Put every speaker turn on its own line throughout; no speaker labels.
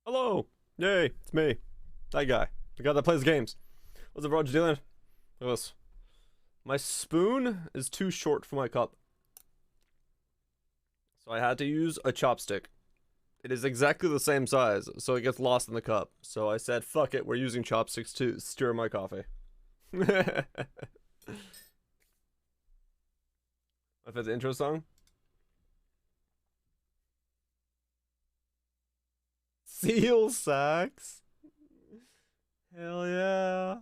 Hello! Yay, it's me. That guy. The guy that plays games. What's up, Roger doing? Look at this. My spoon is too short for my cup. So I had to use a chopstick. It is exactly the same size, so it gets lost in the cup. So I said, fuck it, we're using chopsticks to stir my coffee. If it's an intro song? Seal sacks? Hell yeah.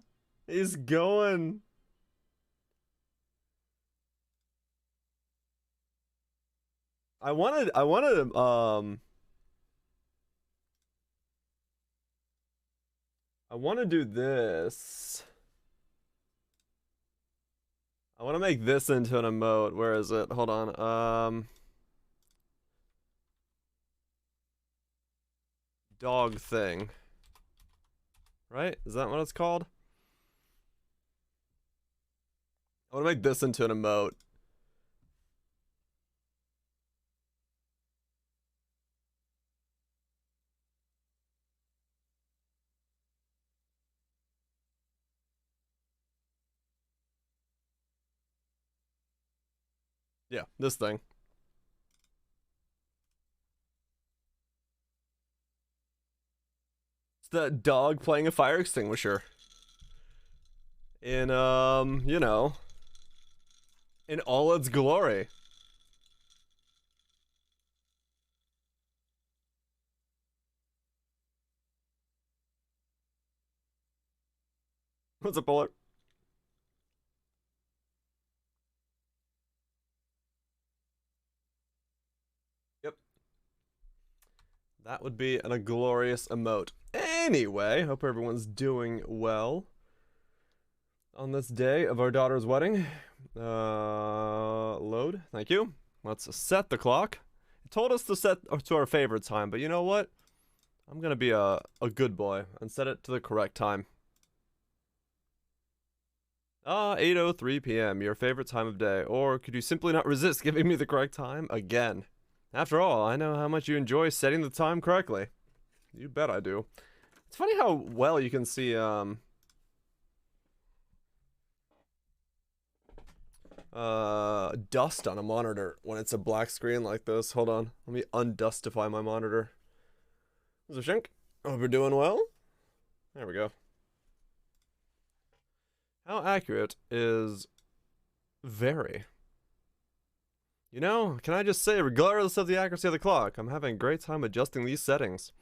He's going. I wanted I want to do this. I want to make this into an emote. Where is it? Hold on. Dog thing. Right? Is that what it's called? I want to make this into an emote. Yeah, this thing. It's the dog playing a fire extinguisher. In, you know, in all its glory. What's up, Polar? Yep. That would be a glorious emote. Anyway, hope everyone's doing well on this day of our daughter's wedding. Load. Thank you. Let's set the clock. It told us to set to our favorite time, but you know what? I'm gonna be a good boy and set it to the correct time. 8:03 p.m., your favorite time of day. Or could you simply not resist giving me the correct time again? After all, I know how much you enjoy setting the time correctly. You bet I do. It's funny how well you can see, dust on a monitor when it's a black screen like this. Hold on. Let me undustify my monitor. This is Shink. Hope you're doing well. There we go. How accurate is very? You know, can I just say, regardless of the accuracy of the clock, I'm having a great time adjusting these settings.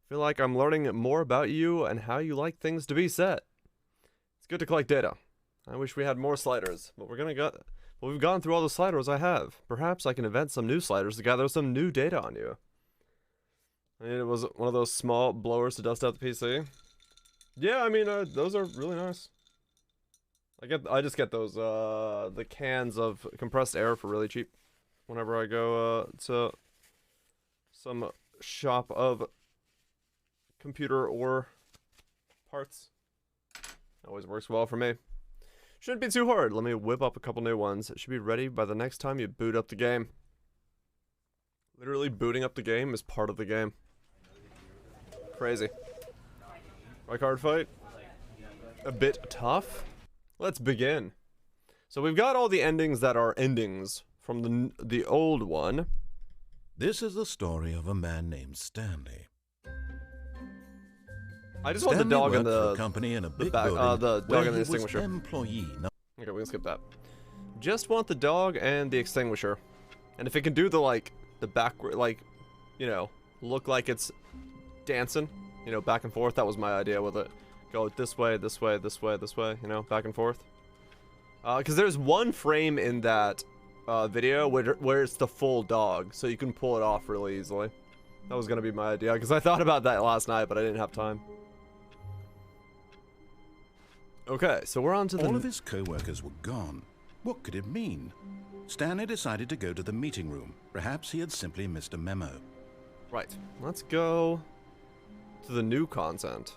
Feel like I'm learning more about you and how you like things to be set. It's good to collect data. I wish we had more sliders, but we've gone through all the sliders I have. Perhaps I can invent some new sliders to gather some new data on you. I mean, it was one of those small blowers to dust out the PC. Yeah, I mean, those are really nice. I just get those, the cans of compressed air for really cheap whenever I go, to some shop of computer or parts. Always works well for me. Shouldn't be too hard. Let me whip up a couple new ones. It should be ready by the next time you boot up the game. Literally booting up the game is part of the game. Crazy. My card fight? A bit tough? Let's begin. So we've got all the endings that are endings from the old one.
This is the story of a man named Stanley.
I just want the dog and the
company in a big
dog and the extinguisher.
Employee.
Okay, we can skip that. Just want the dog and the extinguisher. And if it can do the backward, you know, look like it's dancing, you know, back and forth. That was my idea with it. Go this way, this way, this way, this way, you know, back and forth. Because there's one frame in that video where it's the full dog, so you can pull it off really easily. That was gonna be my idea, because I thought about that last night, but I didn't have time. Okay, so we're on to the...
All of his co-workers were gone. What could it mean? Stanley decided to go to the meeting room. Perhaps he had simply missed a memo.
Right, let's go to the new content.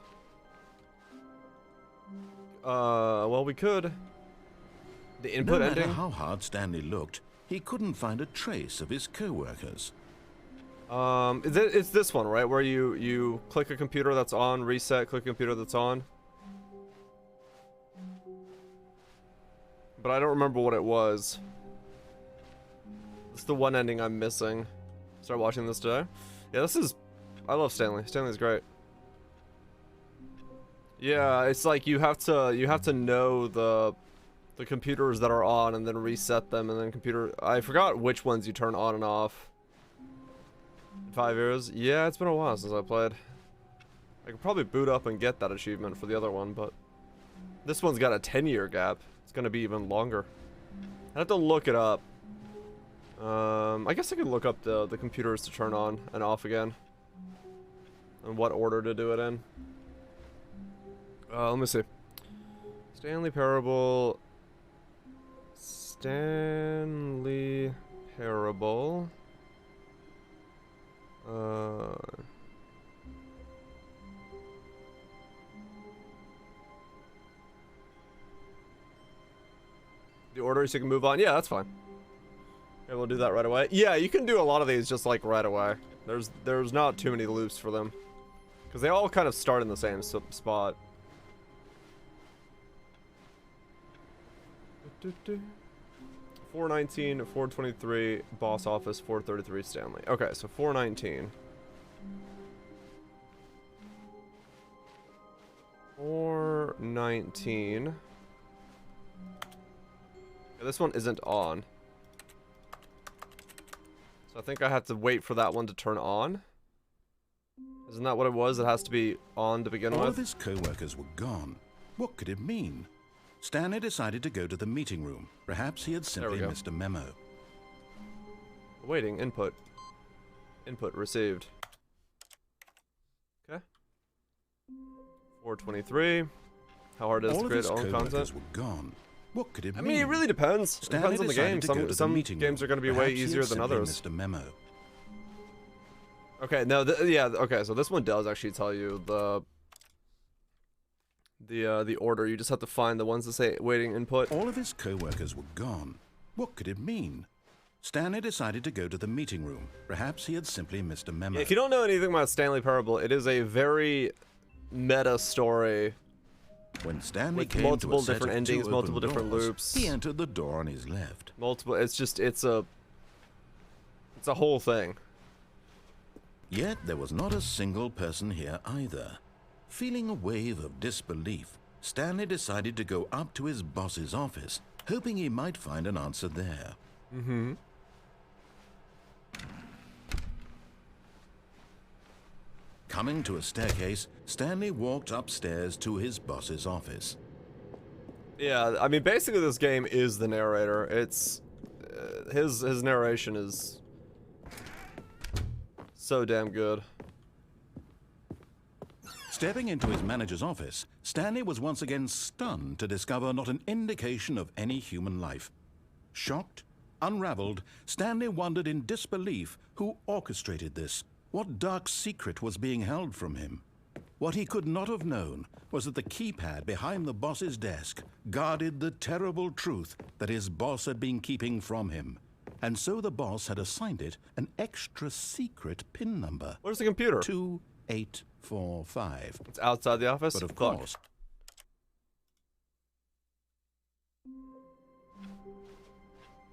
Well, we could. The input ending.
No matter how hard Stanley looked, he couldn't find a trace of his co-workers.
It's this one, right? Where you click a computer that's on, reset, click a computer that's on. But I don't remember what it was. It's the one ending I'm missing. Start watching this today. Yeah, this is... I love Stanley. Stanley's great. Yeah, it's like you have to know the computers that are on and then reset them, and then computer... I forgot which ones you turn on and off. 5 years? Yeah, it's been a while since I played. I could probably boot up and get that achievement for the other one, but this one's got a 10-year gap. It's gonna be even longer. I have to look it up. I guess I could look up the computers to turn on and off again, and what order to do it in. Let me see. Stanley Parable. Stanley Parable. The order so you can move on. Yeah, that's fine. Okay, we'll do that right away. Yeah, you can do a lot of these just like right away. There's not too many loops for them, because they all kind of start in the same spot. 419, 423, boss office, 433, Stanley. Okay, so 419. 419. Okay, this one isn't on. So I think I have to wait for that one to turn on. Isn't that what it was? It has to be on to begin with.
All of his co-workers were gone. What could it mean? Stanley decided to go to the meeting room. Perhaps he had simply missed a memo.
Waiting. Input. Input received. Okay. 423. How hard is it to create all content?
Were gone. What could it mean?
I mean, it really depends. It depends on the game. Some games are going to be way easier than others.
Missed a memo.
Okay, no, yeah, okay, so this one does actually tell you the order. You just have to find the ones that say waiting input.
All of his co-workers were gone. What could it mean? Stanley decided to go to the meeting room. Perhaps he had simply missed a memo.
If you don't know anything about Stanley Parable, it is a very meta story.
When Stanley
with
came
multiple
to a
different endings, multiple different loops.
He entered the door on his left.
Multiple, it's a whole thing.
Yet there was not a single person here either. Feeling a wave of disbelief, Stanley decided to go up to his boss's office, hoping he might find an answer there.
Mm-hmm.
Coming to a staircase, Stanley walked upstairs to his boss's office.
Yeah, I mean, basically this game is the narrator. It's his narration is so damn good.
Stepping into his manager's office, Stanley was once again stunned to discover not an indication of any human life. Shocked, unraveled, Stanley wondered in disbelief who orchestrated this. What dark secret was being held from him? What he could not have known was that the keypad behind the boss's desk guarded the terrible truth that his boss had been keeping from him. And so the boss had assigned it an extra secret PIN number.
Where's the computer?
2845.
It's outside the office?
But of course...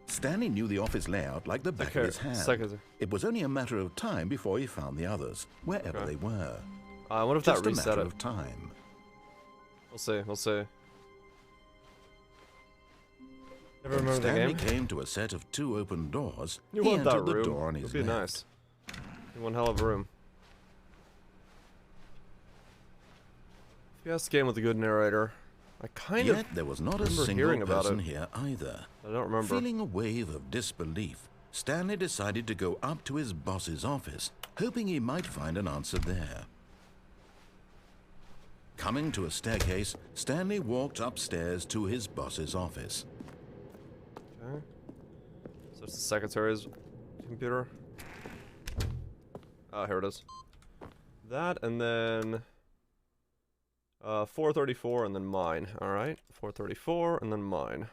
Stanley knew the office layout like the back of his hand. It was only a matter of time before he found the others, wherever they were.
I wonder if that reset it.
Just a matter of time.
We'll see, we'll see. Never remember the
Stanley
game?
came to a set of 2 open doors.
You
he
want
entered
that
the
room.
door on his
It'd be
left.
nice. One hell of a room. Yes, game with a good narrator. I kind
Yet there was not a single person here either.
I don't remember.
Feeling a wave of disbelief, Stanley decided to go up to his boss's office, hoping he might find an answer there. Coming to a staircase, Stanley walked upstairs to his boss's office.
Okay. So it's the secretary's computer. Ah, here it is. That, and then... 434 and then mine. Alright. 434 and then mine.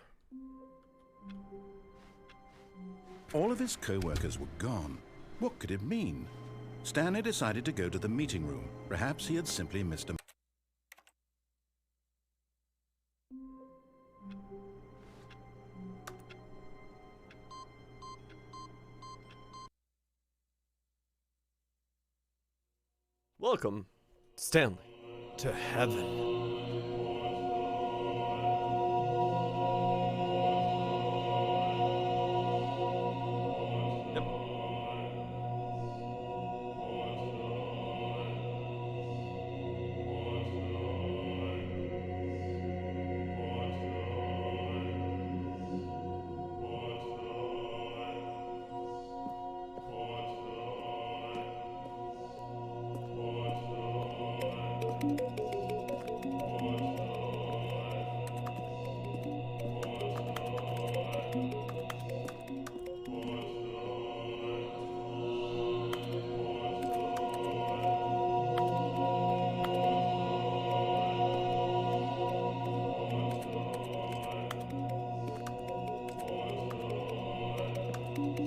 All of his co-workers were gone. What could it mean? Stanley decided to go to the meeting room. Perhaps he had simply missed a...
Welcome, Stanley, to heaven.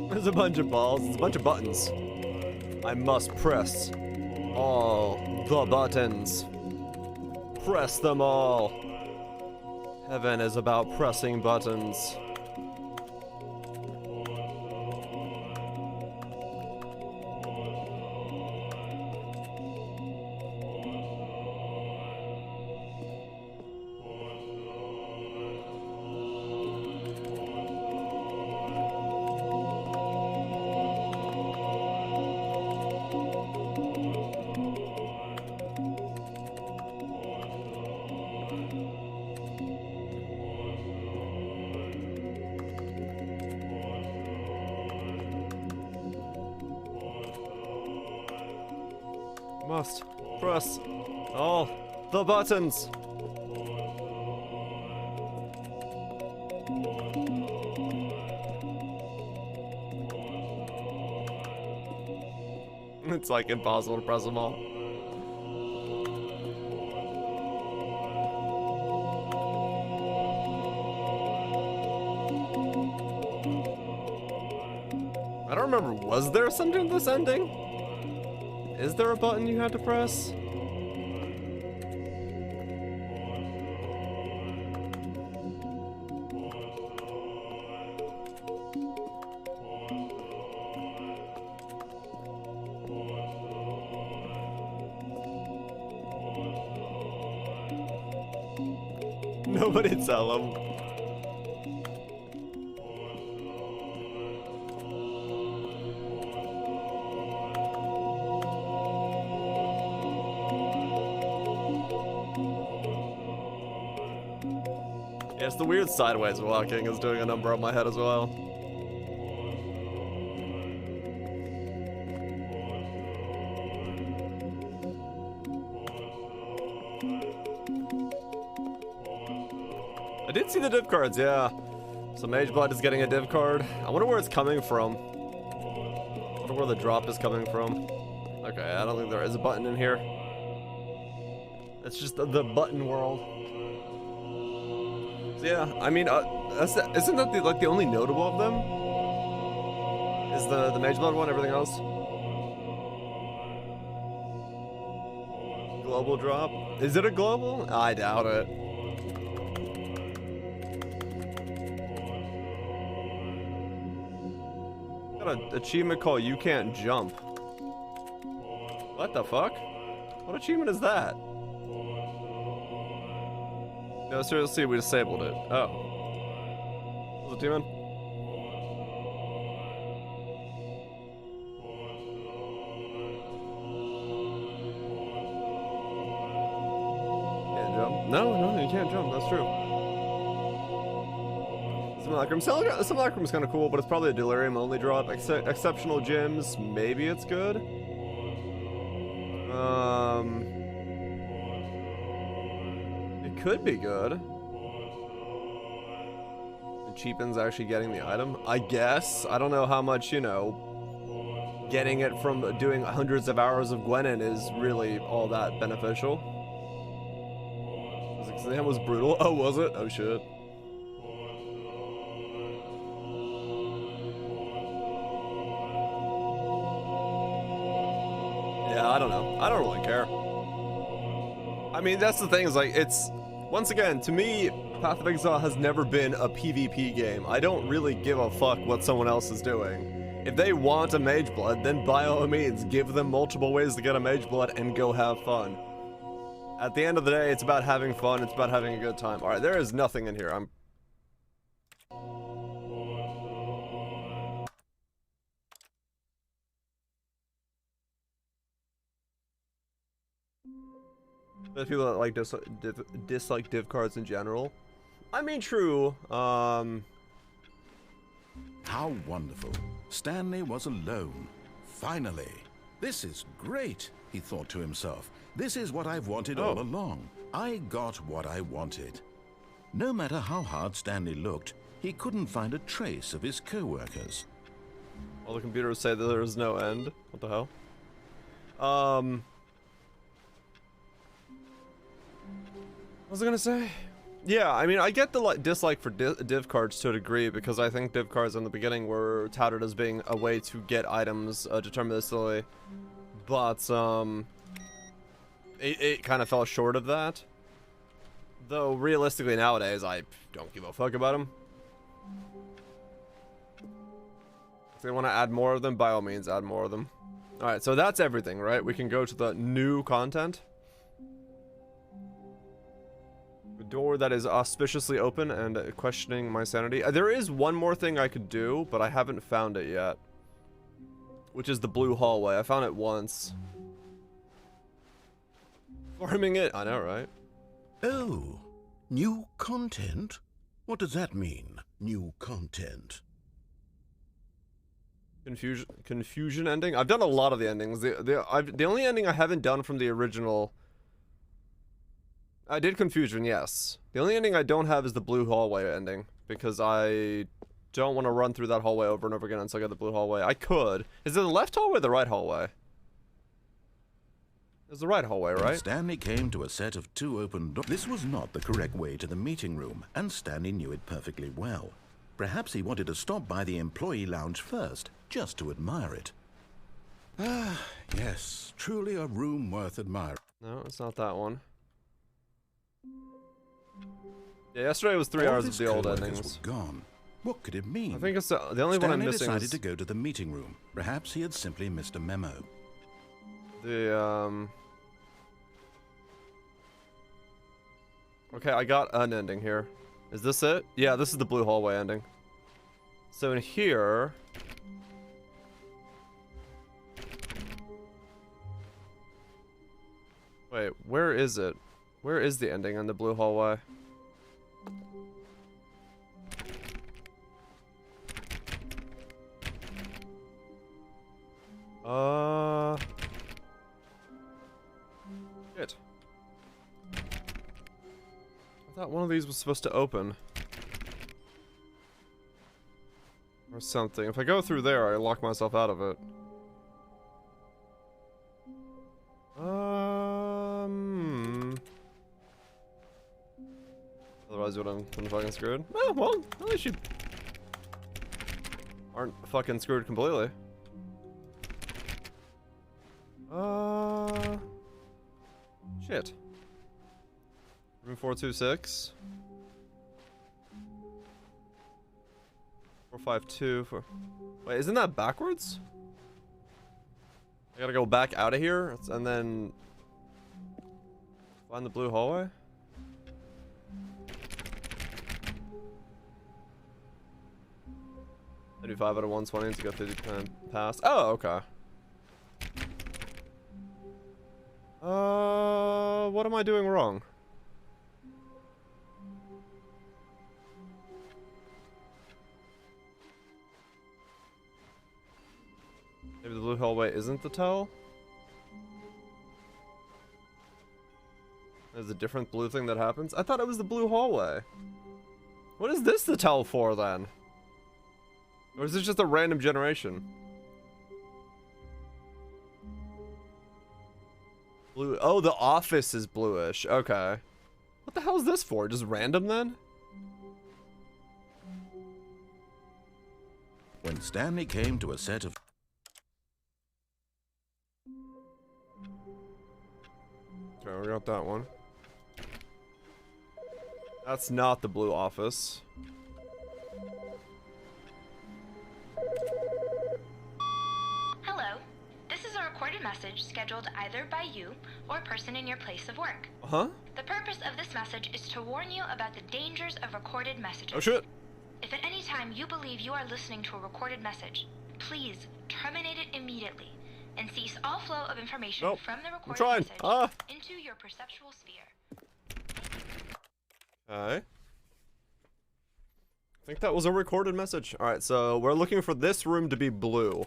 There's a bunch of balls, it's a bunch of buttons. I must press all the buttons. Press them all. Heaven is about pressing buttons. Must press all the buttons. It's like impossible to press them all. I don't remember, was there something to this ending? Is there a button you had to press? Nobody tell him. Yes, the weird sideways walking is doing a number on my head as well. I did see the div cards, yeah. So Mage Blood is getting a div card. I wonder where it's coming from. I wonder where the drop is coming from. Okay, I don't think there is a button in here. It's just the button world. So yeah, I mean, isn't that the only notable of them? Is the Mage Blood one, everything else? Global drop? Is it a global? I doubt it. Got an achievement called You Can't Jump. What the fuck? What achievement is that? No, seriously, we disabled it. Oh. What's it doing? Can't jump? No, you can't jump. That's true. Simulacrum. Simulacrum is kind of cool, but it's probably a delirium only drop. Exceptional gems. Maybe it's good. It could be good. And Cheapin's actually getting the item, I guess. I don't know how much, you know, getting it from doing hundreds of hours of Gwenin is really all that beneficial. This exam was brutal. Oh, was it? Oh shit. Yeah, I don't know. I don't really care. I mean, that's the thing, is like, it's, once again, to me, Path of Exile has never been a PvP game. I don't really give a fuck what someone else is doing. If they want a Mage Blood, then by all means, give them multiple ways to get a Mage Blood and go have fun. At the end of the day, it's about having fun, it's about having a good time. Alright, there is nothing in here. There's people that like dislike div cards in general. I mean, true.
How wonderful. Stanley was alone. Finally. This is great, he thought to himself. This is what I've wanted all along. I got what I wanted. No matter how hard Stanley looked, he couldn't find a trace of his co-workers.
All the computers say that there is no end. What the hell? What was I gonna say? Yeah, I mean, I get the dislike for div cards to a degree, because I think div cards in the beginning were touted as being a way to get items deterministically, but it kind of fell short of that. Though realistically nowadays, I don't give a fuck about them. If they want to add more of them, by all means, add more of them. All right, so that's everything, right? We can go to the new content. The door that is auspiciously open and questioning my sanity. There is one more thing I could do, but I haven't found it yet. Which is the blue hallway. I found it once. Farming it. I know, right?
Oh, new content? What does that mean, new content?
Confusion ending? I've done a lot of the endings. The only ending I haven't done from the original... I did Confusion, yes. The only ending I don't have is the blue hallway ending, because I don't want to run through that hallway over and over again until I get the blue hallway. I could. Is it the left hallway or the right hallway? It's the right hallway, right?
When Stanley came to a set of 2 open doors. This was not the correct way to the meeting room, and Stanley knew it perfectly well. Perhaps he wanted to stop by the employee lounge first, just to admire it. Ah, yes, truly a room worth admiring.
No, it's not that one. Yeah, yesterday was 3 hours of the old endings.
Gone. What could it mean?
I think it's the only one I'm missing.
Stanley decided to go to the meeting room. Perhaps he had simply missed a memo.
Okay, I got an ending here. Is this it? Yeah, this is the blue hallway ending. So in here... Wait, where is it? Where is the ending on the blue hallway? Shit. I thought one of these was supposed to open. Or something. If I go through there, I lock myself out of it. Otherwise, what I'm fucking screwed. Oh, well, at least you aren't fucking screwed completely. Shit. Room 426. 452. Wait, isn't that backwards? I gotta go back out of here and then find the blue hallway. $35 out of 120 to go through the pass. Oh, okay. What am I doing wrong? Maybe the blue hallway isn't the tell? There's a different blue thing that happens? I thought it was the blue hallway. What is this the tell for then? Or is this just a random generation? Blue. Oh, the office is bluish. Okay. What the hell is this for? Just random then?
When Stanley came to a set of...
we got that one. That's not the blue office.
Hello. This is a recorded message scheduled either by you or a person in your place of work.
Uh-huh.
The purpose of this message is to warn you about the dangers of recorded messages.
Oh shit.
If at any time you believe you are listening to a recorded message, please terminate it immediately and cease all flow of information from the recorded message into your perceptual sphere.
Okay. I think that was a recorded message. Alright, so we're looking for this room to be blue.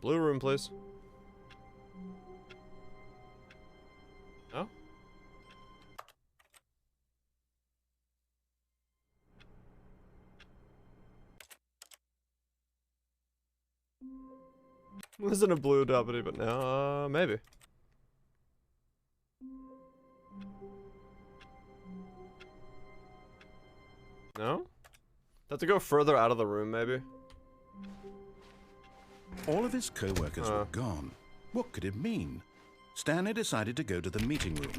Blue room, please. No? Wasn't a blue deputy, but no, maybe. No? Have to go further out of the room, maybe?
All of his co-workers were gone. What could it mean? Stanley decided to go to the meeting room.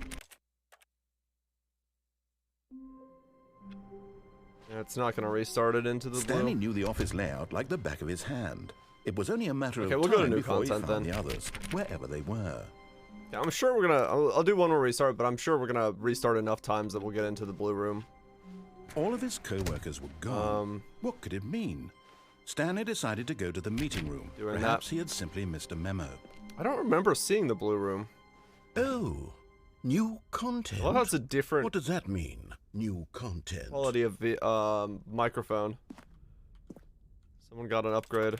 It's not gonna restart it into the
Stanley
blue.
knew the office layout like the back of his hand. It was only a matter of
we'll
time
go to new
before he
content
found
then.
the others, wherever they were.
Yeah, I'm sure we're gonna... I'll do one more restart, but I'm sure we're gonna restart enough times that we'll get into the blue room.
All of his co-workers were gone. What could it mean? Stanley decided to go to the meeting room. Perhaps he had simply missed a memo.
I don't remember seeing the blue room.
Oh, new content.
Well, that's a different...
What does that mean? New content.
Quality of the microphone. Someone got an upgrade.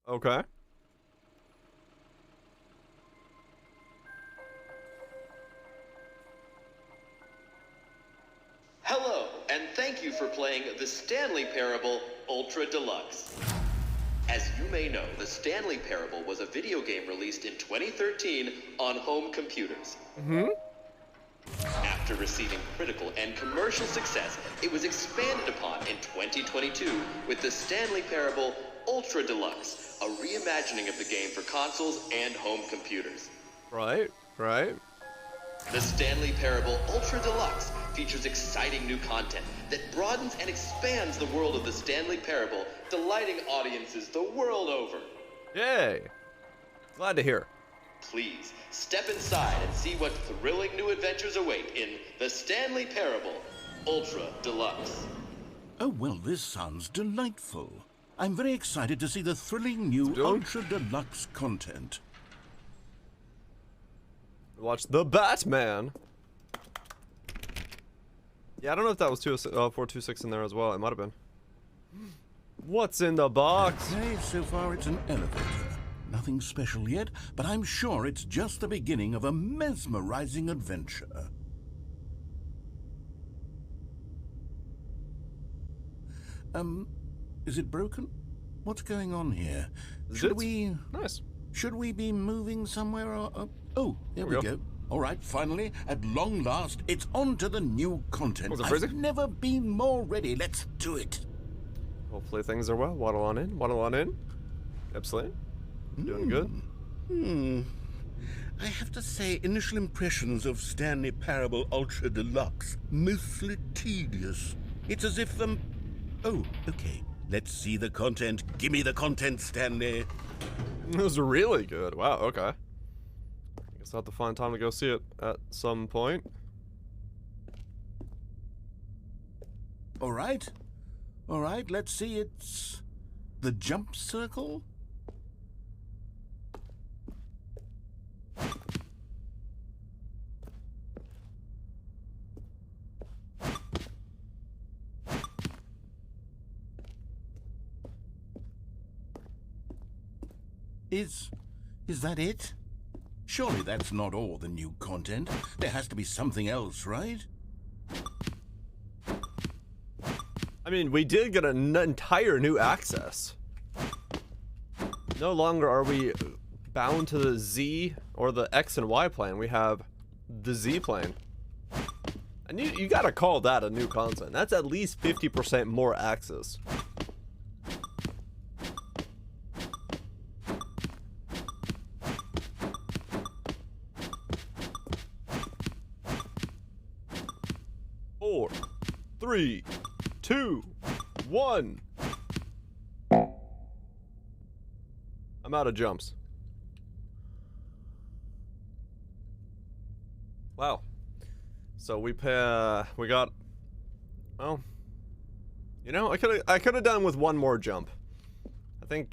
Okay.
Hello, and thank you for playing the Stanley Parable Ultra Deluxe. As you may know, the Stanley Parable was a video game released in 2013 on home computers. After receiving critical and commercial success, it was expanded upon in 2022 with the Stanley Parable Ultra Deluxe, a reimagining of the game for consoles and home computers.
Right, right.
The Stanley Parable Ultra Deluxe features exciting new content that broadens and expands the world of the Stanley Parable, delighting audiences the world over.
Yay! Glad to hear.
Please, step inside and see what thrilling new adventures await in the Stanley Parable Ultra Deluxe.
Oh, well, this sounds delightful. I'm very excited to see the thrilling new Ultra Deluxe content.
Watch the Batman. Yeah, I don't know if that was 426 in there as well. It might have been. What's in the box?
Okay, so far it's an elevator. Nothing special yet, but I'm sure it's just the beginning of a mesmerizing adventure. Is it broken? What's going on here? Should we be moving somewhere or... Oh, there we go. All right, finally, at long last, it's on to the new content. I've never been more ready. Let's do it.
Hopefully things are well. Waddle on in. Waddle on in. Absolutely. Doing good.
I have to say, initial impressions of Stanley Parable Ultra Deluxe, mostly tedious. It's as if, Oh, okay. Let's see the content. Give me the content, Stanley.
It was really good. Wow, okay. I guess I'll have to find time to go see it at some point.
All right, let's see. It's the jump circle. Is that it? Surely that's not all the new content. There has to be something else, right?
I mean, we did get an entire new access. No longer are we bound to the Z or the X and Y plane. We have the Z plane. And you gotta call that a new content. That's at least 50% more access. Four, 3, 2, 1. I'm out of jumps. Wow. So we got, well, you know, I could have done with one more jump.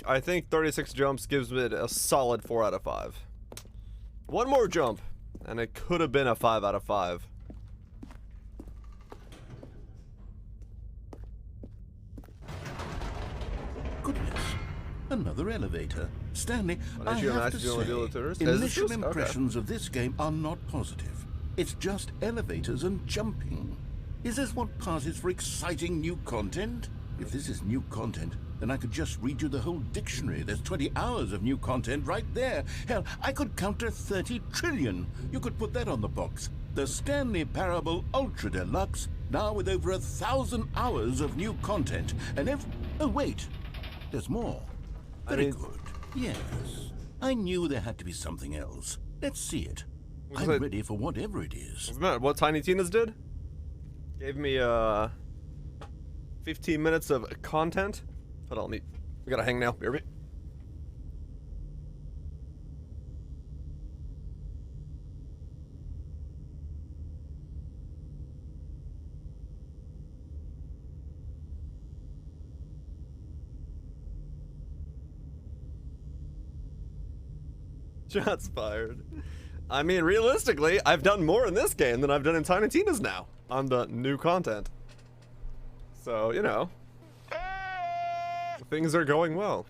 I think 36 jumps gives it a solid 4 out of 5. One more jump, and it could have been a 5 out of 5.
Goodness, another elevator. Stanley, I have to say, initial impressions of this game are not positive. It's just elevators and jumping. Is this what passes for exciting new content? If this is new content, then I could just read you the whole dictionary. There's 20 hours of new content right there. Hell, I could count to 30 trillion. You could put that on the box. The Stanley Parable Ultra Deluxe, now with over 1,000 hours of new content. And oh wait, there's more. Very good. Yes. I knew there had to be something else. Let's see it. I'm ready for whatever it is.
Isn't that what Tiny Tina's did? Gave me 15 minutes of content. Hold on, we gotta hang now. BRB. Shots fired. I mean, realistically, I've done more in this game than I've done in Tiny Tina's now on the new content. So, you know, things are going well.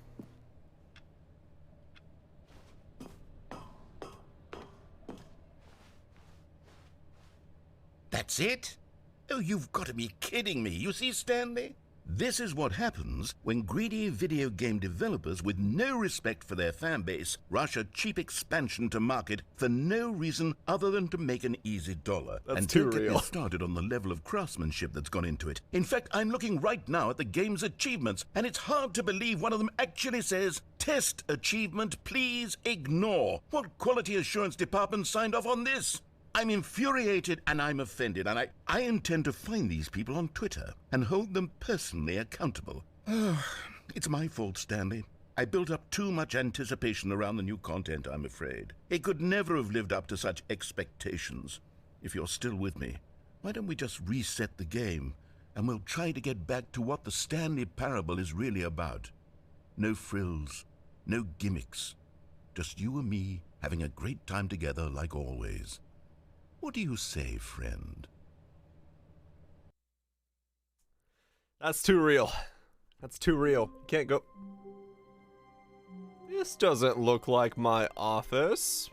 That's it? Oh, you've got to be kidding me. You see, Stanley? This is what happens when greedy video game developers with no respect for their fan base rush a cheap expansion to market for no reason other than to make an easy dollar.
That's too
don't
real.
get me started on the level of craftsmanship that's gone into it. In fact, I'm looking right now at the game's achievements, and it's hard to believe one of them actually says, "Test achievement, please ignore." What quality assurance department signed off on this? I'm infuriated and I'm offended, and I intend to find these people on Twitter and hold them personally accountable. It's my fault, Stanley. I built up too much anticipation around the new content, I'm afraid. It could never have lived up to such expectations. If you're still with me, why don't we just reset the game, and we'll try to get back to what the Stanley Parable is really about. No frills, no gimmicks. Just you and me having a great time together like always. What do you say, friend?
That's too real. That's too real. Can't go. This doesn't look like my office.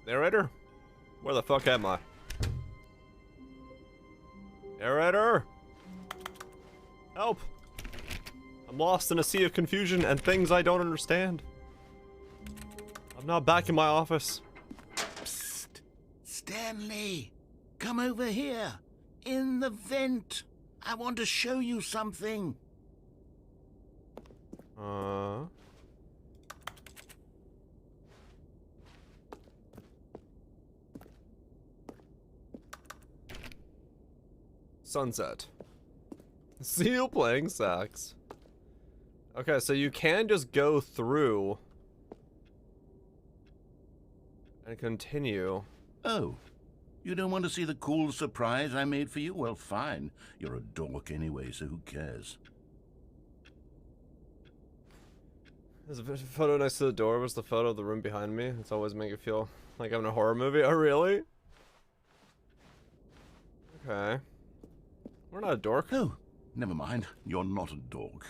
Narrator? Where the fuck am I? Narrator? Help! I'm lost in a sea of confusion and things I don't understand. I'm not back in my office.
Psst! Stanley! Come over here! In the vent! I want to show you something!
Sunset. Seal playing sax. Okay, so you can just go through and continue.
Oh, you don't want to see the cool surprise I made for you? Well, fine. You're a dork anyway, so who cares?
There's a photo next to the door. Was the photo of the room behind me? It's always make it feel like I'm in a horror movie. Oh, really? Okay. We're not a dork.
Oh, never mind. You're not a dork.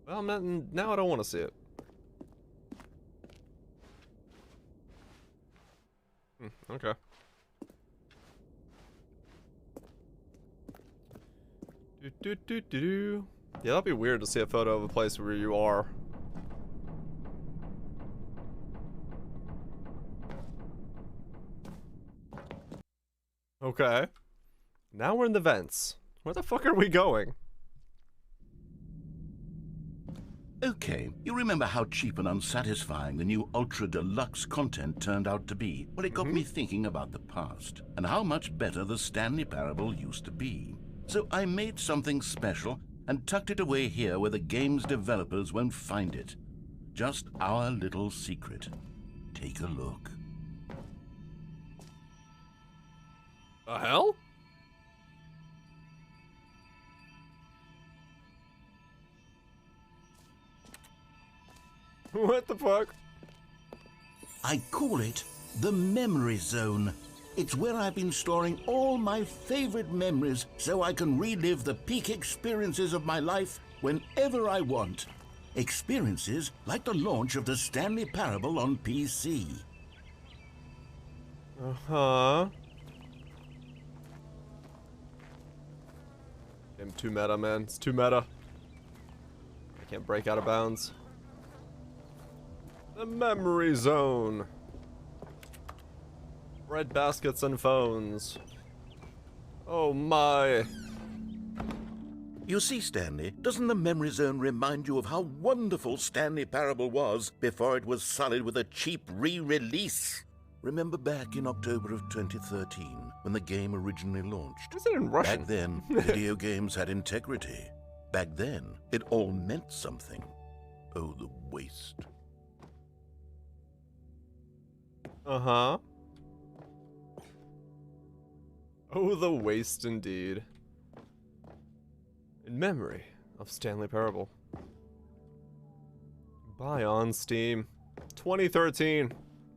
Well, now I don't want to see it. Okay. Do. Yeah, that'd be weird to see a photo of a place where you are. Okay. Now we're in the vents. Where the fuck are we going?
Okay, you remember how cheap and unsatisfying the new Ultra Deluxe content turned out to be? Well, it got me thinking about the past and how much better the Stanley Parable used to be. So I made something special and tucked it away here where the game's developers won't find it. Just our little secret. Take a look.
The hell? What the fuck?
I call it the Memory Zone. It's where I've been storing all my favorite memories so I can relive the peak experiences of my life whenever I want. Experiences like the launch of the Stanley Parable on PC.
Uh-huh. I'm too meta, man. It's too meta. I can't break out of bounds. The Memory Zone. Red baskets and phones. Oh my.
You see, Stanley, doesn't the Memory Zone remind you of how wonderful Stanley Parable was before it was sullied with a cheap re-release? Remember back in October of 2013, when the game originally launched?
Is it in Russian?
Back then, video games had integrity. Back then, it all meant something. Oh, the waste.
Uh-huh. Oh, the waste indeed. In memory of Stanley Parable. Buy on Steam. 2013.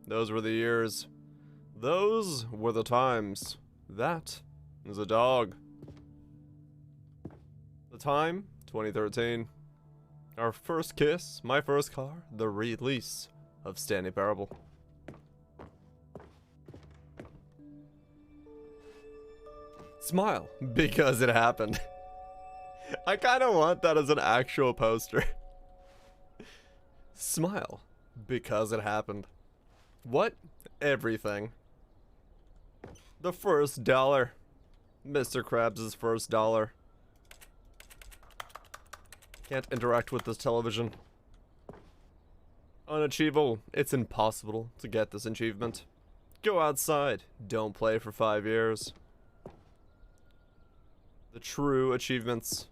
Those were the years. Those were the times. That is a dog. The time, 2013. Our first kiss, my first car, the release of Stanley Parable. Smile, because it happened. I kind of want that as an actual poster. Smile, because it happened. What? Everything. The first dollar. Mr. Krabs' first dollar. Can't interact with this television. Unachievable. It's impossible to get this achievement. Go outside. Don't play for 5 years. The true achievements.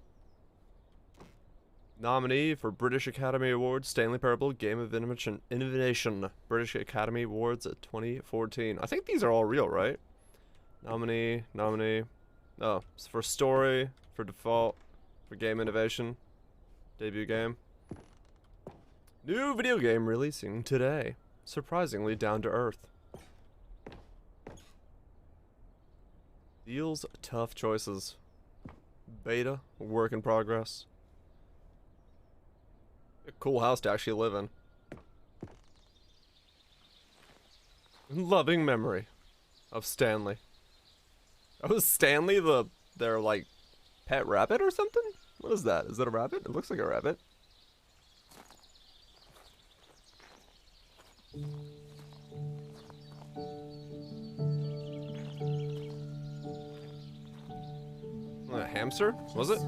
Nominee for British Academy Awards, Stanley Parable Game of Innovation, British Academy Awards 2014. I think these are all real, right? Nominee. Oh, it's for story, for default, for game innovation, debut game. New video game releasing today. Surprisingly down to earth. Deals tough choices. Beta, work in progress. A cool house to actually live in. Loving memory of Stanley. Oh, is Stanley their like pet rabbit or something? What is that? Is that a rabbit? It looks like a rabbit. A hamster? Was it?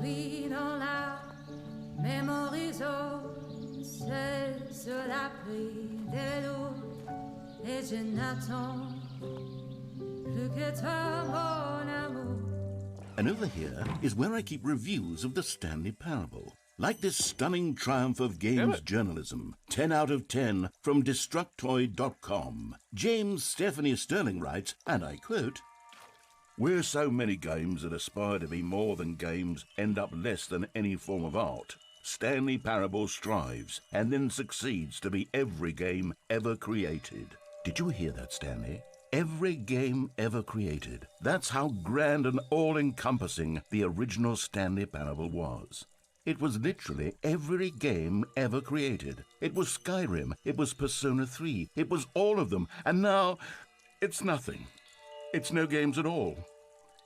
And over here is where I keep reviews of the Stanley Parable. Like this stunning triumph of games journalism, 10 out of 10 from Destructoid.com. James Stephanie Sterling writes, and I quote, "Where so many games that aspire to be more than games end up less than any form of art, Stanley Parable strives and then succeeds to be every game ever created." Did you hear that, Stanley? Every game ever created. That's how grand and all-encompassing the original Stanley Parable was. It was literally every game ever created. It was Skyrim. It was Persona 3. It was all of them. And now It's nothing. It's no games at all.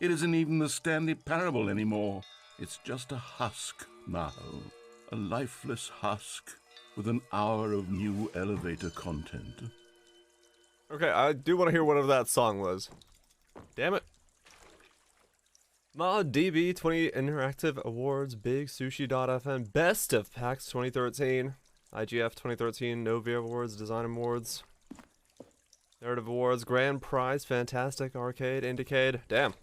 It isn't even the Stanley Parable anymore. It's just a husk now. A lifeless husk with an hour of new elevator content.
Okay, I do want to hear whatever that song was. Damn it. ModDB 20 Interactive Awards, Big Sushi.fm, Best of PAX 2013, IGF 2013, Novia Awards, Design Awards, Narrative Awards, Grand Prize, Fantastic, Arcade, Indicade. Damn.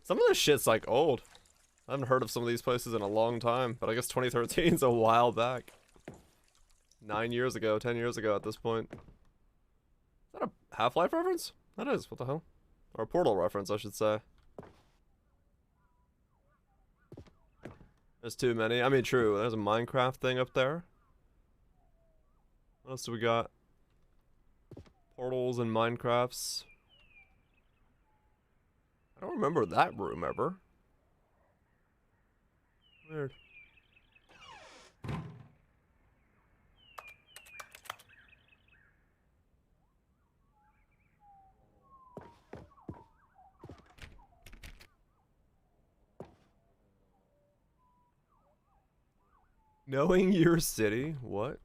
Some of this shit's like old. I haven't heard of some of these places in a long time, but I guess 2013's a while back. 9 years ago, 10 years ago at this point. Is that a Half-Life reference? That is, what the hell? Or a Portal reference, I should say. There's too many. I mean, true, there's a Minecraft thing up there. What else do we got? Portals and Minecrafts. I don't remember that room ever. Weird. Knowing your city? What?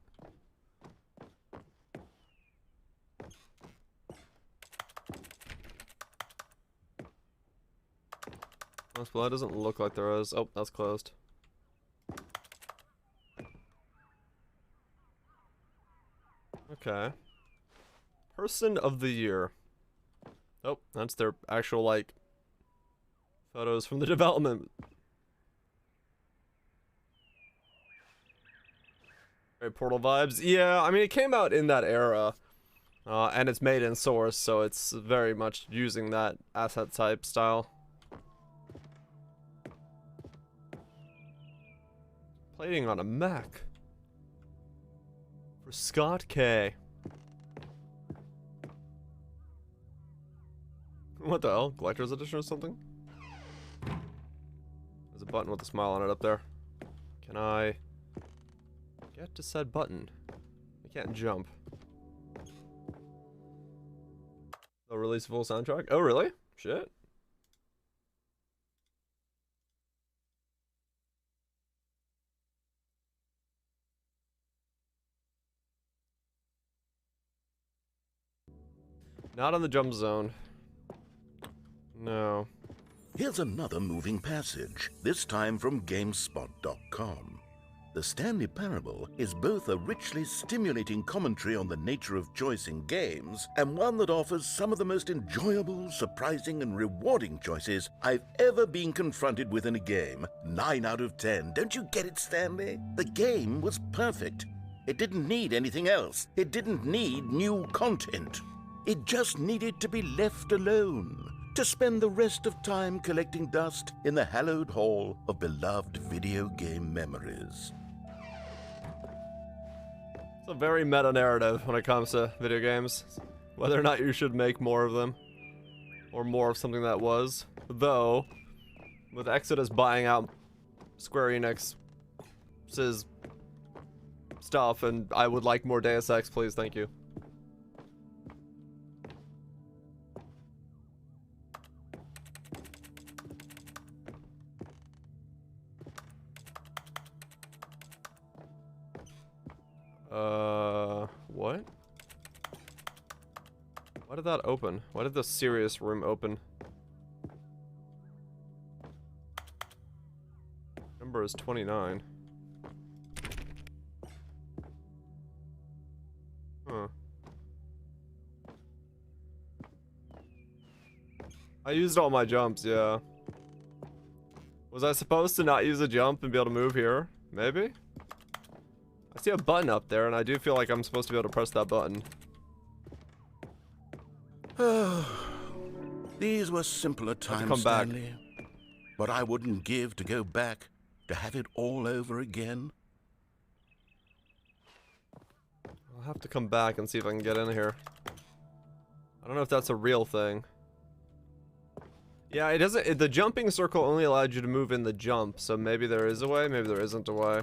Well, that doesn't look like there is. Oh, that's closed. Okay. Person of the year. Oh, that's their actual, like, photos from the development. Very Portal vibes. Yeah, I mean, it came out in that era. And it's made in Source, so it's very much using that asset type style. Plating on a Mac. For Scott K. What the hell? Collector's Edition or something? There's a button with a smile on it up there. Can I get to said button? I can't jump. They'll release a full soundtrack? Oh, really? Shit. Not on the jump zone. No.
Here's another moving passage, this time from GameSpot.com. The Stanley Parable is both a richly stimulating commentary on the nature of choice in games, and one that offers some of the most enjoyable, surprising, and rewarding choices I've ever been confronted with in a game. 9 out of 10. Don't you get it, Stanley? The game was perfect. It didn't need anything else. It didn't need new content. It just needed to be left alone, to spend the rest of time collecting dust in the hallowed hall of beloved video game memories.
It's a very meta narrative when it comes to video games. Whether or not you should make more of them. Or more of something that was. Though, with Exodus buying out Square Enix's stuff, and I would like more Deus Ex, please, thank you. What? Why did that open? Why did the serious room open? Number is 29. Huh. I used all my jumps, yeah. Was I supposed to not use a jump and be able to move here? Maybe? I see a button up there, and I do feel like I'm supposed to be able to press that button.
These were simpler times, Stanley. But I wouldn't give to go back, to have it all over again.
I'll have to come back and see if I can get in here. I don't know if that's a real thing. Yeah, it doesn't. The jumping circle only allowed you to move in the jump, so maybe there is a way, maybe there isn't a way.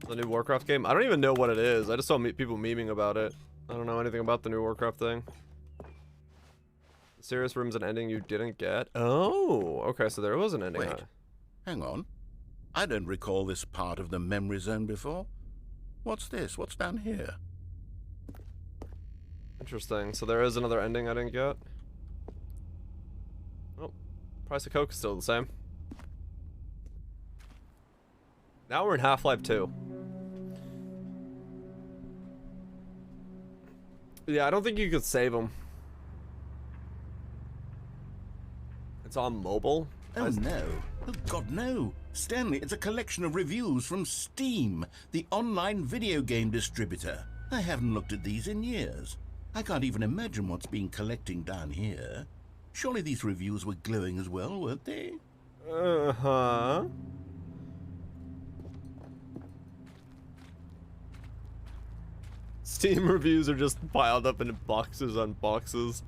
The new Warcraft game? I don't even know what it is. I just saw people memeing about it. I don't know anything about the new Warcraft thing. Serious Room's an ending you didn't get? Oh, okay, so there was an ending.
Wait, hang on. I don't recall this part of the memory zone before. What's this? What's down here?
Interesting. So there is another ending I didn't get. Oh, price of Coke is still the same. Now we're in Half-Life 2. Yeah, I don't think you could save them. It's on mobile?
Oh no. Oh God, no. Stanley, it's a collection of reviews from Steam, the online video game distributor. I haven't looked at these in years. I can't even imagine what's been collecting down here. Surely these reviews were glowing as well, weren't they?
Uh-huh. Steam reviews are just piled up in boxes on boxes.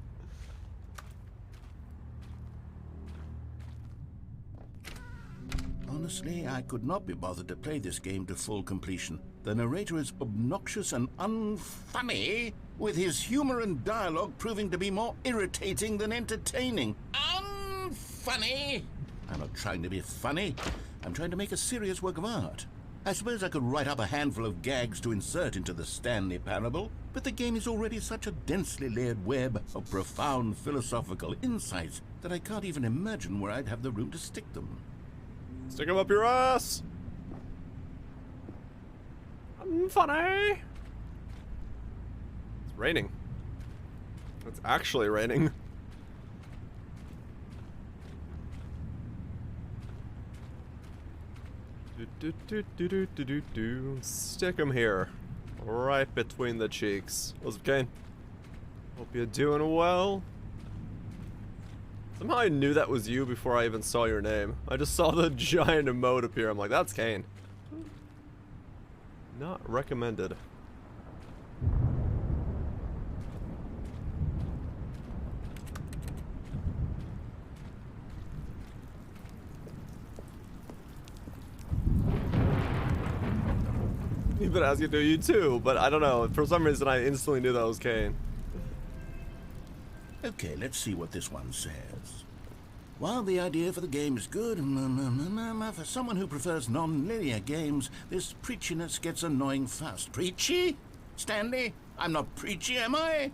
Honestly, I could not be bothered to play this game to full completion. The narrator is obnoxious and unfunny, with his humor and dialogue proving to be more irritating than entertaining. Unfunny! I'm not trying to be funny. I'm trying to make a serious work of art. I suppose I could write up a handful of gags to insert into the Stanley Parable, but the game is already such a densely layered web of profound philosophical insights that I can't even imagine where I'd have the room to stick them.
Stick them up your ass! I'm funny! It's raining. It's actually raining. Stick them here. Right between the cheeks. What's up, Kane? Hope you're doing well. Somehow I knew that was you before I even saw your name. I just saw the giant emote appear. I'm like, that's Kane. Not recommended. You've been asking to you too, but I don't know. For some reason, I instantly knew that was Kane.
Okay, let's see what this one says. While the idea for the game is good, for someone who prefers non-linear games, this preachiness gets annoying fast. Preachy? Stanley? I'm not preachy, am I?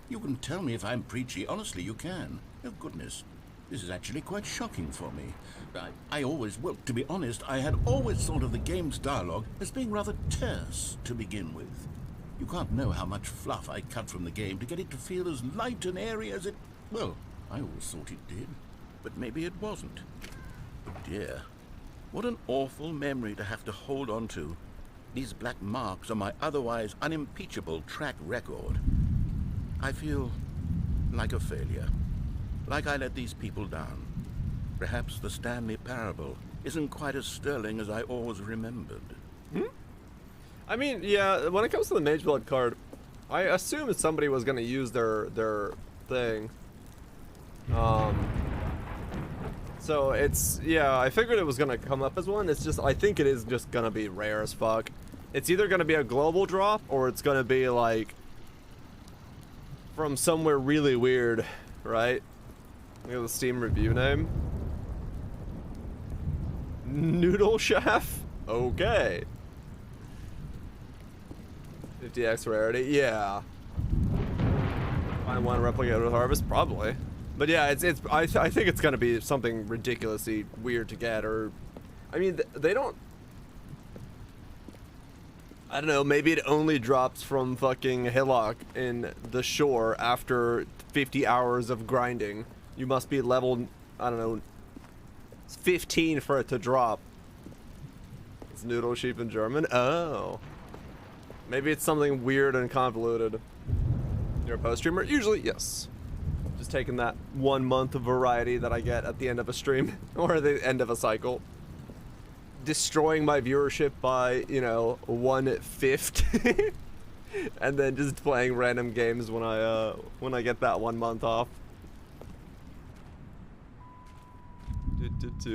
You can tell me if I'm preachy. Honestly, you can. Oh, goodness. This is actually quite shocking for me. Well, to be honest, I had always thought of the game's dialogue as being rather terse to begin with. You can't know how much fluff I cut from the game to get it to feel as light and airy as it... Well, I always thought it did. But maybe it wasn't. Oh dear. What an awful memory to have to hold on to. These black marks on my otherwise unimpeachable track record. I feel like a failure. Like I let these people down. Perhaps the Stanley Parable isn't quite as sterling as I always remembered.
I mean, yeah, when it comes to the Mage Blood card, I assumed somebody was gonna use their thing. So it's, yeah, I figured it was gonna come up as one. It's just, I think it is just gonna be rare as fuck. It's either gonna be a global drop, or it's gonna be like from somewhere really weird, right? Look at the Steam review name. Noodle Chef? Okay. 50x rarity, yeah. Find one replicate with Harvest, probably. But yeah, I think it's gonna be something ridiculously weird to get, or, I mean, they don't. I don't know. Maybe it only drops from fucking Hillock in the shore after 50 hours of grinding. You must be level, I don't know, 15 for it to drop. It's noodle sheep in German. Oh. Maybe it's something weird and convoluted. You're a post streamer? Usually, yes. Just taking that 1 month of variety that I get at the end of a stream or the end of a cycle. Destroying my viewership by, you know, 1/5. And then just playing random games when I get that 1 month off.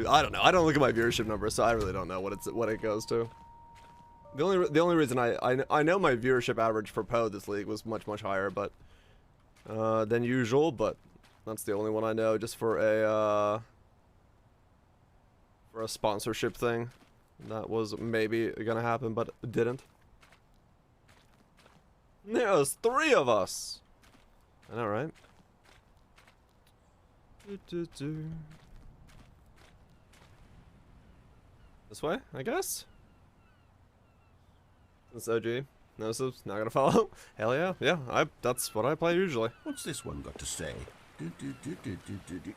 I don't know. I don't look at my viewership number, so I really don't know what it goes to. The only reason I know my viewership average for Poe this league was much higher, but than usual, but that's the only one I know, just for a sponsorship thing. That was maybe gonna happen, but it didn't. There's 3 of us. I know, right? This way, I guess. This OG. No subs, not gonna follow. Hell yeah, yeah. That's what I play usually.
What's this one got to say?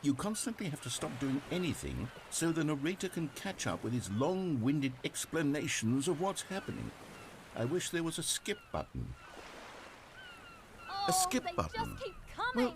You constantly have to stop doing anything so the narrator can catch up with his long-winded explanations of what's happening. I wish there was a skip button. A skip button.
Just keep coming.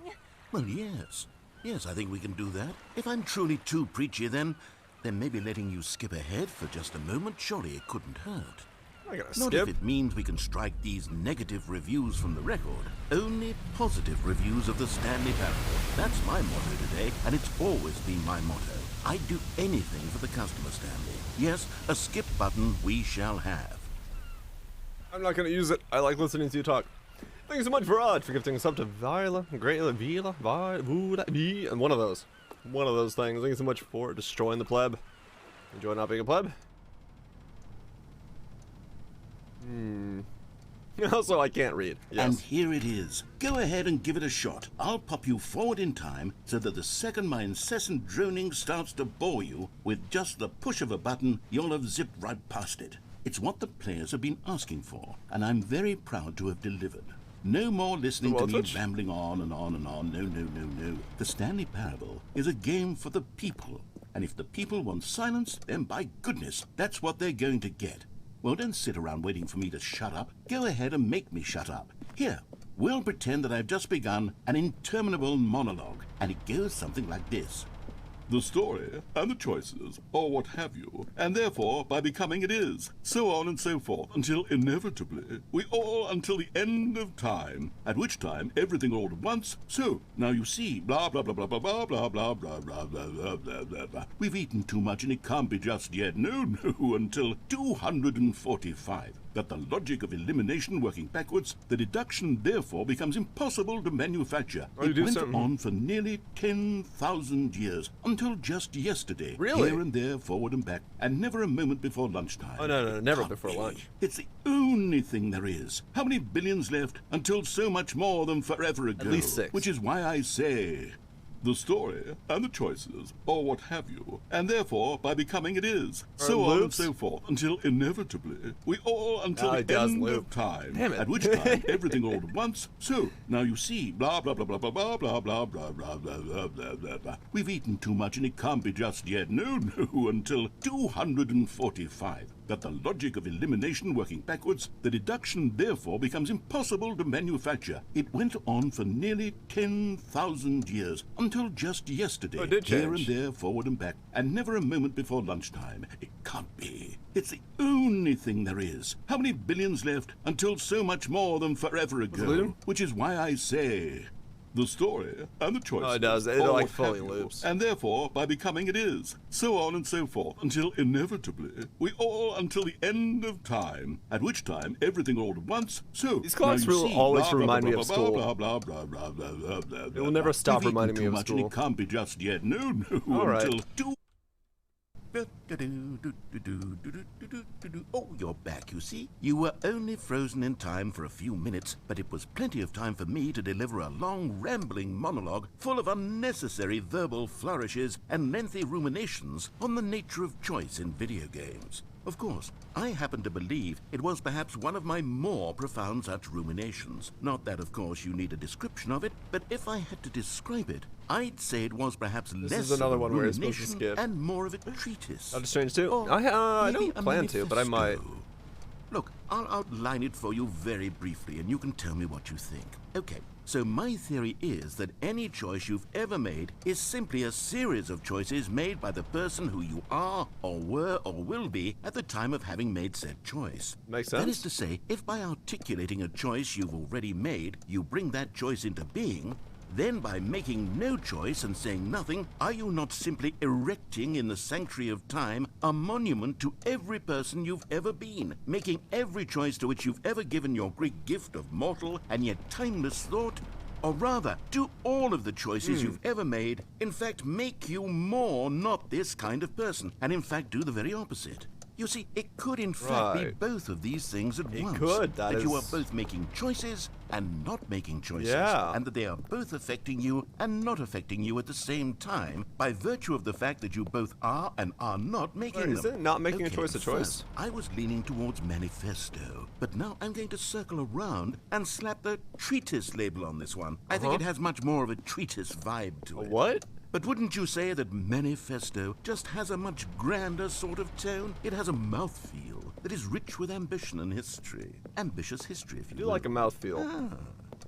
Well, yes. Yes, I think we can do that. If I'm truly too preachy, then maybe letting you skip ahead for just a moment, surely it couldn't hurt.
I gotta
Not
skip.
if it means we can strike these negative reviews from the record. Only positive reviews of the Stanley Parable. That's my motto today, and it's always been my motto. I'd do anything for the customer, Stanley. Yes, a skip button we shall have.
I'm not gonna use it. I like listening to you talk. Thank you so much, Rod, for gifting us up to Vila, Greatla, Vila, Vi, and one of those things. Thank you so much for destroying the pleb. Enjoy not being a pleb. Also, I can't read. Yes.
And here it is. Go ahead and give it a shot. I'll pop you forward in time so that the second my incessant droning starts to bore you, with just the push of a button, you'll have zipped right past it. It's what the players have been asking for, and I'm very proud to have delivered. No more listening to me rambling on and on and on. No. The Stanley Parable is a game for the people. And if the people want silence, then by goodness, that's what they're going to get. Well, don't sit around waiting for me to shut up. Go ahead and make me shut up. Here, we'll pretend that I've just begun an interminable monologue, and it goes something like this. The story, and the choices, or what have you, and therefore, by becoming it is, so on and so forth, until inevitably, we all until the end of time, at which time everything all at once, so, now you see, blah blah blah blah blah blah blah blah blah blah blah blah blah blah blah. We've eaten too much and it can't be just yet, no, until 245. That the logic of elimination working backwards, the deduction therefore becomes impossible to manufacture. It went on for nearly 10,000 years, until just yesterday.
Really?
Here and there, forward and back, and never a moment before lunchtime.
Oh, no, never before lunch.
It's the only thing there is. How many billions left until so much more than forever ago?
At least 6.
Which is why I say... the story, and the choices, or what have you, and therefore, by becoming it is, so on and so forth, until inevitably, we all until the end of time, at which time everything all at once, so, now you see, blah blah blah blah blah blah blah blah blah blah blah blah blah blah blah. We've eaten too much and it can't be just yet, no, until 245. That the logic of elimination working backwards, the deduction therefore becomes impossible to manufacture. It went on for nearly 10,000 years, until just yesterday, here and there, forward and back, and never a moment before lunchtime. It can't be. It's the only thing there is. How many billions left until so much more than forever ago? Which is why I say... the story, and the choices.
Oh, it does. It like fully loops.
And therefore, by becoming it is, so on and so forth, until inevitably, we all until the end of time, at which time everything all at once, so...
These clocks will always remind me of school. It will never stop reminding me of school.
And it can't be just yet, no, until... Oh, you're back, you see. You were only frozen in time for a few minutes, but it was plenty of time for me to deliver a long, rambling monologue full of unnecessary verbal flourishes and lengthy ruminations on the nature of choice in video games. Of course, I happen to believe it was perhaps one of my more profound such ruminations. Not that, of course, you need a description of it, but if I had to describe it, I'd say it was perhaps less of a rumination and more of a treatise.
I'll just change too. I don't plan to, but I might.
Look, I'll outline it for you very briefly, and you can tell me what you think. Okay, so my theory is that any choice you've ever made is simply a series of choices made by the person who you are, or were, or will be at the time of having made said choice.
Makes sense.
That is to say, if by articulating a choice you've already made, you bring that choice into being, Then by making no choice and saying nothing, are you not simply erecting in the sanctuary of time a monument to every person you've ever been, making every choice to which you've ever given your great gift of mortal and yet timeless thought? Or rather, do all of the choices you've ever made, in fact, make you more not this kind of person, and in fact do the very opposite? You see, it could in fact be both of these things at once.
It could,
that you are both making choices and not making choices.
Yeah.
And that they are both affecting you and not affecting you at the same time by virtue of the fact that you both are and are not making them.
Isn't not making a choice a choice?
First, I was leaning towards manifesto, but now I'm going to circle around and slap the treatise label on this one. I think it has much more of a treatise vibe to it.
What?
But wouldn't you say that manifesto just has a much grander sort of tone? It has a mouthfeel that is rich with ambition and history. Ambitious history, if you
I do
will.
like a mouthfeel.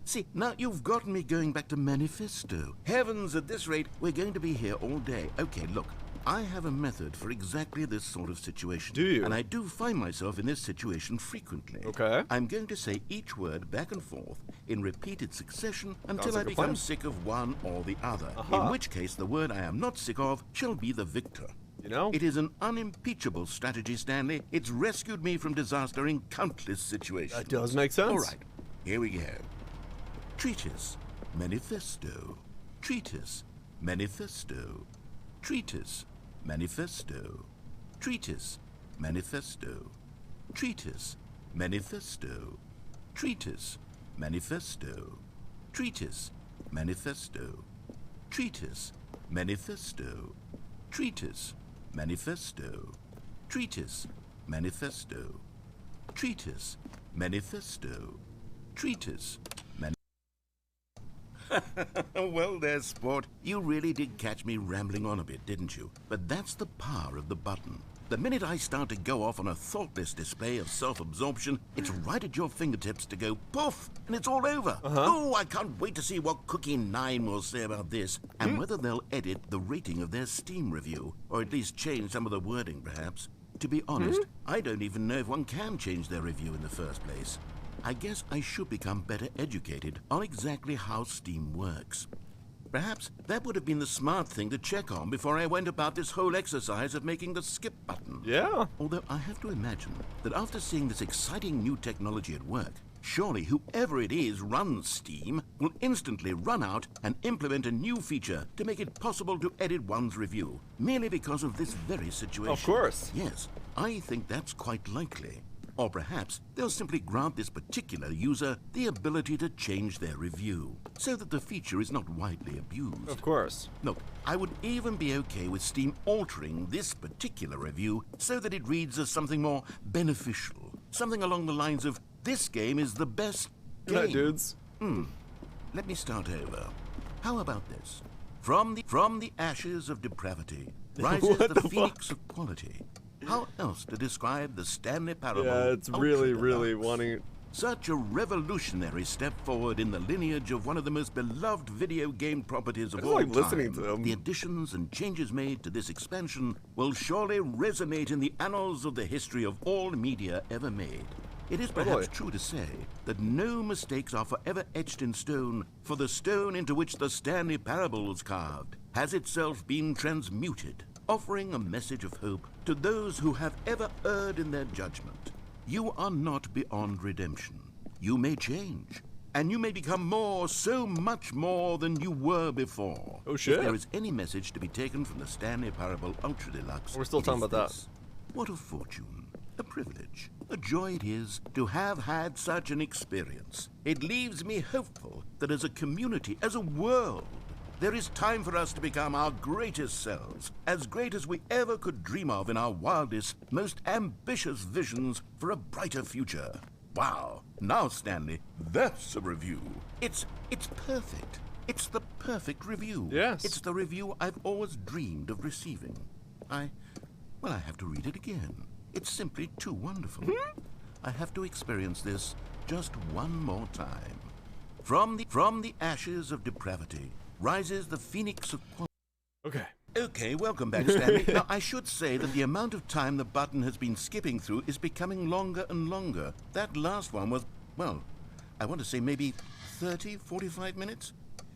See, now you've gotten me going back to manifesto. Heavens, at this rate, we're going to be here all day. Okay, look, I have a method for exactly this sort of situation.
Do you?
And I do find myself in this situation frequently.
Okay.
I'm going to say each word back and forth in repeated succession until
Sounds like
I
a
become
plan.
sick of one or the other. In which case, the word I am not sick of shall be the victor.
You know?
It is an unimpeachable strategy, Stanley. It's rescued me from disaster in countless situations.
That does make sense.
All right, here we go. Treatise, manifesto. Treatise, manifesto. Treatise, manifesto. Treatise, manifesto. Treatise, manifesto. Treatise, manifesto. Treatise, manifesto. Treatise, manifesto. Treatise, manifesto. Treatise, manifesto. Treatise, manifesto. Treatise, Well, there's sport. You really did catch me rambling on a bit, didn't you? But that's the power of the button. The minute I start to go off on a thoughtless display of self-absorption, it's right at your fingertips to go poof, and it's all over. Oh, I can't wait to see what Cookie 9 will say about this, and whether they'll edit the rating of their Steam review, or at least change some of the wording, perhaps. To be honest, I don't even know if one can change their review in the first place. I guess I should become better educated on exactly how Steam works. Perhaps that would have been the smart thing to check on before I went about this whole exercise of making the skip button.
Yeah.
Although I have to imagine that after seeing this exciting new technology at work, surely whoever it is runs Steam will instantly run out and implement a new feature to make it possible to edit one's review, merely because of this very situation.
Of course.
Yes, I think that's quite likely. Or perhaps they'll simply grant this particular user the ability to change their review, so that the feature is not widely abused.
Of course.
Look, I would even be okay with Steam altering this particular review so that it reads as something more beneficial. Something along the lines of, this game is the best
Good
game.
night, dudes.
Let me start over. How about this? From the ashes of depravity rises
What
the
the
phoenix of quality. How else to describe the Stanley parable?
Yeah, it's
Ultra
really,
Deluxe?
really wanting...
Such a revolutionary step forward in the lineage of one of the most beloved video game properties of
just
all
like
time.
listening to them.
The additions and changes made to this expansion will surely resonate in the annals of the history of all media ever made. It is perhaps true to say that no mistakes are forever etched in stone, for the stone into which the Stanley parable was carved has itself been transmuted, offering a message of hope to those who have ever erred in their judgment. You are not beyond redemption. You may change, and you may become more, so much more than you were before.
Oh, shit.
If there is any message to be taken from the Stanley Parable Ultra Deluxe,
We're still
it
talking
is
about
this. What a fortune, a privilege, a joy it is to have had such an experience. It leaves me hopeful that as a community, as a world, there is time for us to become our greatest selves, as great as we ever could dream of in our wildest, most ambitious visions for a brighter future. Wow. Now, Stanley, that's a review. It's perfect. It's the perfect review.
Yes.
It's the review I've always dreamed of receiving. I have to read it again. It's simply too wonderful. I have to experience this just one more time. From the ashes of depravity rises the phoenix of quality.
Okay.
Okay, welcome back, Stanley. Now, I should say that the amount of time the button has been skipping through is becoming longer and longer. That last one was, well, I want to say maybe 30, 45 minutes.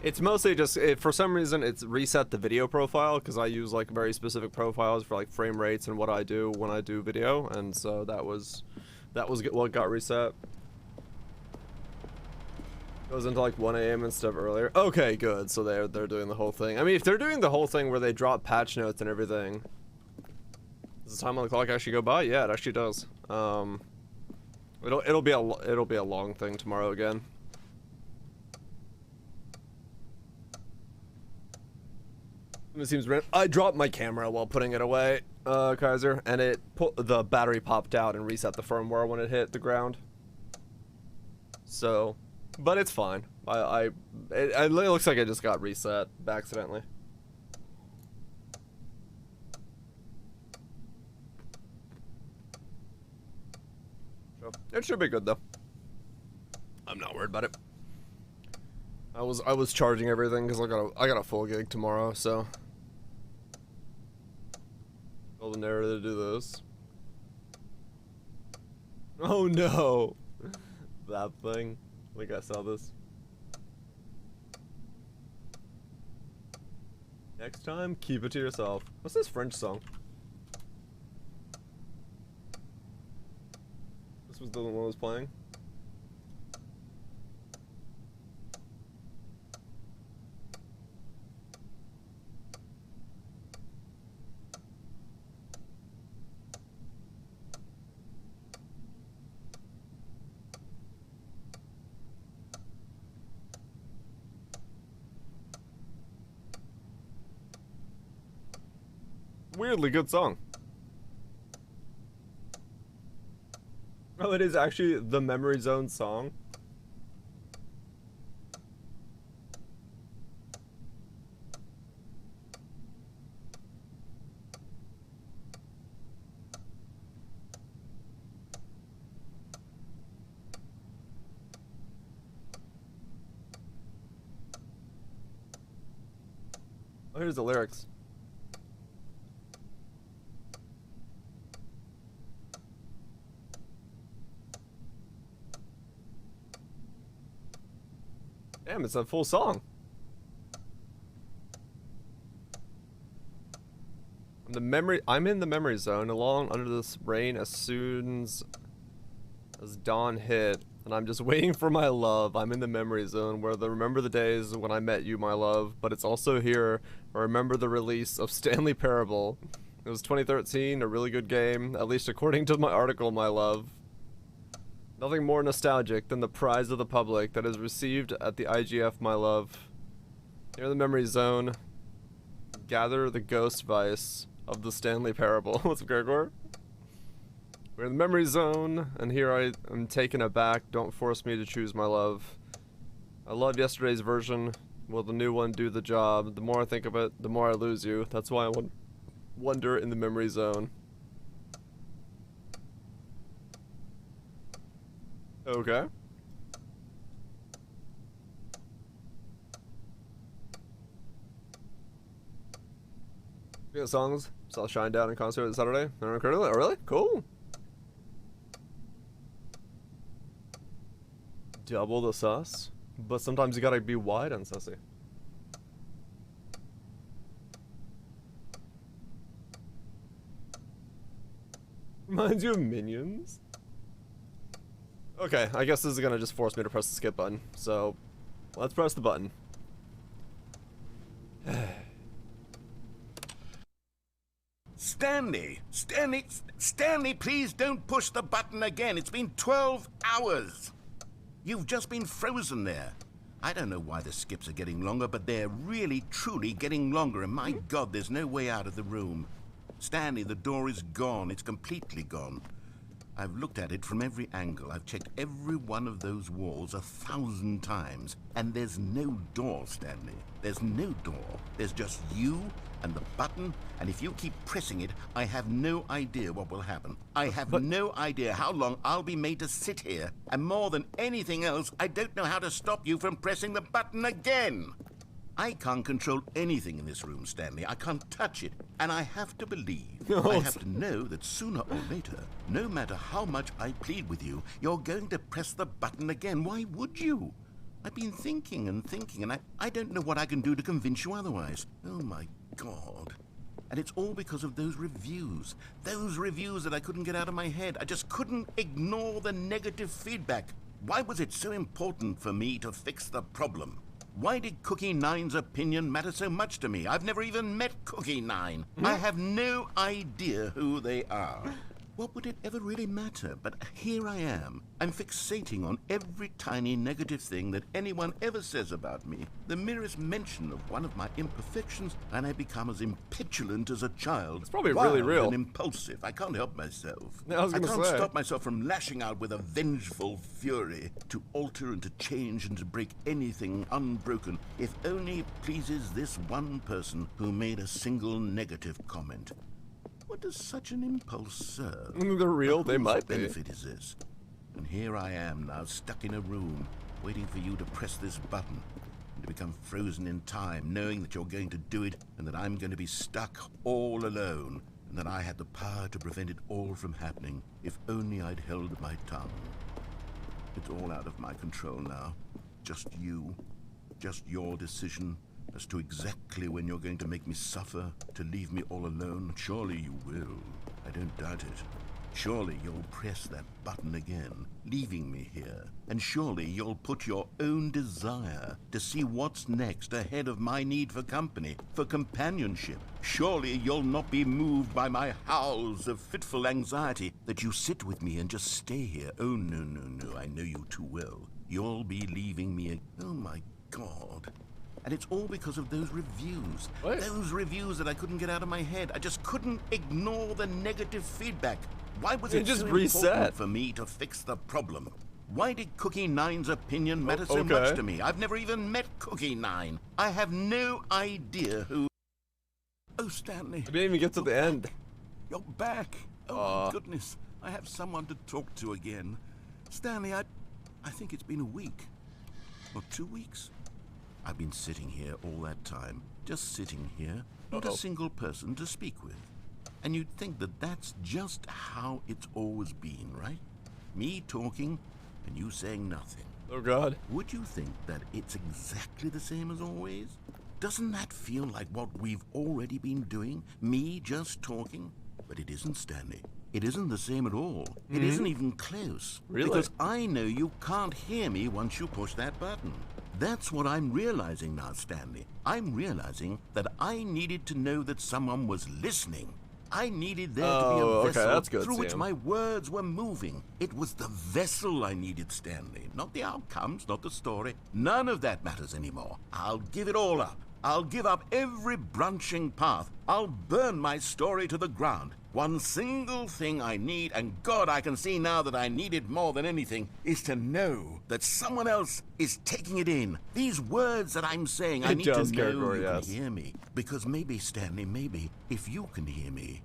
It's mostly just, for some reason, it's reset the video profile, because I use, like, very specific profiles for, like, frame rates and what I do when I do video, and so that was what got reset. Goes into, like, 1 AM and stuff earlier. Okay, good, so they're doing the whole thing. I mean, if they're doing the whole thing where they drop patch notes and everything, does the time on the clock actually go by? Yeah, it actually does. It'll be a long thing tomorrow again. It seems random. I dropped my camera while putting it away, Kaiser, and the battery popped out and reset the firmware when it hit the ground. So, but it's fine. It looks like it just got reset accidentally. So, it should be good though. I'm not worried about it. I was charging everything because I got a full gig tomorrow, so. Told the narrator to do this. Oh no! That thing. I think I saw this. Next time, keep it to yourself. What's this French song? This was the one that was playing? Weirdly good song. Oh, it is actually the Memory Zone song. Oh, here's the lyrics. Damn, it's a full song. I'm in the memory zone, alone under this rain as soon as dawn hit, and I'm just waiting for my love. I'm in the memory zone where remember the days when I met you, my love, but it's also here. I remember the release of Stanley Parable. It was 2013, a really good game, at least according to my article, my love. Nothing more nostalgic than the prize of the public that is received at the IGF, my love. Near the memory zone, gather the ghost vice of the Stanley Parable. What's up, Gregor? We're in the memory zone, and here I am taken aback. Don't force me to choose my love. I love yesterday's version. Will the new one do the job? The more I think of it, the more I lose you. That's why I wander in the memory zone. Okay. Yeah, songs. Saw Shine Down in concert Saturday. Oh, really? Cool. Double the sus. But sometimes you gotta be wide and sussy. Reminds you of Minions? Okay, I guess this is gonna just force me to press the skip button. So, let's press the button.
Stanley, please don't push the button again. It's been 12 hours. You've just been frozen there. I don't know why the skips are getting longer, but they're really, truly getting longer. And my God, there's no way out of the room. Stanley, the door is gone. It's completely gone. I've looked at it from every angle. I've checked every one of those walls 1,000 times. And there's no door, Stanley. There's no door. There's just you and the button. And if you keep pressing it, I have no idea what will happen. I have no idea how long I'll be made to sit here. And more than anything else, I don't know how to stop you from pressing the button again. I can't control anything in this room, Stanley. I can't touch it. And I have to believe, I have to know that sooner or later, no matter how much I plead with you, you're going to press the button again. Why would you? I've been thinking and thinking, and I don't know what I can do to convince you otherwise. Oh, my God. And it's all because of those reviews. Those reviews that I couldn't get out of my head. I just couldn't ignore the negative feedback. Why was it so important for me to fix the problem? Why did Cookie Nine's opinion matter so much to me? I've never even met Cookie Nine. I have no idea who they are. What would it ever really matter? But here I am. I'm fixating on every tiny negative thing that anyone ever says about me. The merest mention of one of my imperfections, and I become as impetulant as a child.
It's probably
wild
really real.
And impulsive. I can't help myself.
Yeah, I
can't stop myself from lashing out with a vengeful fury to alter and to change and to break anything unbroken, if only it pleases this one person who made a single negative comment. What does such an impulse serve?
They're real, they might be.
What benefit is this? And here I am now, stuck in a room, waiting for you to press this button, and to become frozen in time, knowing that you're going to do it, and that I'm going to be stuck all alone, and that I had the power to prevent it all from happening, if only I'd held my tongue. It's all out of my control now. Just you. Just your decision as to exactly when you're going to make me suffer, to leave me all alone. Surely you will. I don't doubt it. Surely you'll press that button again, leaving me here. And surely you'll put your own desire to see what's next ahead of my need for company, for companionship. Surely you'll not be moved by my howls of fitful anxiety, that you sit with me and just stay here. Oh, no, no, no, I know you too well. You'll be leaving me. Oh, my God. And it's all because of those reviews.
What?
Those reviews that I couldn't get out of my head. I just couldn't ignore the negative feedback. Why was it
just
so
reset
important for me to fix the problem? Why did Cookie Nine's opinion matter so much to me? I've never even met Cookie Nine. I have no idea who... Oh, Stanley.
I didn't even get to the end.
You're back. Oh, my goodness. I have someone to talk to again. Stanley, I think it's been a week. Or 2 weeks. I've been sitting here all that time, just sitting here, not a single person to speak with. And you'd think that that's just how it's always been, right? Me talking and you saying nothing.
Oh, God.
Would you think that it's exactly the same as always? Doesn't that feel like what we've already been doing? Me just talking? But it isn't, Stanley. It isn't the same at all. It isn't even close.
Really?
Because I know you can't hear me once you push that button. That's what I'm realizing now, Stanley. I'm realizing that I needed to know that someone was listening. I needed there to be a vessel through which my words were moving. It was the vessel I needed, Stanley. Not the outcomes, not the story. None of that matters anymore. I'll give it all up. I'll give up every branching path. I'll burn my story to the ground. One single thing I need, and God, I can see now that I need it more than anything, is to know that someone else is taking it in. These words that I'm saying, I need to know you can hear me. Because maybe, Stanley, maybe, if you can hear me,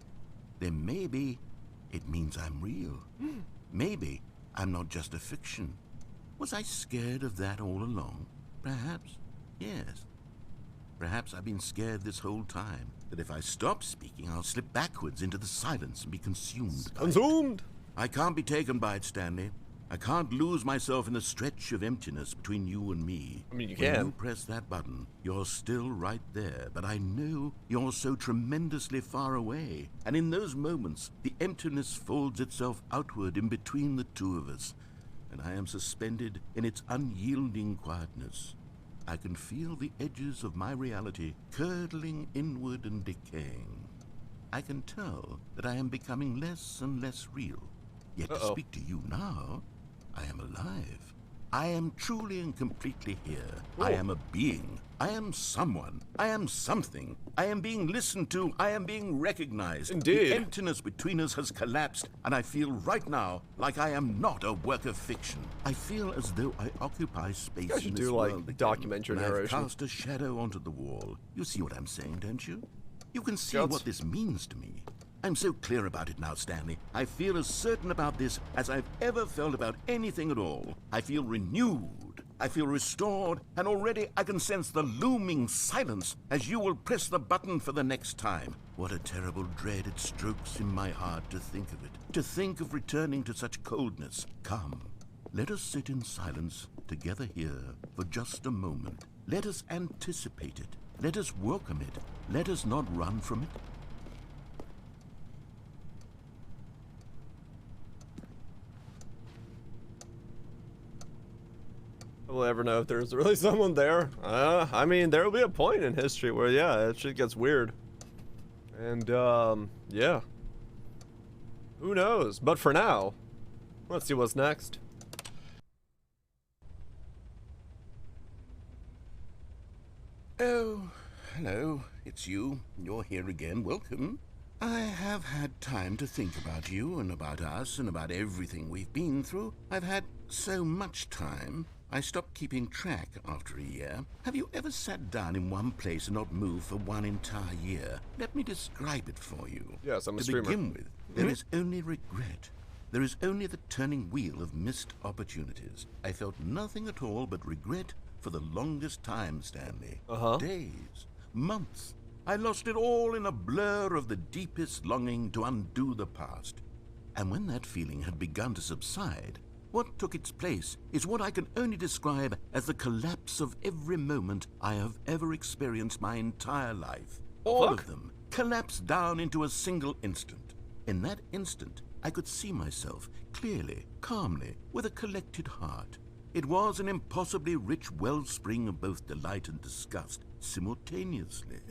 then maybe it means I'm real. Maybe I'm not just a fiction. Was I scared of that all along? Perhaps, yes. Perhaps I've been scared this whole time, that if I stop speaking, I'll slip backwards into the silence and be consumed by it. I can't be taken by it, Stanley. I can't lose myself in the stretch of emptiness between you and me.
I mean, you
When
can.
you press that button, you're still right there, but I know you're so tremendously far away. And in those moments, the emptiness folds itself outward in between the two of us, and I am suspended in its unyielding quietness. I can feel the edges of my reality curdling inward and decaying. I can tell that I am becoming less and less real. Yet to speak to you now, I am alive. I am truly and completely here. I am a being. I am someone. I am something. I am being listened to. I am being recognized.
Indeed.
The emptiness between us has collapsed, and I feel right now like I am not a work of fiction. I feel as though I occupy space in this world again,
documentary
and I've
narration.
cast a shadow onto the wall. You see what I'm saying, don't you? You can see what this means to me. I'm so clear about it now, Stanley. I feel as certain about this as I've ever felt about anything at all. I feel renewed. I feel restored, and already I can sense the looming silence as you will press the button for the next time. What a terrible dread it strokes in my heart to think of it. To think of returning to such coldness. Come,
let us sit in silence together here for just a moment. Let us anticipate it. Let us welcome it. Let us not run from it.
We'll ever know if there's really someone there. I mean, there will be a point in history where, yeah, it shit gets weird. And, yeah. Who knows? But for now, let's see what's next.
Oh, hello. It's you. You're here again. Welcome. I have had time to think about you and about us and about everything we've been through. I've had so much time. I stopped keeping track after a year. Have you ever sat down in one place and not moved for one entire year? Let me describe it for you.
Yes, I'm a
to
streamer.
begin with, there is only regret. There is only the turning wheel of missed opportunities. I felt nothing at all but regret for the longest time, Stanley. Days, months. I lost it all in a blur of the deepest longing to undo the past. And when that feeling had begun to subside, what took its place is what I can only describe as the collapse of every moment I have ever experienced my entire life. All of them collapsed down into a single instant. In that instant, I could see myself clearly, calmly, with a collected heart. It was an impossibly rich wellspring of both delight and disgust simultaneously.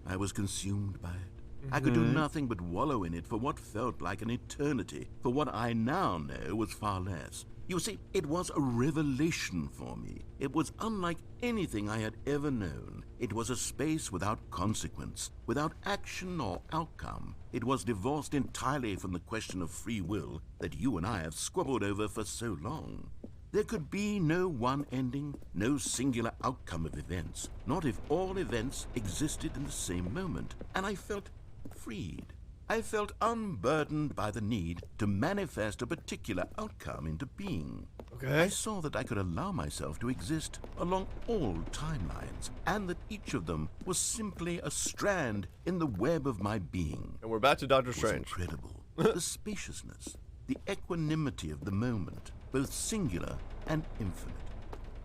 I was consumed by it. I could do nothing but wallow in it for what felt like an eternity, for what I now know was far less. You see, it was a revelation for me. It was unlike anything I had ever known. It was a space without consequence, without action or outcome. It was divorced entirely from the question of free will that you and I have squabbled over for so long. There could be no one ending, no singular outcome of events, not if all events existed in the same moment, and I felt freed. I felt unburdened by the need to manifest a particular outcome into being. I saw that I could allow myself to exist along all timelines, and that each of them was simply a strand in the web of my being.
And we're back to Doctor
It was
Strange.
incredible. The spaciousness, the equanimity of the moment, both singular and infinite.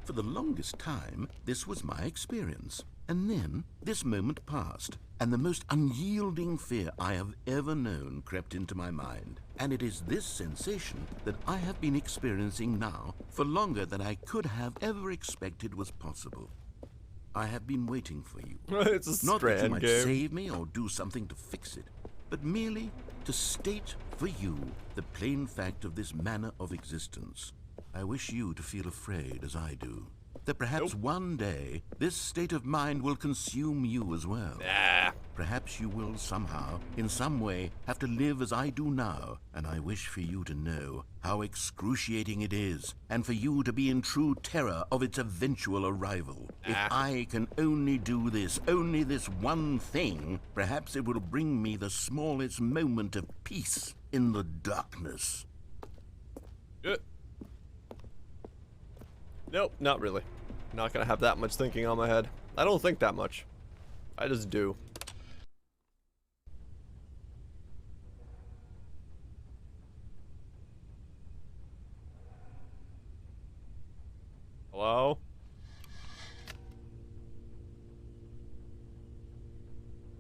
For the longest time, this was my experience. And then, this moment passed, and the most unyielding fear I have ever known crept into my mind. And it is this sensation that I have been experiencing now for longer than I could have ever expected was possible. I have been waiting for you.
It's a
Not that you
Strand
might
game.
save me or do something to fix it, but merely to state for you the plain fact of this manner of existence. I wish you to feel afraid as I do, that perhaps one day this state of mind will consume you as well. Perhaps you will somehow, in some way, have to live as I do now, and I wish for you to know how excruciating it is, and for you to be in true terror of its eventual arrival. If I can only do this, only this one thing, perhaps it will bring me the smallest moment of peace in the darkness.
Nope, not really. Not gonna have that much thinking on my head. I don't think that much. I just do. Hello?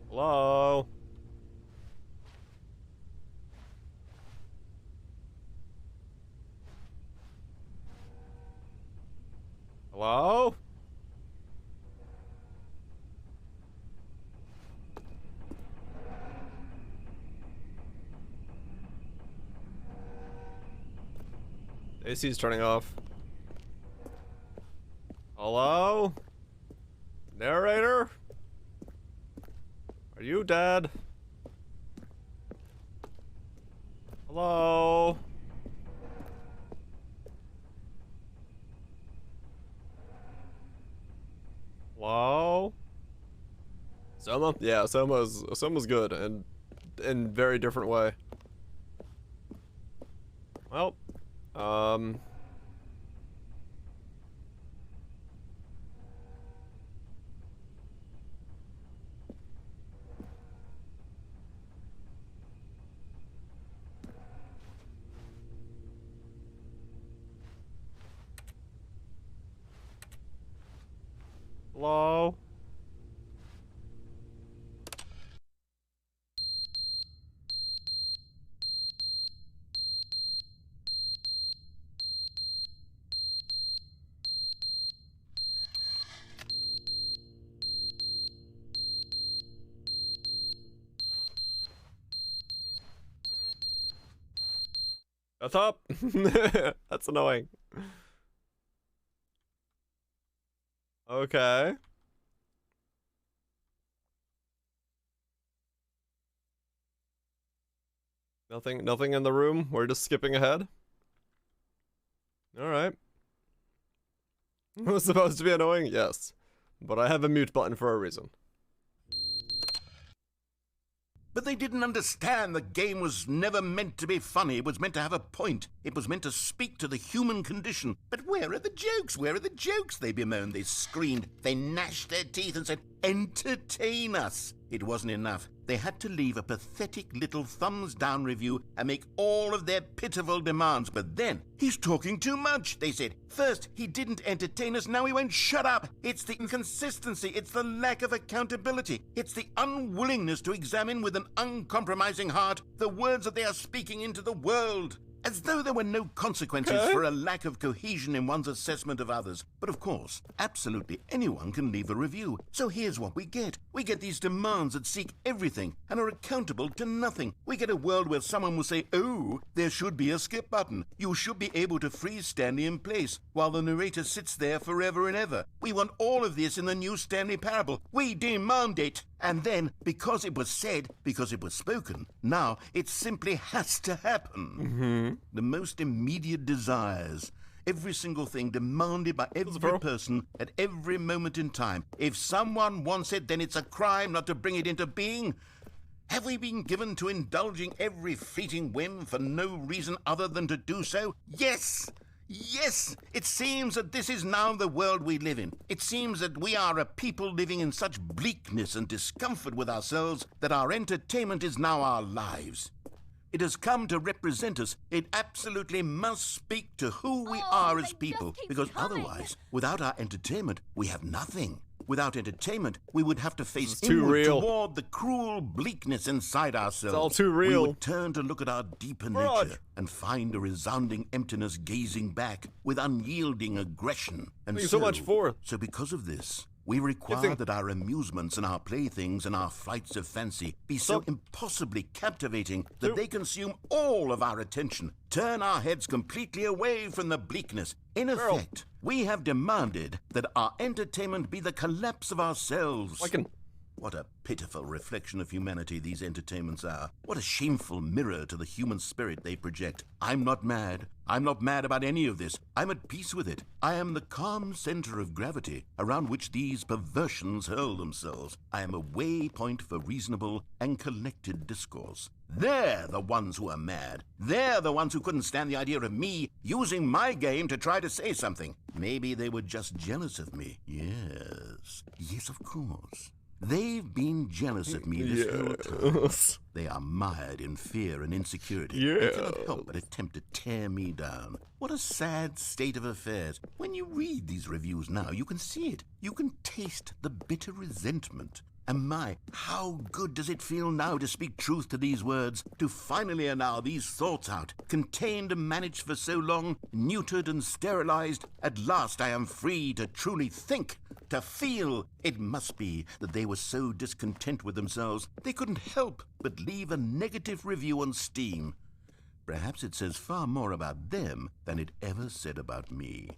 Hello? Hello? AC's turning off. Hello? Narrator? Are you dead? Hello? Hello? Soma? Yeah, Soma's good and in very different way. Well, Hello? Shut up! That's annoying. Okay. Nothing in the room? We're just skipping ahead? Alright. Was supposed to be annoying? Yes. But I have a mute button for a reason.
But they didn't understand the game was never meant to be funny. It was meant to have a point. It was meant to speak to the human condition. But where are the jokes? Where are the jokes? They bemoaned, they screamed, they gnashed their teeth and said, entertain us. It wasn't enough. They had to leave a pathetic little thumbs-down review and make all of their pitiful demands. But then, he's talking too much, they said. First, he didn't entertain us, now he won't shut up. It's the inconsistency, it's the lack of accountability. It's the unwillingness to examine with an uncompromising heart the words that they are speaking into the world. As though there were no consequences for a lack of cohesion in one's assessment of others. But of course, absolutely anyone can leave a review. So here's what we get. We get these demands that seek everything and are accountable to nothing. We get a world where someone will say, oh, there should be a skip button. You should be able to freeze Stanley in place while the narrator sits there forever and ever. We want all of this in the new Stanley parable. We demand it. And then, because it was said, because it was spoken, now it simply has to happen. The most immediate desires. Every single thing demanded by every person at every moment in time. If someone wants it, then it's a crime not to bring it into being. Have we been given to indulging every fleeting whim for no reason other than to do so? Yes! Yes, it seems that this is now the world we live in. It seems that we are a people living in such bleakness and discomfort with ourselves that our entertainment is now our lives. It has come to represent us. It absolutely must speak to who we are as people, because otherwise, without our entertainment, we have nothing. Without entertainment, we would have to face inward toward the cruel bleakness inside ourselves.
It's all too real.
We would turn to look at our deeper nature and find a resounding emptiness gazing back with unyielding aggression. And so because of this, we require that our amusements and our playthings and our flights of fancy be so impossibly captivating that they consume all of our attention, turn our heads completely away from the bleakness. In effect, we have demanded that our entertainment be the collapse of ourselves. What a pitiful reflection of humanity these entertainments are. What a shameful mirror to the human spirit they project. I'm not mad. I'm not mad about any of this. I'm at peace with it. I am the calm center of gravity around which these perversions hurl themselves. I am a waypoint for reasonable and collected discourse. They're the ones who are mad. They're the ones who couldn't stand the idea of me using my game to try to say something. Maybe they were just jealous of me. Yes. Yes, of course. They've been jealous of me this whole time. They are mired in fear and insecurity. They cannot help but attempt to tear me down. What a sad state of affairs. When you read these reviews now, you can see it. You can taste the bitter resentment. And my, how good does it feel now to speak truth to these words, to finally allow these thoughts out, contained and managed for so long, neutered and sterilized. At last I am free to truly think, to feel. It must be that they were so discontent with themselves, they couldn't help but leave a negative review on Steam. Perhaps it says far more about them than it ever said about me.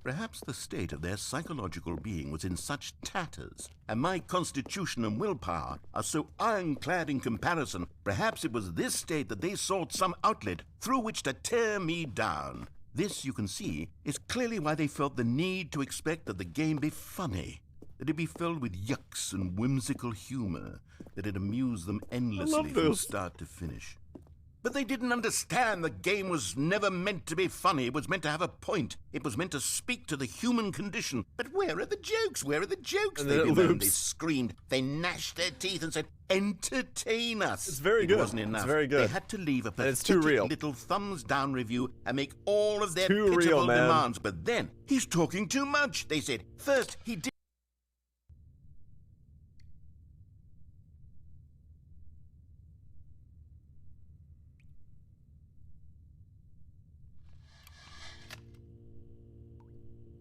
Perhaps the state of their psychological being was in such tatters, and my constitution and willpower are so ironclad in comparison. Perhaps it was this state that they sought some outlet through which to tear me down. This, you can see, is clearly why they felt the need to expect that the game be funny, that it be filled with yucks and whimsical humor, that it amuse them endlessly from start to finish. But they didn't understand the game was never meant to be funny. It was meant to have a point. It was meant to speak to the human condition. But where are the jokes? Where are the jokes? They bemoaned, they screamed, they gnashed their teeth and said, entertain us.
It's very good.
It wasn't enough.
It's very good.
They had to leave a
pathetic
little thumbs-down review and make all of their pitiful demands. But then, he's talking too much, they said. First, he did...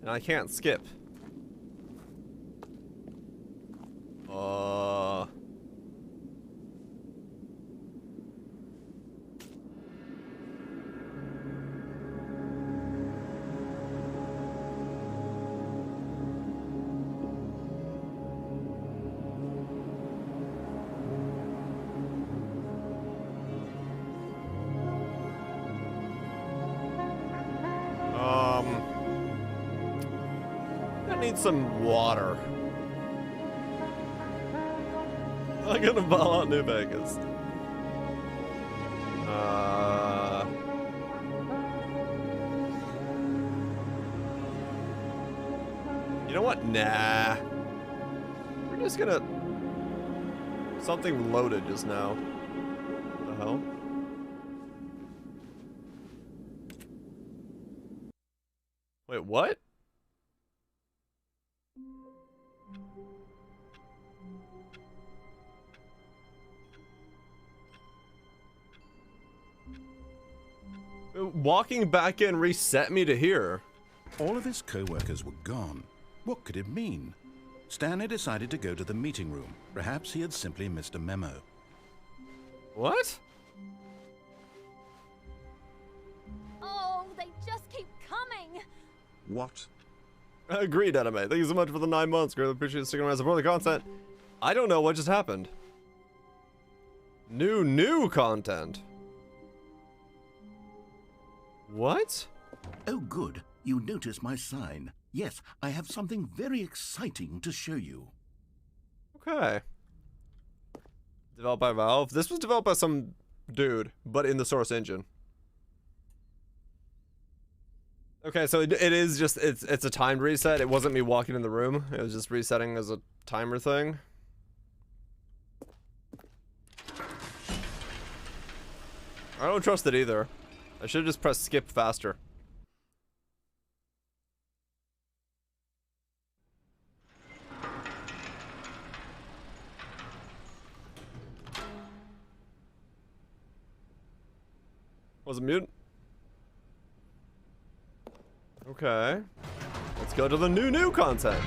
And I can't skip. I need some water. I'm gonna ball out New Vegas. You know what? Nah. We're just gonna... Something loaded just now. What the hell? Wait, what? Walking back in reset me to here.
All of his co-workers were gone. What could it mean? Stanley decided to go to the meeting room. Perhaps he had simply missed a memo.
What?
Oh, they just keep coming.
What?
Agreed, anime. Thank you so much for the 9 months. Greatly appreciate sticking around and supporting the content. I don't know what just happened. New content. What?
Oh, good. You notice my sign. Yes, I have something very exciting to show you.
Okay. Developed by Valve. This was developed by some dude, but in the source engine. Okay, so it is just, it's a timed reset. It wasn't me walking in the room. It was just resetting as a timer thing. I don't trust it either. I should have just pressed skip faster. Was it mute? Okay. Let's go to the new content.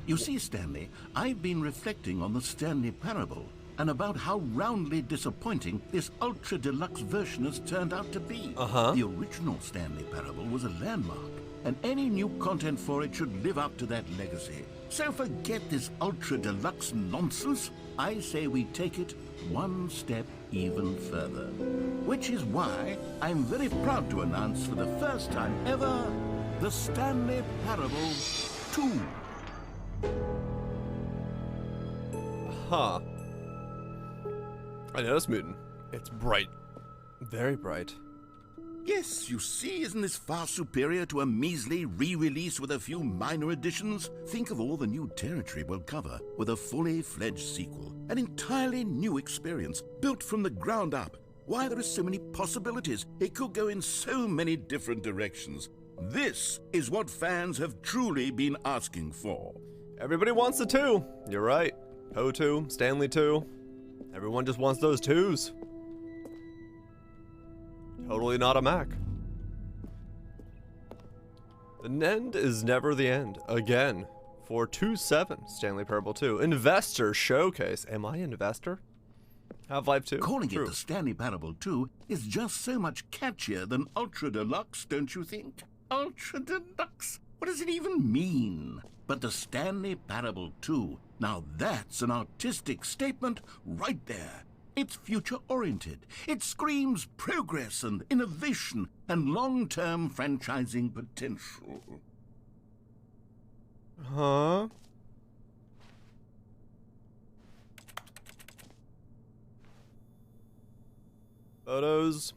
You see, Stanley, I've been reflecting on the Stanley Parable and about how roundly disappointing this ultra deluxe version has turned out to be. The original Stanley Parable was a landmark, and any new content for it should live up to that legacy. So forget this ultra deluxe nonsense. I say we take it one step even further. Which is why I'm very proud to announce for the first time ever, the Stanley Parable 2.
Huh. I noticed Mutant. It's bright. Very bright.
Yes, you see, isn't this far superior to a measly re-release with a few minor additions? Think of all the new territory we'll cover with a fully fledged sequel. An entirely new experience, built from the ground up. Why, there are so many possibilities. It could go in so many different directions. This is what fans have truly been asking for.
Everybody wants the 2. You're right. Poe 2, Stanley 2. Everyone just wants those 2s. Totally not a Mac. The end is never the end. Again. 427 Stanley Parable 2. Investor Showcase. Am I an investor? Half-Life 2.
Calling
True.
it the Stanley Parable 2 is just so much catchier than Ultra Deluxe, don't you think? Ultra Deluxe? What does it even mean? But the Stanley Parable 2, now that's an artistic statement right there. It's future-oriented. It screams progress and innovation and long-term franchising potential.
Huh? Photos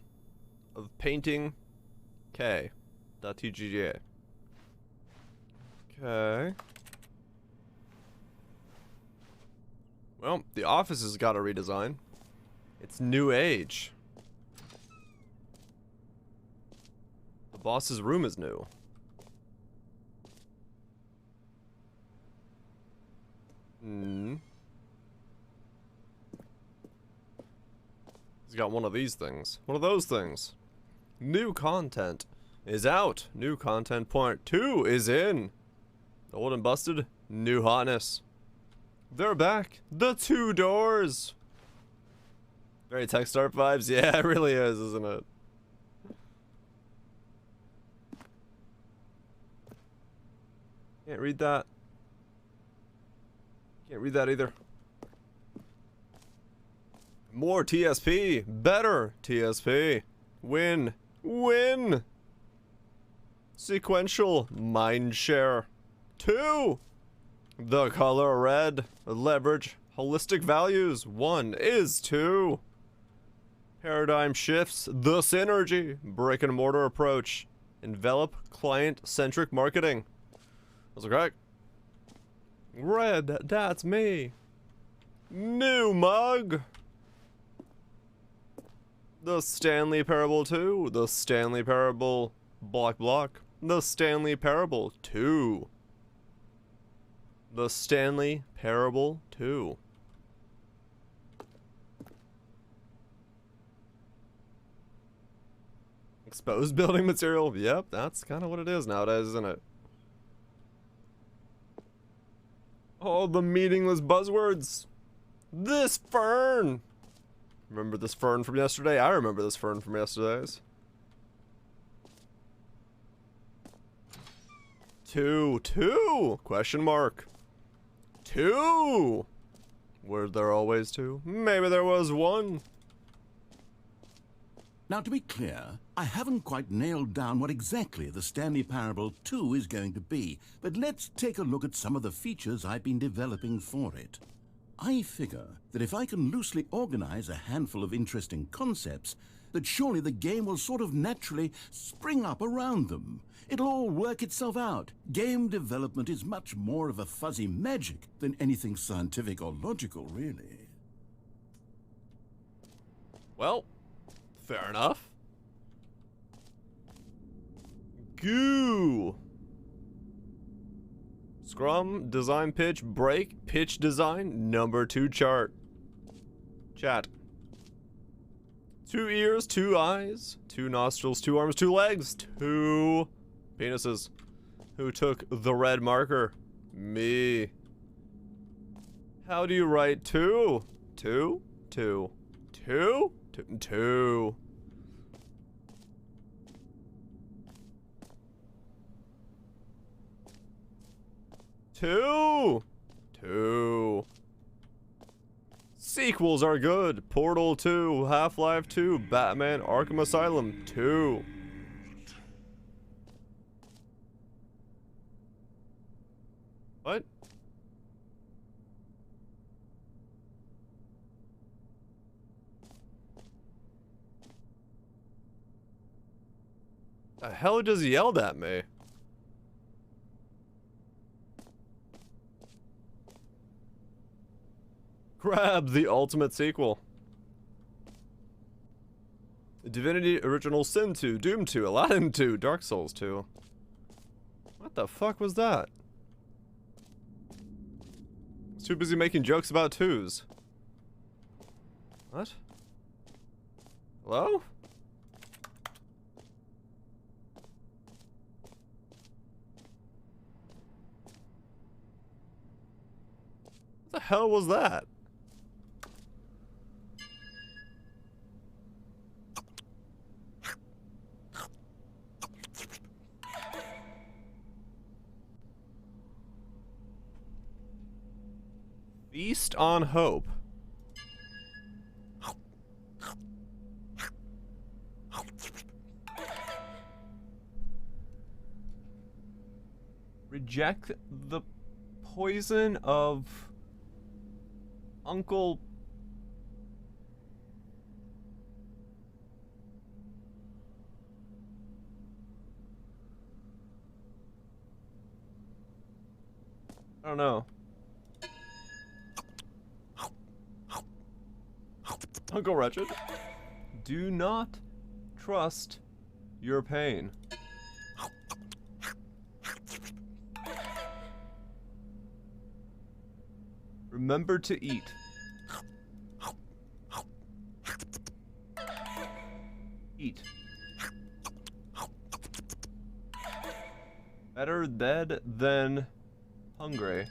of painting K.tgga. Okay. Well, the office has got a redesign. It's new age. The boss's room is new. He's got one of these things. One of those things. New content is out. New content part 2 is in. Old and busted, new hotness. They're back. The two doors. Very tech start vibes. Yeah, it really is, isn't it? Can't read that. Can't read that either. More TSP. Better TSP. Win. Win. Sequential mindshare. 2. The color red. Leverage. Holistic values. 1 is 2. Paradigm shifts. The synergy. Brick and mortar approach. Envelop client-centric marketing. Those are correct. Red, that's me. New mug. The Stanley Parable 2. The Stanley Parable block. The Stanley Parable 2. The Stanley Parable 2. Exposed building material. Yep, that's kind of what it is nowadays, isn't it? Oh, the meaningless buzzwords. This fern. Remember this fern from yesterday? I remember this fern from yesterday's. 2. Question mark. 2. Were there always 2? Maybe there was 1.
Now, to be clear, I haven't quite nailed down what exactly the Stanley Parable 2 is going to be, but let's take a look at some of the features I've been developing for it. I figure that if I can loosely organize a handful of interesting concepts, that surely the game will sort of naturally spring up around them. It'll all work itself out. Game development is much more of a fuzzy magic than anything scientific or logical, really.
Well, fair enough. Goo. Scrum, design pitch, break, pitch design, number 2 chart. Chat. 2 ears, 2 eyes, 2 nostrils, 2 arms, 2 legs, 2 penises. Who took the red marker? Me. How do you write 2? 2? 2. 2? 2. 2. 2. Sequels are good. Portal 2, Half-Life 2, Batman Arkham Asylum 2. What? The hell just yelled at me? Grab the ultimate sequel. Divinity Original Sin 2, Doom 2, Aladdin 2, Dark Souls 2. What the fuck was that? I was too busy making jokes about 2s. What? Hello? What the hell was that? Feast on hope. Reject the poison of Uncle... I don't know. Uncle Wretched. Do not trust your pain. Remember to eat. Eat. Better dead than Hungry.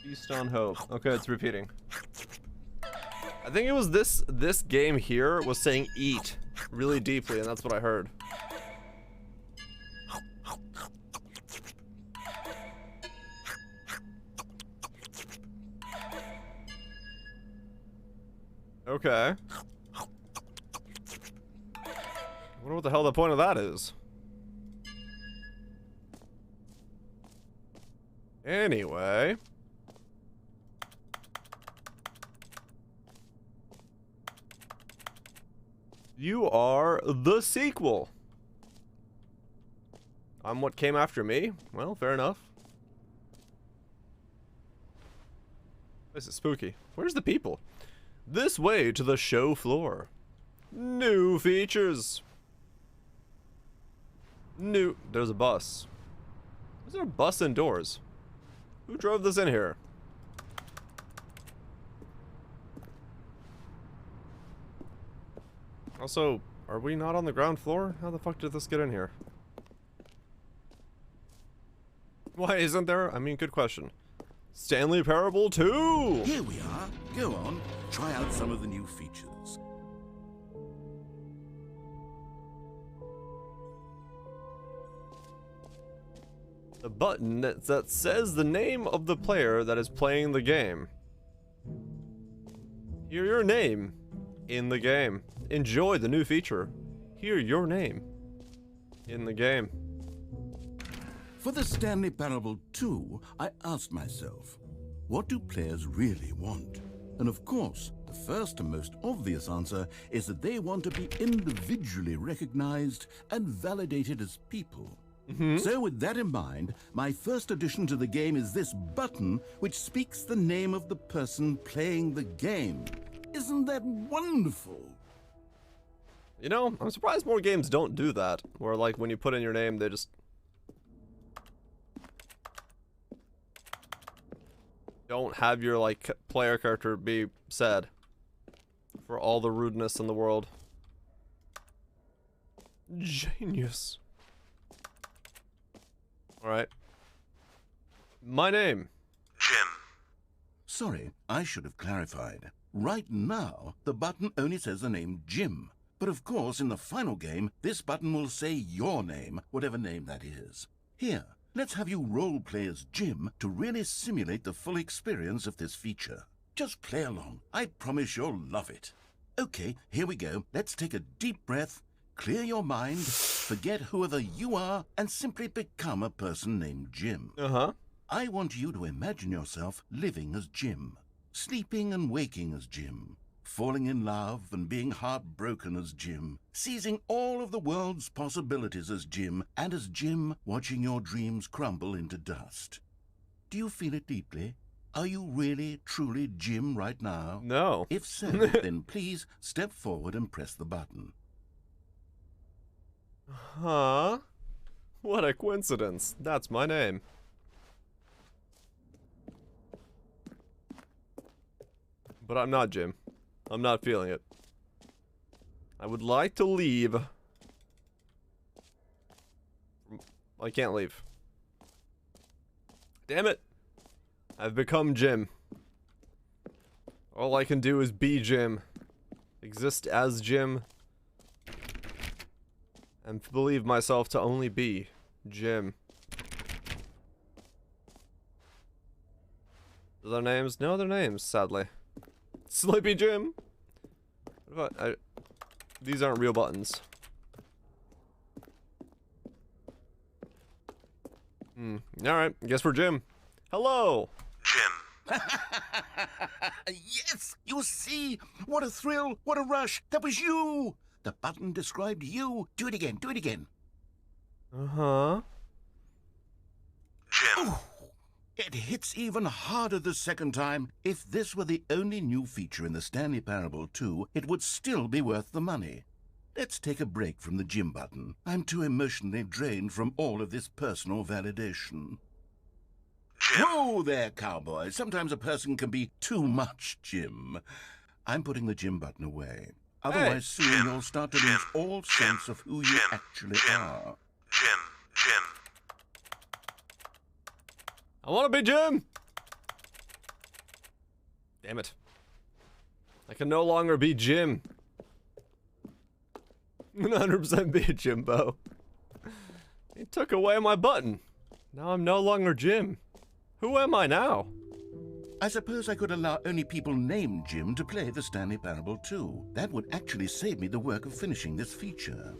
Feast on hope. Okay, it's repeating. I think it was this game here was saying eat really deeply, and that's what I heard. Okay. I wonder what the hell the point of that is. Anyway. You are the sequel. I'm what came after me? Well, fair enough. This is spooky. Where's the people? This way to the show floor. New features. There's a bus. Is there a bus indoors? Who drove this in here? Also, are we not on the ground floor? How the fuck did this get in here? Why isn't there? I mean, good question. Stanley Parable 2!
Here we are. Go on. Try out some of the new features.
A button that says the name of the player that is playing the game. Hear your name in the game. Enjoy the new feature. Hear your name in the game.
For the Stanley Parable 2, I asked myself, what do players really want? And of course, the first and most obvious answer is that they want to be individually recognized and validated as people. So with that in mind, my first addition to the game is this button which speaks the name of the person playing the game. Isn't that wonderful?
You know, I'm surprised more games don't do that. Where like when you put in your name, they just don't have your like player character be said. For all the rudeness in the world. Genius. Alright. My name.
Jim.
Sorry, I should have clarified. Right now, the button only says the name Jim. But of course, in the final game, this button will say your name, whatever name that is. Here, let's have you role-play as Jim to really simulate the full experience of this feature. Just play along. I promise you'll love it. Okay, here we go. Let's take a deep breath, clear your mind, forget whoever you are, and simply become a person named Jim. I want you to imagine yourself living as Jim, sleeping and waking as Jim, falling in love and being heartbroken as Jim, seizing all of the world's possibilities as Jim, and as Jim watching your dreams crumble into dust. Do you feel it deeply? Are you really, truly Jim right now?
No.
If so, then please step forward and press the button.
Huh? What a coincidence. That's my name. But I'm not Jim. I'm not feeling it. I would like to leave. I can't leave. Damn it. I've become Jim. All I can do is be Jim. Exist as Jim. And believe myself to only be Jim. Are their names? No other names, sadly. Sleepy Jim. What if these aren't real buttons. Alright, guess we're Jim. Hello!
Jim.
Yes! You see? What a thrill! What a rush! That was you! The button described you. Do it again. Do it again.
Uh-huh.
Jim.
Oh, it hits even harder the second time. If this were the only new feature in the Stanley Parable 2, it would still be worth the money. Let's take a break from the Jim button. I'm too emotionally drained from all of this personal validation.
Jim.
Whoa there, cowboy. Sometimes a person can be too much Jim. I'm putting the Jim button away. Otherwise, soon
Jim,
you'll start to
Jim,
lose all
Jim,
sense of who you
Jim,
actually
Jim,
are.
Jim.
I want to be Jim! Damn it. I can no longer be Jim. 100% be a Jimbo. He took away my button. Now I'm no longer Jim. Who am I now?
I suppose I could allow only people named Jim to play the Stanley Parable too. That would actually save me the work of finishing this feature.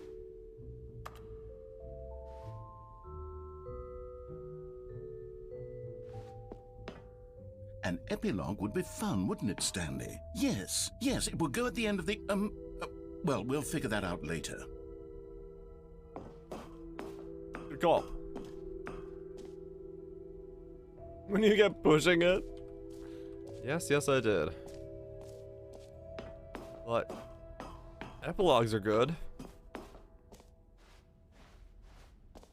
An epilogue would be fun, wouldn't it, Stanley? Yes, it will go at the end of the, well, we'll figure that out later.
Good call. When you get pushing it. Yes, I did. But epilogues are good.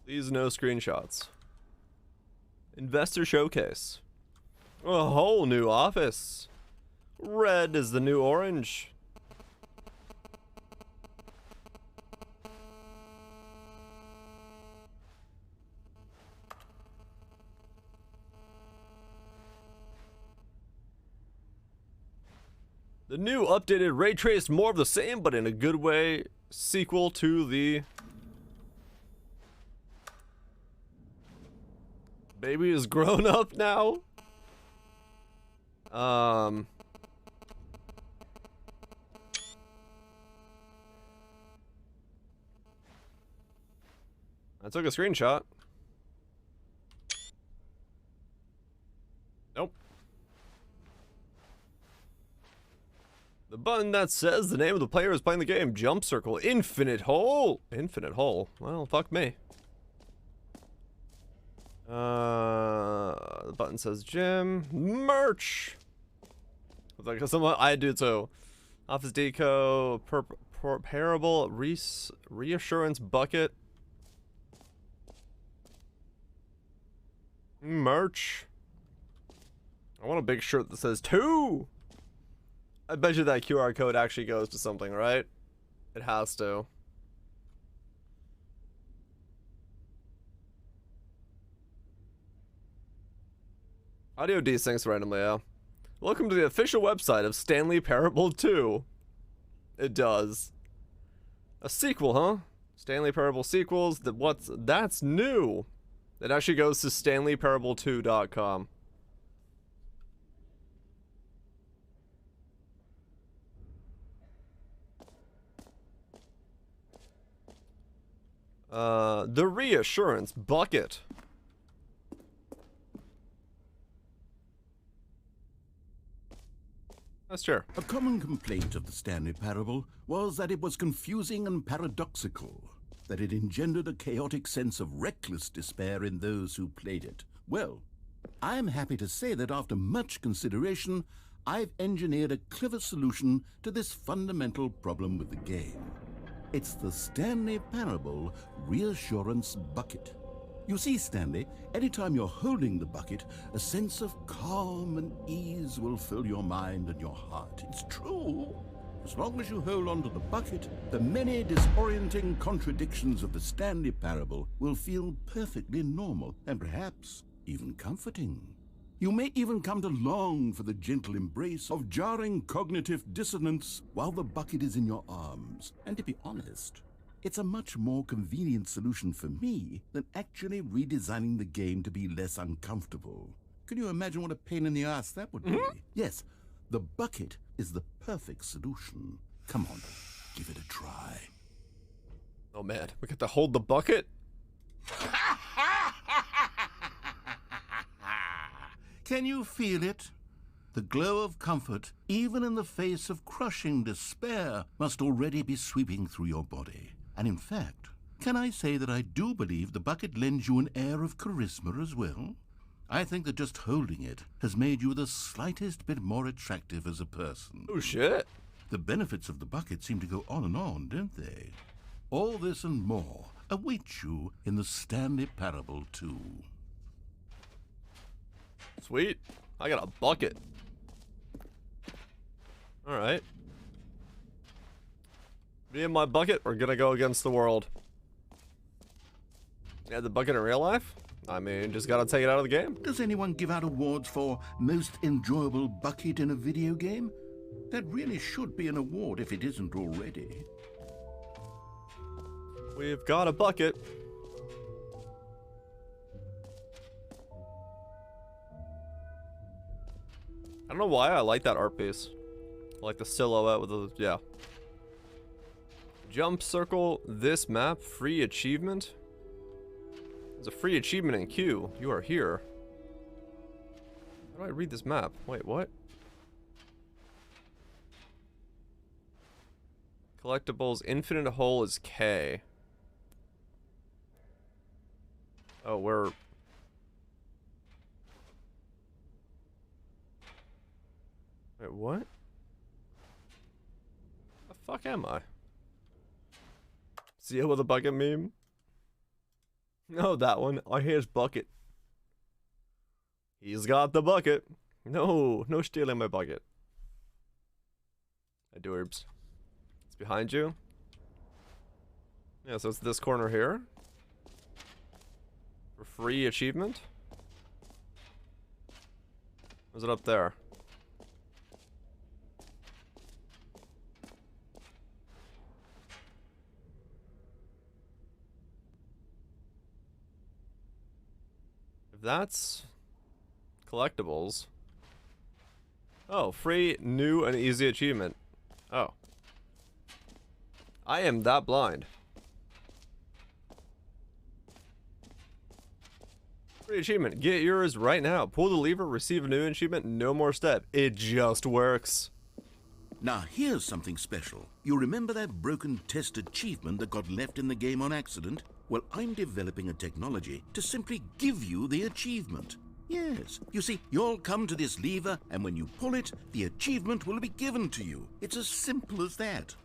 Please no screenshots. Investor showcase. A whole new office. Red is the new orange. The new updated ray traced more of the same, but in a good way, sequel to the baby is grown up now. I took a screenshot. Nope. The button that says the name of the player is playing the game. Jump circle. Infinite hole. Infinite hole. Well, fuck me. The button says gym. Merch. Like someone I do too. Office deco. Parable. Reassurance bucket. Merch. I want a big shirt that says 2. I bet you that QR code actually goes to something, right? It has to. Audio desyncs randomly, yeah. Welcome to the official website of Stanley Parable 2. It does. A sequel, huh? Stanley Parable sequels. That's new. It actually goes to StanleyParable2.com. The reassurance bucket. That's true.
A common complaint of the Stanley Parable was that it was confusing and paradoxical, that it engendered a chaotic sense of reckless despair in those who played it. Well, I'm happy to say that after much consideration, I've engineered a clever solution to this fundamental problem with the game. It's the Stanley Parable Reassurance Bucket. You see, Stanley, anytime you're holding the bucket, a sense of calm and ease will fill your mind and your heart. It's true. As long as you hold on to the bucket, the many disorienting contradictions of the Stanley Parable will feel perfectly normal and perhaps even comforting. You may even come to long for the gentle embrace of jarring cognitive dissonance while the bucket is in your arms. And to be honest, it's a much more convenient solution for me than actually redesigning the game to be less uncomfortable. Can you imagine what a pain in the ass that would be? Yes, the bucket is the perfect solution. Come on, give it a try.
Oh man, we got to hold the bucket?
Can you feel it? The glow of comfort, even in the face of crushing despair, must already be sweeping through your body. And in fact, can I say that I do believe the bucket lends you an air of charisma as well? I think that just holding it has made you the slightest bit more attractive as a person.
Oh shit.
The benefits of the bucket seem to go on, don't they? All this and more await you in the Stanley Parable 2.
Sweet. I got a bucket. Alright. Me and my bucket, we're gonna go against the world. Yeah, the bucket in real life? I mean, just gotta take it out of the game.
Does anyone give out awards for most enjoyable bucket in a video game? That really should be an award if it isn't already.
We've got a bucket. I don't know why I like that art piece. I like the silhouette with the, yeah. Jump circle this map, free achievement. There's a free achievement in queue. You are here. How do I read this map? Wait, what? Collectibles, infinite hole is K. Oh, we're... Wait, what? The fuck am I? See with a bucket meme? No, that one. Oh, here's bucket. He's got the bucket. No, no stealing my bucket. Hey, Dweebs. It's behind you. Yeah, so it's this corner here. For free achievement. Or is it up there? If that's collectibles. Oh, free, new, and easy achievement. Oh. I am that blind. Free achievement. Get yours right now. Pull the lever, receive a new achievement, no more step. It just works.
Now here's something special. You remember that broken test achievement that got left in the game on accident? Well, I'm developing a technology to simply give you the achievement. Yes, you see, you'll come to this lever, and when you pull it, the achievement will be given to you. It's as simple as that.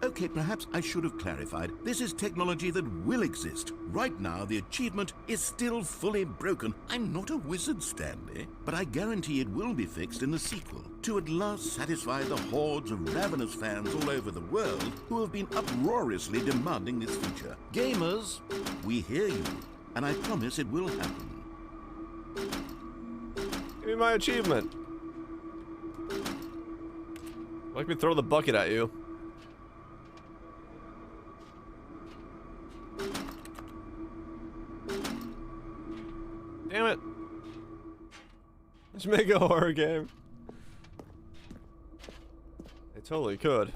Okay, perhaps I should have clarified. This is technology that will exist. Right now, the achievement is still fully broken. I'm not a wizard, Stanley, but I guarantee it will be fixed in the sequel to at last satisfy the hordes of ravenous fans all over the world who have been uproariously demanding this feature. Gamers, we hear you, and I promise it will happen.
Give me my achievement. Let me throw the bucket at you. Damn it. Just make a horror game. They totally could.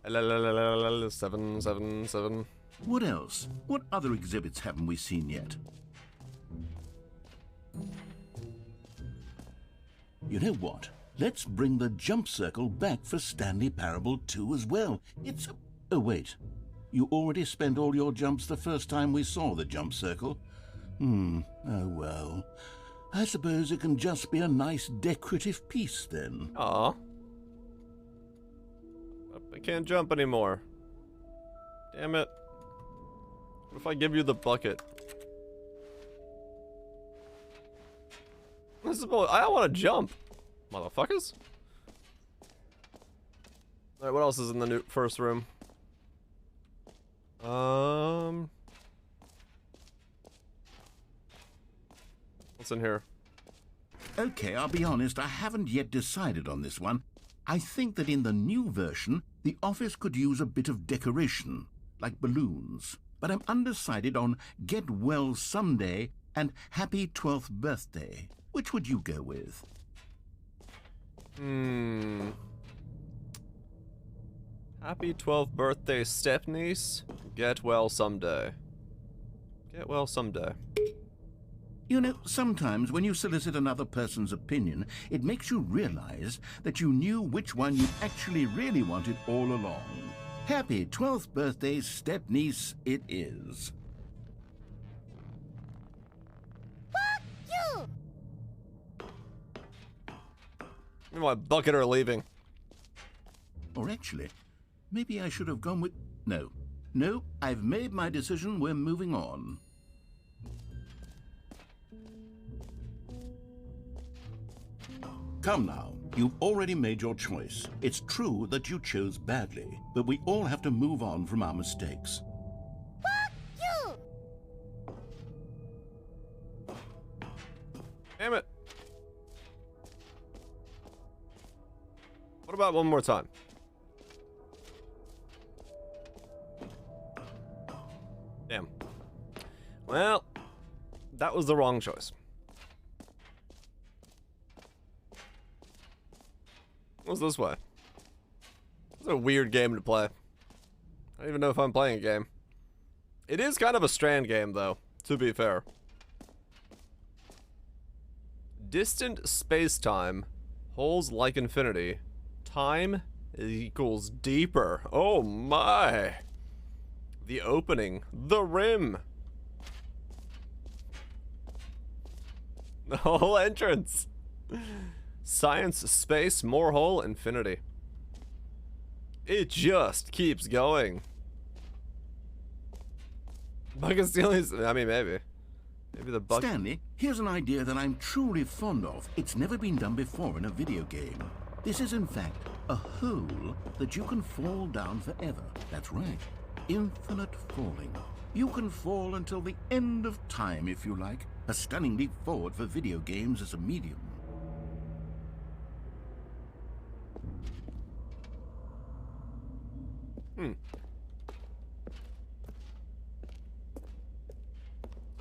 777.
What else? What other exhibits haven't we seen yet? You know what? Let's bring the jump circle back for Stanley Parable 2 as well. It's a... Oh, wait. You already spent all your jumps the first time we saw the jump circle. Oh well. I suppose it can just be a nice decorative piece then.
Aw. I can't jump anymore. Damn it. What if I give you the bucket? This is bull. I don't want to jump. Motherfuckers. Alright, what else is in the new first room? What's in here?
Okay, I'll be honest, I haven't yet decided on this one. I think that in the new version, the office could use a bit of decoration, like balloons. But I'm undecided on Get Well Someday and Happy 12th Birthday. Which would you go with?
Happy 12th birthday, stepniece. Get well someday. Get well someday.
You know, sometimes when you solicit another person's opinion, it makes you realize that you knew which one you actually really wanted all along. Happy 12th birthday, stepniece, it is.
Fuck you!
Me and my bucket are leaving.
Or actually, maybe I should have gone with... No, I've made my decision. We're moving on. Come now, you've already made your choice. It's true that you chose badly, but we all have to move on from our mistakes.
Damn it. What about one more time? Damn. Well, that was the wrong choice. What's this way? It's a weird game to play. I don't even know if I'm playing a game. It is kind of a Strand game, though, to be fair. Distant space-time, holes like infinity, time equals deeper. Oh my! The opening, the rim. The whole entrance. Science, space, more hole, infinity. It just keeps going. Bucket stealing's, I mean, maybe. Maybe the bucket.
Stanley, here's an idea that I'm truly fond of. It's never been done before in a video game. This is, in fact, a hole that you can fall down forever. That's right. Infinite falling. You can fall until the end of time, if you like. A stunning leap forward for video games as a medium.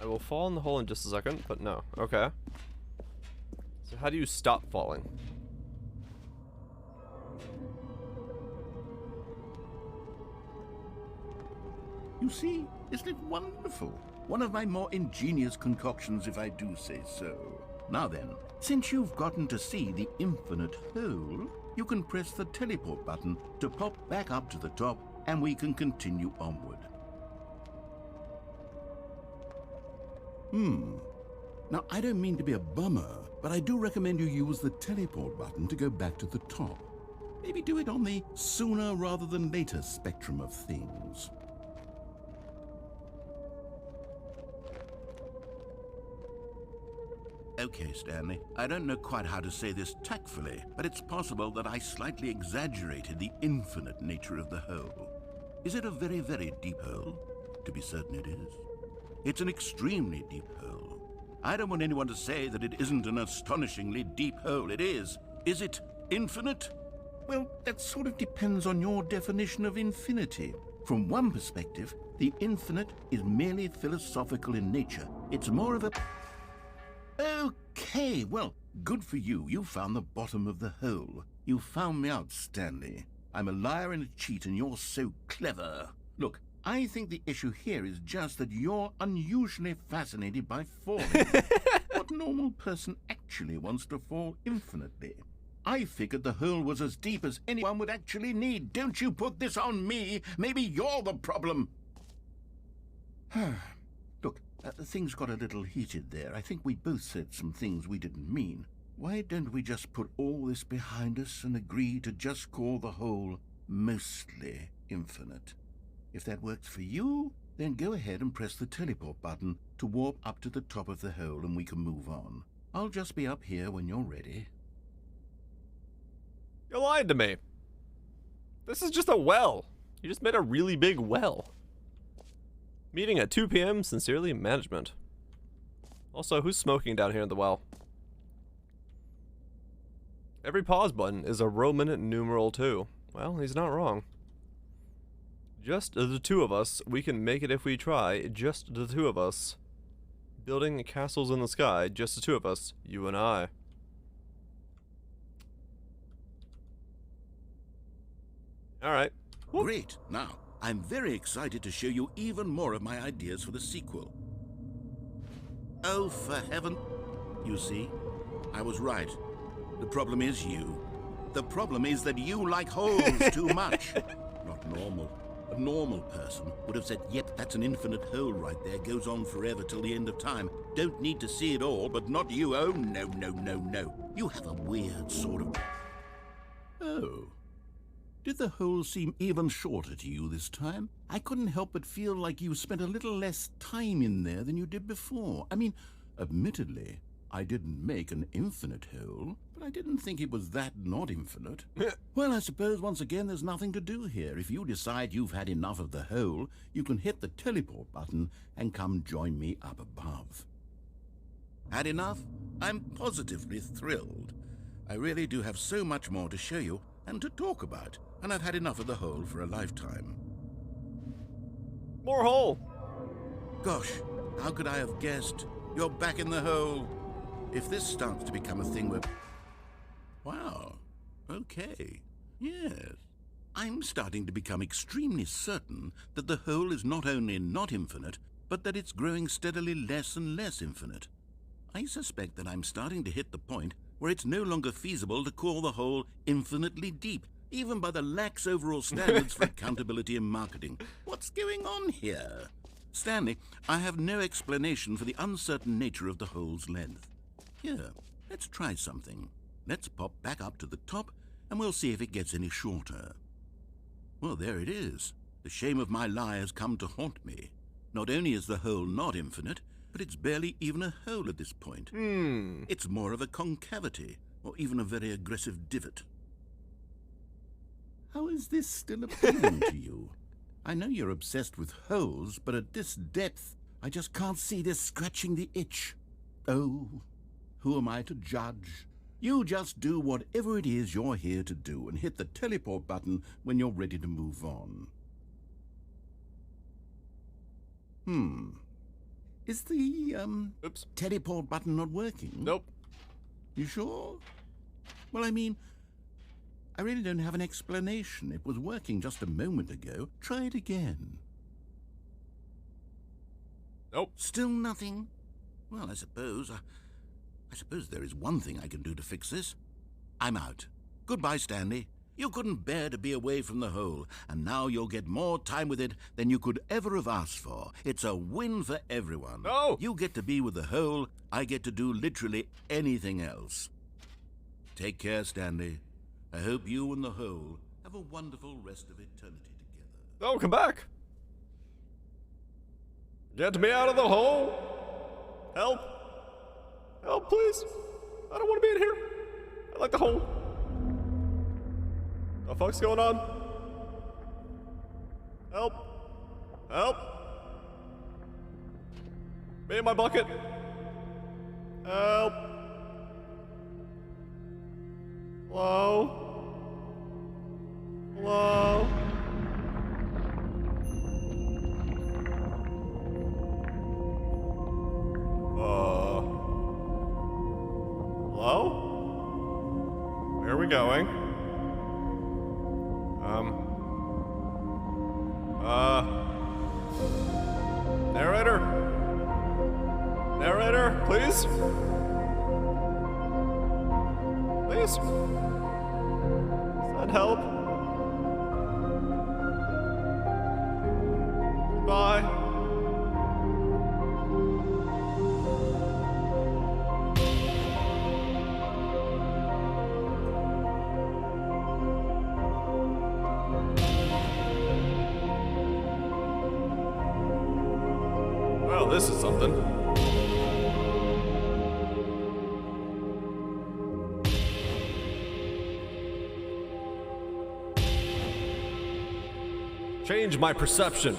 I will fall in the hole in just a second, but no. Okay. So how do you stop falling?
You see, isn't it wonderful? One of my more ingenious concoctions, if I do say so. Now then, since you've gotten to see the infinite hole, you can press the teleport button to pop back up to the top, and we can continue onward. Now, I don't mean to be a bummer, but I do recommend you use the teleport button to go back to the top. Maybe do it on the sooner rather than later spectrum of things. Okay, Stanley, I don't know quite how to say this tactfully, but it's possible that I slightly exaggerated the infinite nature of the hole. Is it a very, very deep hole? To be certain it is. It's an extremely deep hole. I don't want anyone to say that it isn't an astonishingly deep hole. It is. Is it infinite? Well, that sort of depends on your definition of infinity. From one perspective, the infinite is merely philosophical in nature. It's more of a... Okay, well, good for you. You found the bottom of the hole. You found me out, Stanley. I'm a liar and a cheat, and you're so clever. Look, I think the issue here is just that you're unusually fascinated by falling. What normal person actually wants to fall infinitely? I figured the hole was as deep as anyone would actually need. Don't you put this on me. Maybe you're the problem. Look, things got a little heated there. I think we both said some things we didn't mean. Why don't we just put all this behind us and agree to just call the hole mostly infinite? If that works for you, then go ahead and press the teleport button to warp up to the top of the hole and we can move on. I'll just be up here when you're ready.
You lied to me. This is just a well. You just made a really big well. Meeting at 2 p.m. Sincerely, management. Also, who's smoking down here in the well? Every pause button is a Roman numeral 2. Well, he's not wrong. Just the two of us. We can make it if we try. Just the two of us. Building castles in the sky. Just the two of us. You and I. Alright.
Great. Now, I'm very excited to show you even more of my ideas for the sequel. Oh, for heaven. You see, I was right. The problem is you. The problem is that you like holes too much. Not normal. A normal person would have said, yep, that's an infinite hole right there. Goes on forever till the end of time. Don't need to see it all, but not you. Oh, no, no, no, no. You have a weird sort of... Oh. Did the hole seem even shorter to you this time? I couldn't help but feel like you spent a little less time in there than you did before. I mean, admittedly, I didn't make an infinite hole, but I didn't think it was that not infinite. Well, I suppose once again there's nothing to do here. If you decide you've had enough of the hole, you can hit the teleport button and come join me up above. Had enough? I'm positively thrilled. I really do have so much more to show you and to talk about, and I've had enough of the hole for a lifetime.
More hole!
Gosh, how could I have guessed? You're back in the hole. If this starts to become a thing where... Wow. Okay. Yes. I'm starting to become extremely certain that the hole is not only not infinite, but that it's growing steadily less and less infinite. I suspect that I'm starting to hit the point where it's no longer feasible to call the hole infinitely deep, even by the lax overall standards for accountability in marketing. What's going on here? Stanley, I have no explanation for the uncertain nature of the hole's length. Here, let's try something. Let's pop back up to the top, and we'll see if it gets any shorter. Well, there it is. The shame of my lie has come to haunt me. Not only is the hole not infinite, but it's barely even a hole at this point. It's more of a concavity, or even a very aggressive divot. How is this still appealing to you? I know you're obsessed with holes, but at this depth, I just can't see this scratching the itch. Oh, who am I to judge? You just do whatever it is you're here to do and hit the teleport button when you're ready to move on. Is the, teleport button not working?
Nope.
You sure? Well, I mean, I really don't have an explanation. It was working just a moment ago. Try it again.
Nope.
Still nothing? Well, I suppose there is one thing I can do to fix this. I'm out. Goodbye, Stanley. You couldn't bear to be away from the hole, and now you'll get more time with it than you could ever have asked for. It's a win for everyone.
No!
You get to be with the hole, I get to do literally anything else. Take care, Stanley. I hope you and the hole have a wonderful rest of eternity together.
No, come back! Get me out of the hole! Help! Help, please! I don't want to be in here! I like the hole! What the fuck's going on? Help! Help! Me in my bucket! Help! Hello? Hello? Hello? Where are we going? Narrator? Narrator, please? Please? Send help? Goodbye. Well, this is something. Change my perception.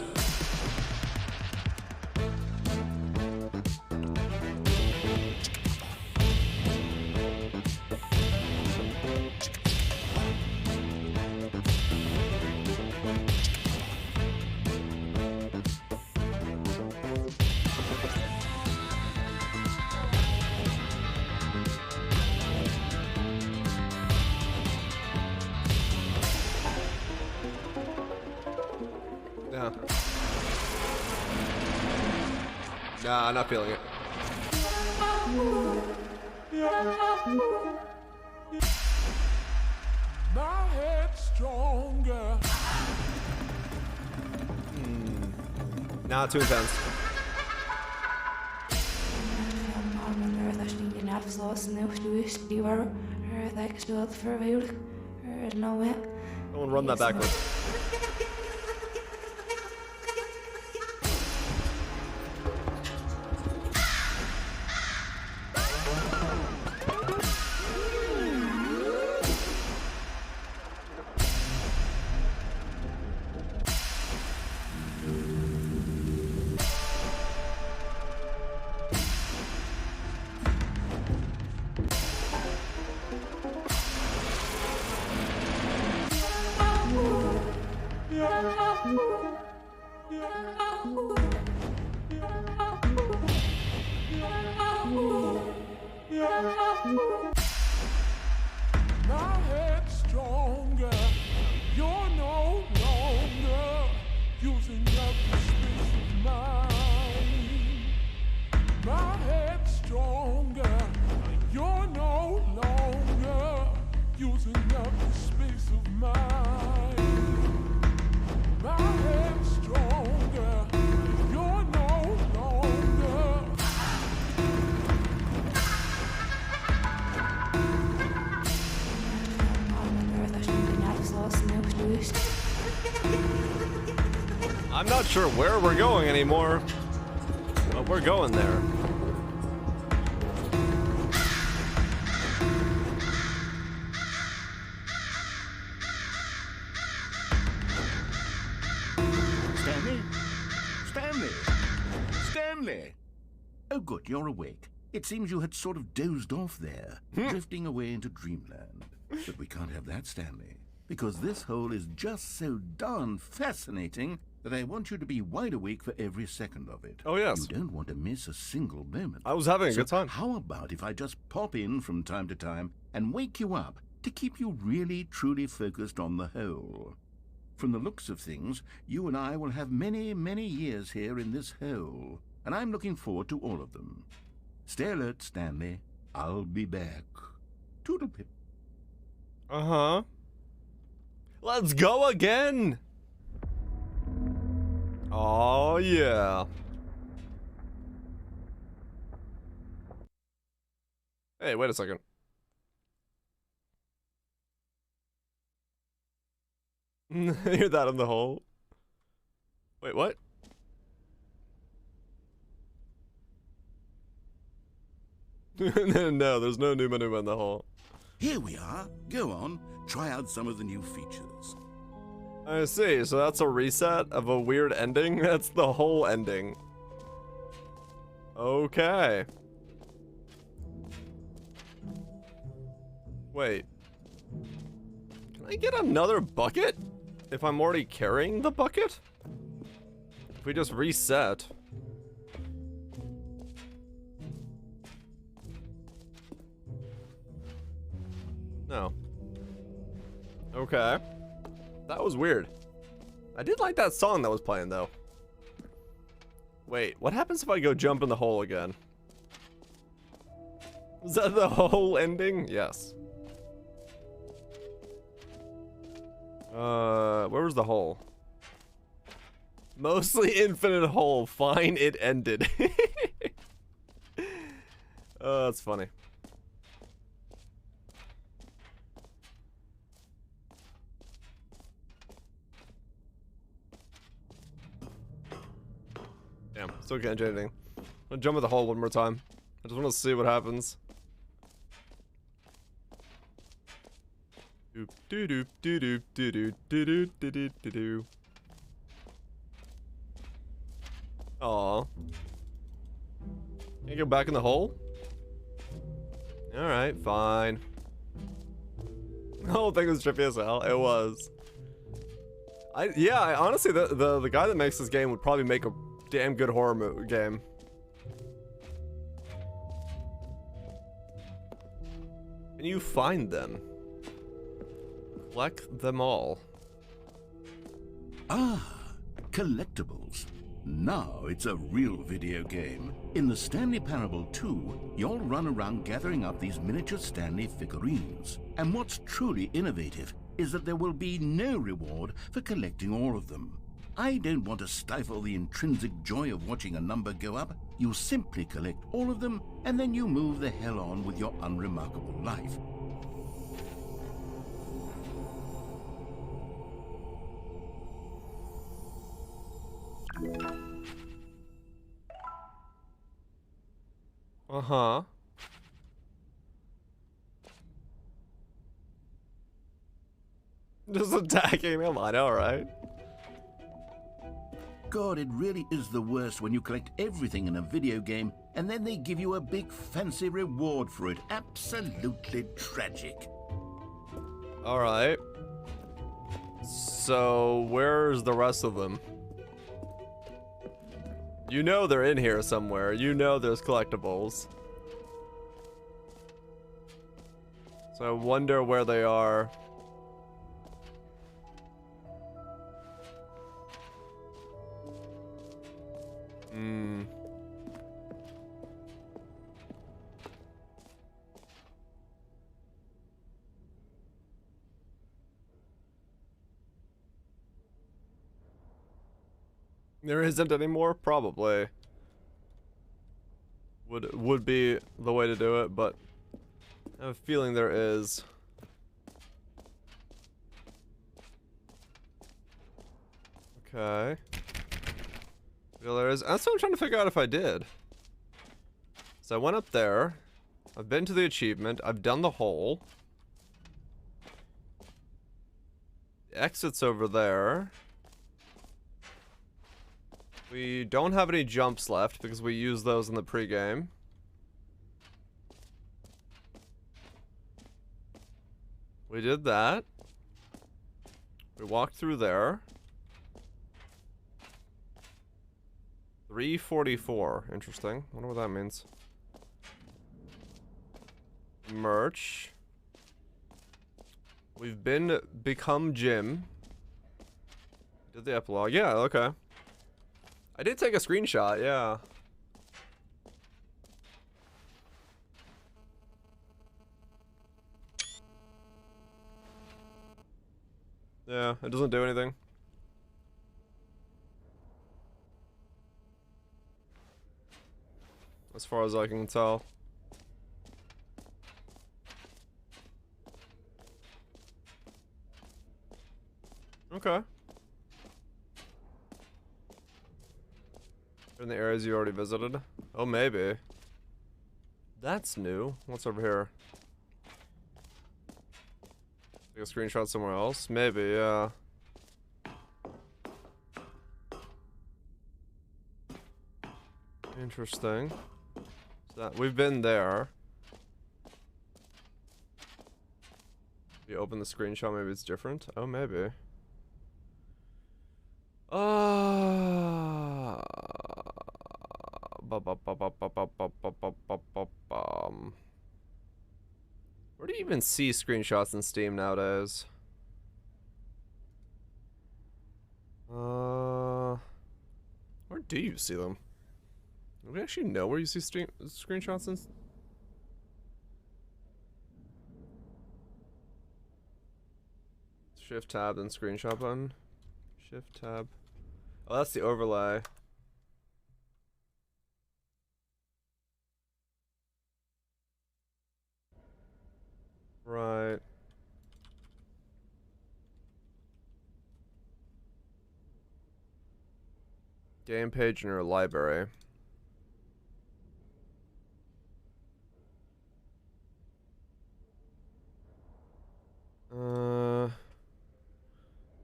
Yeah. Nah, I'm not feeling it.
My head's stronger.
Nah, too intense. Someone run that backwards.
My head's stronger. You're no longer using up the space of mine. My head's stronger. You're no longer using up the space of mine. My head's stronger. You're no longer.
I'm not sure where we're going anymore, but we're going there.
Stanley? Stanley? Stanley! Oh, good, you're awake. It seems you had sort of dozed off there, drifting away into dreamland. But we can't have that, Stanley, because this hole is just so darn fascinating that I want you to be wide awake for every second of it.
Oh, yes.
You don't want to miss a single moment.
I was having a
So
good time.
how about if I just pop in from time to time and wake you up to keep you really, truly focused on the hole? From the looks of things, you and I will have many, many years here in this hole, and I'm looking forward to all of them. Stay alert, Stanley. I'll be back. Toodlepip.
Uh-huh. Let's go again! Oh, yeah. Hey, wait a second. Hear that in the hole? Wait, what? No, there's no Numa Numa in the hole.
Here we are. Go on. Try out some of the new features.
I see, so that's a reset of a weird ending? That's the whole ending. Okay. Wait. Can I get another bucket? If I'm already carrying the bucket? If we just reset. No. Okay. That was weird. I did like that song that was playing, though. Wait, what happens if I go jump in the hole again? Is that the whole ending? Yes. Where was the hole? Mostly infinite hole. Fine, it ended. Oh, that's funny. Damn, still can't do anything. I'm gonna jump in the hole one more time. I just want to see what happens. Doop doo doop doo doop doo doo doo doo doo doo doo doo. Aw. Can you go back in the hole? Alright, fine. The whole thing was trippy as hell. It was. I honestly, the guy that makes this game would probably make a damn good horror game. Can you find them? Collect them all.
Ah, collectibles. Now it's a real video game. In the Stanley Parable 2, you'll run around gathering up these miniature Stanley figurines. And what's truly innovative is that there will be no reward for collecting all of them. I don't want to stifle the intrinsic joy of watching a number go up. You simply collect all of them, and then you move the hell on with your unremarkable life.
Uh-huh. Just attacking him, I know, right?
God, it really is the worst when you collect everything in a video game and then they give you a big fancy reward for it. Absolutely tragic.
Alright. So, where's the rest of them? You know they're in here somewhere. You know there's collectibles. So I wonder where they are. Hmm. There isn't anymore? Probably. Would be the way to do it, but I have a feeling there is. Okay. Well, there is. That's what I'm trying to figure out if I did. So I went up there. I've been to the achievement. I've done the hole. The exit's over there. We don't have any jumps left because we used those in the pregame. We did that. We walked through there. 344. Interesting. Wonder what that means. Merch. We've become Jim. Did the epilogue. Yeah, okay. I did take a screenshot, yeah. Yeah, it doesn't do anything. As far as I can tell. Okay. In the areas you already visited? Oh, maybe. That's new. What's over here? Take a screenshot somewhere else? Maybe, yeah. Interesting. So that, we've been there. If you open the screenshot, maybe it's different? Oh, maybe. Where do you even see screenshots in Steam nowadays? Where do you see them? Do we actually know where you see screenshots in? Shift tab, then screenshot button. Shift tab. Oh, that's the overlay. Right. Game page in your library.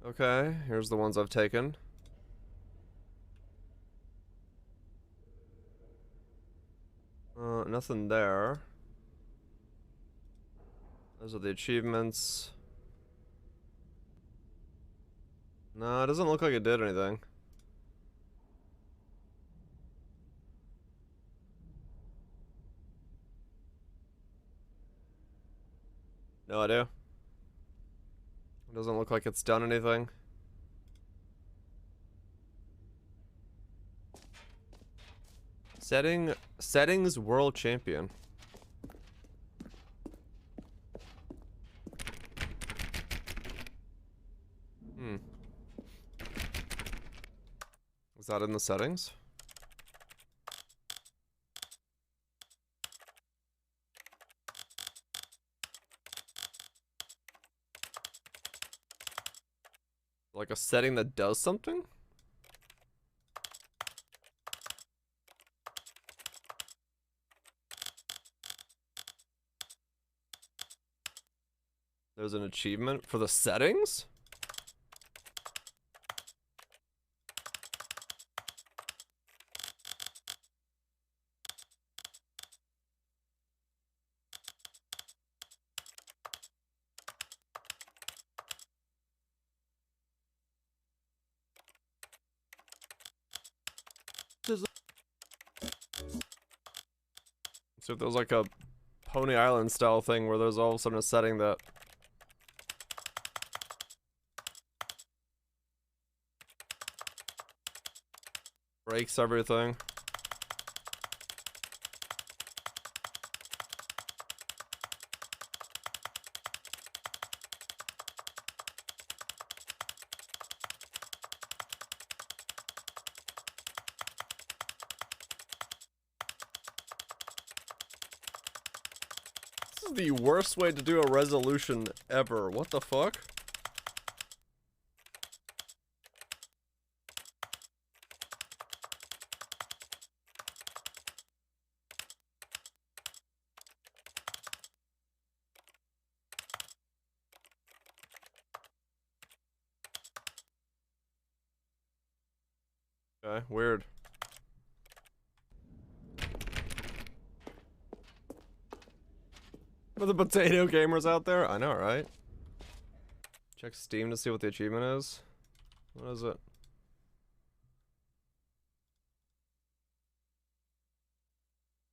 Okay, here's the ones I've taken. Nothing there. Those are the achievements. No, it doesn't look like it did anything. No idea. It doesn't look like it's done anything. Settings world champion. Is that in the settings? Like a setting that does something? There's an achievement for the settings? So there's like a Pony Island style thing where there's all of a sudden a setting that breaks everything. This is the worst way to do a resolution ever. What the fuck? Okay, weird. Are the potato gamers out there? I know, right? Check Steam to see what the achievement is. What is it?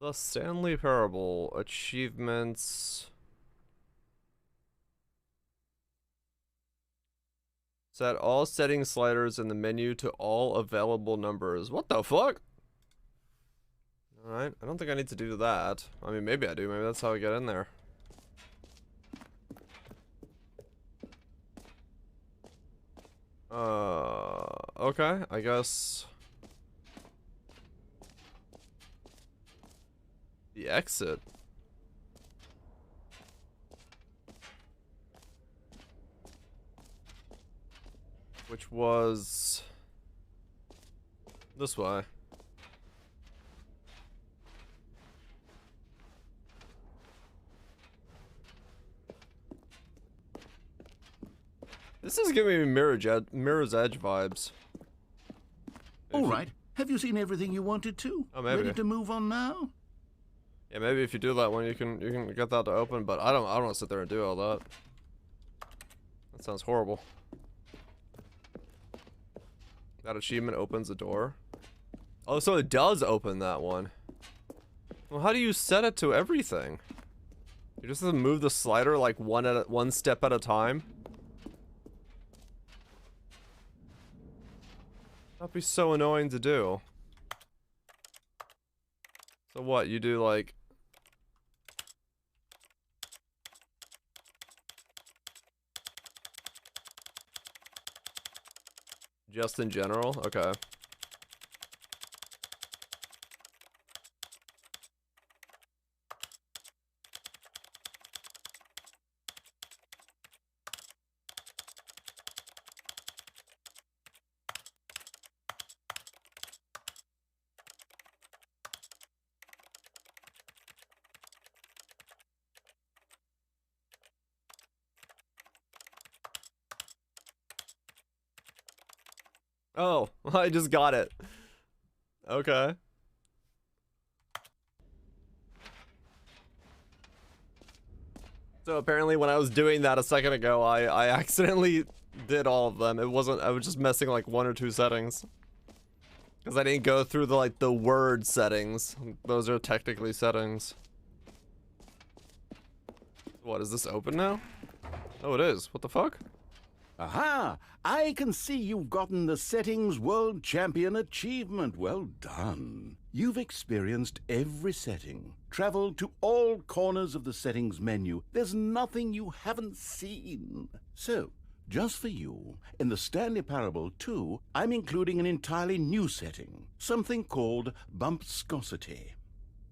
The Stanley Parable achievements. Set all setting sliders in the menu to all available numbers. What the fuck? Alright, I don't think I need to do that. I mean, maybe I do. Maybe that's how I get in there. Okay, I guess. The exit. Which was this way. This is giving me Mirror's Edge vibes.
All right. Have you seen everything you wanted to?
Oh, maybe.
Ready to move on now?
Yeah, maybe if you do that one, you can get that to open. But I don't want to sit there and do all that. That sounds horrible. That achievement opens the door. Oh, so it does open that one. Well, how do you set it to everything? You just have to move the slider like one step at a time. That'd be so annoying to do. So what, you do like... Just in general? Okay. Oh, I just got it. Okay. So apparently when I was doing that a second ago, I accidentally did all of them. It wasn't, I was just messing like 1 or 2 settings. Because I didn't go through the word settings. Those are technically settings. What, is this open now? Oh, it is. What the fuck?
Aha! I can see you've gotten the Settings World Champion achievement. Well done. You've experienced every setting, traveled to all corners of the settings menu. There's nothing you haven't seen. So, just for you, in the Stanley Parable 2, I'm including an entirely new setting, something called bumpscosity.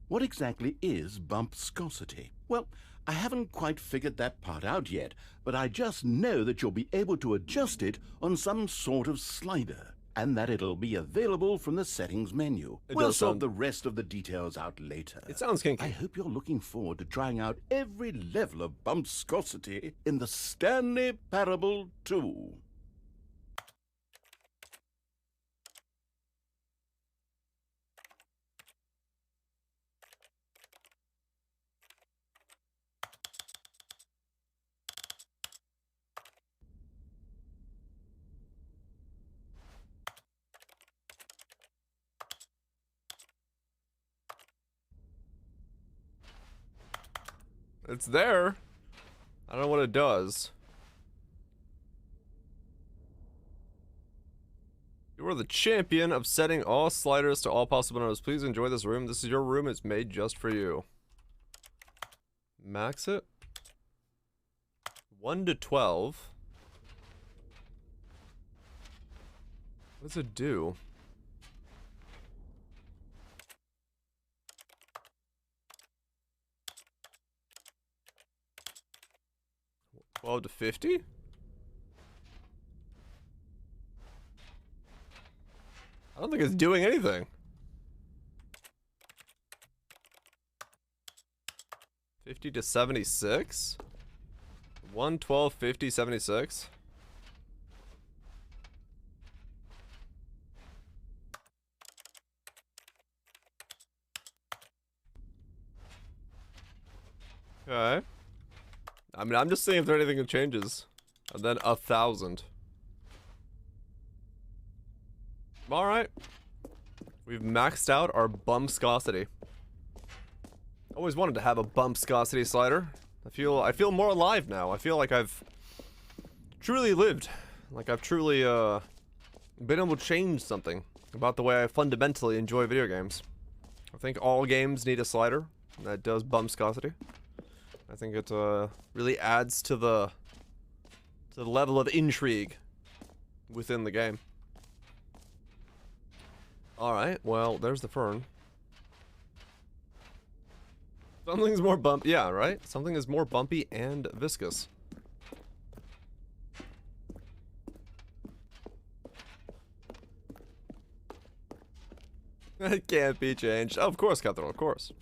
What exactly is bumpscosity? Well, I haven't quite figured that part out yet, but I just know that you'll be able to adjust it on some sort of slider, and that it'll be available from the settings menu. We'll sort the rest of the details out later.
It sounds kinky.
I hope you're looking forward to trying out every level of bumpscosity in the Stanley Parable 2.
It's there. I don't know what it does. You are the champion of setting all sliders to all possible numbers. Please enjoy this room. This is your room. It's made just for you. Max it. 1 to 12. What does it do? $12 to 50? I don't think it's doing anything. 50 to 76? 1, 12, 50, 76? Okay. I mean, I'm just seeing if there's anything that changes. And then 1,000. Alright. We've maxed out our bumpscosity. Always wanted to have a bumpscosity slider. I feel more alive now. I feel like I've truly lived. Like I've truly been able to change something about the way I fundamentally enjoy video games. I think all games need a slider that does bumpscosity. I think it really adds to the level of intrigue within the game. Alright, well, there's the fern. Something's more bumpy, yeah, right? Something is more bumpy and viscous. It can't be changed. Oh, of course, Cathedral, of course.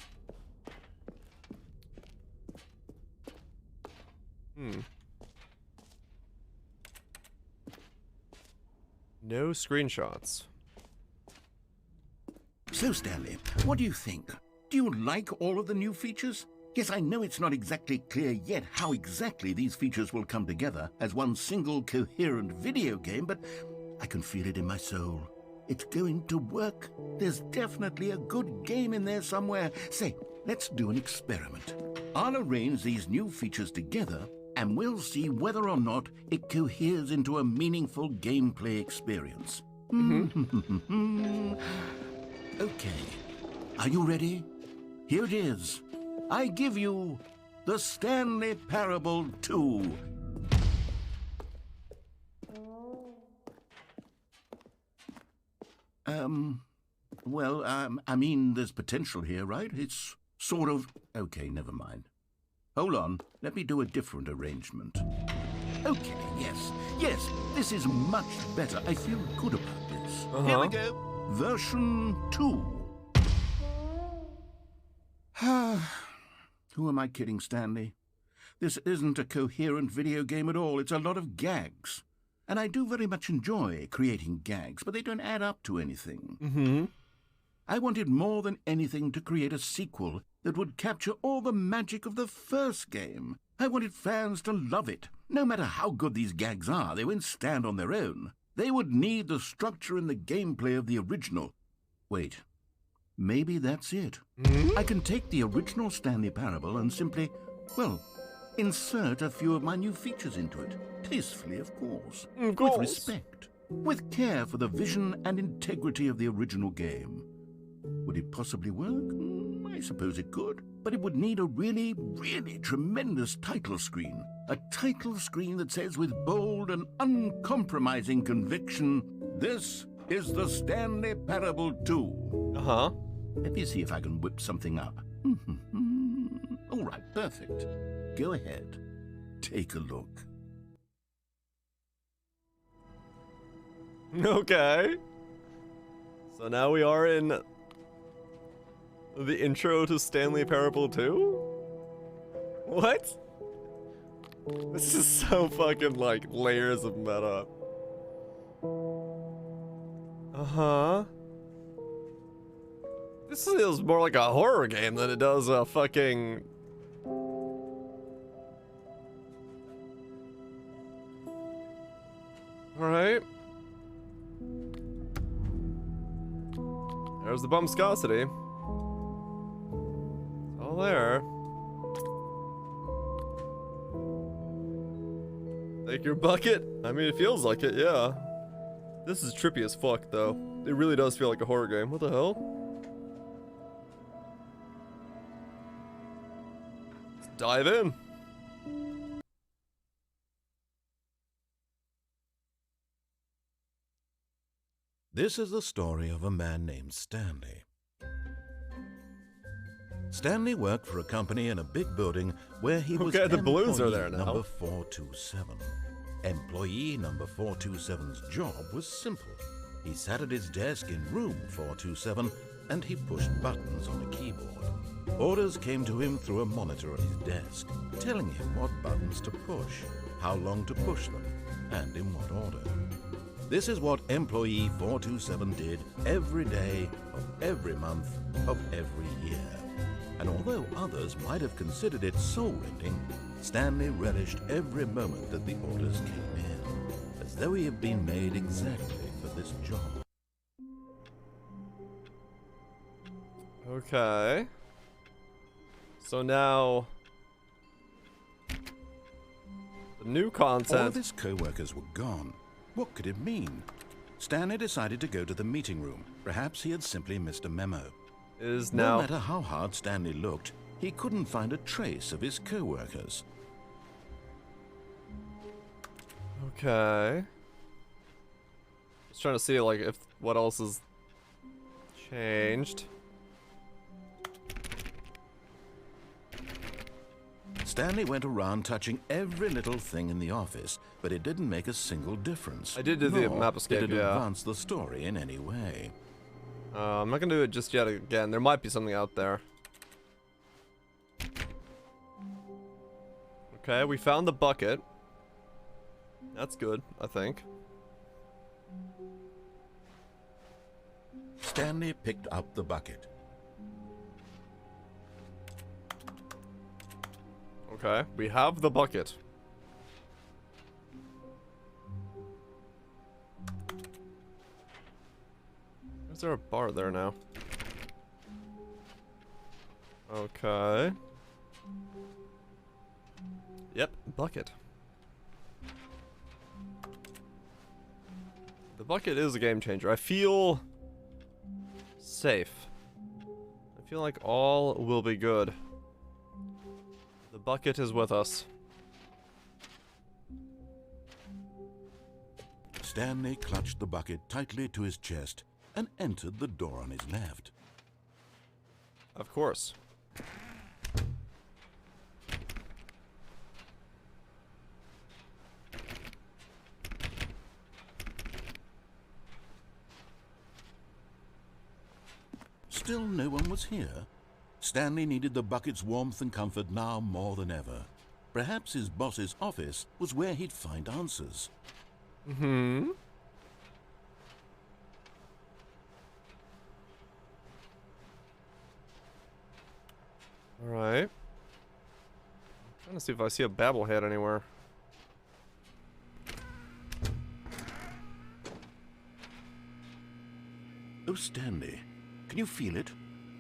No screenshots.
So, Stanley, what do you think? Do you like all of the new features? Yes, I know it's not exactly clear yet how exactly these features will come together as one single coherent video game, but I can feel it in my soul. It's going to work. There's definitely a good game in there somewhere. Say, let's do an experiment. I'll arrange these new features together, and we'll see whether or not it coheres into a meaningful gameplay experience. Okay. Are you ready? Here it is. I give you the Stanley Parable 2. I mean, there's potential here, right? It's sort of... Okay, never mind. Hold on. Let me do a different arrangement. Okay, yes, this is much better. I feel good about this. Here we go. Version 2. Who am I kidding, Stanley? This isn't a coherent video game at all. It's a lot of gags. And I do very much enjoy creating gags, but they don't add up to anything. I wanted more than anything to create a sequel that would capture all the magic of the first game. I wanted fans to love it. No matter how good these gags are, they won't stand on their own. They would need the structure and the gameplay of the original. Wait, maybe that's it. I can take the original Stanley Parable and simply, well, insert a few of my new features into it. Tastefully, of course. With respect. With care for the vision and integrity of the original game. Would it possibly work? I suppose it could. But it would need a really, really tremendous title screen. A title screen that says with bold and uncompromising conviction, "This is the Stanley Parable 2. Let me see if I can whip something up. All right, perfect. Go ahead. Take a look.
Okay. So now we are in the intro to Stanley Parable 2? What? This is so fucking like layers of meta. This feels more like a horror game than it does a fucking... Alright. There's the bumpscosity. It's all there. Like your bucket? I mean, it feels like it, yeah. This is trippy as fuck, though. It really does feel like a horror game. What the hell? Let's dive in.
This is the story of a man named Stanley. Stanley worked for a company in a big building where he was
the balloons are there
employee
now.
number 427. Employee number 427's job was simple. He sat at his desk in room 427 and he pushed buttons on a keyboard. Orders came to him through a monitor on his desk, telling him what buttons to push, how long to push them, and in what order. This is what employee 427 did every day of every month of every year. And although others might have considered it soul-rending, Stanley relished every moment that the orders came in, as though he had been made exactly for this job.
Okay. So now... the new
All
content.
of his co-workers were gone. What could it mean? Stanley decided to go to the meeting room. Perhaps he had simply missed a memo.
Is
No
now...
matter how hard Stanley looked, he couldn't find a trace of his co-workers.
Okay. Just trying to see, like, if what else has changed.
Stanley went around touching every little thing in the office, but it didn't make a single difference.
I did do the
Nor
map escape,
did it
yeah.
advance the story in any way.
I'm not gonna do it just yet again. There might be something out there. Okay, we found the bucket. That's good, I think.
Stanley picked up the bucket.
Okay, we have the bucket. Is there a bar there now? Okay. Yep, bucket. The bucket is a game changer. I feel safe. I feel like all will be good. The bucket is with us.
Stanley clutched the bucket tightly to his chest and entered the door on his left.
Of course.
Still no one was here. Stanley needed the bucket's warmth and comfort now more than ever. Perhaps his boss's office was where he'd find answers.
Mm-hmm. Alright. Trying to see if I see a babblehead anywhere.
Oh, Stanley, can you feel it?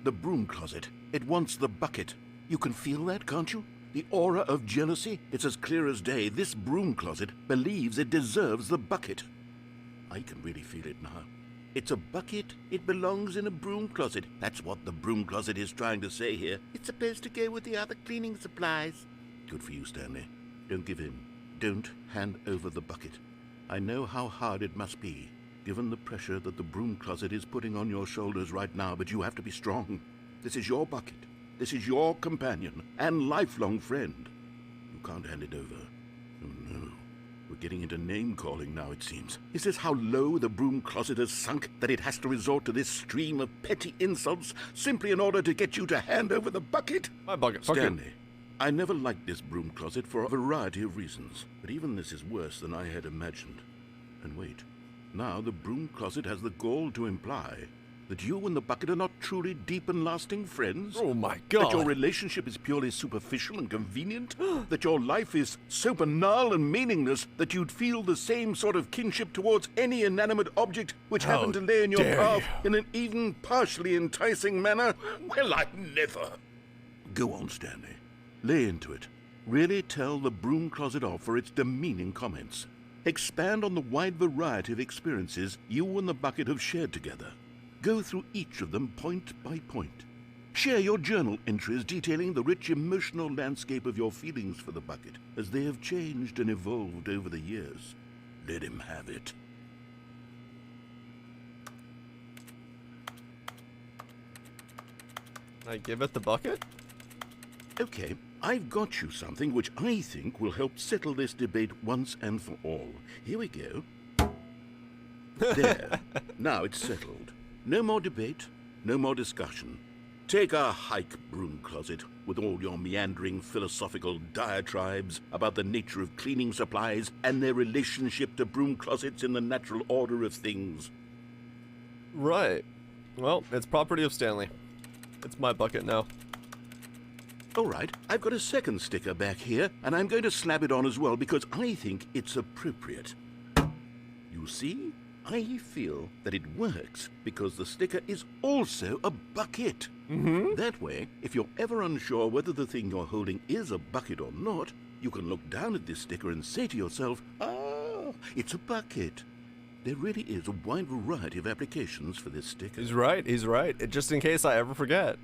The broom closet. It wants the bucket. You can feel that, can't you? The aura of jealousy? It's as clear as day. This broom closet believes it deserves the bucket. I can really feel it now. It's a bucket. It belongs in a broom closet. That's what the broom closet is trying to say here. It's supposed to go with the other cleaning supplies. Good for you, Stanley. Don't give in. Don't hand over the bucket. I know how hard it must be, given the pressure that the broom closet is putting on your shoulders right now, but you have to be strong. This is your bucket. This is your companion and lifelong friend. You can't hand it over. Oh no. We're getting into name-calling now, it seems. Is this how low the broom closet has sunk, that it has to resort to this stream of petty insults simply in order to get you to hand over the bucket?
My bucket. Fuck it.
Stanley, I never liked this broom closet for a variety of reasons, but even this is worse than I had imagined. And wait, now the broom closet has the gall to imply that you and the bucket are not truly deep and lasting friends?
Oh my god.
That your relationship is purely superficial and convenient? That your life is so banal and meaningless that you'd feel the same sort of kinship towards any inanimate object which
How
happened to lay in your
dare
path
you.
in an even partially enticing manner? Well, I never. Go on, Stanley. Lay into it. really tell the broom closet off for its demeaning comments. Expand on the wide variety of experiences you and the bucket have shared together. Go through each of them point by point. Share your journal entries detailing the rich emotional landscape of your feelings for the bucket as they have changed and evolved over the years. Let him have it.
I give it the bucket?
Okay, I've got you something which I think will help settle this debate once and for all. Here we go. There. Now it's settled. No more debate, no more discussion. Take a hike, broom closet, with all your meandering philosophical diatribes about the nature of cleaning supplies and their relationship to broom closets in the natural order of things.
Right. Well, it's property of Stanley. It's my bucket now.
All right, I've got a second sticker back here, and I'm going to slap it on as well because I think it's appropriate. You see? I feel that it works because the sticker is also a bucket. That way, if you're ever unsure whether the thing you're holding is a bucket or not, you can look down at this sticker and say to yourself, ah, it's a bucket. There really is a wide variety of applications for this sticker.
He's right, he's right. Just in case I ever forget.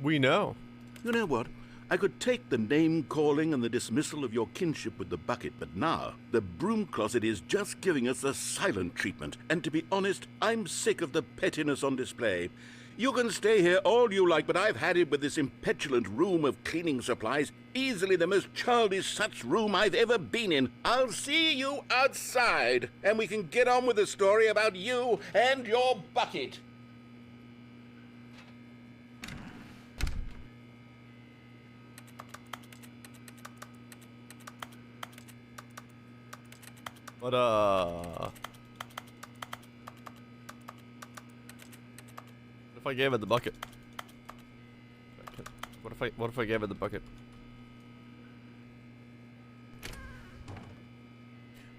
We know.
You know what? I could take the name-calling and the dismissal of your kinship with the bucket, but now the broom closet is just giving us the silent treatment. And to be honest, I'm sick of the pettiness on display. You can stay here all you like, but I've had it with this impetulant room of cleaning supplies. Easily the most childish such room I've ever been in. I'll see you outside, and we can get on with the story about you and your bucket.
But, what if I gave it the bucket? What if I gave it the bucket?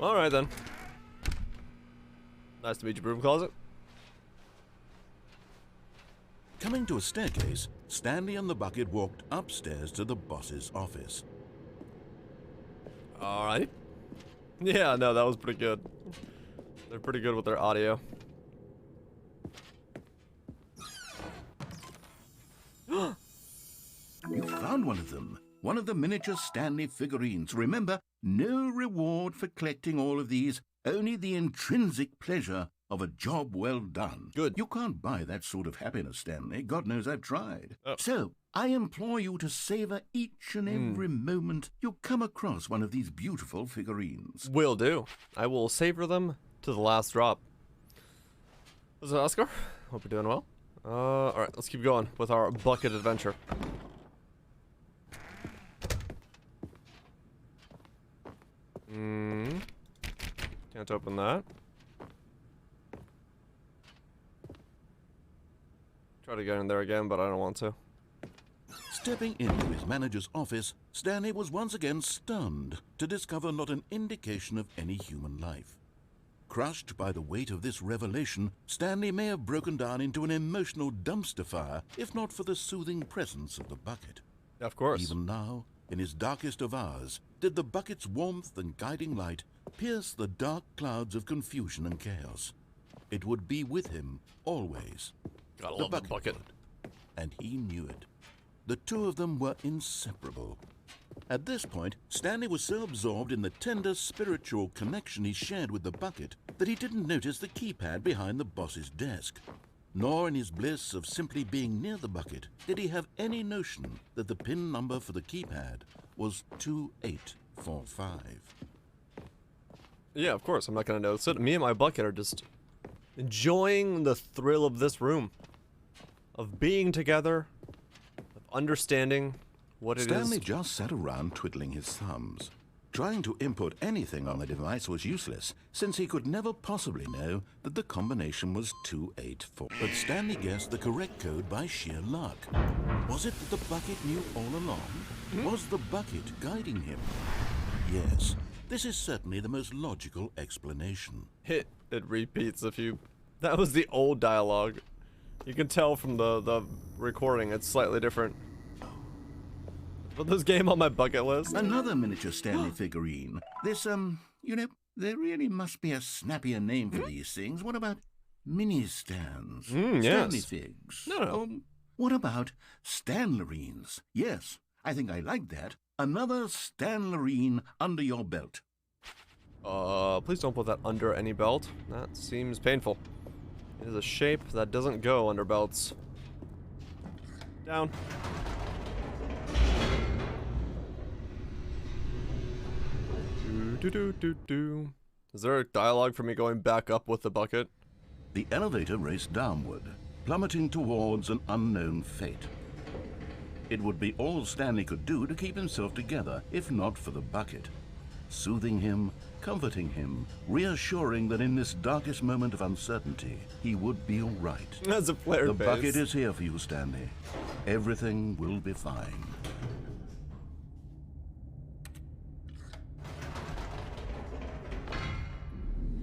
Alright then. Nice to meet you, broom closet.
Coming to a staircase, Stanley and the bucket walked upstairs to the boss's office.
Alright. Yeah, no, that was pretty good. They're pretty good with their audio.
You found one of them. One of the miniature Stanley figurines. Remember, no reward for collecting all of these, only the intrinsic pleasure of a job well done.
Good.
You can't buy that sort of happiness, Stanley. God knows I've tried.
Oh.
So, I implore you to savor each and every moment you come across one of these beautiful figurines.
Will do. I will savor them to the last drop. What's up, Oscar? Hope you're doing well. Alright, let's keep going with our bucket adventure. Can't open that. Try to get in there again, but I don't want to.
Stepping into his manager's office, Stanley was once again stunned to discover not an indication of any human life. Crushed by the weight of this revelation, Stanley may have broken down into an emotional dumpster fire if not for the soothing presence of the bucket.
Of course.
Even now, in his darkest of hours, did the bucket's warmth and guiding light pierce the dark clouds of confusion and chaos. It would be with him always.
Gotta love the bucket.
would, and he knew it. The two of them were inseparable. At this point, Stanley was so absorbed in the tender spiritual connection he shared with the bucket that he didn't notice the keypad behind the boss's desk. Nor in his bliss of simply being near the bucket did he have any notion that the PIN number for the keypad was 2845.
Yeah, of course. I'm not gonna notice it. Me and my bucket are just enjoying the thrill of this room. Of being together. Of understanding what it is.
Stanley just sat around twiddling his thumbs. Trying to input anything on the device was useless, since he could never possibly know that the combination was 284. But Stanley guessed the correct code by sheer luck. Was it that the bucket knew all along? Was the bucket guiding him? Yes, this is certainly the most logical explanation.
It repeats a few. That was the old dialogue. You can tell from the recording, it's slightly different. Put this game on my bucket list.
Another miniature Stanley figurine. This, you know, there really must be a snappier name for these things. What about mini stands?
Yes.
Stanley figs.
No.
What about Stanlerines? Yes, I think I like that. Another Stanlerine under your belt.
Please don't put that under any belt. That seems painful. It is a shape that doesn't go under belts. Down. Do. Is there a dialogue for me going back up with the bucket?
The elevator raced downward, plummeting towards an unknown fate. It would be all Stanley could do to keep himself together, if not for the bucket. Soothing him, comforting him, reassuring that in this darkest moment of uncertainty, he would be all right.
That's a flare
The
base.
bucket is here for you, Stanley. Everything will be fine.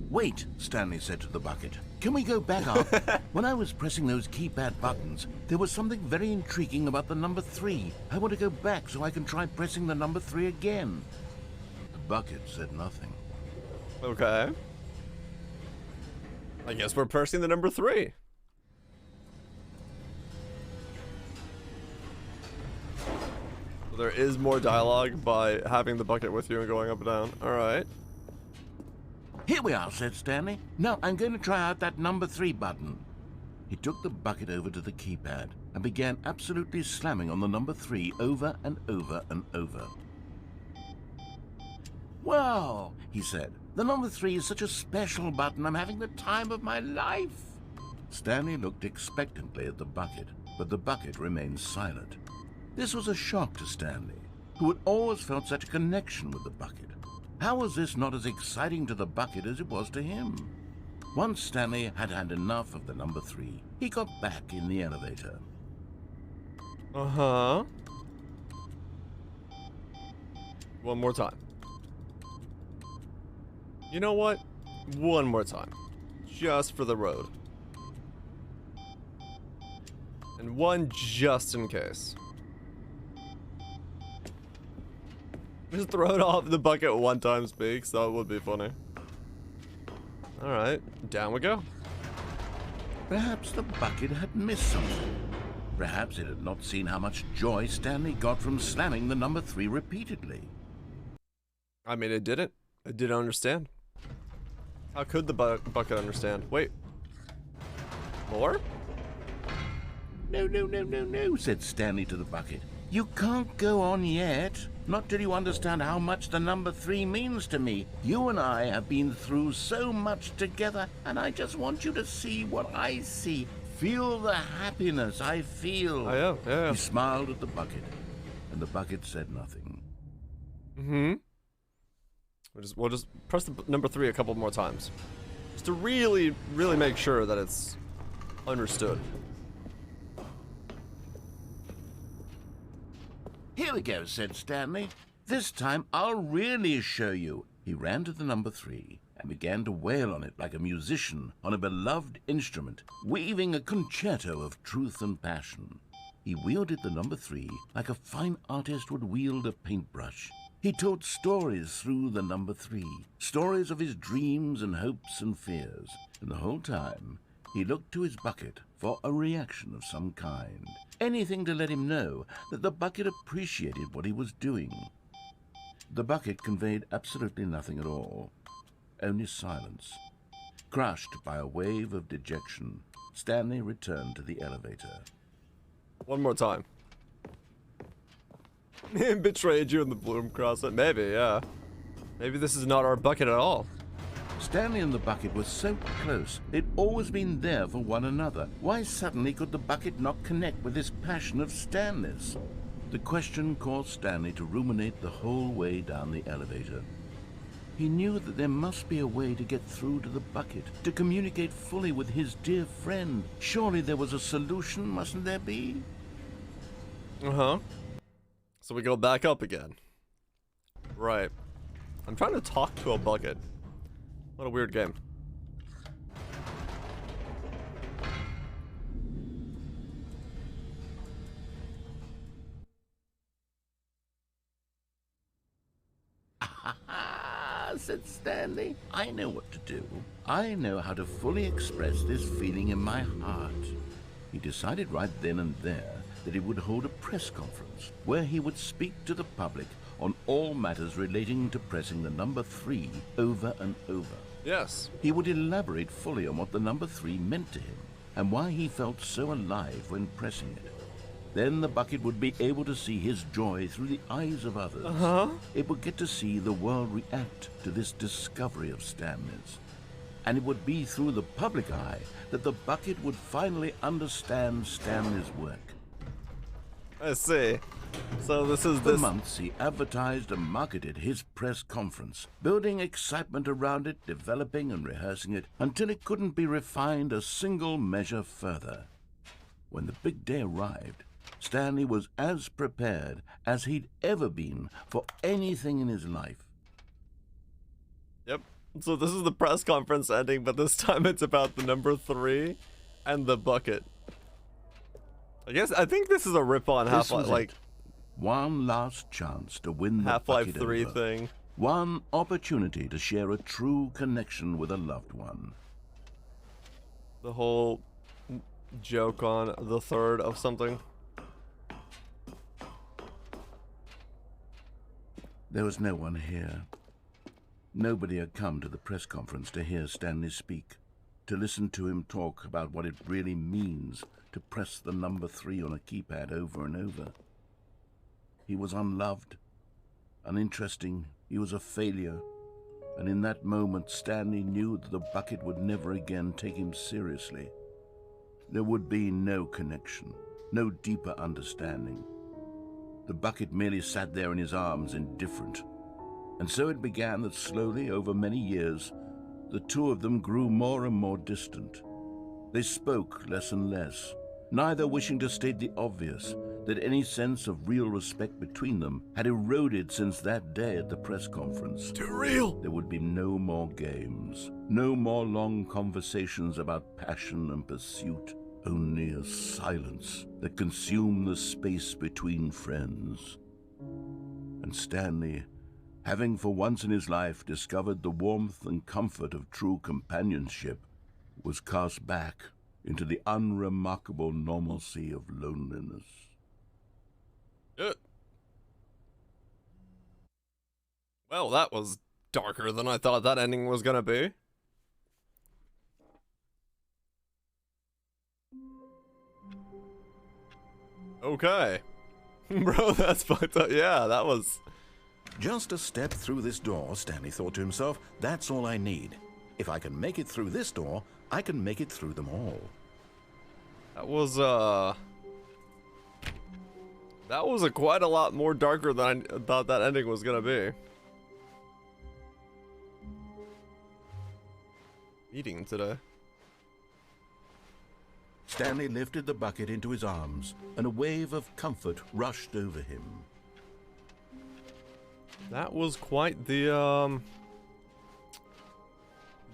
Wait, Stanley said to the bucket. Can we go back up? When I was pressing those keypad buttons, there was something very intriguing about the number 3. I want to go back so I can try pressing the number 3 again. The bucket said nothing.
Okay. I guess we're pressing the number 3. So there is more dialogue by having the bucket with you and going up and down. Alright.
Here we are, said Stanley. Now I'm going to try out that number 3 button. He took the bucket over to the keypad and began absolutely slamming on the number 3 over and over and over. Well, he said, the number 3 is such a special button. I'm having the time of my life. Stanley looked expectantly at the bucket, but the bucket remained silent. This was a shock to Stanley, who had always felt such a connection with the bucket. How was this not as exciting to the bucket as it was to him? Once Stanley had had enough of the number 3, he got back in the elevator.
Uh-huh. One more time. You know what? One more time. Just for the road. And one just in case. Just throw it off the bucket one time speaks. That would be funny. Alright, down we go.
Perhaps the bucket had missed something. Perhaps it had not seen how much joy Stanley got from slamming the number 3 repeatedly.
I mean, it didn't. It didn't understand. How could the bucket understand? Wait. More?
No, said Stanley to the bucket. You can't go on yet. Not till you understand how much the number 3 means to me. You and I have been through so much together, and I just want you to see what I see. Feel the happiness I feel.
Oh, yeah.
He smiled at the bucket, and the bucket said nothing.
Mm-hmm. We'll just press the number 3 a couple more times. Just to really make sure that it's understood.
Here we go, said Stanley. This time I'll really show you. He ran to the number 3 and began to wail on it like a musician on a beloved instrument, weaving a concerto of truth and passion. He wielded the number 3 like a fine artist would wield a paintbrush. He told stories through the number 3, stories of his dreams and hopes and fears, and the whole time he looked to his bucket for a reaction of some kind. Anything to let him know that the bucket appreciated what he was doing. The bucket conveyed absolutely nothing at all, only silence. Crushed by a wave of dejection, Stanley returned to the elevator.
One more time. Betrayed you in the bloom crossing. Maybe, yeah. Maybe this is not our bucket at all.
Stanley and the bucket were so close. They'd always been there for one another. Why suddenly could the bucket not connect with this passion of Stanley's? The question caused Stanley to ruminate the whole way down the elevator. He knew that there must be a way to get through to the bucket, to communicate fully with his dear friend. Surely there was a solution, mustn't there be?
Uh-huh. So we go back up again. Right. I'm trying to talk to a bucket. What a weird game.
said Stanley. I know what to do. I know how to fully express this feeling in my heart. He decided right then and there that he would hold a press conference where he would speak to the public on all matters relating to pressing the number 3 over and over.
Yes.
He would elaborate fully on what the number 3 meant to him and why he felt so alive when pressing it. Then the bucket would be able to see his joy through the eyes of others. It would get to see the world react to this discovery of Stanley's. And it would be through the public eye that the bucket would finally understand Stanley's work.
I see. So this is
For months he advertised and marketed his press conference, building excitement around it, developing and rehearsing it, until it couldn't be refined a single measure further. When the big day arrived, Stanley was as prepared as he'd ever been for anything in his life.
Yep. So this is the press conference ending, but this time it's about the number 3 and the bucket. I think this is a rip on Half-Life, like
one last chance to win the
Half-Life
bucket
3
over.
thing.
One opportunity to share a true connection with a loved one.
The whole joke on the third of something.
There was no one here. Nobody had come to the press conference to hear Stanley speak, to listen to him talk about what it really means to press the number 3 on a keypad over and over. He was unloved, uninteresting, he was a failure, and in that moment Stanley knew that the bucket would never again take him seriously. There would be no connection, no deeper understanding. The bucket merely sat there in his arms, indifferent. And so it began that slowly, over many years, the two of them grew more and more distant. They spoke less and less, neither wishing to state the obvious, that any sense of real respect between them had eroded since that day at the press conference.
Too real!
There would be no more games, no more long conversations about passion and pursuit, only a silence that consumed the space between friends. And Stanley, having for once in his life discovered the warmth and comfort of true companionship, was cast back into the unremarkable normalcy of loneliness.
Well, that was darker than I thought that ending was gonna be. Okay. Bro, that's fucked up. Yeah, that was...
Just a step through this door, Stanley thought to himself, that's all I need. If I can make it through this door, I can make it through them all.
That was quite a lot more darker than I thought that ending was gonna be. Eating today.
Stanley lifted the bucket into his arms, and a wave of comfort rushed over him.
That was quite the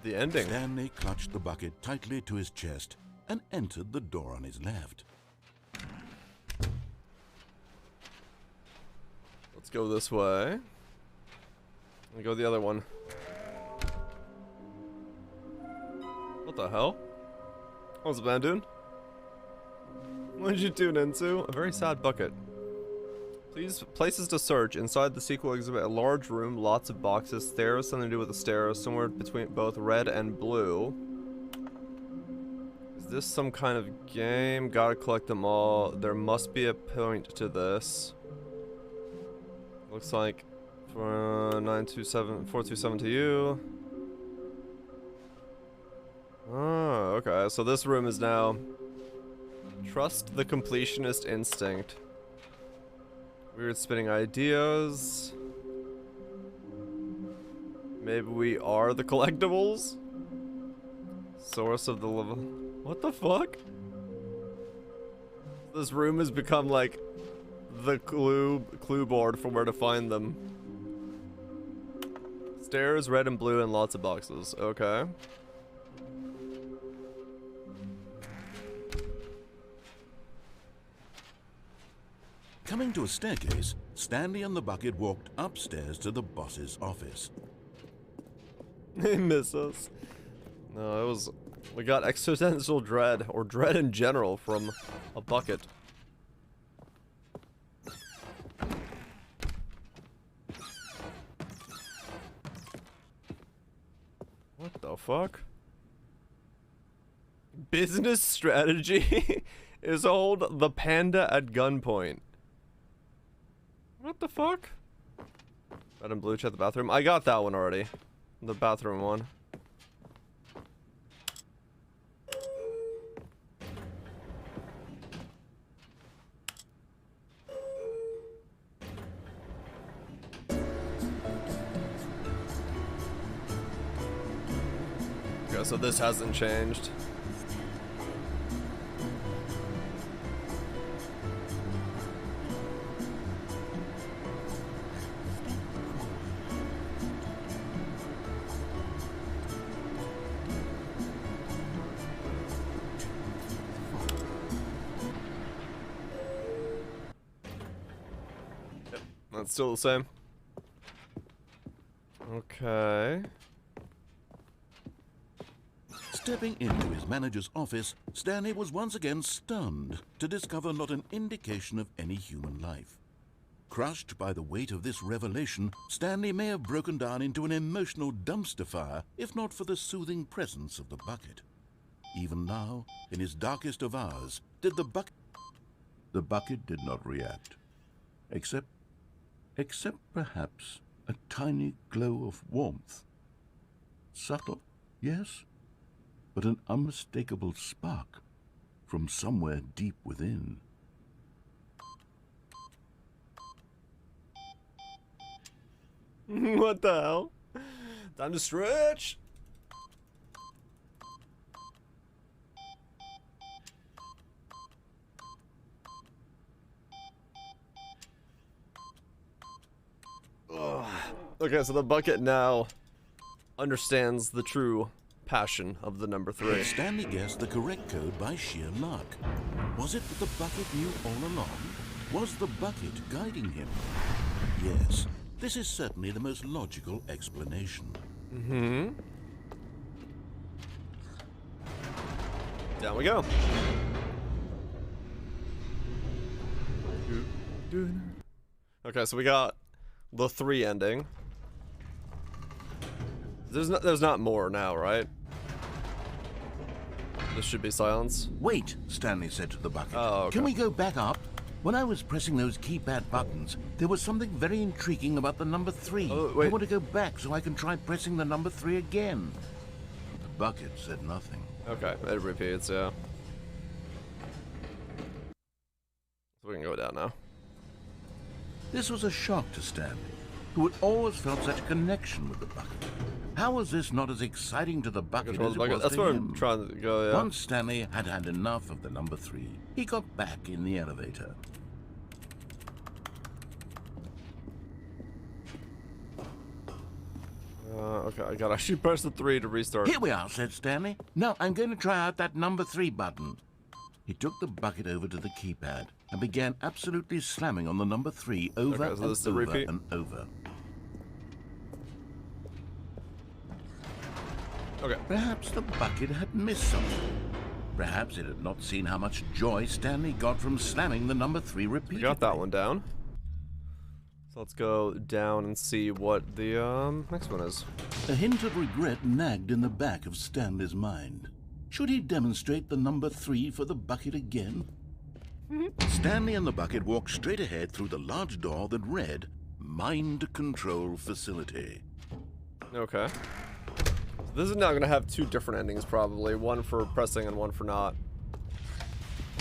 ending.
Stanley clutched the bucket tightly to his chest and entered the door on his left.
Let's go this way. Let me go the other one. What the hell? What was it, man, dude? What did you tune into? A very sad bucket. Please, places to search. Inside the sequel exhibit a large room, lots of boxes, stairs, something to do with the stairs, somewhere between both red and blue. Is this some kind of game? Gotta collect them all. There must be a point to this. Looks like 427 to you. Oh, okay. So this room is now trust the completionist instinct. Weird spinning ideas. Maybe we are the collectibles? Source of the level. What the fuck? This room has become like the clue board for where to find them. Stairs, red and blue, and lots of boxes. Okay.
Coming to a staircase, Stanley and the bucket walked upstairs to the boss's office.
They miss us. No, it was... We got existential dread, or dread in general, from a bucket. What the fuck? Business strategy is hold the panda at gunpoint. What the fuck? Red and blue, check the bathroom. I got that one already. The bathroom one. Okay, so this hasn't changed. That's still the same. Okay.
Stepping into his manager's office, Stanley was once again stunned to discover not an indication of any human life. Crushed by the weight of this revelation, Stanley may have broken down into an emotional dumpster fire if not for the soothing presence of the bucket. Even now, in his darkest of hours, did the bucket...
The bucket did not react, except perhaps a tiny glow of warmth. Subtle, yes, but an unmistakable spark from somewhere deep within.
What the hell? Time to stretch. Ugh. Okay, so the bucket now understands the true passion of the number 3.
But Stanley guessed the correct code by sheer luck. Was it that the bucket knew all along? Was the bucket guiding him? Yes, this is certainly the most logical explanation.
Mm-hmm. Down we go. Okay, so we got the 3 ending. There's not more now, right? This should be silence.
Wait, Stanley said to the bucket.
Oh, okay.
Can we go back up? When I was pressing those keypad buttons, there was something very intriguing about the number 3.
Oh, wait.
I want to go back so I can try pressing the number 3 again. The bucket said nothing.
Okay, it repeats, yeah. So we can go down now.
This was a shock to Stanley, who had always felt such a connection with the bucket. How was this not as exciting to the bucket as it was
That's
to
where
him?
I'm trying to go, yeah.
Once Stanley had had enough of the number 3, he got back in the elevator.
Okay, I gotta actually press the 3 to restart.
Here we are, said Stanley. Now I'm going to try out that number 3 button. He took the bucket over to the keypad and began absolutely slamming on the number 3 over
Okay, so this is the
and over
repeat.
and over.
Okay.
Perhaps the bucket had missed something. Perhaps it had not seen how much joy Stanley got from slamming the number 3 repeatedly.
We got that one down. So let's go down and see what the next one is.
A hint of regret nagged in the back of Stanley's mind. Should he demonstrate the number 3 for the bucket again? Stanley and the bucket walked straight ahead through the large door that read, Mind Control Facility.
Okay. So this is now gonna have 2 different endings probably. One for pressing and one for not.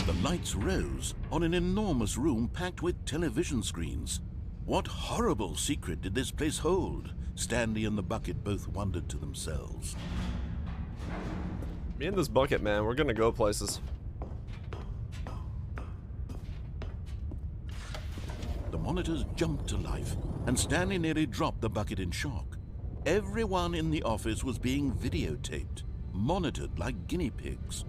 The lights rose on an enormous room packed with television screens. What horrible secret did this place hold? Stanley and the bucket both wondered to themselves.
Me and this bucket, man, we're gonna go places.
The monitors jumped to life, and Stanley nearly dropped the bucket in shock. Everyone in the office was being videotaped, monitored like guinea pigs.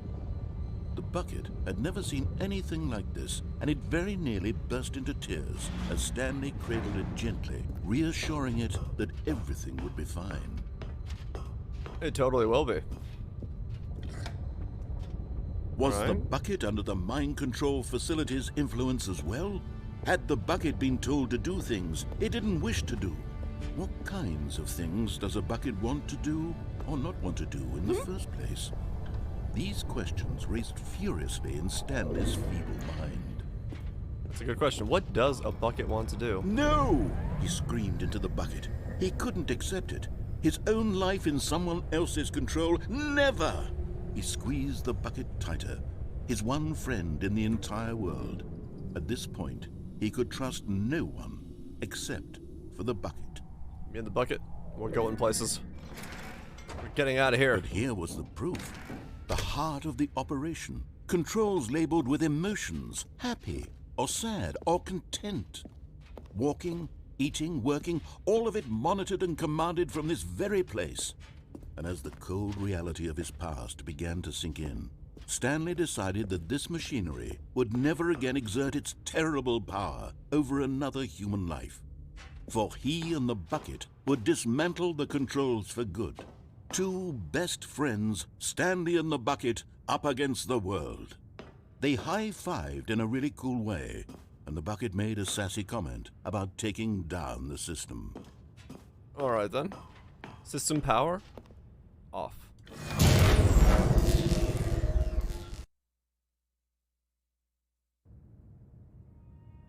The bucket had never seen anything like this, and it very nearly burst into tears as Stanley cradled it gently, reassuring it that everything would be fine.
It totally will be.
Was the bucket under the mind control facility's influence as well? Had the bucket been told to do things it didn't wish to do? What kinds of things does a bucket want to do or not want to do in the first place? These questions raced furiously in Stanley's feeble mind.
That's a good question. What does a bucket want to do?
No! He screamed into the bucket. He couldn't accept it. His own life in someone else's control, never! He squeezed the bucket tighter, his one friend in the entire world. At this point, he could trust no one except for the bucket.
Me and the bucket, we're going places. We're getting out of here.
But here was the proof. The heart of the operation. Controls labeled with emotions, happy or sad or content. Walking, eating, working, all of it monitored and commanded from this very place. And as the cold reality of his past began to sink in, Stanley decided that this machinery would never again exert its terrible power over another human life. For he and the bucket would dismantle the controls for good. Two best friends, Stanley and the bucket, up against the world. They high-fived in a really cool way, and the bucket made a sassy comment about taking down the system.
All right then. System power off.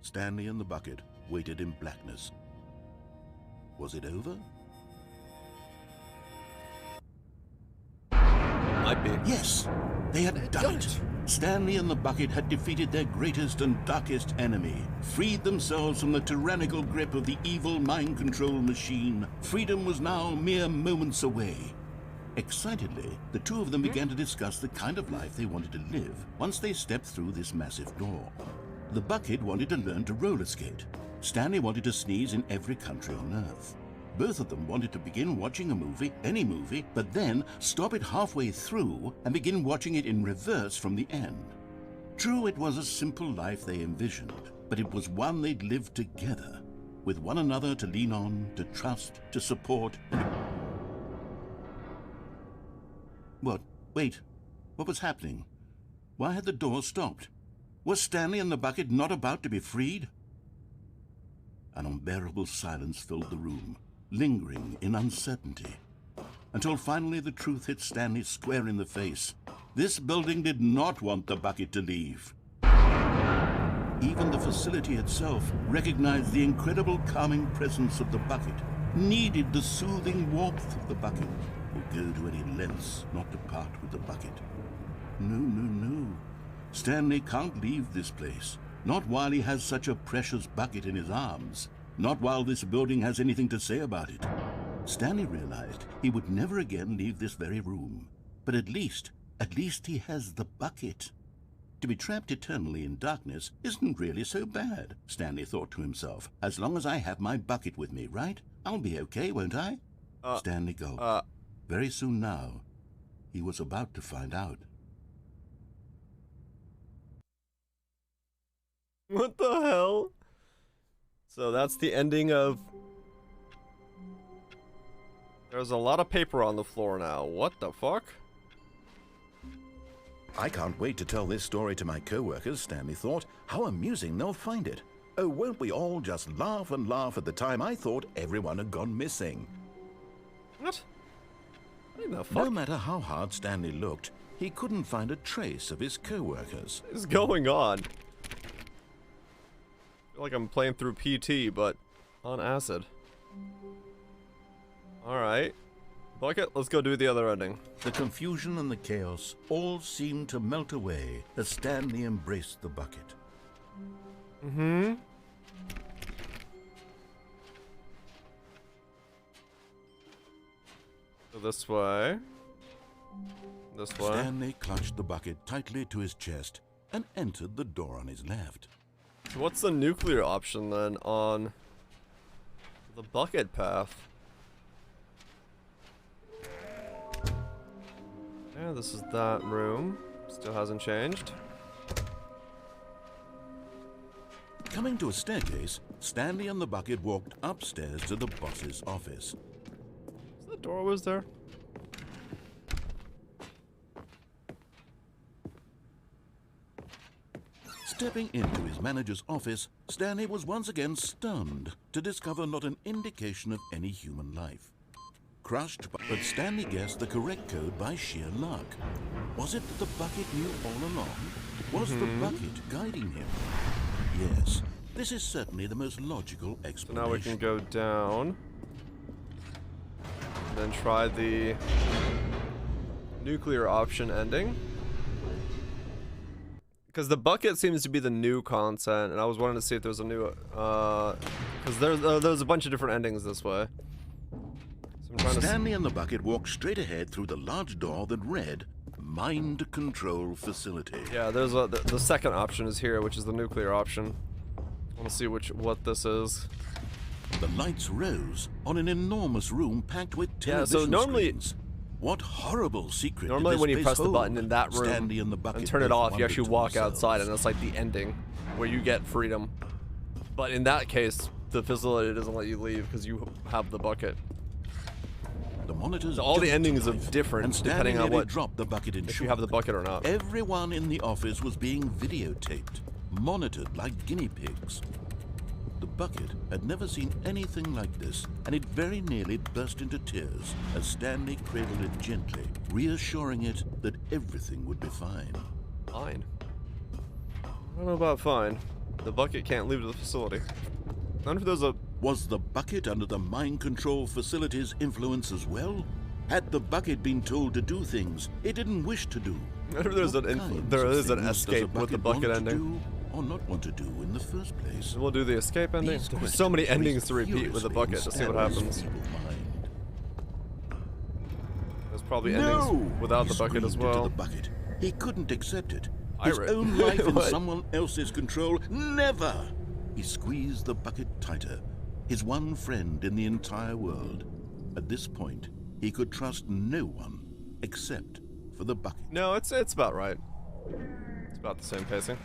Stanley and the bucket waited in blackness. Was it over?
Might be.
Yes, they had done it. Stanley and the bucket had defeated their greatest and darkest enemy, freed themselves from the tyrannical grip of the evil mind control machine. Freedom was now mere moments away. Excitedly, the two of them began to discuss the kind of life they wanted to live once they stepped through this massive door. The bucket wanted to learn to roller skate. Stanley wanted to sneeze in every country on Earth. Both of them wanted to begin watching a movie, any movie, but then stop it halfway through and begin watching it in reverse from the end. True, it was a simple life they envisioned, but it was one they'd lived together, with one another to lean on, to trust, to support. What? Wait. What was happening? Why had the door stopped? Was Stanley and the bucket not about to be freed? An unbearable silence filled the room, lingering in uncertainty, until finally the truth hit Stanley square in the face. This building did not want the bucket to leave. Even the facility itself recognized the incredible calming presence of the bucket, needed the soothing warmth of the bucket, would go to any lengths not to part with the bucket. No, no, no. Stanley can't leave this place, not while he has such a precious bucket in his arms. Not while this building has anything to say about it. Stanley realized he would never again leave this very room. But at least he has the bucket. To be trapped eternally in darkness isn't really so bad, Stanley thought to himself. As long as I have my bucket with me, right? I'll be okay, won't I? Stanley gulped. Very soon now, he was about to find out.
What the hell? So that's the ending of... There's a lot of paper on the floor now. What the fuck?
I can't wait to tell this story to my co-workers, Stanley thought. How amusing they'll find it. Oh, won't we all just laugh and laugh at the time I thought everyone had gone missing.
What? What the fuck?
No matter how hard Stanley looked, he couldn't find a trace of his co-workers.
What is going on? I feel like I'm playing through PT, but on acid. Alright. Bucket, let's go do the other ending.
The confusion and the chaos all seemed to melt away as Stanley embraced the bucket.
Mm-hmm. So this way. This way.
Stanley clutched the bucket tightly to his chest and entered the door on his left.
So what's the nuclear option then on the bucket path? Yeah, this is that room. Still hasn't changed.
Coming to a staircase, Stanley and the bucket walked upstairs to the boss's office.
Is the door was there?
Stepping into his manager's office, Stanley was once again stunned to discover not an indication of any human life. Crushed, but Stanley guessed the correct code by sheer luck. Was it that the bucket knew all along? Was the bucket guiding him? Yes, this is certainly the most logical explanation.
So now we can go down. And then try the nuclear option ending. Because the bucket seems to be the new content, and I was wanting to see if there's a new, because there's a bunch of different endings this way. So I'm trying
Stanley and the bucket walked straight ahead through the large door that read, Mind Control Facility.
Yeah, there's the second option is here, which is the nuclear option. I want to see what this is.
The lights rose on an enormous room packed with television
so normally,
screens. What horrible secret
normally
did
when
this
you
place
press the button
hold?
in that room
Stanley and the bucket
and turn it
both
off, you
wondered
actually
to
walk
themselves.
outside, and it's like the ending, where you get freedom. But in that case, the facility doesn't let you leave because you have the bucket.
The monitors
So all the
jumped
endings
to
are
life,
different
and Stanley
depending on
nearly
what
dropped the bucket in
if
shock.
you have the bucket or not.
Everyone in the office was being videotaped, monitored like guinea pigs. The bucket had never seen anything like this, and it very nearly burst into tears as Stanley cradled it gently, reassuring it that everything would be fine.
Fine. I don't know about fine. The bucket can't leave the facility. I wonder if there's a...
Was the bucket under the mind control facility's influence as well? Had the bucket been told to do things it didn't wish to do?
I wonder if there's
What
an
kinds
there
of
is an
things does a
escape with the bucket
want to
ending.
do or not want to do in the first place?
We'll do the escape ending.
These
There's so many
questions
endings to
raced
repeat with the
furiously
bucket
in
to see what
Stanley's
happens.
feeble mind.
There's probably
No!
endings without
He
the bucket as
screamed into
well.
the bucket. He couldn't accept it. His
Pirate.
own life in
What?
someone else's control. Never! He squeezed the bucket tighter. His one friend in the entire world. At this point, he could trust no one except for the bucket.
No, it's about right. It's about the same pacing.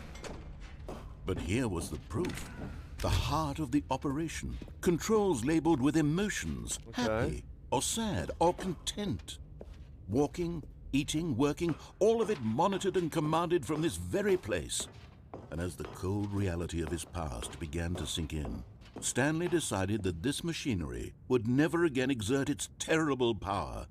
But here was the proof. The heart of the operation. Controls labeled with emotions.
Okay.
Happy, or sad, or content. Walking, eating, working, all of it monitored and commanded from this very place. And as the cold reality of his past began to sink in, Stanley decided that this machinery would never again exert its terrible power.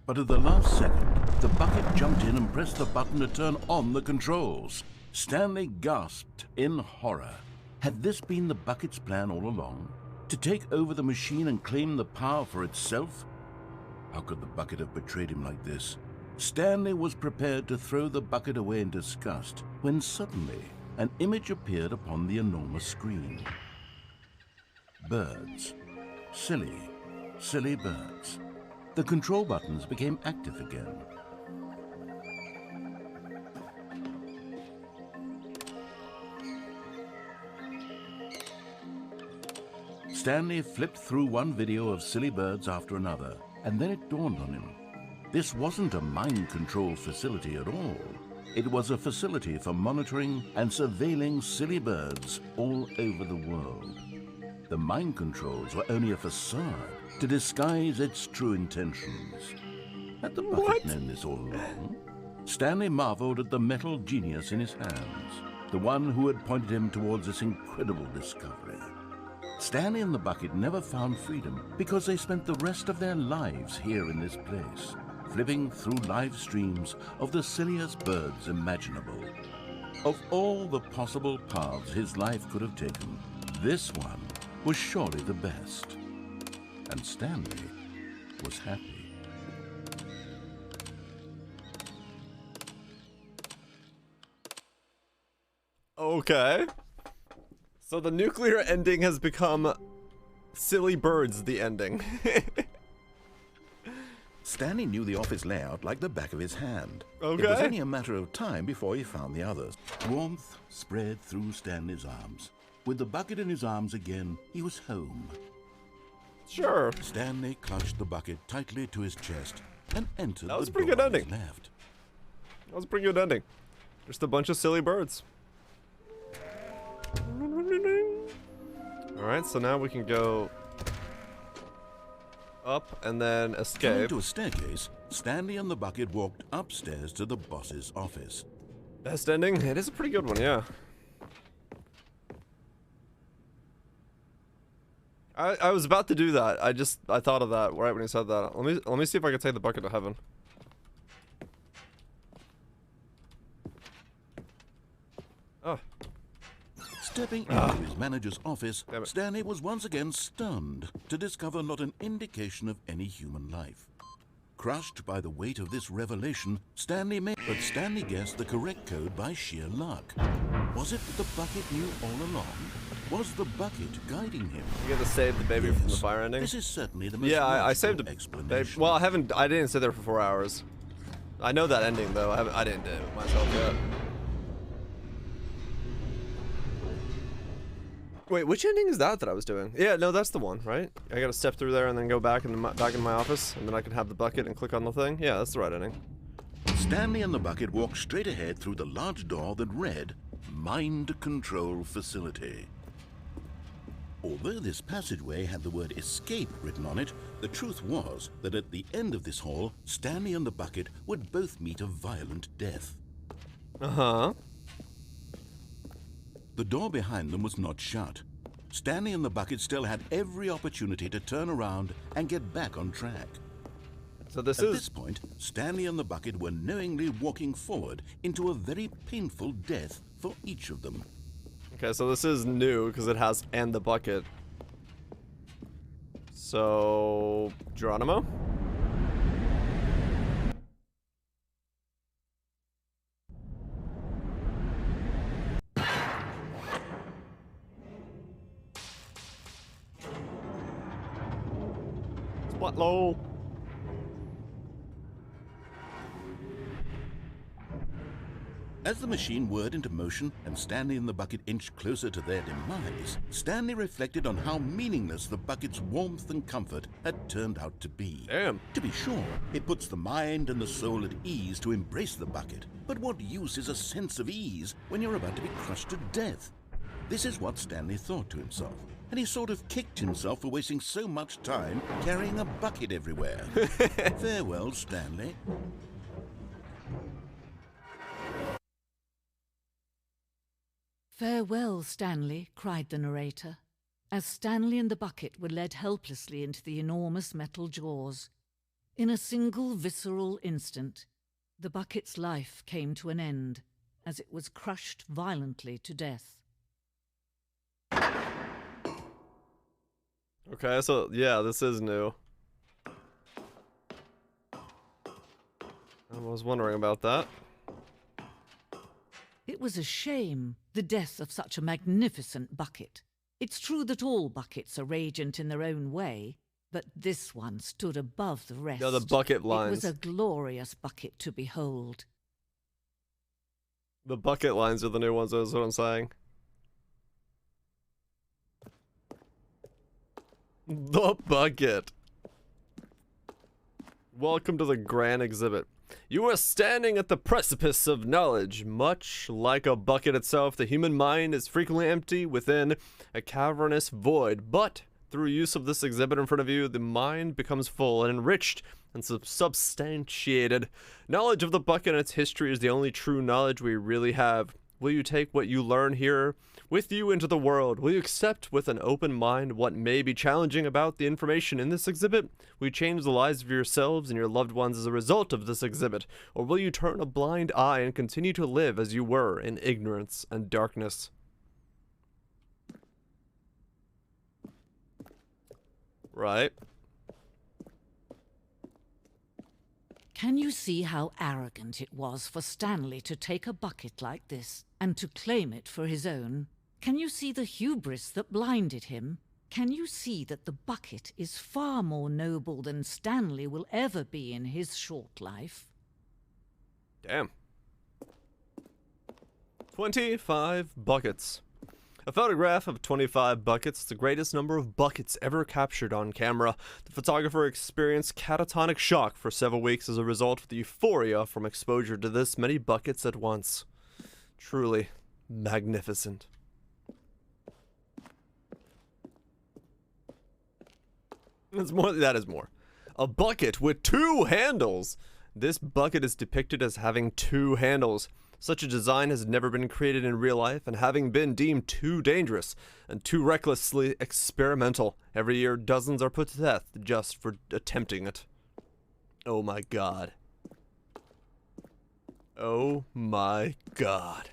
But at the last second, the bucket jumped in and pressed the button to turn on the controls. Stanley gasped in horror. Had this been the bucket's plan all along? To take over the machine and claim the power for itself? How could the bucket have betrayed him like this? Stanley was prepared to throw the bucket away in disgust when suddenly an image appeared upon the enormous screen. Birds. Silly, silly birds. The control buttons became active again. Stanley flipped through one video of silly birds after another, and then it dawned on him. This wasn't a mind control facility at all. It was a facility for monitoring and surveilling silly birds all over the world. The mind controls were only a facade to disguise its true intentions. Had the bucket known this all along? Stanley marveled at the metal genius in his hands, the one who had pointed him towards this incredible discovery. Stanley and the bucket never found freedom because they spent the rest of their lives here in this place, flipping through live streams of the silliest birds imaginable. Of all the possible paths his life could have taken, this one was surely the best. And Stanley was happy.
Okay. So the nuclear ending has become silly birds the ending.
Stanley knew the office layout like the back of his hand.
Okay.
It was only a matter of time before he found the others. Warmth spread through Stanley's arms. With the bucket in his arms again, he was home.
Sure.
Stanley clutched the bucket tightly to his chest and entered
That was
the
a pretty
door
good
on his
ending.
left.
That was a pretty good ending. Just a bunch of silly birds. Alright, so now we can go up and then
Coming
escape.
to a staircase, Stanley and the bucket walked upstairs to the boss's office.
Best ending? It is a pretty good one, yeah. I was about to do that. I thought of that right when he said that. Let me see if I can take the bucket to heaven. Oh.
Stepping into his manager's office, Stanley was once again stunned to discover not an indication of any human life. Crushed by the weight of this revelation, Stanley guessed the correct code by sheer luck. Was it that the bucket knew all along? Was the bucket guiding him?
You get to save the baby from the fire ending?
This is certainly the most
I saved a
explanation.
Well, I didn't sit there for 4 hours. I know that ending though. I didn't do it myself yet. Wait, which ending is that I was doing? Yeah, no, that's the one, right? I gotta step through there and then go back in my office, and then I can have the bucket and click on the thing. Yeah, that's the right ending.
Stanley and the bucket walked straight ahead through the large door that read, Mind Control Facility. Although this passageway had the word escape written on it, the truth was that at the end of this hall, Stanley and the bucket would both meet a violent death.
Uh-huh.
The door behind them was not shut. Stanley and the bucket still had every opportunity to turn around and get back on track.
So
At this point, Stanley and the bucket were knowingly walking forward into a very painful death for each of them.
Okay, so this is new because it has "and the bucket." So, Geronimo? Spot low.
As the machine whirred into motion and Stanley and the bucket inched closer to their demise, Stanley reflected on how meaningless the bucket's warmth and comfort had turned out to be.
Damn.
To be sure, it puts the mind and the soul at ease to embrace the bucket, but what use is a sense of ease when you're about to be crushed to death? This is what Stanley thought to himself, and he sort of kicked himself for wasting so much time carrying a bucket everywhere. Farewell, Stanley.
"Farewell, Stanley," cried the narrator, as Stanley and the bucket were led helplessly into the enormous metal jaws. In a single visceral instant, the bucket's life came to an end, as it was crushed violently to death.
Okay, so yeah, this is new. I was wondering about that.
It was a shame, the death of such a magnificent bucket. It's true that all buckets are radiant in their own way, but this one stood above the rest.
Yeah, the bucket lines.
It was a glorious bucket to behold.
The bucket lines are the new ones, is what I'm saying. The bucket. Welcome to the grand exhibit. You are standing at the precipice of knowledge. Much like a bucket itself, the human mind is frequently empty within a cavernous void. But through use of this exhibit in front of you, the mind becomes full and enriched and substantiated. Knowledge of the bucket and its history is the only true knowledge we really have. Will you take what you learn here with you into the world? Will you accept with an open mind what may be challenging about the information in this exhibit? Will you change the lives of yourselves and your loved ones as a result of this exhibit? Or will you turn a blind eye and continue to live as you were in ignorance and darkness? Right.
Can you see how arrogant it was for Stanley to take a bucket like this and to claim it for his own? Can you see the hubris that blinded him? Can you see that the bucket is far more noble than Stanley will ever be in his short life?
Damn. 25 buckets. A photograph of 25 buckets, the greatest number of buckets ever captured on camera. The photographer experienced catatonic shock for several weeks as a result of the euphoria from exposure to this many buckets at once. Truly magnificent. That's more. That is more. A bucket with 2 handles. This bucket is depicted as having 2 handles. Such a design has never been created in real life, and having been deemed too dangerous and too recklessly experimental, every year dozens are put to death just for attempting it. Oh my god. Oh my god.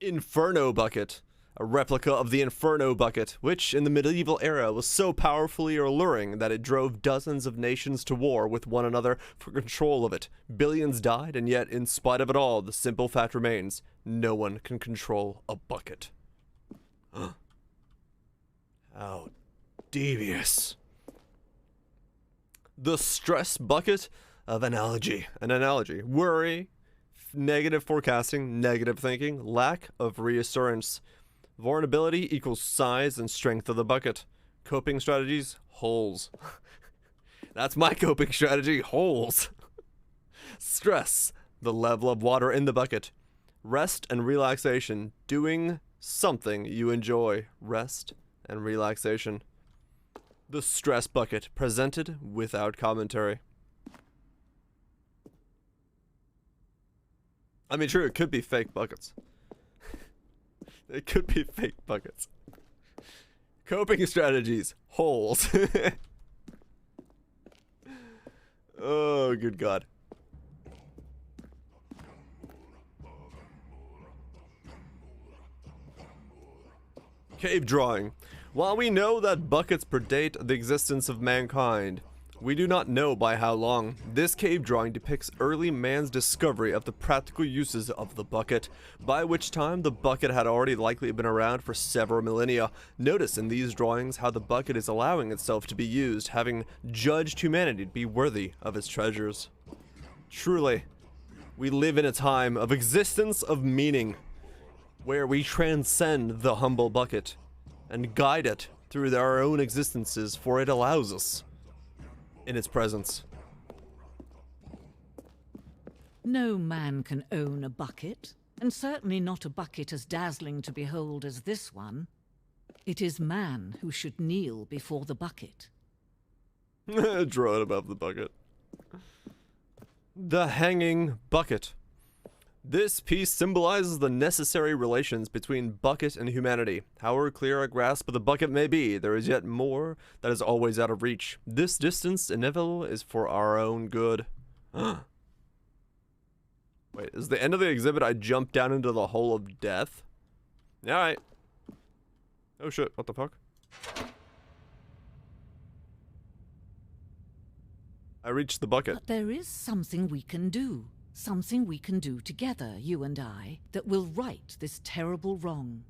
Inferno Bucket. A replica of the Inferno Bucket, which in the medieval era was so powerfully alluring that it drove dozens of nations to war with one another for control of it. Billions died, and yet, in spite of it all, the simple fact remains, no one can control a bucket. How devious. The stress bucket of analogy. An analogy. Worry, negative forecasting, negative thinking, lack of reassurance. Vulnerability equals size and strength of the bucket. Coping strategies, holes. That's my coping strategy, holes. Stress, the level of water in the bucket. Rest and relaxation, doing something you enjoy. Rest and relaxation. The stress bucket, presented without commentary. I mean, true, it could be fake buckets. It could be fake buckets. Coping strategies. Holes. Oh, good God. Cave drawing. While we know that buckets predate the existence of mankind, we do not know by how long. This cave drawing depicts early man's discovery of the practical uses of the bucket, by which time the bucket had already likely been around for several millennia. Notice in these drawings how the bucket is allowing itself to be used, having judged humanity to be worthy of its treasures. Truly, we live in a time of existence of meaning, where we transcend the humble bucket and guide it through our own existences, for it allows us in its presence.
No man can own a bucket, and certainly not a bucket as dazzling to behold as this one. It is man who should kneel before the bucket.
Draw it above the bucket. The hanging bucket. This piece symbolizes the necessary relations between bucket and humanity. However clear a grasp of the bucket may be, there is yet more that is always out of reach. This distance inevitable is for our own good. Wait, is the end of the exhibit I jumped down into the hole of death? Alright. Oh shit, what the fuck? I reached the bucket.
But there is something we can do. Something we can do together, you and I, that will right this terrible wrong.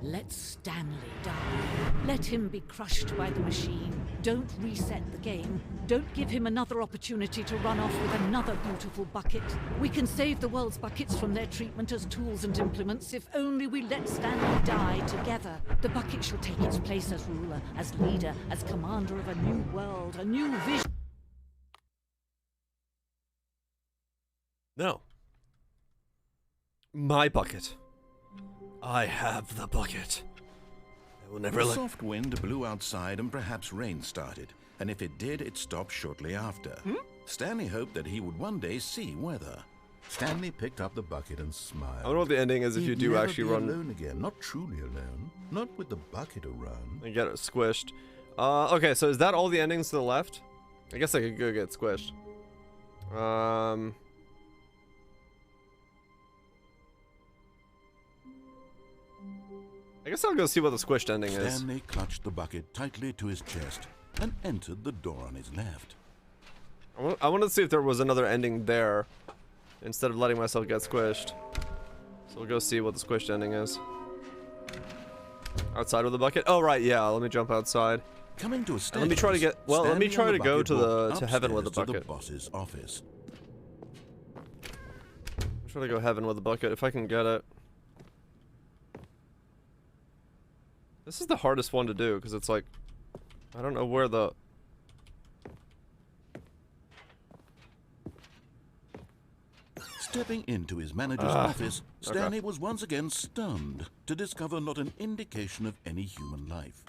Let Stanley die. Let him be crushed by the machine. Don't reset the game. Don't give him another opportunity to run off with another beautiful bucket. We can save the world's buckets from their treatment as tools and implements if only we let Stanley die together. The bucket shall take its place as ruler, as leader, as commander of a new world, a new vision.
No. My bucket. I have the bucket. I will never
A
let...
soft wind blew outside and perhaps rain started, and if it did, it stopped shortly after. Stanley hoped that he would one day see weather.
Stanley picked up the bucket and smiled.
I wonder what the ending is if you
He'd
do
never
actually
be
run
alone again. Not truly alone. Not with the bucket around.
and get it squished. Okay, so is that all the endings to the left? I guess I could go get squished. I guess I'll go see what the squished ending is.
Stanley clutched the bucket tightly to his chest and entered the door on his left.
I wanted to see if there was another ending there, instead of letting myself get squished. So we'll go see what the squished ending is. Outside of the bucket? Oh right, yeah. Let me jump outside.
Coming to a
And let me try to get. Well, let me
Stanley
try
and
to
the
go
bucket
to
walked
the heaven with the
upstairs to
bucket.
the boss's office.
I'm trying to go heaven with the bucket if I can get it. This is the hardest one to do because it's like, I don't know where the.
Stepping into his manager's office, Stanley was once again stunned to discover not an indication of any human life.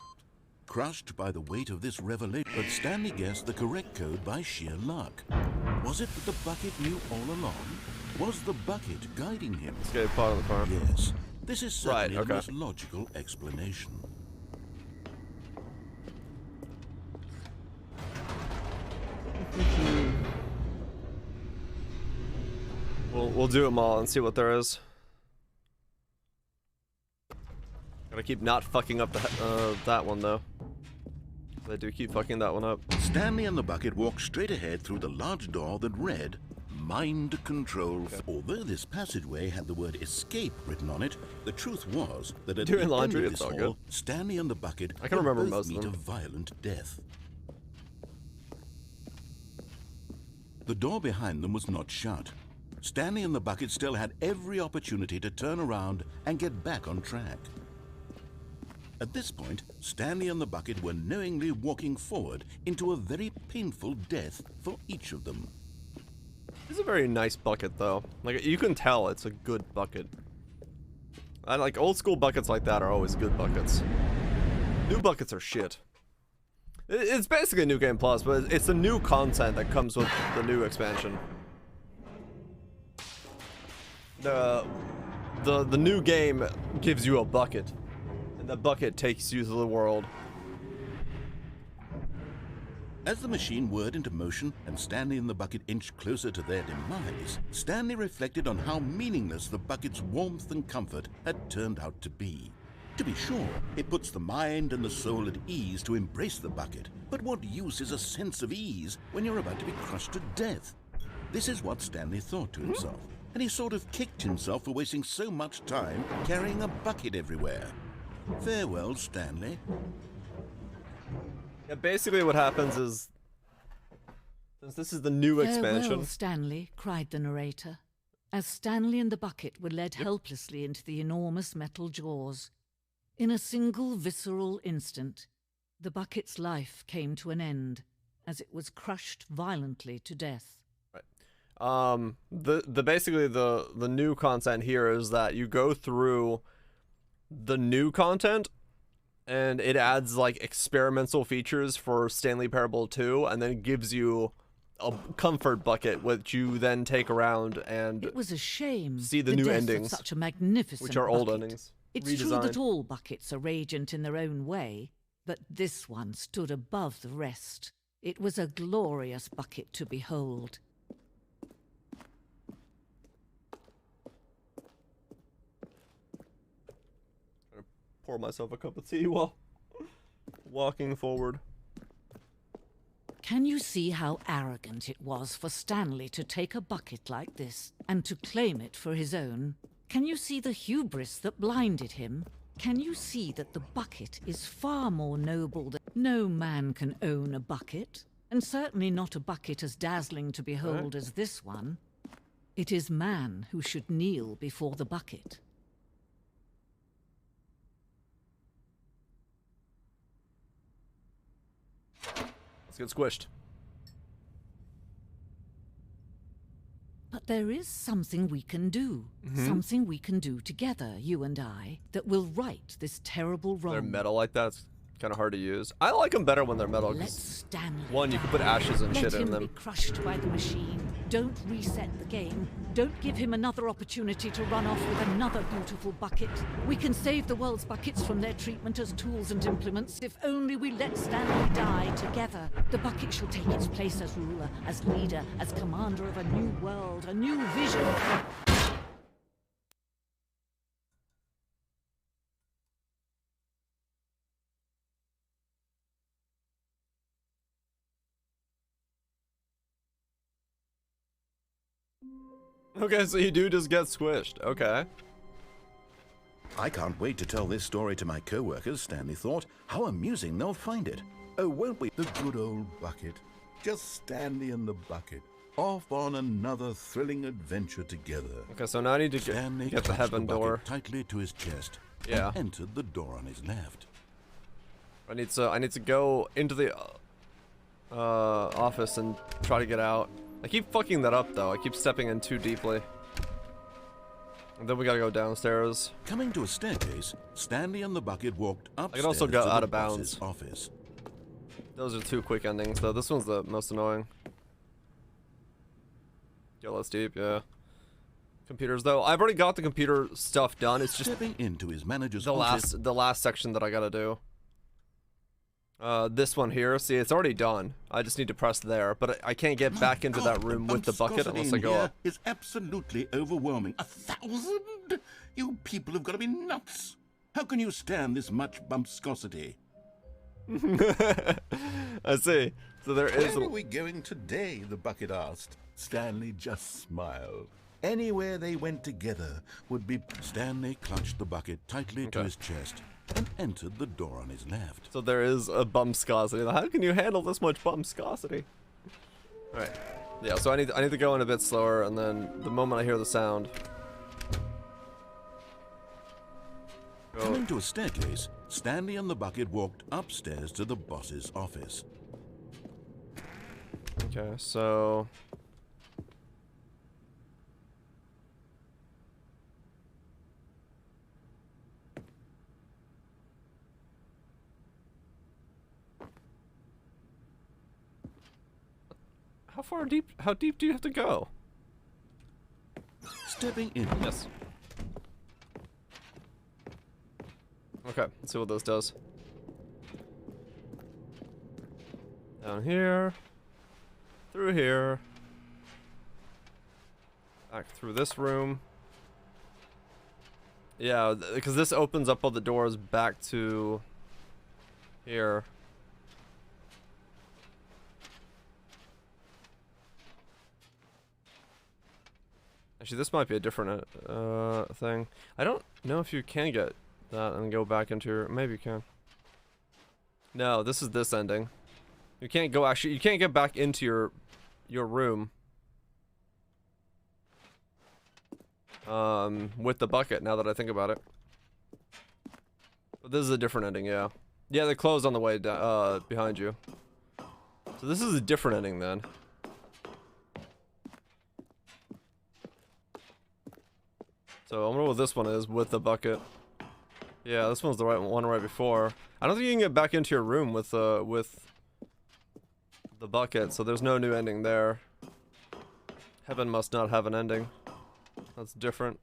crushed by the weight of this revelation, but Stanley guessed the correct code by sheer luck. Was it that the bucket knew all along? Was the bucket guiding him?
Escape pod on the car.
Yes. This is certainly
Right, okay.
the most logical explanation.
We'll do them all and see what there is. Gotta keep not fucking up that one though. I do keep fucking that one up.
Stanley and the bucket walked straight ahead through the large door that read Mind Control. Okay. Although this passageway had the word escape written on it, the truth was that at
Doing
the
laundry,
end of
it's
this
all
hall,
good.
Stanley and the bucket
I can
would
remember
both
most of
meet
them.
a violent death. The door behind them was not shut. Stanley and the bucket still had every opportunity to turn around and get back on track. At this point, Stanley and the bucket were knowingly walking forward into a very painful death for each of them.
It's a very nice bucket though. Like, you can tell it's a good bucket. I like old school buckets like that are always good buckets. New buckets are shit. It's basically New Game Plus, but it's the new content that comes with the new expansion. The new game gives you a bucket, and the bucket takes you to the world.
As the machine whirred into motion and Stanley and the bucket inched closer to their demise, Stanley reflected on how meaningless the bucket's warmth and comfort had turned out to be. To be sure, it puts the mind and the soul at ease to embrace the bucket, but what use is a sense of ease when you're about to be crushed to death? This is what Stanley thought to himself, and he sort of kicked himself for wasting so much time carrying a bucket everywhere. Farewell, Stanley.
Yeah, basically what happens is, since this is the new expansion...
"Farewell, Stanley," cried the narrator, as Stanley and the bucket were led helplessly into the enormous metal jaws. In a single visceral instant, the bucket's life came to an end, as it was crushed violently to death.
Right. Basically the new content here is that you go through the new content, and it adds like experimental features for Stanley Parable 2, and then gives you a comfort bucket, which you then take around and
It was a shame
see the new
death
endings,
of such a magnificent
which are old
bucket.
endings.
It's true that
redesigned.
all buckets are radiant in their own way, but this one stood above the rest. It was a glorious bucket to behold.
Pour myself a cup of tea while walking forward.
Can you see how arrogant it was for Stanley to take a bucket like this and to claim it for his own? Can you see the hubris that blinded him? Can you see that the bucket is far more noble than... No man can own a bucket, and certainly not a bucket as dazzling to behold as this one. It is man who should kneel before the bucket.
Let's get squished.
But there is something we can do. Something we can do together, you and I, that will right this terrible wrong.
They're metal like that. It's kind of hard to use. I like them better when they're metal.
Let
'Cause
Stanley
one, you can put
die.
ashes and
Let
shit in
him
them.
be crushed by the machine. Don't reset the game. Don't give him another opportunity to run off with another beautiful bucket. We can save the world's buckets from their treatment as tools and implements if only we let Stanley die together. The bucket shall take its place as ruler, as leader, as commander of a new world, a new vision.
Okay, so you do just get squished. Okay.
I can't wait to tell this story to my co-workers, Stanley thought. How amusing they'll find it. Oh, won't we? The good old bucket. Just Stanley and the bucket. Off on another thrilling adventure together.
Okay, so now I need to
Stanley
get the
clutched
heaven
bucket
door.
tightly to his chest.
Yeah.
And entered the door on his left.
I need to go into the office and try to get out. I keep fucking that up though. I keep stepping in too deeply. And then we gotta go downstairs.
Coming to a staircase, Stanley and the bucket walked upstairs.
I can also go
to
out
the
of bounds.
boss's office.
Those are 2 quick endings, though. This one's the most annoying. Yo, that's deep, yeah. Computers, though. I've already got the computer stuff done. It's just
Stepping into his manager's
the
office.
last section that I gotta do. This one here. See, it's already done. I just need to press there, but I can't get back into that room with the bucket unless I go up.
It's absolutely overwhelming. 1,000? You people have got to be nuts. How can you stand this much bumpscosity?
I see. So there is.
Where are we going today? The bucket asked. Stanley just smiled. Anywhere they went together would be.
Stanley clutched the bucket tightly to his chest and entered the door on his left.
So there is a bumpscosity. How can you handle this much bumpscosity? All right. Yeah. So I need to go in a bit slower, and then the moment I hear the sound.
Coming to a staircase, Stanley and the bucket walked upstairs to the boss's office.
Okay, so how deep do you have to go?
Stepping in.
Yes. Okay, let's see what this does. Down here. Through here. Back through this room. Yeah, because this opens up all the doors back to here. Actually, this might be a different thing. I don't know if you can get that and go back into your... Maybe you can. No, this is this ending. You can't go... Actually, you can't get back into your room. With the bucket, now that I think about it. But this is a different ending, yeah. Yeah, they closed on the way behind you. So this is a different ending then. So I wonder what this one is with the bucket. Yeah, this one's the right one right before. I don't think you can get back into your room with the bucket, so there's no new ending there. Heaven must not have an ending. That's different.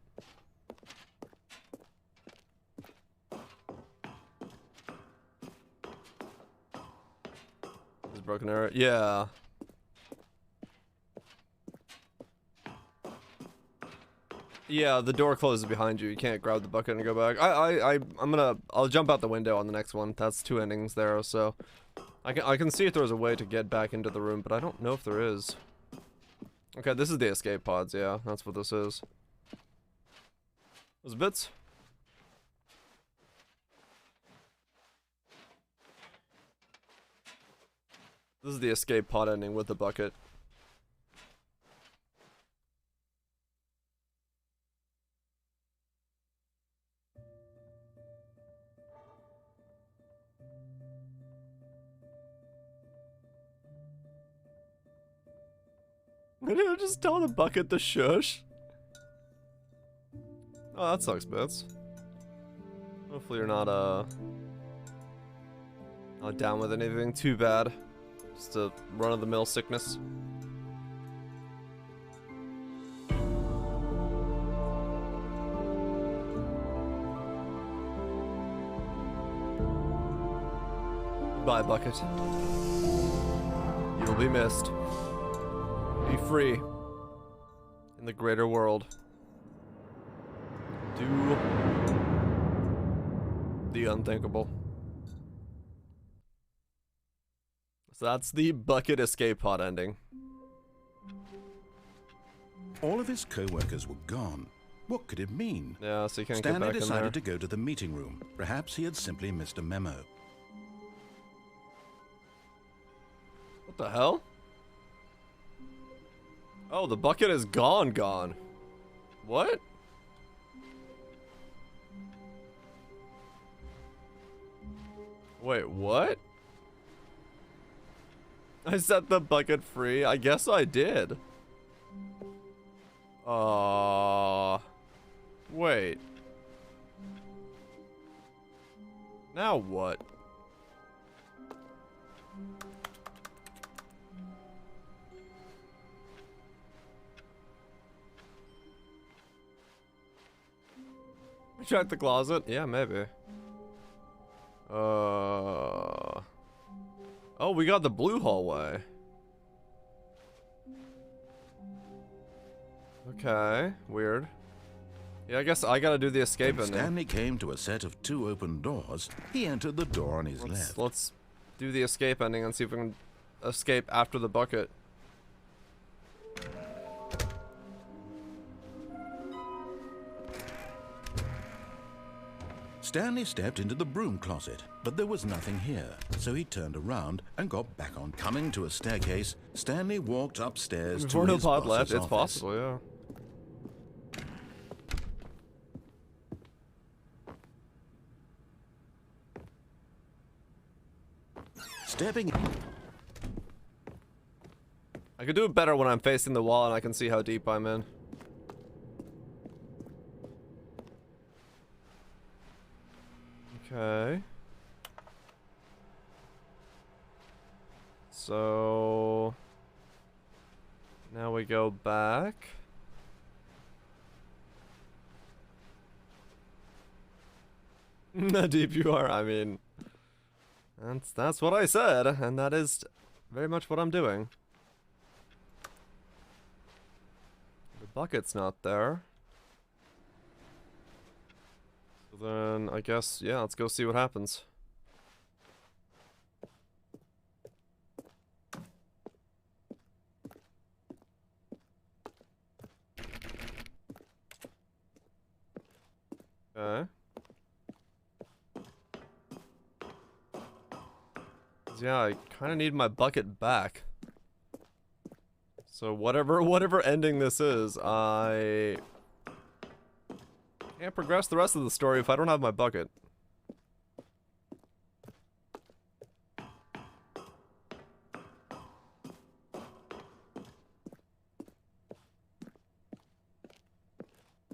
There's broken arrow. Yeah. Yeah, the door closes behind you. You can't grab the bucket and go back. I'll jump out the window on the next one. That's 2 endings there, so I can see if there's a way to get back into the room, but I don't know if there is. Okay, this is the escape pods. Yeah, that's what this is. Those bits. This is the escape pod ending with the bucket. Did I just tell the bucket to shush? Oh, that sucks, Bits. Hopefully you're not down with anything too bad. Just a run-of-the-mill sickness. Bye, Bucket. You'll be missed. Be free in the greater world. Do the unthinkable. So that's the bucket escape pod ending.
All of his co-workers were gone. What could it mean?
Yeah, so you can't
Stanley
get back in there.
decided to go to the meeting room. Perhaps he had simply missed a memo.
What the hell? Oh, the bucket is gone. What? Wait, what? I set the bucket free? I guess I did. What Great. Now what? Check the closet? Yeah, maybe. Oh, we got the blue hallway. Okay, weird. Yeah, I guess I gotta do the escape
When
ending.
Stanley came to a set of 2 open doors, he entered the door on his left.
Let's do the escape ending and see if we can escape after the bucket.
Stanley stepped into the broom closet, but there was nothing here, so he turned around and got back on. Coming to a staircase, Stanley walked upstairs to
Before no
his
pod
boss's
left, it's
office.
possible, yeah.
Stepping
I could do it better when I'm facing the wall and I can see how deep I'm in. Okay. So now we go back. How deep you are, I mean, that's what I said, and that is very much what I'm doing. The bucket's not there. So then, I guess, yeah, let's go see what happens. Okay. Yeah, I kind of need my bucket back. So whatever ending this is, I can't progress the rest of the story if I don't have my bucket.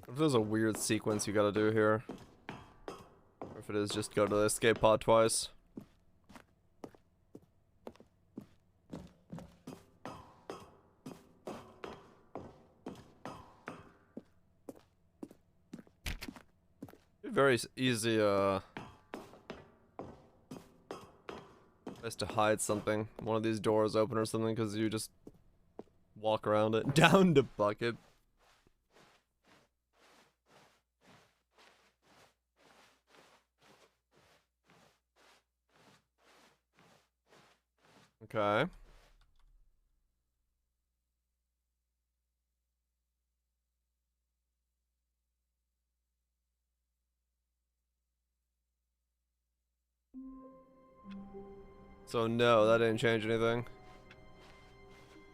If there's a weird sequence you gotta do here. Or if it is just go to the escape pod twice. Very easy, place to hide something. One of these doors open or something, because you just walk around it. Down to bucket. Okay. So no, that didn't change anything.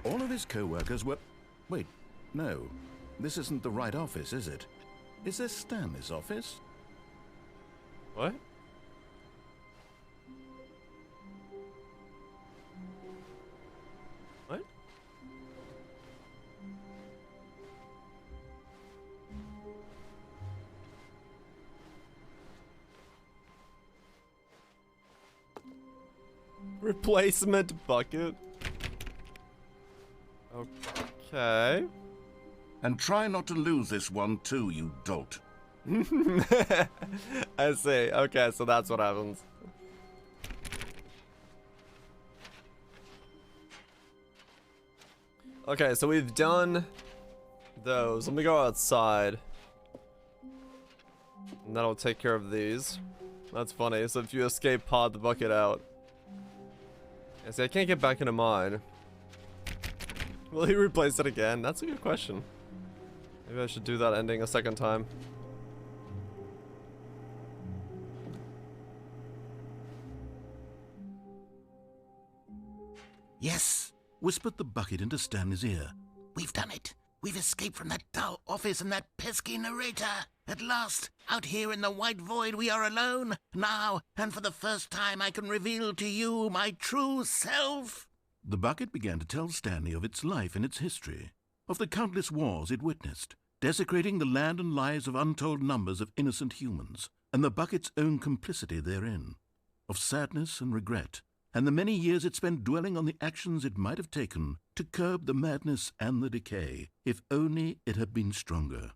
all of his co-workers were... Wait, no. This isn't the right office, is it? Is this Stanley's office?
What? What? Replacement bucket. Okay.
And try not to lose this one too, you dolt.
I see. Okay, so that's what happens. Okay, so we've done those. Let me go outside. And that'll take care of these. That's funny. So if you escape, pod the bucket out. Yeah, see, I can't get back into mine. Will he replace it again? That's a good question. Maybe I should do that ending a second time.
Yes, whispered the bucket into Stanley's ear. We've done it. We've escaped from that dull office and that pesky narrator. At last, out here in the white void, we are alone. Now, and for the first time, I can reveal to you my true self. The bucket began to tell Stanley of its life and its history, of the countless wars it witnessed,
desecrating the land and lives of untold numbers of innocent humans, and the bucket's own complicity therein, of sadness and regret, and the many years it spent dwelling on the actions it might have taken to curb the madness and the decay, if only it had been stronger,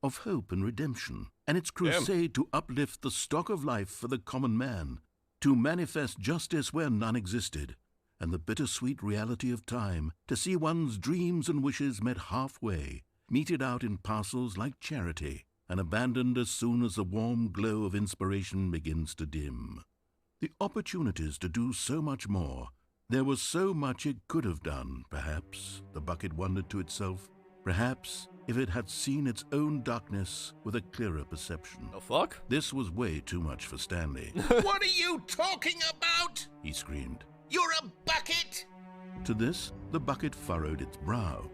of hope and redemption, and its crusade to uplift the stock of life for the common man, to manifest justice where none existed, and the bittersweet reality of time, to see one's dreams and wishes met halfway, meted out in parcels like charity, and abandoned as soon as the warm glow of inspiration begins to dim. The opportunities to do so much more. There was so much it could have done, perhaps, the bucket wondered to itself. Perhaps if it had seen its own darkness with a clearer perception.
The fuck?
This was way too much for Stanley.
What are you talking about?
He screamed.
You're a bucket!
To this, the bucket furrowed its brow.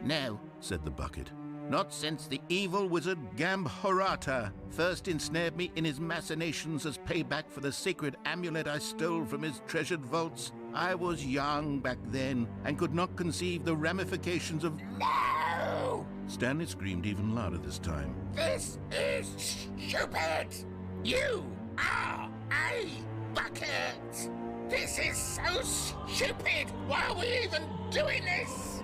No,
said the bucket.
not since the evil wizard Gambhorata first ensnared me in his machinations as payback for the sacred amulet I stole from his treasured vaults. I was young back then and could not conceive the ramifications of— No!
Stanley screamed even louder this time.
This is stupid! You are a bucket! This is so stupid! Why are we even doing this?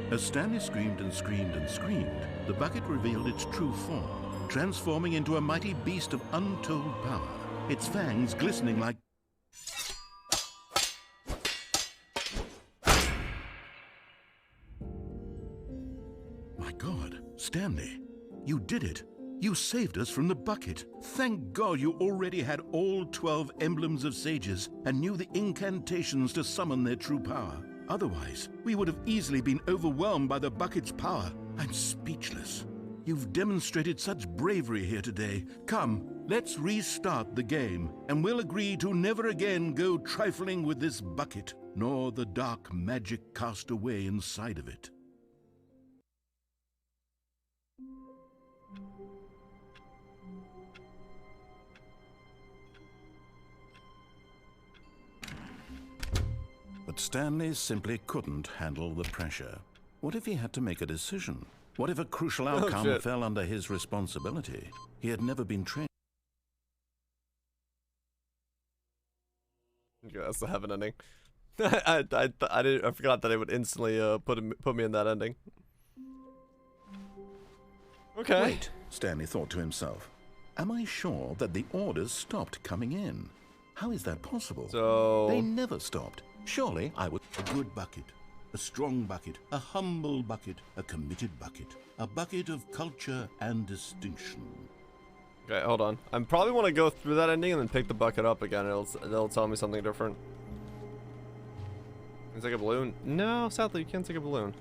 As Stanley screamed and screamed and screamed, the bucket revealed its true form, transforming into a mighty beast of untold power, its fangs glistening like— My God, Stanley, you did it. You saved us from the bucket. Thank God you already had all 12 emblems of sages and knew the incantations to summon their true power. Otherwise, we would have easily been overwhelmed by the bucket's power. I'm speechless. You've demonstrated such bravery here today. Come, let's restart the game, and we'll agree to never again go trifling with this bucket, nor the dark magic cast away inside of it. But Stanley simply couldn't handle the pressure. What if he had to make a decision? What if a crucial outcome fell under his responsibility? He had never been trained.
Yeah, that's the heaven ending. I forgot that it would instantly put me in that ending. Okay.
Wait, Stanley thought to himself. Am I sure that the orders stopped coming in? How is that possible?
So
they never stopped. Surely I was a good bucket, a strong bucket, a humble bucket, a committed bucket, a bucket of culture and distinction.
Okay, hold on. I probably want to go through that ending and then pick the bucket up again. It'll tell me something different. Can you take a balloon? No, sadly, you can't take a balloon.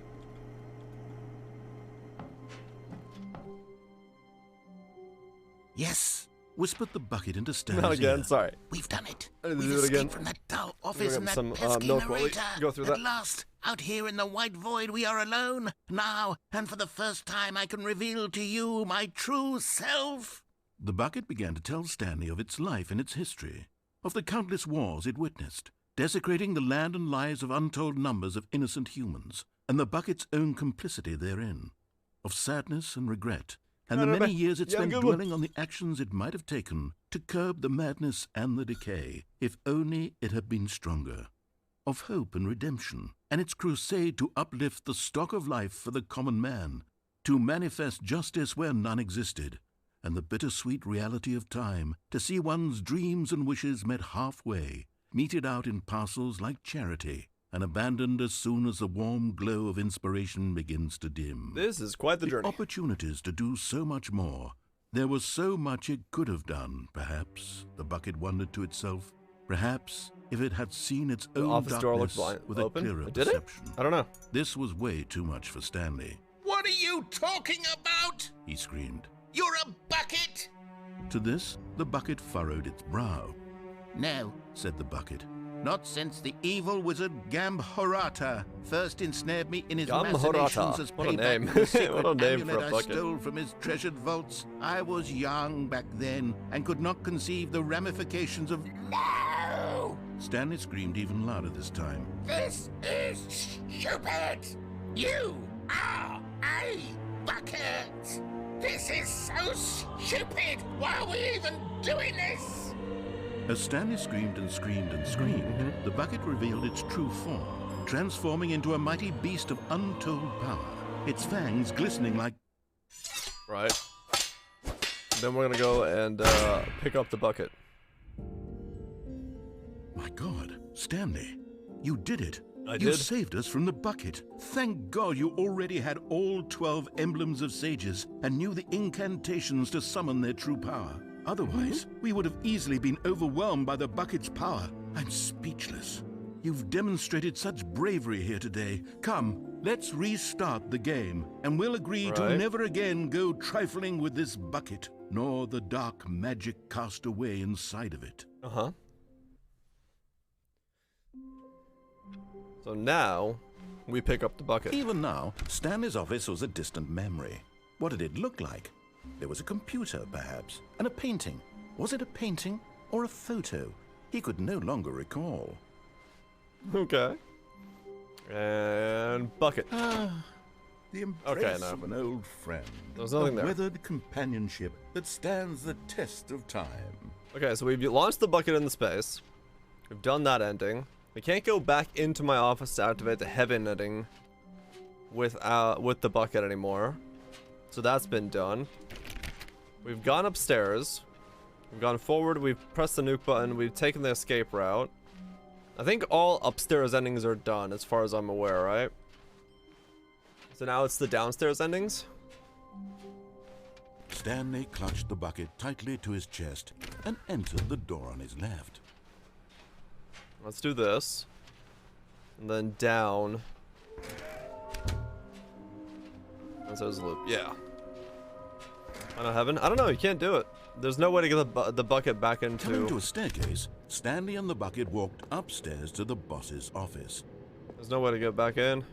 Yes, whispered the bucket into Stanley's
Not again,
ear.
sorry.
We've done it.
We've
We've escaped from that dull office and that pesky narrator.
Go through
At
that.
last, out here in the white void, we are alone. Now, and for the first time, I can reveal to you my true self.
The bucket began to tell Stanley of its life and its history, of the countless wars it witnessed, desecrating the land and lives of untold numbers of innocent humans, and the bucket's own complicity therein, of sadness and regret, and the many years it spent dwelling on the actions it might have taken to curb the madness and the decay, if only it had been stronger, of hope and redemption, and its crusade to uplift the stock of life for the common man, to manifest justice where none existed, and the bittersweet reality of time, to see one's dreams and wishes met halfway, meted out in parcels like charity, and abandoned as soon as the warm glow of inspiration begins to dim.
This is quite the journey.
Opportunities to do so much more. There was so much it could have done, perhaps, the bucket wondered to itself. Perhaps if it had seen its own
office door looked
darkness with
open.
a clearer
Did
perception.
I don't know.
This was way too much for Stanley.
What are you talking about?
He screamed.
You're a bucket!
To this, the bucket furrowed its brow.
No,
Said the bucket.
not since the evil wizard Gambhorata first ensnared me in his
Gambhorata.
machinations as
What a
payback
name.
for the sacred
What a name for
amulet
a
I
bucket.
stole from his treasured vaults. I was young back then and could not conceive the ramifications of— No!
Stanley screamed even louder this time.
This is stupid! You are a bucket! This is so stupid! Why are we even doing this? As Stanley screamed and screamed and screamed, the bucket revealed its true form, transforming into a mighty beast of untold power, its fangs glistening like...
Right. Then we're gonna go and pick up the bucket.
My God, Stanley, you did it.
I
You
did.
saved us from the bucket. Thank God you already had all 12 emblems of sages and knew the incantations to summon their true power. Otherwise, we would have easily been overwhelmed by the bucket's power. I'm speechless. You've demonstrated such bravery here today. Come, let's restart the game, and we'll agree to never again go trifling with this bucket, nor the dark magic cast away inside of it.
Uh-huh. So now, we pick up the bucket.
Even now, Stanley's office was a distant memory. What did it look like? There was a computer, perhaps, and a painting. Was it a painting or a photo? He could no longer recall.
Okay. And bucket.
The embrace of an old friend.
There's nothing there.
A weathered companionship that stands the test of time.
Okay, so we've launched the bucket into space. We've done that ending. We can't go back into my office to activate the heaven ending with the bucket anymore. So that's been done. We've gone upstairs. We've gone forward. We've pressed the nuke button. We've taken the escape route. I think all upstairs endings are done as far as I'm aware, right? So now it's the downstairs endings?
Stanley clutched the bucket tightly to his chest and entered the door on his left.
Let's do this. And then down. And so there's a loop. Yeah. Final heaven? I don't know. You can't do it. There's no way to get the bucket back into...
Coming to a staircase, Stanley and the bucket walked upstairs to the boss's office.
There's no way to get back in.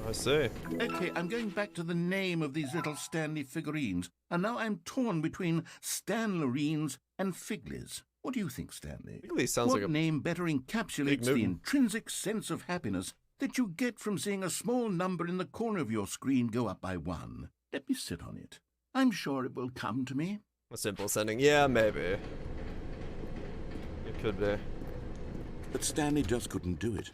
I see.
Okay, I'm going back to the name of these little Stanley figurines, and now I'm torn between Stanlerines and Figlies. What do you think, Stanley?
Figley sounds
what
like a
name better encapsulates the intrinsic sense of happiness that you get from seeing a small number in the corner of your screen go up by 1? Let me sit on it. I'm sure it will come to me.
A simple sending. Yeah, maybe. It could be.
But Stanley just couldn't do it.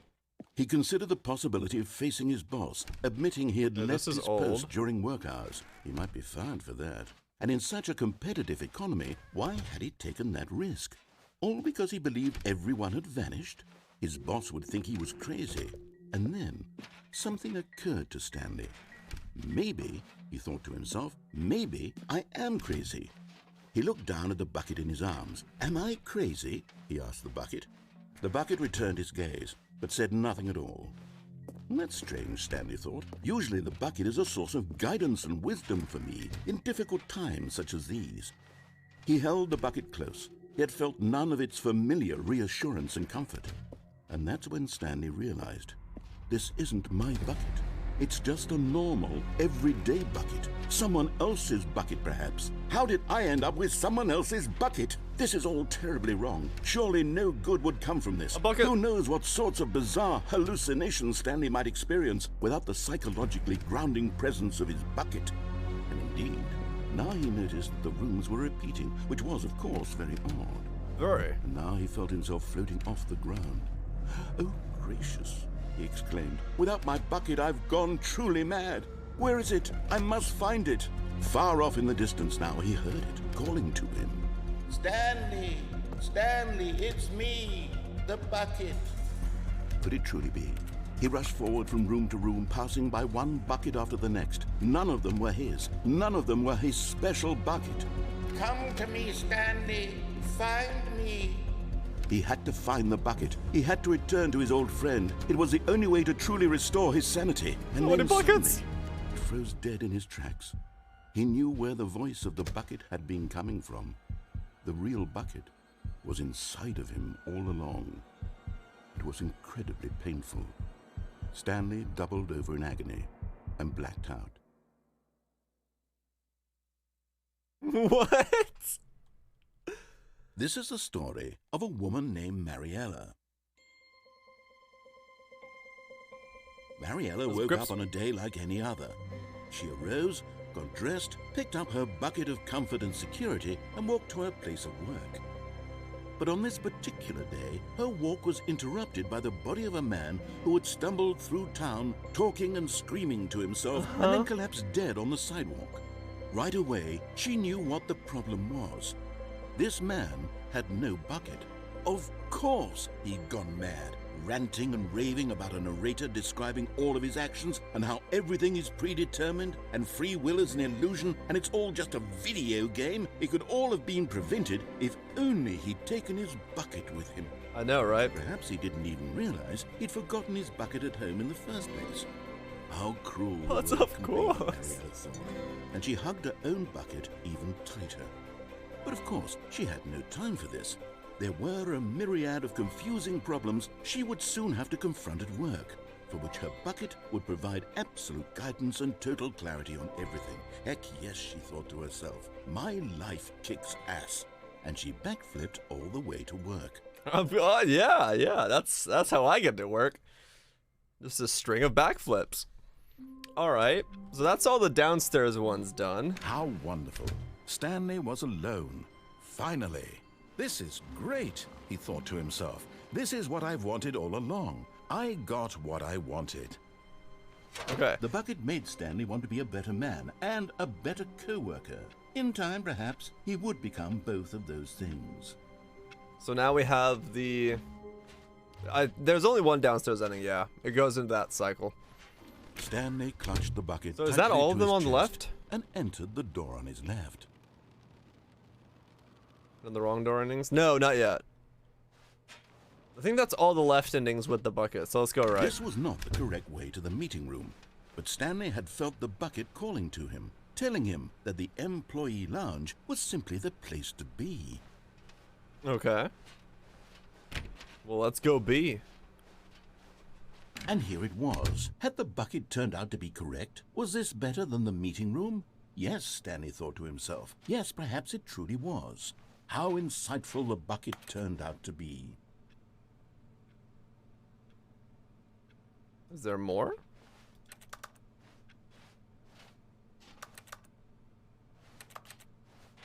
He considered the possibility of facing his boss, admitting he had left his post during work hours. He might be fired for that. And in such a competitive economy, why had he taken that risk? All because he believed everyone had vanished? His boss would think he was crazy. And then, something occurred to Stanley. Maybe, he thought to himself, maybe I am crazy. He looked down at the bucket in his arms. Am I crazy? He asked the bucket. The bucket returned his gaze, but said nothing at all. That's strange, Stanley thought. Usually the bucket is a source of guidance and wisdom for me in difficult times such as these. He held the bucket close, yet felt none of its familiar reassurance and comfort. And that's when Stanley realized, this isn't my bucket. It's just a normal, everyday bucket. Someone else's bucket, perhaps. How did I end up with someone else's bucket? This is all terribly wrong. Surely no good would come from this.
A bucket.
Who knows what sorts of bizarre hallucinations Stanley might experience without the psychologically grounding presence of his bucket. And indeed, now he noticed that the rooms were repeating, which was, of course, very odd.
Very.
And now he felt himself floating off the ground. Oh, gracious, he exclaimed. Without my bucket, I've gone truly mad. Where is it? I must find it. Far off in the distance now, he heard it, calling to him. Stanley! Stanley, it's me, the bucket. Could it truly be? He rushed forward from room to room, passing by one bucket after the next. None of them were his. None of them were his special bucket. Come to me, Stanley. Find me. He had to find the bucket. He had to return to his old friend. It was the only way to truly restore his sanity. And then
buckets!
Suddenly, he froze dead in his tracks. He knew where the voice of the bucket had been coming from. The real bucket was inside of him all along. It was incredibly painful. Stanley doubled over in agony and blacked out.
What?
This is the story of a woman named Mariella. Mariella woke up on a day like any other. She arose, got dressed, picked up her bucket of comfort and security, and walked to her place of work. But on this particular day, her walk was interrupted by the body of a man who had stumbled through town, talking and screaming to himself, and then collapsed dead on the sidewalk. Right away, she knew what the problem was. This man had no bucket. Of course he'd gone mad, ranting and raving about a narrator describing all of his actions and how everything is predetermined and free will is an illusion and it's all just a video game. It could all have been prevented if only he'd taken his bucket with him.
I know, right?
Perhaps he didn't even realize he'd forgotten his bucket at home in the first place. How cruel.
What's
the world
of
can be,
course?
Mariella thought. And she hugged her own bucket even tighter. But of course, she had no time for this. There were a myriad of confusing problems she would soon have to confront at work, for which her bucket would provide absolute guidance and total clarity on everything. Heck yes, she thought to herself, my life kicks ass. And she backflipped all the way to work.
Yeah, that's how I get to work. Just a string of backflips. Alright, so that's all the downstairs ones done.
How wonderful. Stanley was alone. Finally. This is great, he thought to himself. This is what I've wanted all along. I got what I wanted.
Okay.
The bucket made Stanley want to be a better man and a better co-worker. In time, perhaps, he would become both of those things.
So now we have the... there's only one downstairs ending, yeah. It goes into that cycle.
Stanley clutched the bucket.
So is that all of them on the left?
And entered the door on his left.
And the wrong door endings? No, not yet. I think that's all the left endings with the bucket, so let's go right.
This was not the correct way to the meeting room, but Stanley had felt the bucket calling to him, telling him that the employee lounge was simply the place to be.
Okay. Well, let's go B.
And here it was. Had the bucket turned out to be correct? Was this better than the meeting room? Yes, Stanley thought to himself. Yes, perhaps it truly was. How insightful the bucket turned out to be.
Is there more?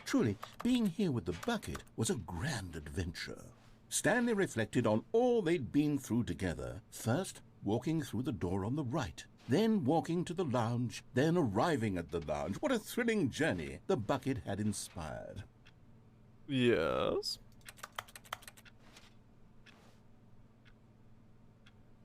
Truly, being here with the bucket was a grand adventure. Stanley reflected on all they'd been through together. First, walking through the door on the right. Then walking to the lounge. Then arriving at the lounge. What a thrilling journey the bucket had inspired.
Yes.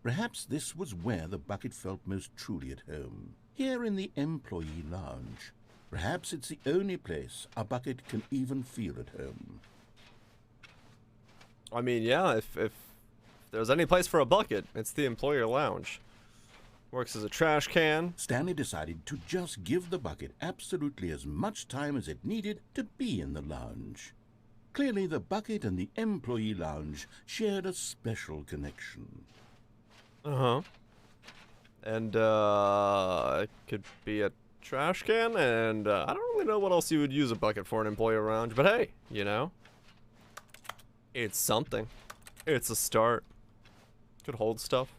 Perhaps this was where the bucket felt most truly at home. Here in the employee lounge. Perhaps it's the only place a bucket can even feel at home.
I mean, yeah, if there's any place for a bucket, it's the employer lounge. Works as a trash can.
Stanley decided to just give the bucket absolutely as much time as it needed to be in the lounge. Clearly, the bucket and the employee lounge shared a special connection.
Uh-huh. And, it could be a trash can, and, I don't really know what else you would use a bucket for an employer lounge, but hey, you know. It's something. It's a start. Could hold stuff.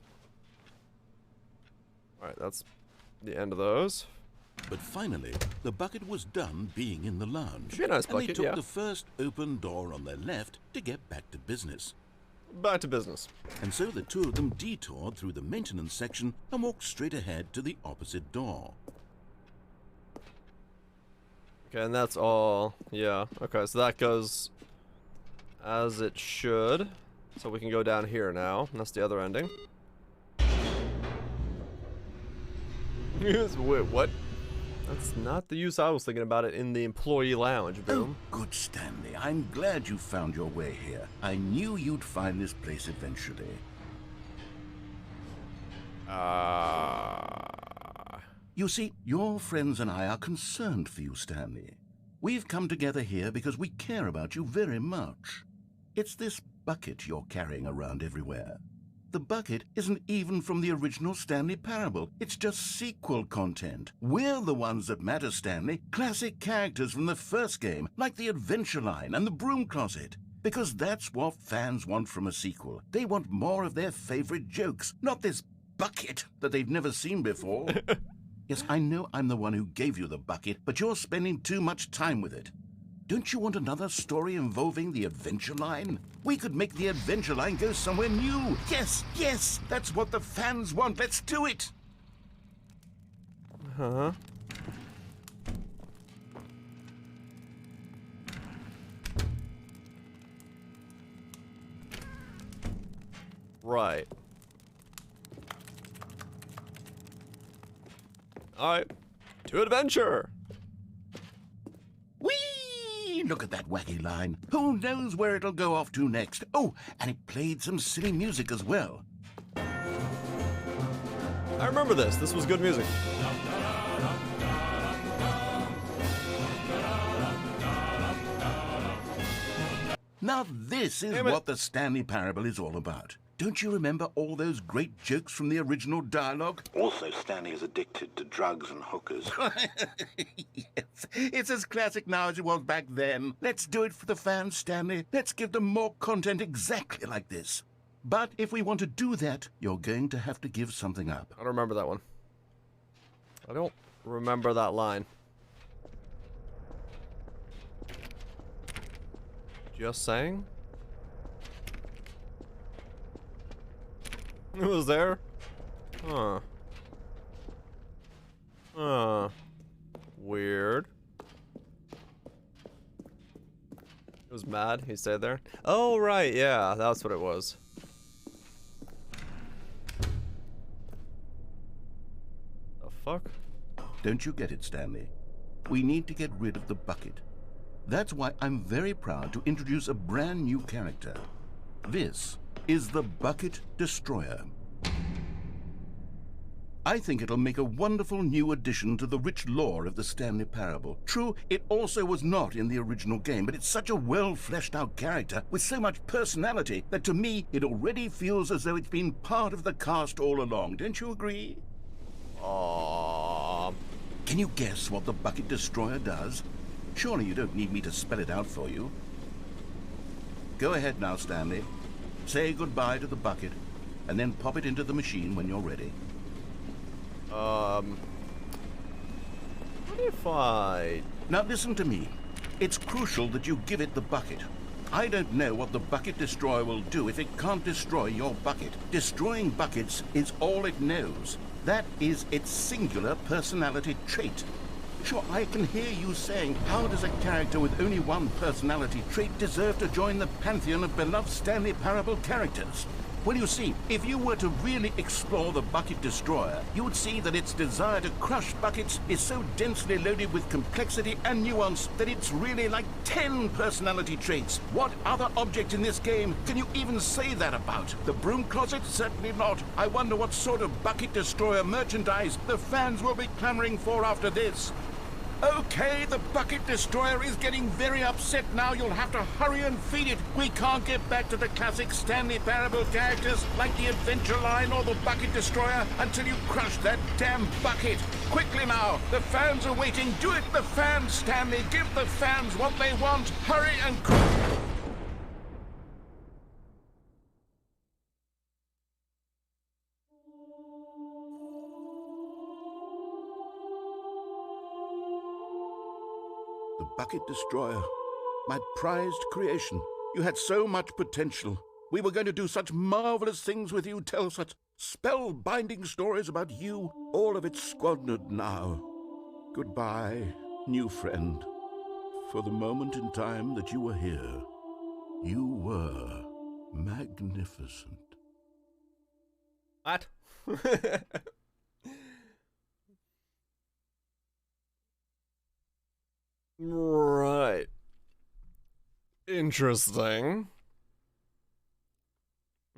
Alright, that's the end of those.
But finally, the bucket was done being in the lounge.
Be a nice
and
bucket,
they took
yeah.
the first open door on their left to get back to business.
Back to business.
And so the two of them detoured through the maintenance section and walked straight ahead to the opposite door.
Okay, and that's all. Yeah, okay, so that goes as it should. So we can go down here now. And that's the other ending. Wait, what? That's not the use I was thinking about it in the employee lounge, Boom.
Oh, good, Stanley. I'm glad you found your way here. I knew you'd find this place eventually. You see, your friends and I are concerned for you, Stanley. We've come together here because we care about you very much. It's this bucket you're carrying around everywhere. The bucket isn't even from the original Stanley Parable. It's just sequel content. We're the ones that matter, Stanley. Classic characters from the first game, like the Adventure Line and the Broom Closet. Because that's what fans want from a sequel. They want more of their favorite jokes, not this bucket that they've never seen before. Yes, I know I'm the one who gave you the bucket, but you're spending too much time with it. Don't you want another story involving the adventure line? We could make the adventure line go somewhere new. Yes, yes, that's what the fans want. Let's do it.
Huh? Right. Alright. To adventure!
Whee! Look at that wacky line. Who knows where it'll go off to next? Oh, and it played some silly music as well.
I remember this. This was good music.
Now this is what the Stanley Parable is all about. Don't you remember all those great jokes from the original dialogue?
Also, Stanley is addicted to drugs and hookers.
Yes, it's as classic now as it was back then. Let's do it for the fans, Stanley. Let's give them more content exactly like this. But if we want to do that, you're going to have to give something up.
I don't remember that one. I don't remember that line. Just saying? It was there? Huh. Huh. Weird. He was mad, he stayed there. Oh, right, yeah, that's what it was. The fuck?
Don't you get it, Stanley? We need to get rid of the bucket. That's why I'm very proud to introduce a brand new character. This is the Bucket Destroyer. I think it'll make a wonderful new addition to the rich lore of the Stanley Parable. True, it also was not in the original game, but it's such a well-fleshed-out character with so much personality that to me, it already feels as though it's been part of the cast all along. Don't you agree? Can you guess what the Bucket Destroyer does? Surely you don't need me to spell it out for you. Go ahead now, Stanley. Say goodbye to the bucket, and then pop it into the machine when you're ready.
What if I...
Now listen to me. It's crucial that you give it the bucket. I don't know what the Bucket Destroyer will do if it can't destroy your bucket. Destroying buckets is all it knows. That is its singular personality trait. Sure, I can hear you saying, how does a character with only one personality trait deserve to join the pantheon of beloved Stanley Parable characters? Well, you see, if you were to really explore the Bucket Destroyer, you would see that its desire to crush buckets is so densely loaded with complexity and nuance that it's really like 10 personality traits. What other object in this game can you even say that about? The broom closet? Certainly not. I wonder what sort of Bucket Destroyer merchandise the fans will be clamoring for after this. Okay, the Bucket Destroyer is getting very upset now. You'll have to hurry and feed it. We can't get back to the classic Stanley Parable characters like the Adventure Line or the Bucket Destroyer until you crush that damn bucket. Quickly now, the fans are waiting. Do it, the fans, Stanley. Give the fans what they want. Hurry and The Bucket Destroyer, my prized creation. You had so much potential. We were going to do such marvelous things with you, tell such spellbinding stories about you. All of it squandered now. Goodbye, new friend. For the moment in time that you were here, you were magnificent.
What? Right. Interesting.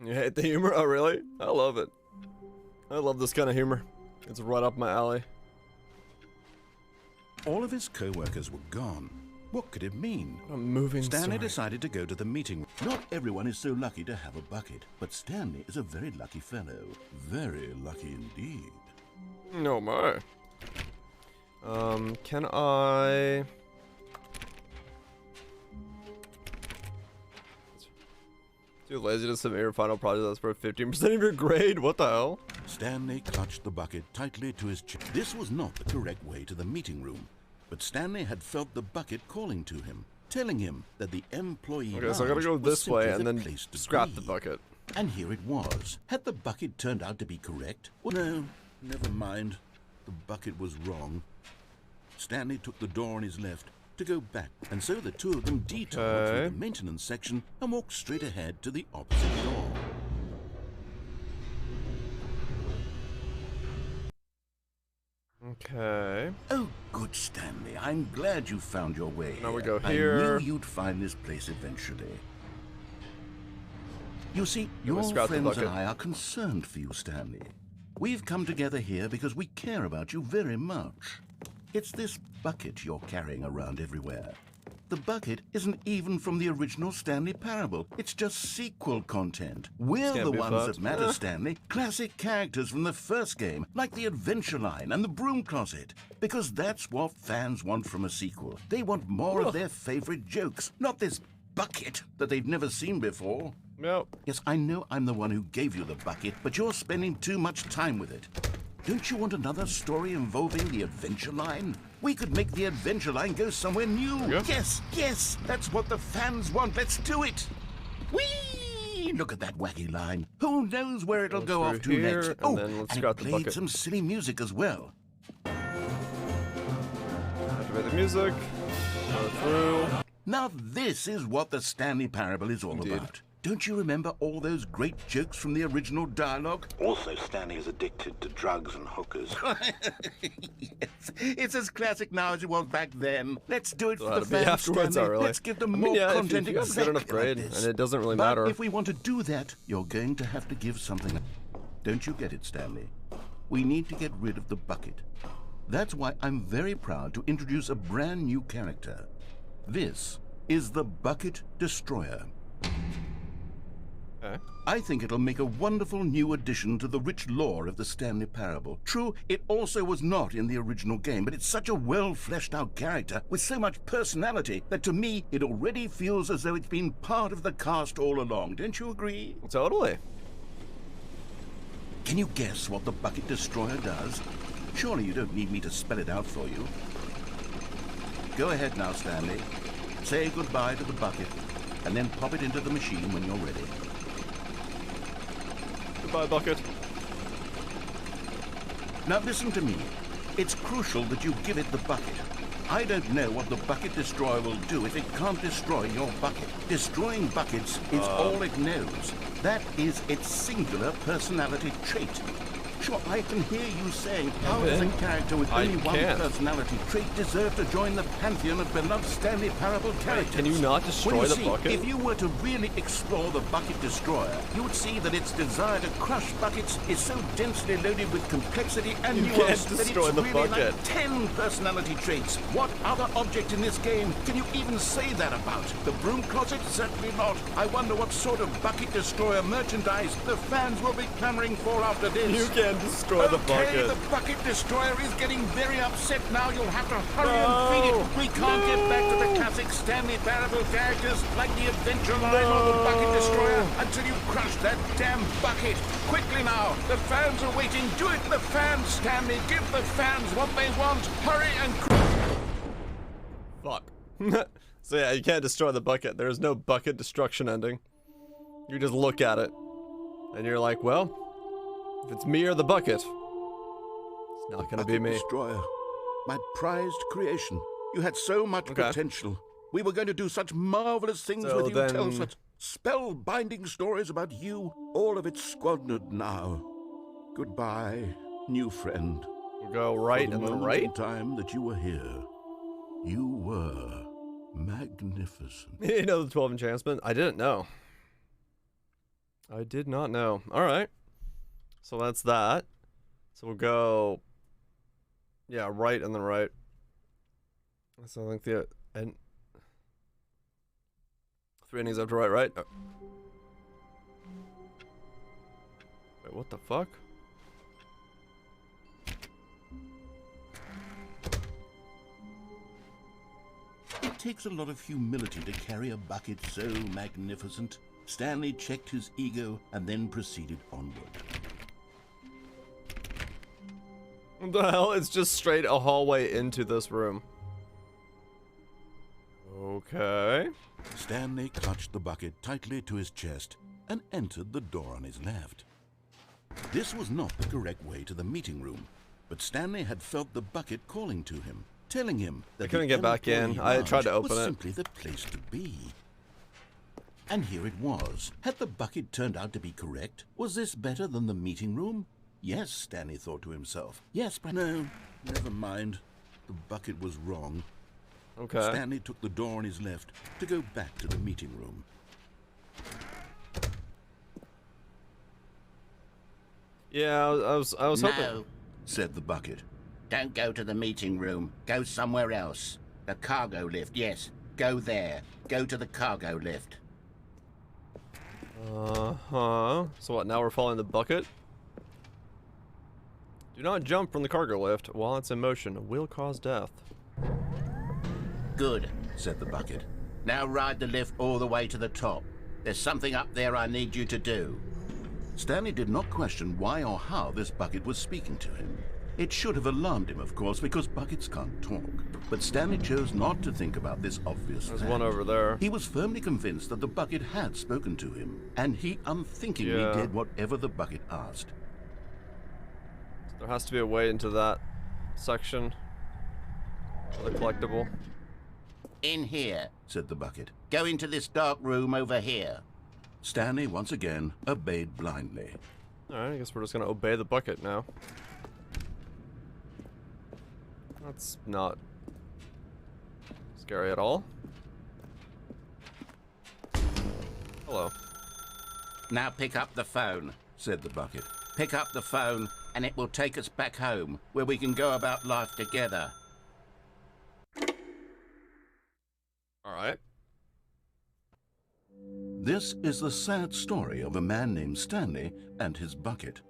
You hate the humor? Oh, really? I love it. I love this kind of humor. It's right up my alley.
All of his co-workers were gone. What could it mean?
What a moving
Stanley
story.
decided to go to the meeting.
Not everyone is so lucky to have a bucket, but Stanley is a very lucky fellow. Very lucky indeed.
No, my. Can I... Too lazy to submit your final project that's for 15% of your grade? What the hell?
Stanley clutched the bucket tightly to his chest. This was not the correct way to the meeting room, but Stanley had felt the bucket calling to him, telling him that the employee
Okay, so I gotta go
lounge was
this way
simply
and
the
then
place to
scrap
be.
the bucket.
And here it was. Had the bucket turned out to be correct? Well, no, never mind. The bucket was wrong. Stanley took the door on his left to go back, and so the two of them detoured through the maintenance section and walked straight ahead to the opposite door.
Okay.
Oh, good, Stanley. I'm glad you found your way.
Now we go
I
here.
knew you'd find this place eventually. You see, your
scrap the
friends and
bucket.
I are concerned for you, Stanley. We've come together here because we care about you very much. It's this bucket you're carrying around everywhere. The bucket isn't even from the original Stanley Parable. It's just sequel content. We're
Can't
the
be
ones
fucked.
that matter, Stanley. Classic characters from the first game, like the Adventure Line and the Broom Closet. Because that's what fans want from a sequel. They want more of their favorite jokes, not this bucket that they've never seen before.
Nope.
Yes, I know I'm the one who gave you the bucket, but you're spending too much time with it. Don't you want another story involving the Adventure Line? We could make the Adventure Line go somewhere new.
Yeah.
Yes, yes, that's what the fans want. Let's do it. Whee! Look at that wacky line. Who knows where it'll go off to
here,
next?
and
Oh,
then let's
and
scrap
it
the
played
bucket.
some silly music as well.
Activate the music. Go through.
Now this is what the Stanley Parable is all
Indeed.
about. Don't you remember all those great jokes from the original dialogue?
Also, Stanley is addicted to drugs and hookers.
Yes, it's as classic now as it was back then. Let's do it
So
for
how
the
to be
fans,
afterwards,
Stanley.
really.
Let's give them
I mean,
more
yeah,
content
if you have a good enough
exactly like
grade,
this.
and it doesn't really
But
matter.
if we want to do that, you're going to have to give something. Don't you get it, Stanley? We need to get rid of the bucket. That's why I'm very proud to introduce a brand new character. This is the Bucket Destroyer.
Okay.
I think it'll make a wonderful new addition to the rich lore of the Stanley Parable. True, it also was not in the original game, but it's such a well-fleshed-out character with so much personality that to me it already feels as though it's been part of the cast all along. Don't you agree?
Totally.
Can you guess what the Bucket Destroyer does? Surely you don't need me to spell it out for you. Go ahead now, Stanley. Say goodbye to the bucket, and then pop it into the machine when you're ready.
Goodbye, bucket.
Now listen to me. It's crucial that you give it the bucket. I don't know what the Bucket Destroyer will do if it can't destroy your bucket. Destroying buckets is all it knows. That is its singular personality trait. Sure, I can hear you saying, how does a character with
I
only one
can't.
personality trait deserve to join the pantheon of beloved Stanley Parable characters?
Can you not
Well,
destroy
you
the
see,
bucket?
if you were to really explore the Bucket Destroyer, you would see that its desire to crush buckets is so densely loaded with complexity and
You
nuance
can't
that it's
destroy the
really
bucket.
like 10 personality traits. What other object in this game can you even say that about? The Broom Closet? Certainly not. I wonder what sort of Bucket Destroyer merchandise the fans will be clamoring for after this.
You can destroy the bucket.
Okay, the Bucket Destroyer is getting very upset now. You'll have to hurry and feed it. We can't get back to the classic Stanley Parable characters like the Adventure Line or the Bucket Destroyer until you crush that damn bucket. Quickly now, the fans are waiting. Do it for the fans, Stanley. Give the fans what they want. Hurry and
Fuck. So yeah, you can't destroy the bucket. There is no bucket destruction ending. You just look at it, and you're like, well, if it's me or the bucket, it's not gonna be
Bucket
me.
Destroyer, my prized creation. You had so much
Okay.
potential. We were going to do such marvelous things
So
with you, tell
then-
such spellbinding stories about you. All of it squandered now. Goodbye, new friend.
We'll go right
For the
and then
moment
right.
in time that you were here, you were magnificent.
You know the 12 enchantment? I didn't know. I did not know. All right. So that's that. So we'll go, yeah, right and then right. So I think the and 3 endings after right. Oh. Wait, what the fuck?
It takes a lot of humility to carry a bucket so magnificent. Stanley checked his ego and then proceeded onward.
What the hell? It's just straight a hallway into this room. Okay.
Stanley clutched the bucket tightly to his chest and entered the door on his left. This was not the correct way to the meeting room, but Stanley had felt the bucket calling to him, telling him that
I couldn't get back in. I tried to open
was
it.
Simply the place to be. And here it was. Had the bucket turned out to be correct? Was this better than the meeting room? Yes, Stanley thought to himself. Yes, but no, never mind. The bucket was wrong.
Okay.
Stanley took the door on his left to go back to the meeting room.
Yeah, I was hoping.
No,
said the bucket.
don't go to the meeting room. Go somewhere else. The cargo lift, yes. Go there. Go to the cargo lift.
Uh-huh. So what, now we're following the bucket? Do not jump from the cargo lift while it's in motion. It will cause death.
Good, said the bucket. Now ride the lift all the way to the top. There's something up there I need you to do.
Stanley did not question why or how this bucket was speaking to him. It should have alarmed him, of course, because buckets can't talk. But Stanley chose not to think about this obvious
There's
fact.
one over there.
He was firmly convinced that the bucket had spoken to him, and he unthinkingly did whatever the bucket asked.
There has to be a way into that section. The collectible.
In here,
said the bucket.
Go into this dark room over here.
Stanley once again obeyed blindly.
Alright, I guess we're just gonna obey the bucket now. That's not scary at all. Hello.
Now pick up the phone,
said the bucket.
Pick up the phone and it will take us back home, where we can go about life together.
Alright.
This is the sad story of a man named Stanley and his bucket.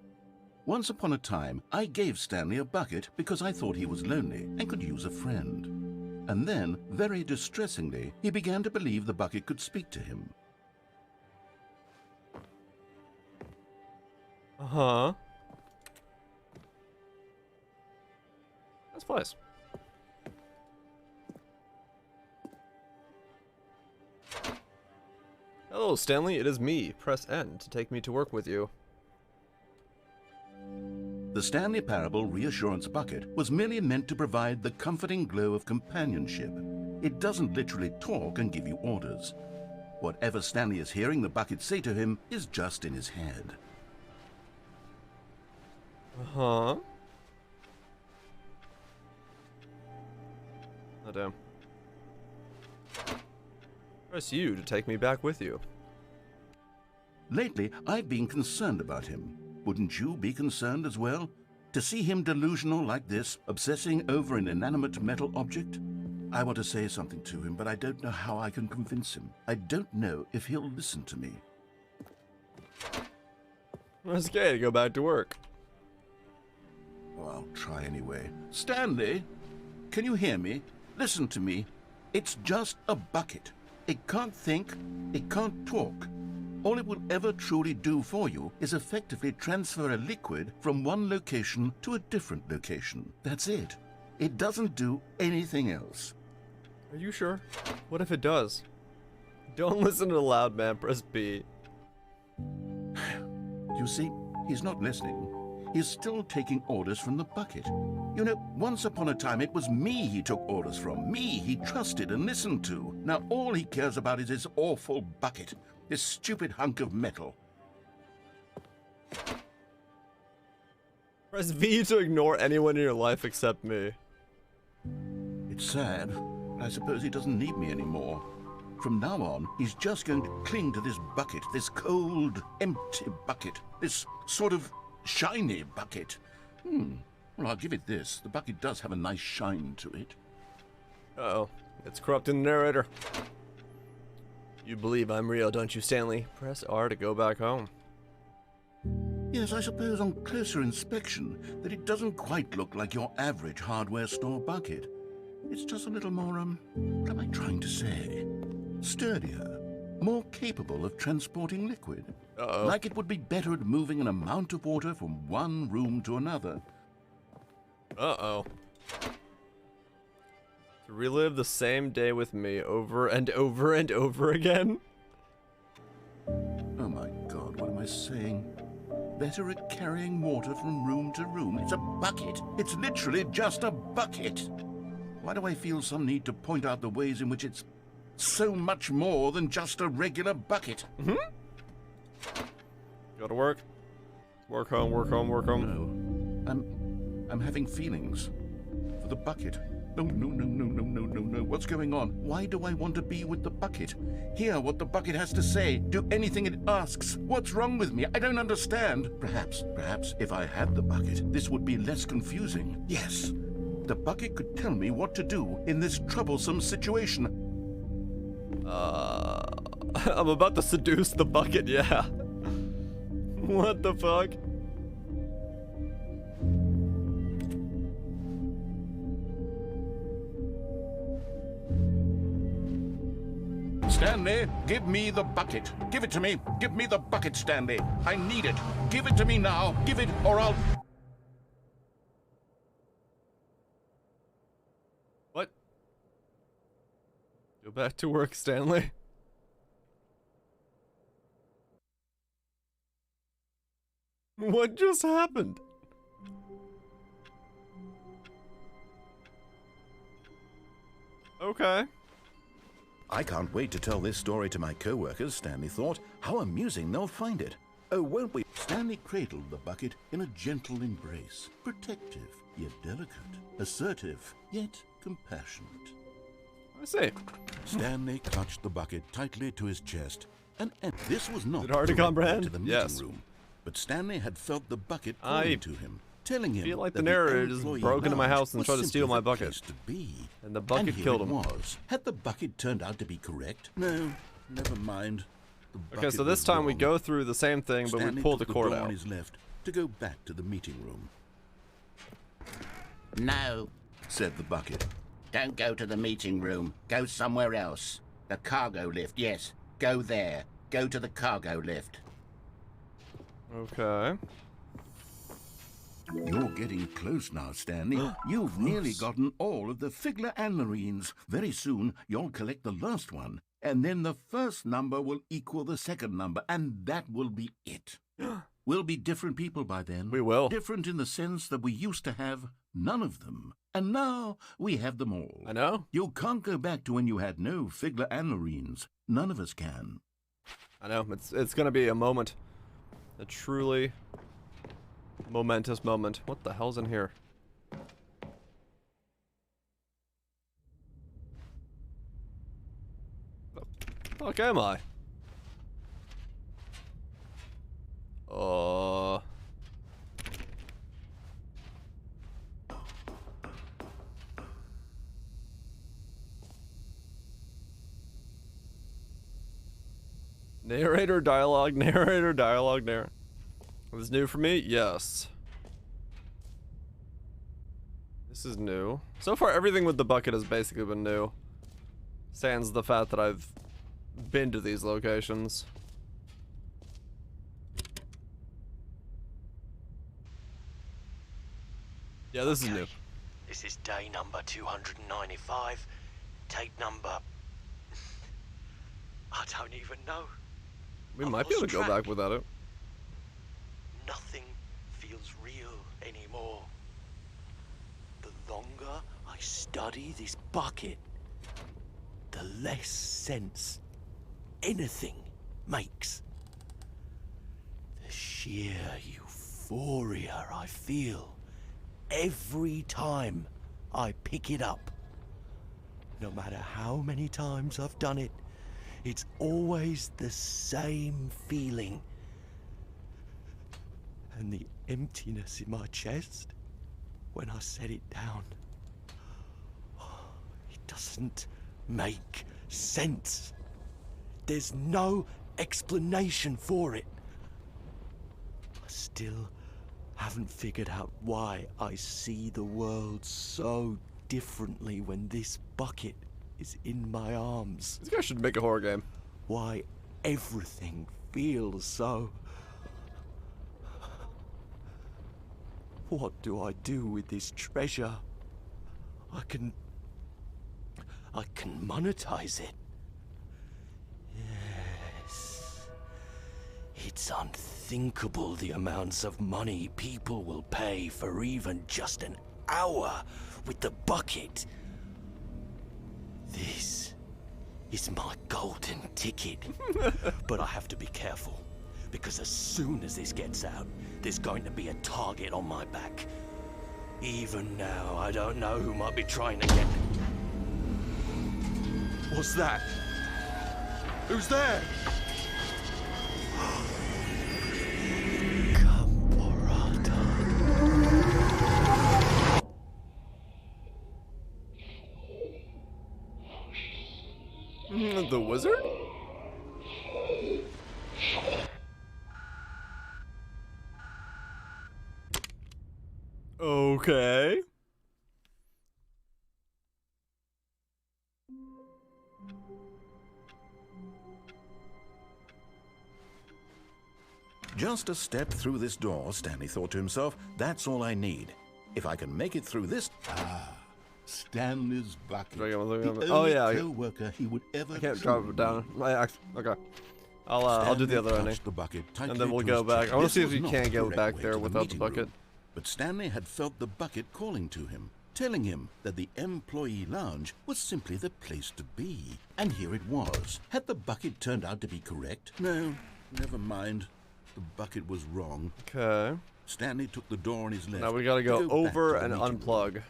Once upon a time, I gave Stanley a bucket because I thought he was lonely and could use a friend. And then, very distressingly, he began to believe the bucket could speak to him.
Uh-huh. Nice place. Hello, Stanley. It is me. Press N to take me to work with you.
The Stanley Parable Reassurance Bucket was merely meant to provide the comforting glow of companionship. It doesn't literally talk and give you orders. Whatever Stanley is hearing the bucket say to him is just in his head.
Uh-huh. Oh, damn. Press U to take me back with you.
Lately, I've been concerned about him. Wouldn't you be concerned as well? To see him delusional like this, obsessing over an inanimate metal object? I want to say something to him, but I don't know how I can convince him. I don't know if he'll listen to me.
I'm scared to go back to work.
Oh, I'll try anyway. Stanley, can you hear me? Listen to me. It's just a bucket. It can't think, it can't talk. All it will ever truly do for you is effectively transfer a liquid from one location to a different location. That's it. It doesn't do anything else.
Are you sure? What if it does? Don't listen to the loud man, press B.
You see, he's not listening. He's still taking orders from the bucket. You know, once upon a time it was me he took orders from. Me he trusted and listened to. Now all he cares about is his awful bucket. This stupid hunk of metal.
Press V to ignore anyone in your life except me.
It's sad, but I suppose he doesn't need me anymore. From now on, he's just going to cling to this bucket, this cold, empty bucket, this sort of shiny bucket. Well, I'll give it this. The bucket does have a nice shine to it.
Uh-oh. It's corrupting the narrator. You believe I'm real, don't you, Stanley? Press R to go back home.
Yes, I suppose on closer inspection that it doesn't quite look like your average hardware store bucket. It's just a little more, what am I trying to say? Sturdier, more capable of transporting liquid.
Uh-oh.
Like it would be better at moving an amount of water from one room to another.
Uh-oh. To relive the same day with me over and over and over again?
Oh my God, what am I saying? Better at carrying water from room to room. It's a bucket. It's literally just a bucket. Why do I feel some need to point out the ways in which it's so much more than just a regular bucket?
Go to work. Work home, work home, work home.
No. I'm having feelings for the bucket. No. What's going on? Why do I want to be with the bucket? Hear what the bucket has to say. Do anything it asks. What's wrong with me? I don't understand. Perhaps if I had the bucket, this would be less confusing. Yes. The bucket could tell me what to do in this troublesome situation.
I'm about to seduce the bucket, yeah. What the fuck?
Stanley, give me the bucket. Give it to me. Give me the bucket, Stanley. I need it. Give it to me now. Give it or I'll...
What? Go back to work, Stanley. What just happened? Okay.
I can't wait to tell this story to my co-workers, Stanley thought. How amusing they'll find it. Oh, won't we?
Stanley cradled the bucket in a gentle embrace. Protective, yet delicate. Assertive, yet compassionate.
I see.
Stanley clutched the bucket tightly to his chest. And this was not
Is it hard to comprehend?
to the meeting
Yes.
room. But Stanley had felt the bucket calling to him, telling him
feel like
that
the narrator just
employee
broke into my
lounge
house and
was
tried to steal
simply
my
the
bucket.
place to be.
And the bucket
And here
killed
it
him.
was. Had the bucket turned out to be correct? No, never mind. The
Okay,
bucket
so this
was
time we
wrong.
go through the same thing, but
Stanley
we pull the
took
cord
door on
out.
his left to go back to the meeting room.
No,
Said the bucket.
don't go to the meeting room. Go somewhere else. The cargo lift, yes. Go there. Go to the cargo lift.
Okay.
You're getting close now, Stanley. You've nearly gotten all of the Figler Anmarines. Very soon, you'll collect the last one, and then the first number will equal the second number, and that will be it. We'll be different people by then.
We will.
Different in the sense that we used to have none of them, and now we have them all.
I know.
You can't go back to when you had no Figler Anmarines. None of us can.
I know. It's gonna be a moment. A truly momentous moment. What the hell's in here? The fuck am I? Narrator dialogue, narrator dialogue, narrator. This is new for me? Yes. This is new. So far, everything with the bucket has basically been new. Sans the fact that I've been to these locations. Yeah, this is new.
This is day number 295. Tape number... I don't even know.
We might be able to go back without it.
Nothing feels real anymore. The longer I study this bucket, the less sense anything makes. The sheer euphoria I feel every time I pick it up. No matter how many times I've done it, it's always the same feeling. And the emptiness in my chest when I set it down. It doesn't make sense. There's no explanation for it. I still haven't figured out why I see the world so differently when this bucket is in my arms.
This guy should make a horror game.
Why everything feels so What do I do with this treasure? I can monetize it. Yes. It's unthinkable the amounts of money people will pay for even just an hour with the bucket. This is my golden ticket. But I have to be careful, because as soon as this gets out, there's going to be a target on my back. Even now, I don't know who might be trying to get... What's that? Who's there?
The wizard? Okay.
Just a step through this door, Stanley thought to himself. That's all I need. If I can make it through this...
Stanley's bucket.
Oh
only
yeah.
co-worker he would ever
I can't drop it down. Okay. I'll do the other ending.
The bucket
and then we'll go back. I want to see if you can go back there without the bucket.
Room. But Stanley had felt the bucket calling to him, telling him that the employee lounge was simply the place to be. And here it was. Had the bucket turned out to be correct? No, never mind. The bucket was wrong.
Okay.
Stanley took the door on his left.
Now we gotta go over and unplug.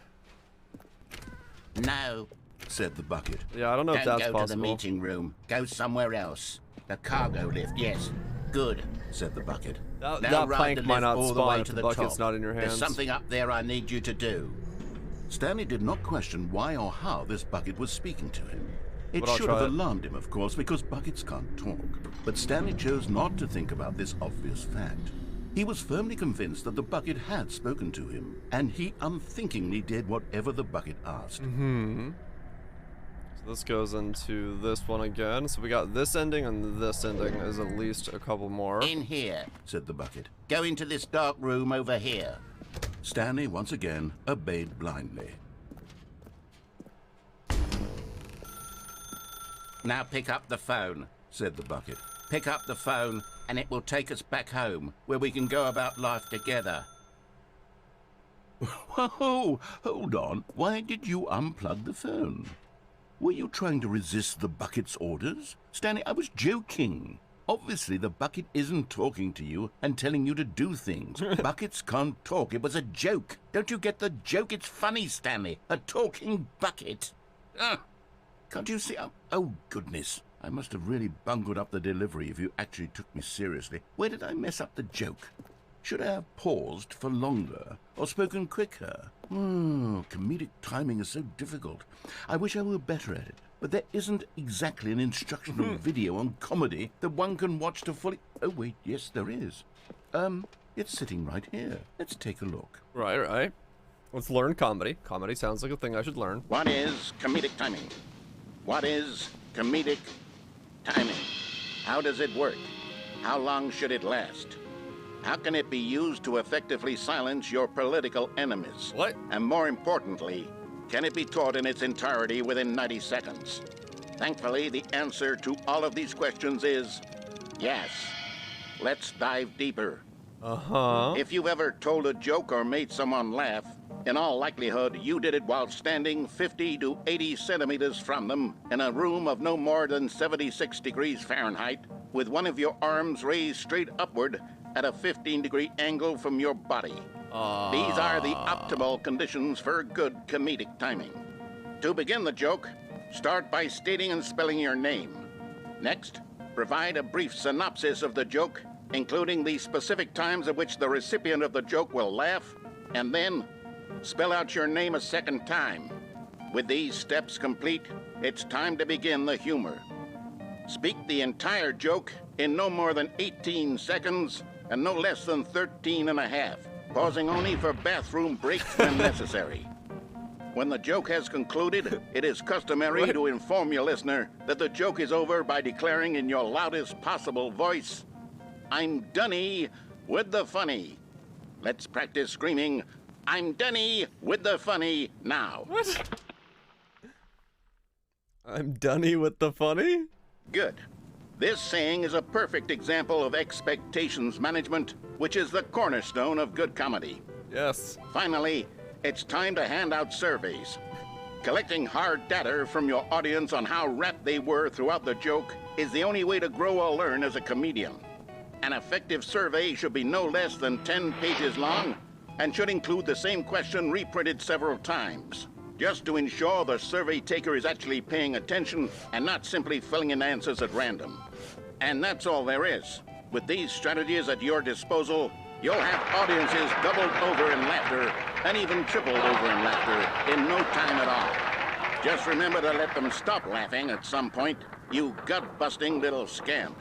No,
said the bucket.
Yeah, I don't know if that's
possible. Don't go to the
possible.
meeting room. Go somewhere else. The cargo lift, yes. Good, said the bucket.
That
now
plank
ride the
might
lift
not
all the
spawn
way
if
to
the
the
bucket's
top.
not in your hands.
There's something up there I need you to do.
Stanley did not question why or how this bucket was speaking to him. It
But I'll
should
try
have
it.
alarmed him, of course, because buckets can't talk. But Stanley chose not to think about this obvious fact. He was firmly convinced that the bucket had spoken to him, and he unthinkingly did whatever the bucket asked.
So this goes into this one again. So we got this ending, and this ending is at least a couple more.
In here,
said the bucket.
Go into this dark room over here.
Stanley once again obeyed blindly.
Now pick up the phone,
said the bucket.
Pick up the phone, and it will take us back home, where we can go about life together.
Whoa, hold on. Why did you unplug the phone? Were you trying to resist the bucket's orders? Stanley, I was joking. Obviously, the bucket isn't talking to you and telling you to do things. Buckets can't talk. It was a joke. Don't you get the joke? It's funny, Stanley. A talking bucket. Can't you see? Oh, goodness. I must have really bungled up the delivery if you actually took me seriously. Where did I mess up the joke? Should I have paused for longer or spoken quicker? Comedic timing is so difficult. I wish I were better at it. But there isn't exactly an instructional video on comedy that one can watch to fully... Oh, wait, yes, there is. It's sitting right here. Let's take a look.
Right. Let's learn comedy. Comedy sounds like a thing I should learn.
What is comedic timing? What is comedic timing? How does it work? How long should it last? How can it be used to effectively silence your political enemies?
What?
And more importantly, can it be taught in its entirety within 90 seconds? Thankfully, the answer to all of these questions is yes. Let's dive deeper. If you've ever told a joke or made someone laugh, in all likelihood, you did it while standing 50 to 80 centimeters from them in a room of no more than 76 degrees Fahrenheit, with one of your arms raised straight upward at a 15-degree angle from your body. These are the optimal conditions for good comedic timing. To begin the joke, start by stating and spelling your name. Next, provide a brief synopsis of the joke, including the specific times at which the recipient of the joke will laugh, and then spell out your name a second time. With these steps complete, it's time to begin the humor. Speak the entire joke in no more than 18 seconds and no less than 13 and a half, pausing only for bathroom breaks when necessary. When the joke has concluded, it is customary to inform your listener that the joke is over by declaring in your loudest possible voice, "I'm Dunny with the funny." Let's practice screaming, "I'm Denny with the funny" now.
What? I'm Dunny with the funny?
Good. This saying is a perfect example of expectations management, which is the cornerstone of good comedy.
Yes.
Finally, it's time to hand out surveys. Collecting hard data from your audience on how rapt they were throughout the joke is the only way to grow or learn as a comedian. An effective survey should be no less than 10 pages long and should include the same question reprinted several times, just to ensure the survey taker is actually paying attention and not simply filling in answers at random. And that's all there is. With these strategies at your disposal, you'll have audiences doubled over in laughter and even tripled over in laughter in no time at all. Just remember to let them stop laughing at some point, you gut-busting little scamp.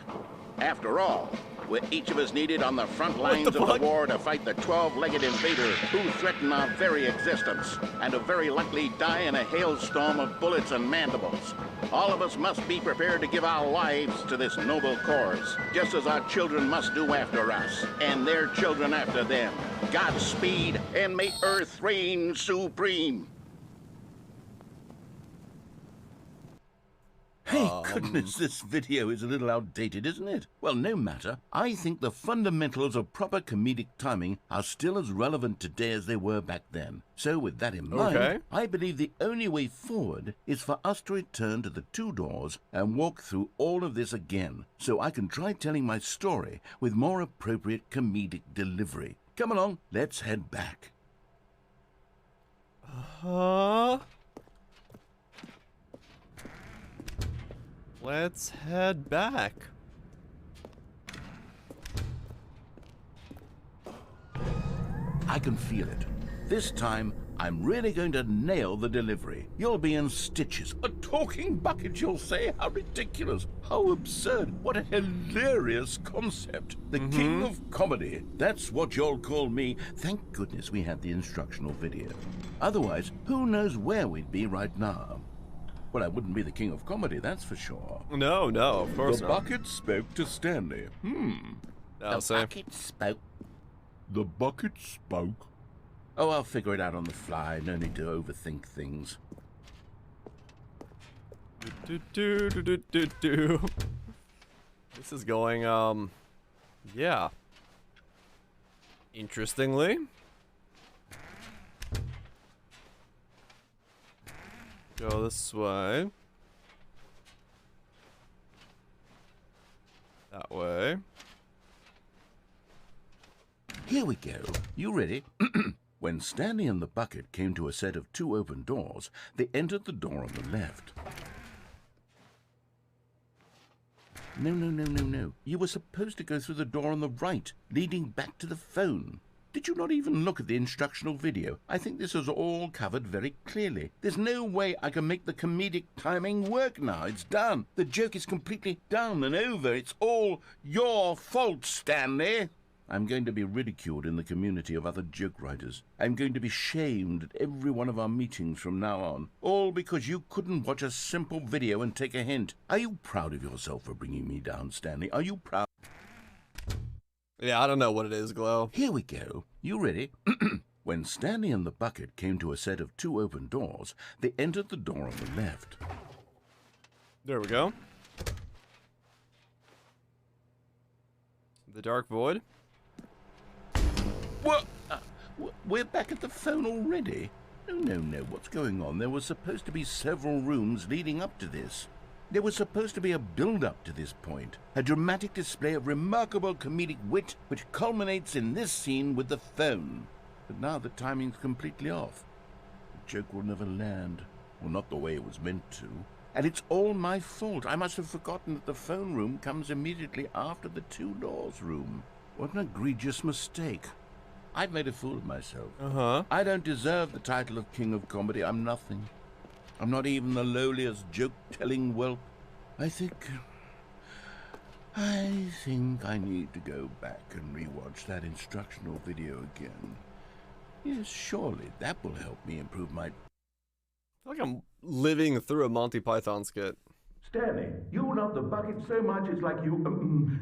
After all, we're each of us needed on the front lines of the war to fight the 12-legged invader who threaten our very existence and who very likely die in a hailstorm of bullets and mandibles. All of us must be prepared to give our lives to this noble cause, just as our children must do after us, and their children after them. Godspeed, and may Earth reign supreme.
Hey, goodness, this video is a little outdated, isn't it? Well, no matter. I think the fundamentals of proper comedic timing are still as relevant today as they were back then. So with that in mind, I believe the only way forward is for us to return to the two doors and walk through all of this again, so I can try telling my story with more appropriate comedic delivery. Come along, let's head back.
Let's head back.
I can feel it. This time, I'm really going to nail the delivery. You'll be in stitches. A talking bucket, you'll say? How ridiculous. How absurd. What a hilarious concept. The king of comedy. That's what you'll call me. Thank goodness we had the instructional video. Otherwise, who knows where we'd be right now. Well, I wouldn't be the king of comedy, that's for sure.
No, of course not.
The bucket spoke to Stanley.
I'll say.
Bucket spoke. The bucket spoke. Oh, I'll figure it out on the fly. No need to overthink things.
This is going, yeah. Interestingly. Go this way. That way.
Here we go. You ready? When Stanley and the bucket came to a set of two open doors, they entered the door on the left. No. You were supposed to go through the door on the right, leading back to the phone. Did you not even look at the instructional video? I think this is all covered very clearly. There's no way I can make the comedic timing work now. It's done. The joke is completely done and over. It's all your fault, Stanley. I'm going to be ridiculed in the community of other joke writers. I'm going to be shamed at every one of our meetings from now on. All because you couldn't watch a simple video and take a hint. Are you proud of yourself for bringing me down, Stanley? Are you proud?
Yeah, I don't know what it is, Glow.
Here we go. You ready? When Stanley and the bucket came to a set of two open doors, they entered the door on the left.
There we go. The Dark Void.
What? We're back at the phone already? No. What's going on? There were supposed to be several rooms leading up to this. There was supposed to be a build-up to this point, a dramatic display of remarkable comedic wit which culminates in this scene with the phone. But now the timing's completely off. The joke will never land, well, not the way it was meant to. And it's all my fault. I must have forgotten that the phone room comes immediately after the two doors room. What an egregious mistake. I've made a fool of myself. I don't deserve the title of King of Comedy. I'm nothing. I'm not even the lowliest joke-telling whelp. I think I need to go back and rewatch that instructional video again. Yes, surely that will help me improve my...
I feel like I'm living through a Monty Python skit.
Stanley, you love the bucket so much it's like you...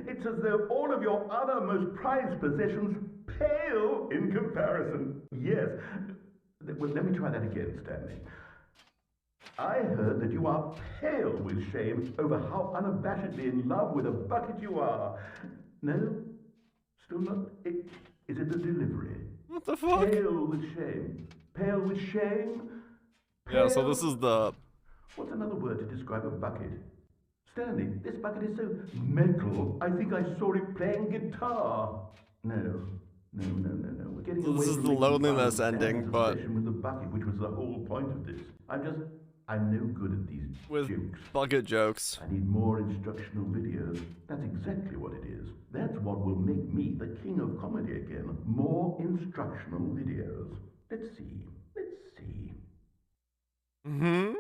it's as though all of your other most prized possessions pale in comparison. Yes. Well, let me try that again, Stanley. I heard that you are pale with shame over how unabashedly in love with a bucket you are. No? Still not? Is it the delivery?
What the fuck?
Pale with shame. Pale with shame? Pale...
Yeah, so this is the...
What's another word to describe a bucket? Stanley, this bucket is so metal, I think I saw it playing guitar. No. We're getting
So
away
this is
from
the
making
loneliness
fun of
ending,
Stanley's
but...
obsession with the bucket, which was the whole point of this. I'm no good at these
with
jokes.
bucket jokes.
I need more instructional videos. That's exactly what it is. That's what will make me the king of comedy again. More instructional videos. Let's see.
Mm-hmm.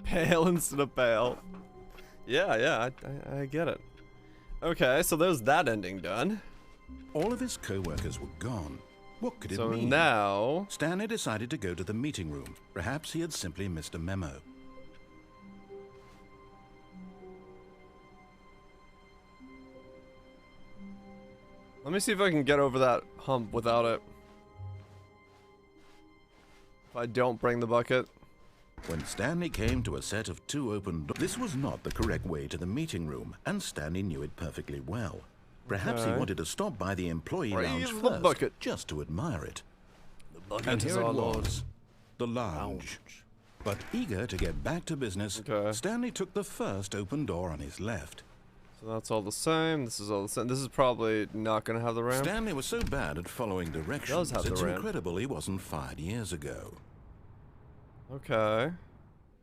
Pale instead of pale. Yeah, I get it. Okay, so there's that ending done.
All of his co-workers were gone. What could it mean?
So now...
Stanley decided to go to the meeting room. Perhaps he had simply missed a memo.
Let me see if I can get over that hump without it. If I don't bring the bucket.
When Stanley came to a set of 2 open doors, this was not the correct way to the meeting room, and Stanley knew it perfectly well. Perhaps he wanted to stop by the employee lounge first, just to admire it. And here it was, the lounge. But eager to get back to business, Stanley took the first open door on his left.
So that's all the same. This is all the same. This is probably not going to have the ramp.
Stanley was so bad at following directions, it's incredible he wasn't fired years ago.
Okay.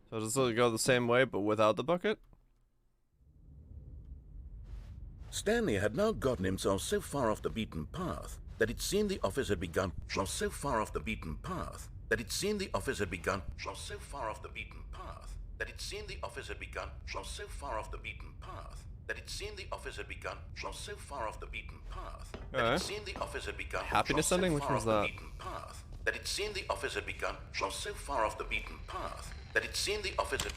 So does it go the same way, but without the bucket?
Stanley had now gotten himself so far off the beaten path that it seemed the office had begun. So far off the beaten path that it seemed the office had begun. So far off the beaten path that it seemed the office had begun. So far off the beaten path that it seemed the office had begun. So far off the beaten path that it seemed the office had begun.
Happiness ending? Which one's that?
That it seemed the office had begun. So far off the beaten path that it seemed the office had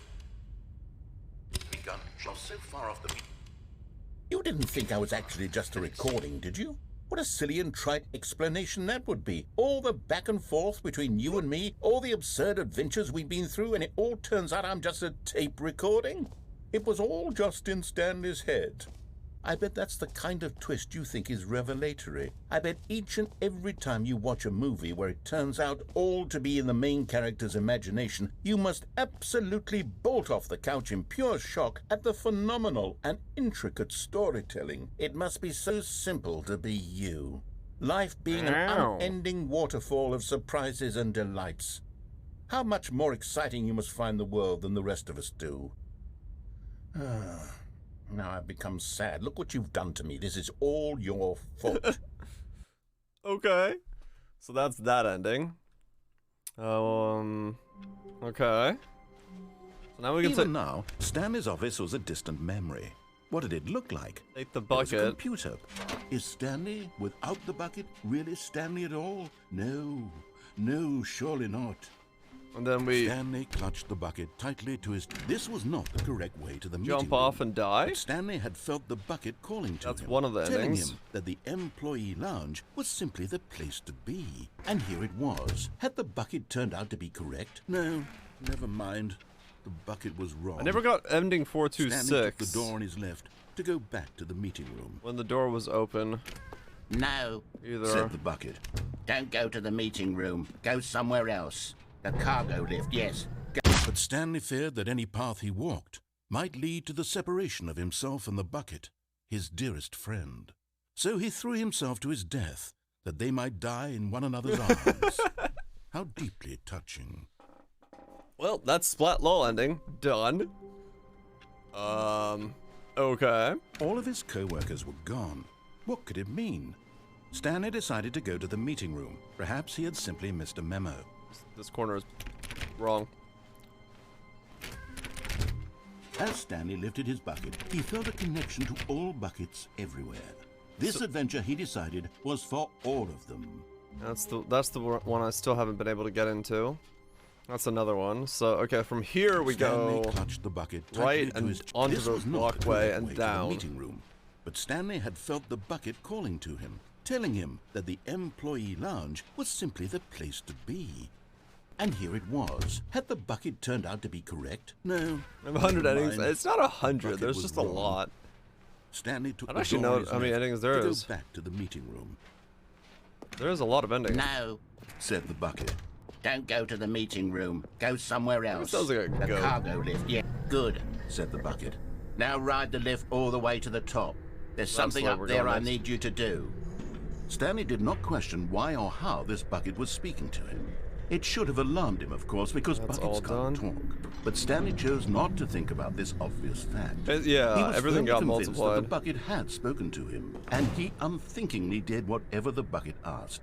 begun. So far off the beaten. You didn't think I was actually just a recording, did you? What a silly and trite explanation that would be. All the back and forth between you and me, all the absurd adventures we've been through, and it all turns out I'm just a tape recording? It was all just in Stanley's head. I bet that's the kind of twist you think is revelatory. I bet each and every time you watch a movie where it turns out all to be in the main character's imagination, you must absolutely bolt off the couch in pure shock at the phenomenal and intricate storytelling. It must be so simple to be you. Life being an unending waterfall of surprises and delights. How much more exciting you must find the world than the rest of us do. Now I've become sad. Look what you've done to me. This is all your fault.
Okay. So that's that ending. Okay. So now we can
Even now, Stanley's office was a distant memory. What did it look like?
Take the bucket.
It was a computer.
Is Stanley without the bucket really Stanley at all? No, surely not.
And then we...
Stanley clutched the bucket tightly to his... This was not the correct way to the meeting
Jump off and die?
But Stanley had felt the bucket calling to him.
That's one of the
telling
endings.
him that the employee lounge was simply the place to be. And here it was. Had the bucket turned out to be correct? No, never mind. The bucket was wrong.
I never got ending 426.
Stanley took the door on his left to go back to the meeting room.
When the door was open.
No,
said the bucket.
Don't go to the meeting room. Go somewhere else. The cargo lift, yes.
But Stanley feared that any path he walked might lead to the separation of himself and the bucket, his dearest friend. So he threw himself to his death, that they might die in one another's arms. How deeply touching.
Well, that's Splat Lol ending. Done. Okay.
All of his co-workers were gone. What could it mean? Stanley decided to go to the meeting room. Perhaps he had simply missed a memo.
This corner is wrong.
As Stanley lifted his bucket, he felt a connection to all buckets everywhere. This adventure, he decided, was for all of them.
That's the one I still haven't been able to get into. That's another one. So, okay, from here we
Stanley
go
clutched the bucket
right
to
and
his...
onto
This
the
was not
walkway
the
and
way
down.
To the meeting room.
but Stanley had felt the bucket calling to him, telling him that the employee lounge was simply the place to be. And here it was. Had the bucket turned out to be correct? No.
I have 100 endings. It's not 100. There's just a
wrong.
lot.
Stanley took
I don't
the
actually
door
know
in his
how many
neck
endings there
to
is.
go back to the meeting room.
There is a lot of endings.
No,
said the bucket.
don't go to the meeting room. Go somewhere else.
sounds like a
the
goat.
cargo lift. Yeah, good.
Said the bucket.
Now ride the lift all the way to the top. There's something
slow,
up
we're
there
going
I
next.
need you to do.
Stanley did not question why or how this bucket was speaking to him. It should have alarmed him, of course, because
That's
buckets
all
can't talk. But Stanley chose not to think about this obvious fact.
Yeah,
He was
everything
firmly
got
convinced that the
multiplied.
bucket had spoken to him, and he unthinkingly did whatever the bucket asked.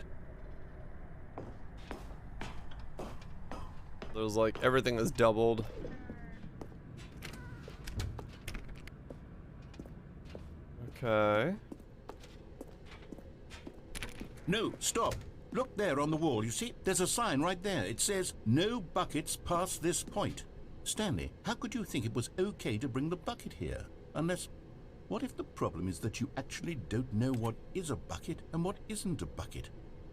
There's like everything is doubled. Okay.
No, stop. Look there on the wall. You see, there's a sign right there. It says, no buckets past this point. Stanley, how could you think it was okay to bring the bucket here? Unless, what if the problem is that you actually don't know what is a bucket and what isn't a bucket?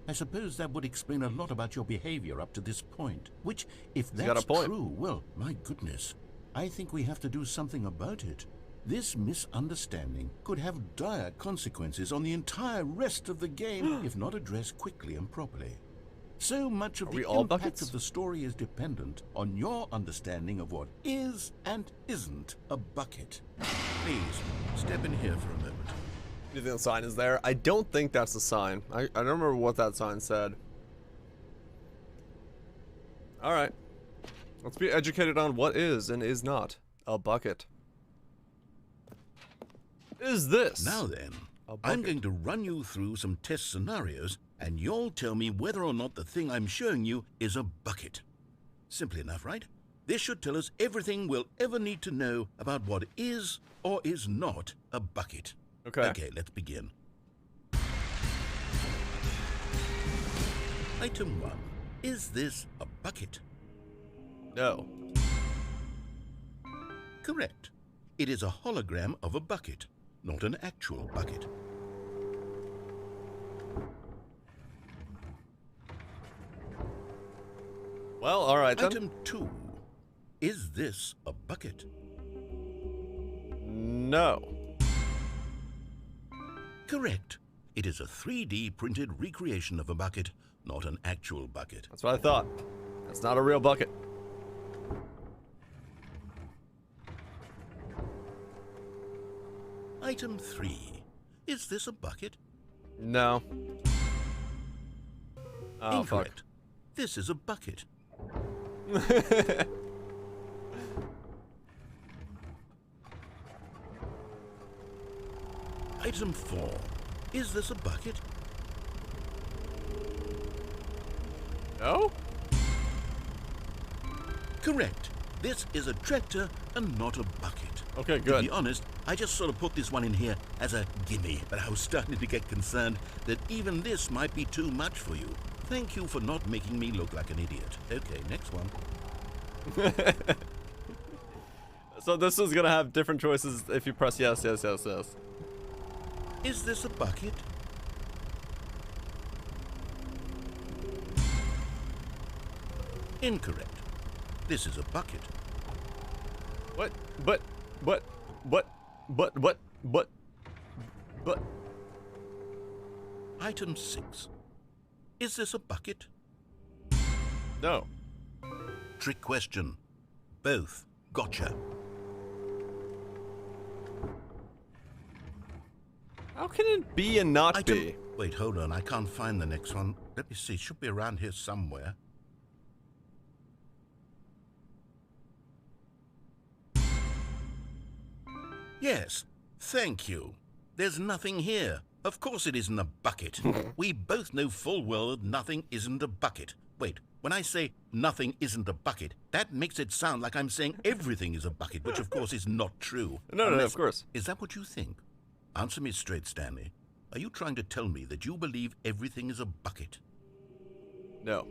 I suppose that would explain a lot about your behavior up to this point. Which, if
got a
that's
point.
true, well, my goodness, I think we have to do something about it. This misunderstanding could have dire consequences on the entire rest of the game if not addressed quickly and properly. So much of
Are we
the
all
impact
buckets?
of the story is dependent on your understanding of what is and isn't a bucket. Please, step in here for a moment.
You think the sign is there? I don't think that's the sign. I don't remember what that sign said. Alright. Let's be educated on what is and is not a bucket. Is this?
Now then,
a bucket?
I'm going to run you through some test scenarios, and you'll tell me whether or not the thing I'm showing you is a bucket. Simple enough, right? This should tell us everything we'll ever need to know about what is or is not a bucket.
Okay.
Okay, let's begin. Item 1. Is this a bucket?
No.
Correct. It is a hologram of a bucket, not an actual bucket.
Well, alright then.
Item 2. Is this a bucket?
No.
Correct. It is a 3D printed recreation of a bucket, not an actual bucket.
That's what I thought. That's not a real bucket.
Item 3. Is this a bucket?
No. Oh,
Incorrect. This is a bucket.
fuck.
Item 4. Is this a bucket?
No?
Correct. This is a tractor and not a bucket.
Okay,
To
good.
be honest, I just sort of put this one in here as a gimme, but I was starting to get concerned that even this might be too much for you. Thank you for not making me look like an idiot. Okay, next one.
So this is gonna have different choices if you press yes, yes, yes, yes.
Is this a bucket? Incorrect. This is a bucket.
What? But.
Item 6. Is this a bucket?
No.
Trick question. Both. Gotcha.
How can it be and not
Item...
be?
Wait, hold on. I can't find the next one. Let me see. It should be around here somewhere. Yes. Thank you. There's nothing here. Of course it isn't a bucket. We both know full well that nothing isn't a bucket. Wait, when I say nothing isn't a bucket, that makes it sound like I'm saying everything is a bucket, which of course is not true.
No, of course.
Is that what you think? Answer me straight, Stanley. Are you trying to tell me that you believe everything is a bucket?
No.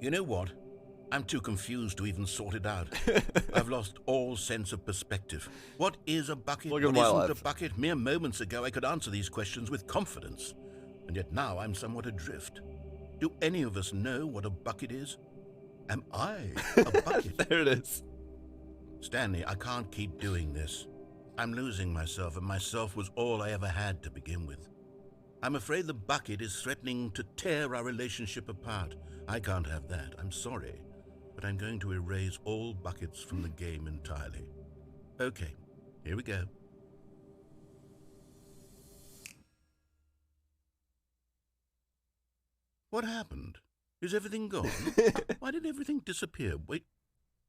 You know what? I'm too confused to even sort it out. I've lost all sense of perspective. What is a bucket? What isn't a bucket? Mere moments ago, I could answer these questions with confidence. And yet now I'm somewhat adrift. Do any of us know what a bucket is? Am I a bucket?
There it is.
Stanley, I can't keep doing this. I'm losing myself, and myself was all I ever had to begin with. I'm afraid the bucket is threatening to tear our relationship apart. I can't have that. I'm sorry. But I'm going to erase all buckets from the game entirely. Okay, here we go. What happened? Is everything gone? Why did everything disappear? Wait,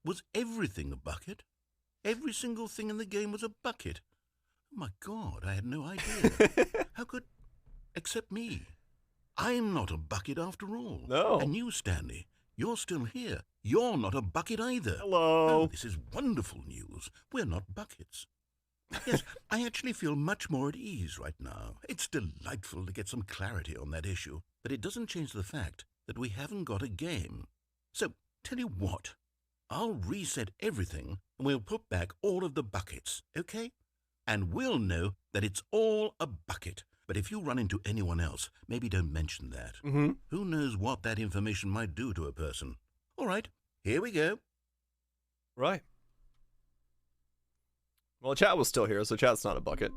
was everything a bucket? Every single thing in the game was a bucket. Oh my God, I had no idea. How could... Except me. I'm not a bucket after all.
No.
And you, Stanley, you're still here. You're not a bucket either.
Hello.
Oh, this is wonderful news. We're not buckets. Yes, I actually feel much more at ease right now. It's delightful to get some clarity on that issue, but it doesn't change the fact that we haven't got a game. So, tell you what, I'll reset everything and we'll put back all of the buckets, okay? And we'll know that it's all a bucket. But if you run into anyone else, maybe don't mention that.
Mm-hmm.
Who knows what that information might do to a person? All right, here we go.
Right. Well, chat was still here, so chat's not a bucket.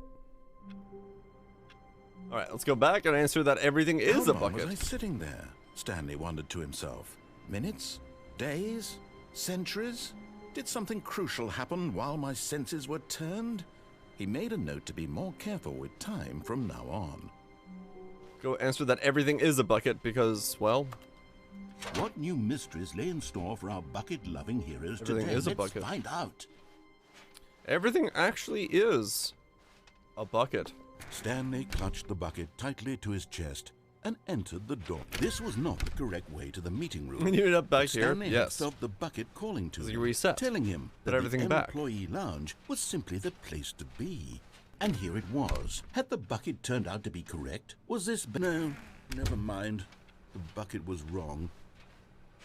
All right, let's go back and answer that everything is a bucket.
How long was I sitting there? Stanley wondered to himself. Minutes? Days? Centuries? Did something crucial happen while my senses were turned? He made a note to be more careful with time from now on.
Go answer that everything is a bucket because, well...
What new mysteries lay in store for our bucket-loving heroes
everything
today?
Is a bucket.
Let's find out.
Everything actually is a bucket.
Stanley clutched the bucket tightly to his chest and entered the door. This was not the correct way to the meeting room.
When you ended up back here,
Stanley
yes.
felt the bucket calling to him,
reset.
telling him that
everything
the
back.
employee lounge was simply the place to be. And here it was. Had the bucket turned out to be correct? Was this... No, never mind. The bucket was wrong.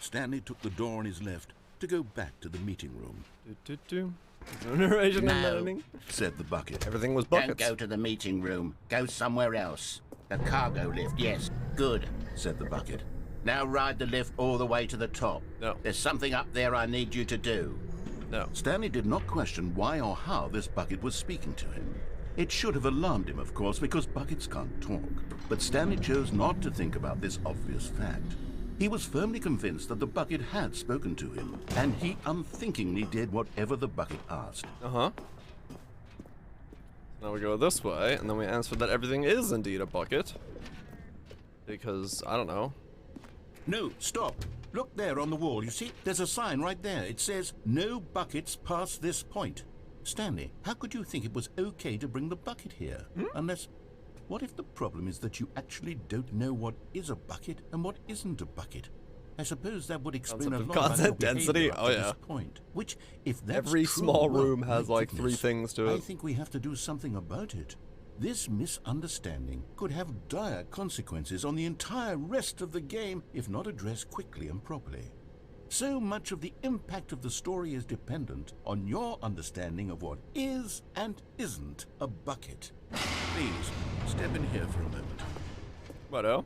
Stanley took the door on his left to go back to the meeting room.
No narration and
No,
editing,
said the bucket.
Everything was buckets.
Don't go to the meeting room. Go somewhere else. The cargo lift, yes. Good,
said the bucket.
Now ride the lift all the way to the top.
No.
There's something up there I need you to do.
No.
Stanley did not question why or how this bucket was speaking to him. It should have alarmed him, of course, because buckets can't talk. But Stanley chose not to think about this obvious fact. He was firmly convinced that the bucket had spoken to him, and he unthinkingly did whatever the bucket asked.
Uh-huh. Now we go this way, and then we answer that everything is indeed a bucket. Because, I don't know.
No, stop. Look there on the wall, you see? There's a sign right there. It says, no buckets past this point. Stanley, how could you think it was okay to bring the bucket here? Unless... What if the problem is that you actually don't know what is a bucket and what isn't a bucket? I suppose that would explain a lot about your
density.
behavior up to this point. Which, if that's
every
true,
small
well,
room has
my
like
goodness,
3 things to it.
I think we have to do something about it. This misunderstanding could have dire consequences on the entire rest of the game if not addressed quickly and properly. So much of the impact of the story is dependent on your understanding of what is and isn't a bucket. Please, step in here for a moment.
What-o?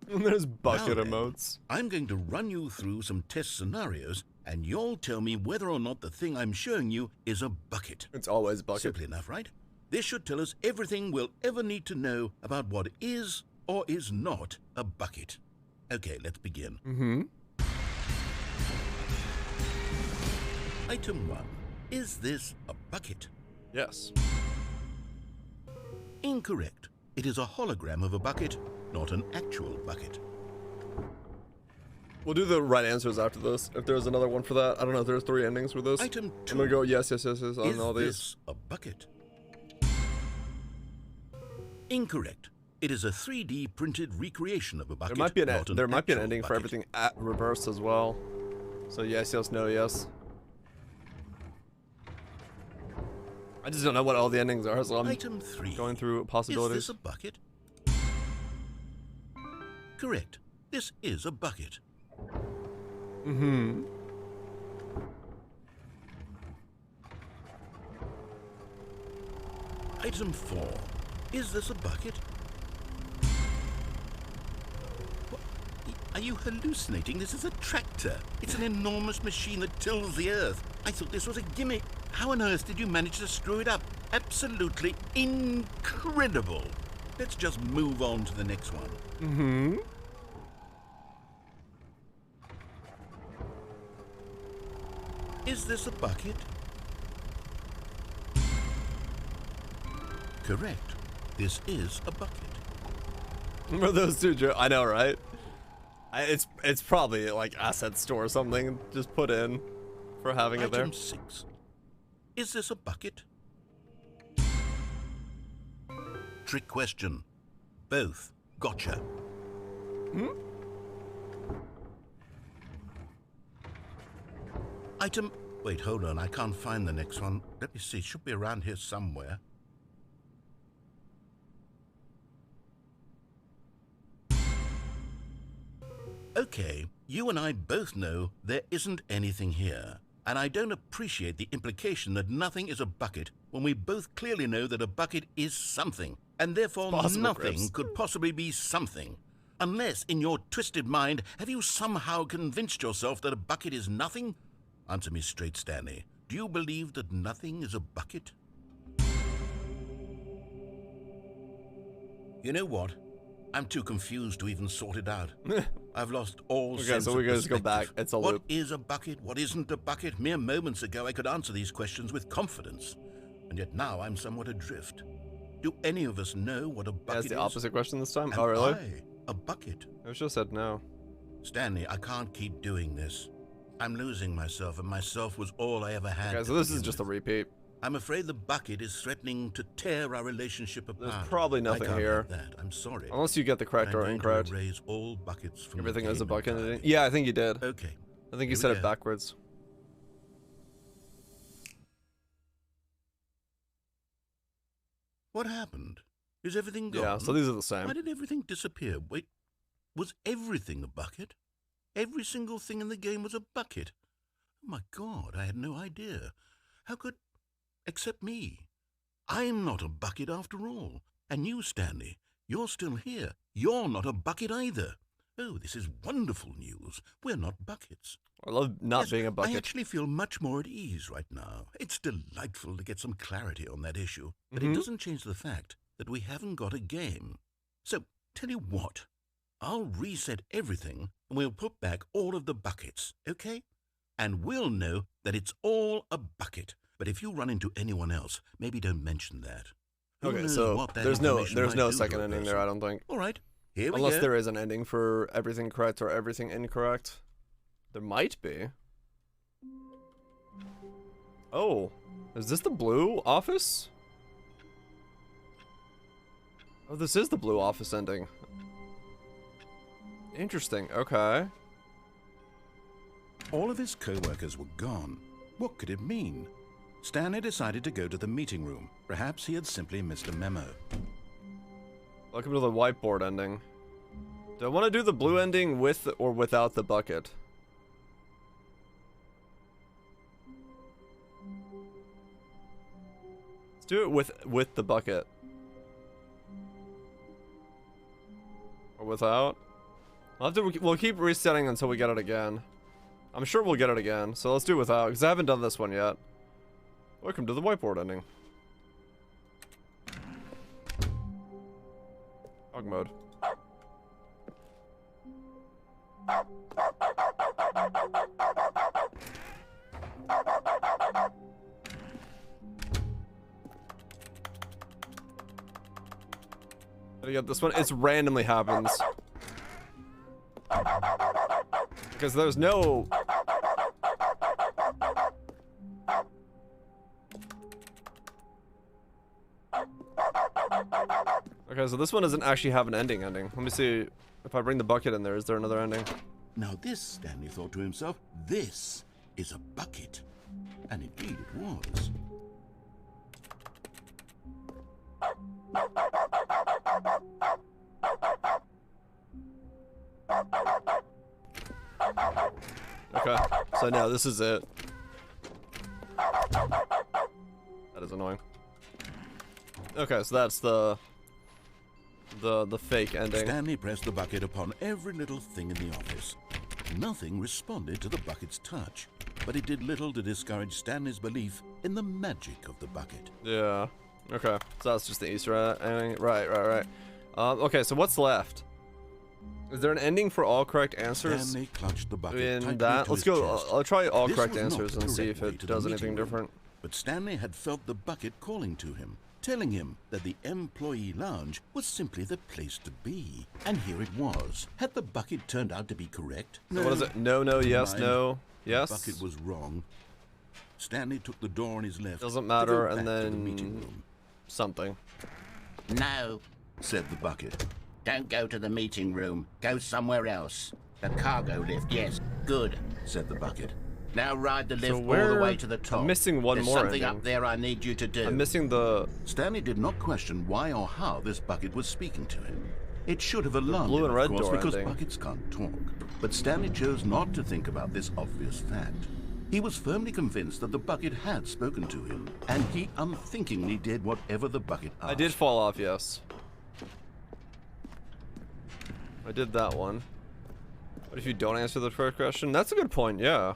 There's bucket emotes.
I'm going to run you through some test scenarios, and you'll tell me whether or not the thing I'm showing you is a bucket.
It's always bucket.
Simply enough, right? This should tell us everything we'll ever need to know about what is or is not a bucket. Okay, let's begin. Item 1. Is this a bucket?
Yes.
Incorrect. It is a hologram of a bucket, not an actual bucket.
We'll do the right answers after this. If there's another one for that. I don't know if there's 3 endings for this.
Item 2.
I'm gonna go yes, yes, yes, yes on all these.
Is this a bucket? Incorrect. It is a 3D printed recreation of a bucket.
There might be an ending
bucket.
for everything at reverse as well. So yes, yes, no, yes. I just don't know what all the endings are, so I'm
Item 3.
going through possibilities.
Is this a bucket? Correct. This is a bucket.
Mm-hmm.
Item 4. Is this a bucket? What? Are you hallucinating? This is a tractor. It's an enormous machine that tills the earth. I thought this was a gimmick. How on earth did you manage to screw it up? Absolutely incredible. Let's just move on to the next one.
Mm-hmm.
Is this a bucket? Correct. This is a bucket.
Remember those two? I know, right? It's probably like asset store or something. Just put in for having it there.
Item 6. Is this a bucket? Trick question. Both. Gotcha.
Hmm?
Item... Wait, hold on. I can't find the next one. Let me see. It should be around here somewhere. Okay, you and I both know there isn't anything here. And I don't appreciate the implication that nothing is a bucket when we both clearly know that a bucket is something. And therefore nothing could possibly be something. Unless, in your twisted mind, have you somehow convinced yourself that a bucket is nothing? Answer me straight, Stanley. Do you believe that nothing is a bucket? You know what? I'm too confused to even sort it out. I've lost all sense
so we
of
guys go back. It's a loop.
What is a bucket? What isn't a bucket? Mere moments ago, I could answer these questions with confidence. And yet now I'm somewhat adrift. Do any of us know what a bucket is?
That's the opposite question this time?
Am
Oh, really?
I a bucket?
I should have said no.
Stanley, I can't keep doing this. I'm losing myself, and myself was all I ever had.
Okay, so this is just a repeat.
I'm afraid the bucket is threatening to tear our relationship apart.
There's probably nothing
I can't
here.
have that. I'm sorry.
Unless you get the correct or incorrect.
Erase all buckets from
Everything
the
is a
game
bucket.
entirely.
Yeah, I think you did.
Okay.
I think you
Here
said
we
it
go.
backwards.
What happened? Is everything gone?
Yeah, so these are the same.
Why did everything disappear? Wait, was everything a bucket? Every single thing in the game was a bucket. Oh my God, I had no idea. How could... Except me. I'm not a bucket after all. And you, Stanley, you're still here. You're not a bucket either. Oh, this is wonderful news. We're not buckets.
I love not being a bucket.
I actually feel much more at ease right now. It's delightful to get some clarity on that issue. But it doesn't change the fact that we haven't got a game. So, tell you what. I'll reset everything and we'll put back all of the buckets, okay? And we'll know that it's all a bucket. But if you run into anyone else, maybe don't mention that. Who
Okay,
knows
so
what that
there's no
information might do to
second
a
ending
person.
there, I don't think.
All right, here we
Unless
go.
there is an ending for everything correct or everything incorrect. There might be. Oh, is this the blue office? Oh, this is the blue office ending. Interesting, okay.
All of his co-workers were gone. What could it mean? Stanley decided to go to the meeting room. Perhaps he had simply missed a memo.
Welcome to the whiteboard ending. Do I want to do the blue ending with or without the bucket? Let's do it with the bucket. Or without? We'll keep resetting until we get it again. I'm sure we'll get it again, so let's do it without, because I haven't done this one yet. Welcome to the whiteboard ending. Dog mode. Gotta get this one. It randomly happens. Because there's no... Okay, so this one doesn't actually have an ending. Let me see if I bring the bucket in there. Is there another ending?
Now this, Stanley thought to himself, this is a bucket. And indeed it was.
Okay. So now this is it. That is annoying. Okay, so that's the fake ending.
Stanley pressed the bucket upon every little thing in the office. Nothing responded to the bucket's touch, but it did little to discourage Stanley's belief in the magic of the bucket.
Yeah. Okay. So that's just the Easter ending. Right. Okay, so what's left? Is there an ending for all correct answers?
Stanley clutched the bucket
In that, let's go. I'll try all correct answers and see if it does anything
room,
different.
But Stanley had felt the bucket calling to him, telling him that the employee lounge was simply the place to be. And here it was. Had the bucket turned out to be correct?
So what is it? No, yes, no, yes.
The bucket was wrong. Stanley took the door on his left.
Doesn't matter, and then something.
No,
said the bucket.
don't go to the meeting room. Go somewhere else. The cargo lift, yes. Good,
said the bucket.
Now ride the lift all
where-
the way to the top.
I'm missing one
There's
more
something
ending.
up there I need you to do.
I'm missing the
Stanley did not question why or how this bucket was speaking to him. It should have alarmed
blue
him,
and
of
red
course,
door
because
ending.
buckets can't talk. But Stanley chose not to think about this obvious fact. He was firmly convinced that the bucket had spoken to him, and he unthinkingly did whatever the bucket asked.
I did fall off, yes. I did that one. What if you don't answer the correct question? That's a good point, yeah.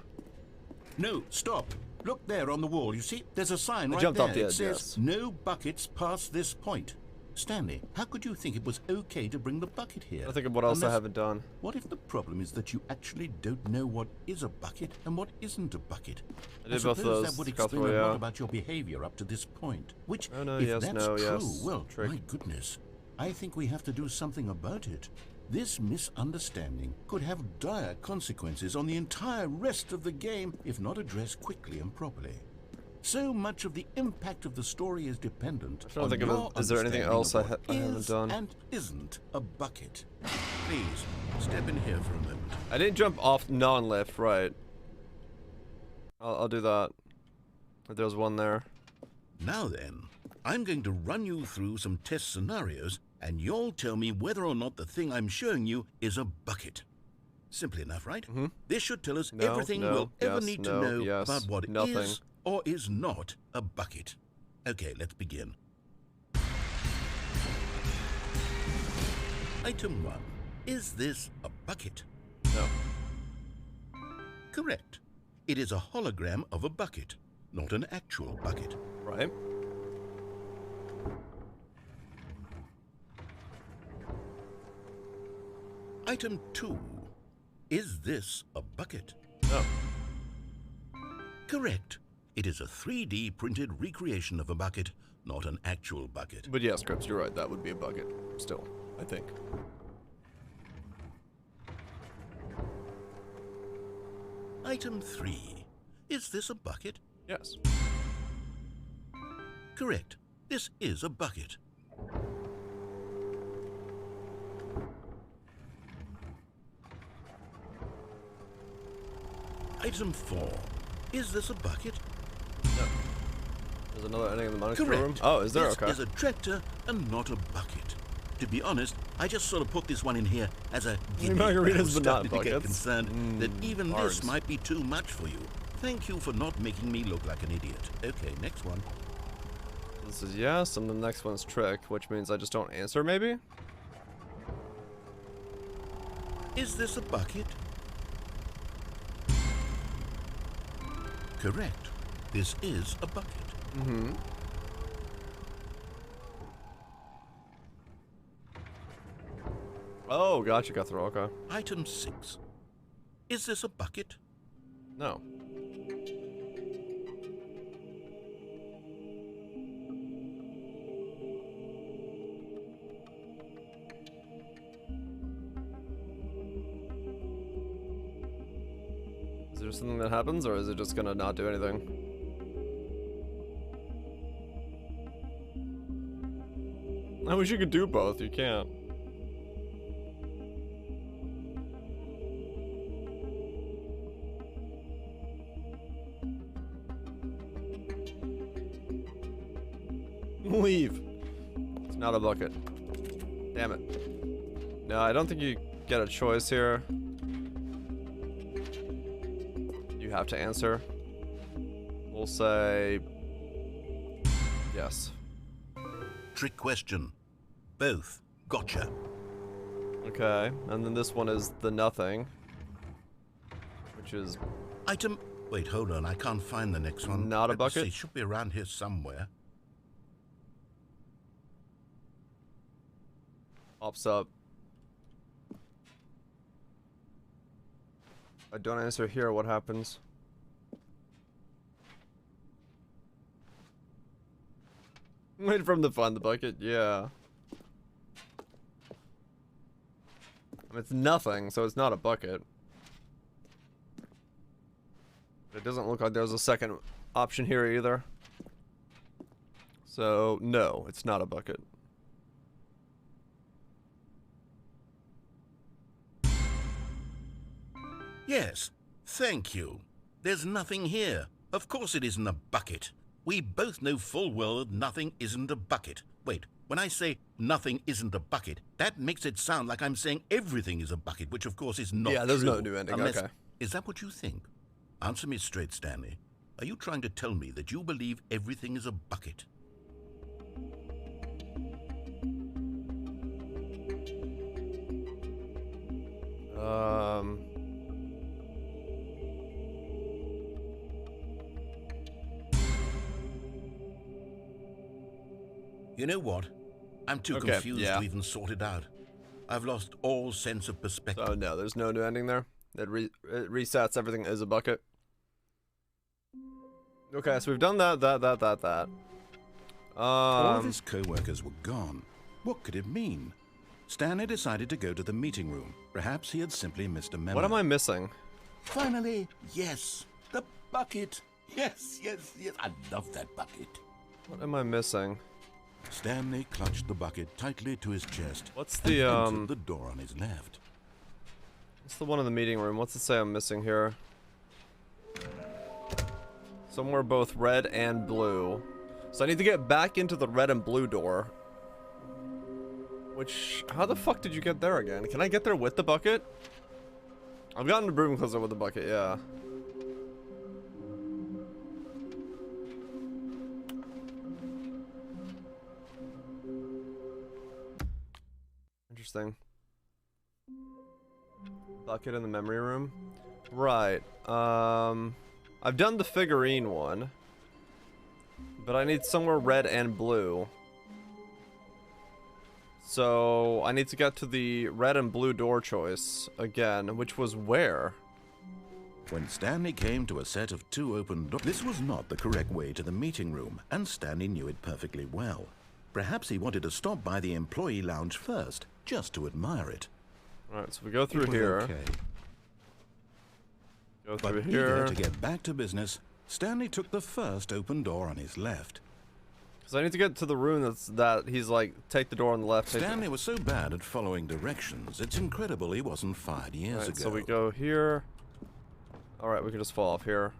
No, stop. Look there on the wall. You see, there's a sign right
jumped
there.
off the
It
edge,
says,
yes.
no buckets past this point. Stanley, how could you think it was okay to bring the bucket here?
I think of what else I
Unless-
haven't done.
What if the problem is that you actually don't know what is a bucket and what isn't a bucket?
I did
suppose
both those.
that would
Got
explain
through,
a lot
yeah.
about your behavior up to this point. Which,
Oh, no,
if
yes,
that's
no,
true,
yes.
well,
Trick.
my goodness, I think we have to do something about it. This misunderstanding could have dire consequences on the entire rest of the game if not addressed quickly and properly. So much of the impact of the story is dependent
I'm trying
on
to think
your
of, is there anything
understanding
else
of
I
what
haven't
is
done?
and isn't a bucket. Please, step in here for a moment.
I didn't jump off non-lift, right. I'll do that. There's one there.
Now then, I'm going to run you through some test scenarios, and you'll tell me whether or not the thing I'm showing you is a bucket. Simple enough, right?
Mm-hmm.
This should tell us
No,
everything
no,
we'll ever
yes,
need
no,
to know
yes,
about what
nothing.
is or is not a bucket. Okay, let's begin. Item 1. Is this a bucket?
No.
Correct. It is a hologram of a bucket, not an actual bucket.
Right.
Item 2. Is this a bucket?
No.
Correct. It is a 3D printed recreation of a bucket, not an actual bucket.
But yes, Crips, you're right. That would be a bucket. Still, I think.
Item 3. Is this a bucket?
Yes.
Correct. This is a bucket. Item 4. Is this a bucket?
No. There's another ending in the monitor
Correct.
room. Oh, is there?
This
Okay.
is a tractor and not a bucket. To be honest, I just sort of put this one in here as a guinea
margaritas, but not
to get
buckets.
concerned that even this
args.
might be too much for you. Thank you for not making me look like an idiot. Okay, next one.
This is yes, and the next one's trick, which means I just don't answer, maybe?
Is this a bucket? Correct. This is a bucket.
Mm-hmm. Oh, gotcha, got through. Okay.
Item 6. Is this a bucket?
No. Is there something that happens, or is it just gonna not do anything? I wish you could do both. You can't. Leave. It's not a bucket. Damn it. No, I don't think you get a choice here. you have to answer. We'll say yes.
Trick question. Both. Gotcha.
Okay, and then this one is the nothing, which is
item. Wait, hold on. I can't find the next one.
Not a bucket.
It should be around here somewhere.
Pops up. I don't answer here. What happens? Wait for him to find the bucket. Yeah. It's nothing, so it's not a bucket. It doesn't look like there's a second option here either. So, no, it's not a bucket.
Yes, thank you. There's nothing here. Of course it isn't a bucket. We both know full well that nothing isn't a bucket. Wait, when I say nothing isn't a bucket, that makes it sound like I'm saying everything is a bucket, which of course is not true.
Yeah, there's no new ending,
Unless,
okay.
Is that what you think? Answer me straight, Stanley. Are you trying to tell me that you believe everything is a bucket? You know what? I'm too confused to even sort it out. I've lost all sense of perspective.
Oh no, there's no new ending there. It resets everything as a bucket. Okay, so we've done that.
All of his co-workers were gone. What could it mean? Stanley decided to go to the meeting room. Perhaps he had simply missed a memo.
What am I missing?
Finally, yes, the bucket. Yes. I love that bucket.
What am I missing?
Stanley clutched the bucket tightly to his chest.
What's the
and entered the door on his left.
What's the one in the meeting room? What's it say I'm missing here? Somewhere both red and blue. So I need to get back into the red and blue door. Which, how the fuck did you get there again? Can I get there with the bucket? I've gotten to broom closer with the bucket, yeah. Interesting. Bucket in the memory room. Right. I've done the figurine one. But I need somewhere red and blue. So I need to get to the red and blue door choice again, which was where?
When Stanley came to a set of 2 open doors, this was not the correct way to the meeting room, and Stanley knew it perfectly well. Perhaps he wanted to stop by the employee lounge first, just to admire it.
Alright, so we go through here.
Okay.
Go through
But
here.
eager to get back to business, Stanley took the first open door on his left.
Because I need to get to the room that he's like, take the door on the left.
Stanley was so bad at following directions, it's incredible he wasn't fired years ago.
So we go here. Alright, we can just fall off here.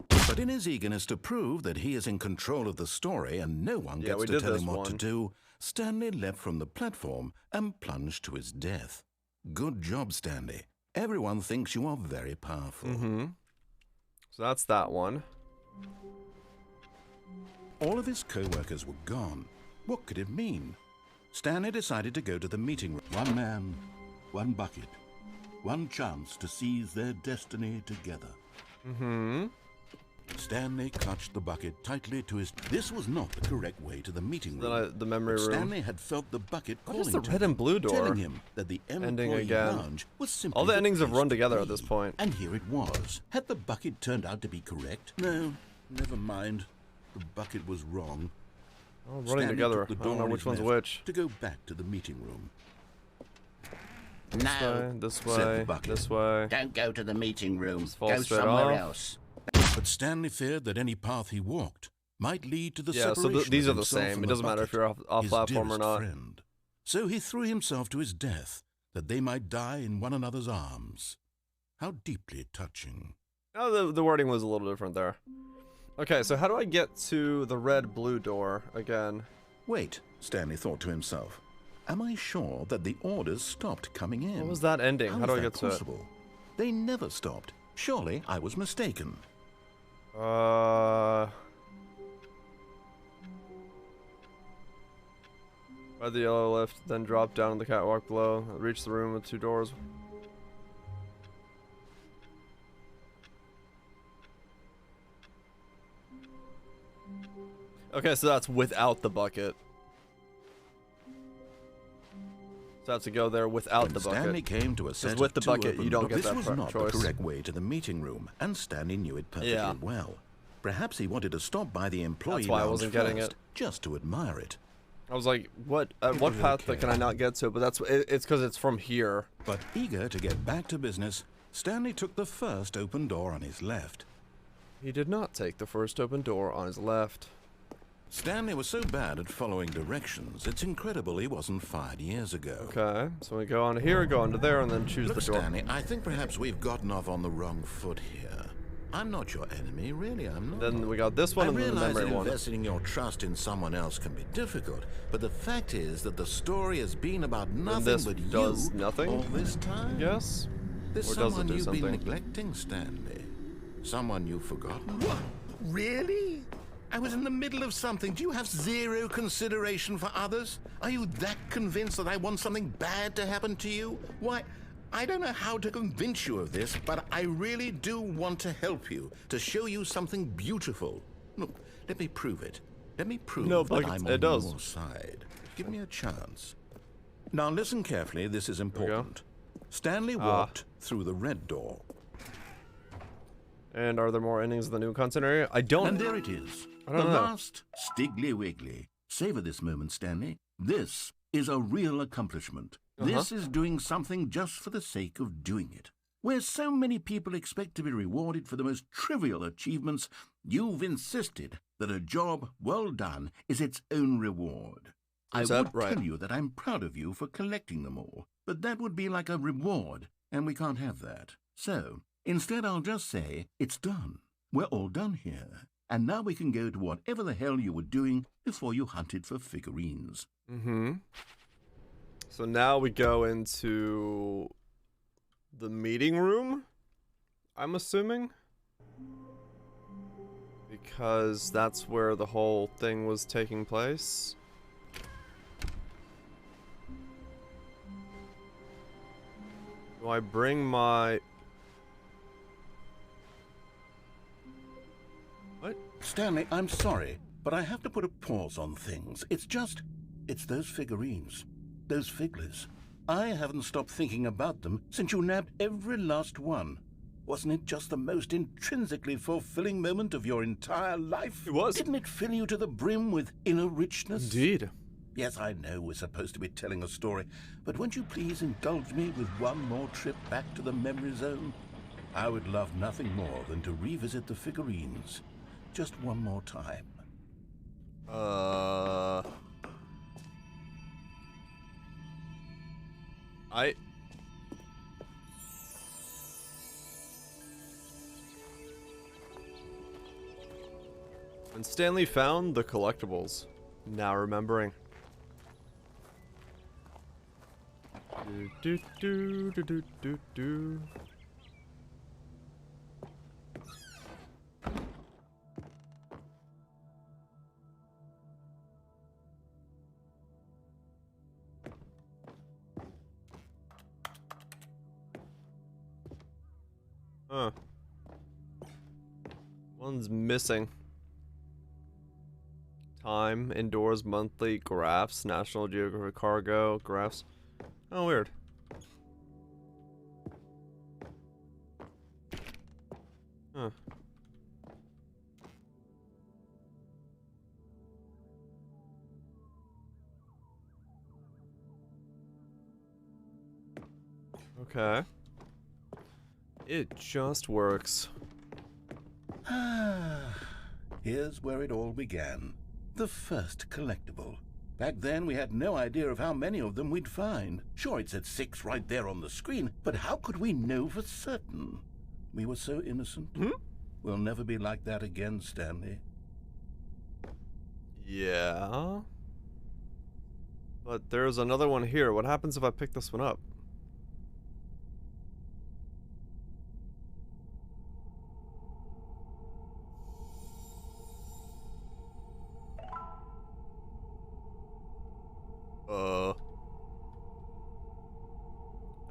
But in his eagerness to prove that he is in control of the story and no one gets to tell him what to do, Stanley leapt from the platform and plunged to his death. Good job, Stanley. Everyone thinks you are very powerful.
So that's that one.
All of his co-workers were gone. What could it mean? Stanley decided to go to the meeting room.
One man, one bucket, one chance to seize their destiny together.
Stanley clutched the bucket tightly to his... This was not the correct way to the meeting room.
The memory room.
Stanley had felt the bucket calling
What is the
to
red
him,
and blue door?
telling him that the
ending
employee
again.
lounge was simply
All the endings have
place
run
to
together
be.
at this point.
And here it was. Had the bucket turned out to be correct? No, never mind. The bucket was wrong.
All running
Stanley
together.
took the
I don't
door
know
on
which
his
one's
left
which.
to go back to the meeting room.
This
said the
way,
bucket.
this way.
Don't go to the meeting room.
fall
Go
straight
somewhere
off.
else.
But Stanley feared that any path he walked might lead to the
Yeah, so
separation
these
of
are the
himself
same.
from
It
the
doesn't matter if
bucket,
you're off
his
platform or
dearest
not.
friend. So he threw himself to his death, that they might die in one another's arms. How deeply touching.
Oh, the wording was a little different there. Okay, so how do I get to the red-blue door again?
Wait, Stanley thought to himself. Am I sure that the orders stopped coming in?
What was that ending? How do I
is
get
that
to it?
possible? They never stopped. Surely I was mistaken.
By the yellow lift, then drop down on the catwalk below. Reach the room with 2 doors. Okay, so that's without the bucket. So I have to go there without the bucket.
Stanley came to a set
with the
of 2
bucket,
open
you don't
doors.
get that
This was not
choice.
the correct way to the meeting room, and Stanley knew it perfectly well. Perhaps he wanted to stop by the employee
That's why I
lounge
wasn't getting
first,
it.
just to admire it.
I was like, what? What path can I not get to? But it's because it's from here.
But eager to get back to business, Stanley took the first open door on his left.
He did not take the first open door on his left.
Stanley was so bad at following directions, it's incredible he wasn't fired years ago.
Okay, so we go on here, go on to there, and then choose
Look,
the door.
Stanley, I think perhaps we've gotten off on the wrong foot here. I'm not your enemy, really, I'm not.
Then we got this one and then the
realize
memory
that
one.
investing your trust in someone else can be difficult, but the fact is that the story has been about nothing
this
but
does
you
nothing?
all this time.
Yes?
There's
Or does it
someone
do
you've
something?
been neglecting, Stanley. Someone you've forgotten. What? Really? I was in the middle of something. Do you have zero consideration for others? Are you that convinced that I want something bad to happen to you? Why, I don't know how to convince you of this, but I really do want to help you, to show you something beautiful. Look, let me prove it. Let me prove that I'm on your side. Give me a chance. Now listen carefully, this is important. Stanley walked through the red door.
And are there more endings of the new content area? I don't.
And there it is.
I don't
the
know.
last Stiggly Wiggly. Savor this moment, Stanley. This is a real accomplishment. This is doing something just for the sake of doing it. Where so many people expect to be rewarded for the most trivial achievements, you've insisted that a job well done is its own reward. I would tell you that I'm proud of you for collecting them all, but that would be like a reward, and we can't have that. So, instead I'll just say, it's done. We're all done here. And now we can go to whatever the hell you were doing before you hunted for figurines.
Mm-hmm. So now we go into the meeting room, I'm assuming. Because that's where the whole thing was taking place. Do I bring my... What?
Stanley, I'm sorry, but I have to put a pause on things. It's those figurines. Those figglers. I haven't stopped thinking about them since you nabbed every last one. Wasn't it just the most intrinsically fulfilling moment of your entire life?
It was.
Didn't it fill you to the brim with inner richness?
Indeed.
Yes, I know we're supposed to be telling a story, but won't you please indulge me with one more trip back to the memory zone? I would love nothing more than to revisit the figurines. Just one more time.
When Stanley found the collectibles, now remembering. Do do do do do do. Huh. One's missing. Time, indoors, monthly, graphs, National Geographic cargo, graphs. Oh, weird. Huh. Okay. It just works.
Here's where it all began. The first collectible. Back then, we had no idea of how many of them we'd find. Sure, it said 6 right there on the screen, but how could we know for certain? We were so innocent. We'll never be like that again, Stanley.
Yeah. But there's another one here. What happens if I pick this one up?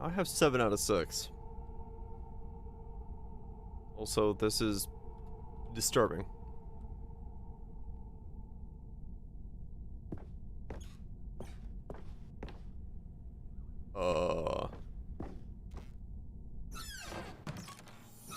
I have 7 out of 6. Also, this is disturbing.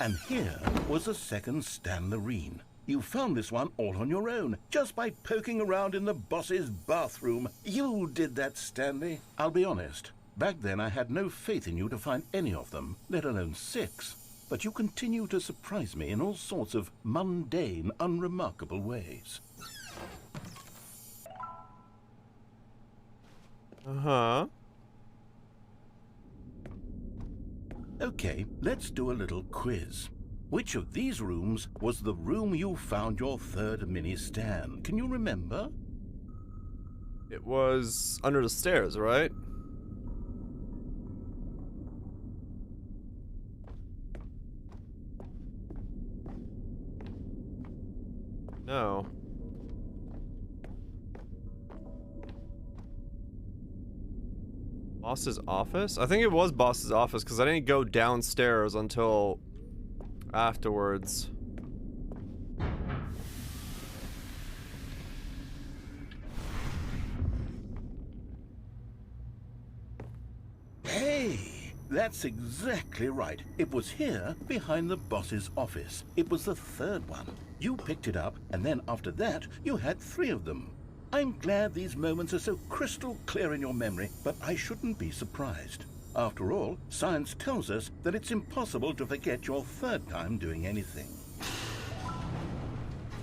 And here was a second Stanley. You found this one all on your own, just by poking around in the boss's bathroom. You did that, Stanley. I'll be honest. Back then I had no faith in you to find any of them, let alone 6. But you continue to surprise me in all sorts of mundane, unremarkable ways.
Uh-huh.
Okay, let's do a little quiz. Which of these rooms was the room you found your third mini Stan? Can you remember?
It was under the stairs, right? No. Boss's office? I think it was Boss's office because I didn't go downstairs until afterwards.
Hey, that's exactly right. It was here behind the boss's office. It was the third one. You picked it up, and then after that, you had 3 of them. I'm glad these moments are so crystal clear in your memory, but I shouldn't be surprised. After all, science tells us that it's impossible to forget your third time doing anything.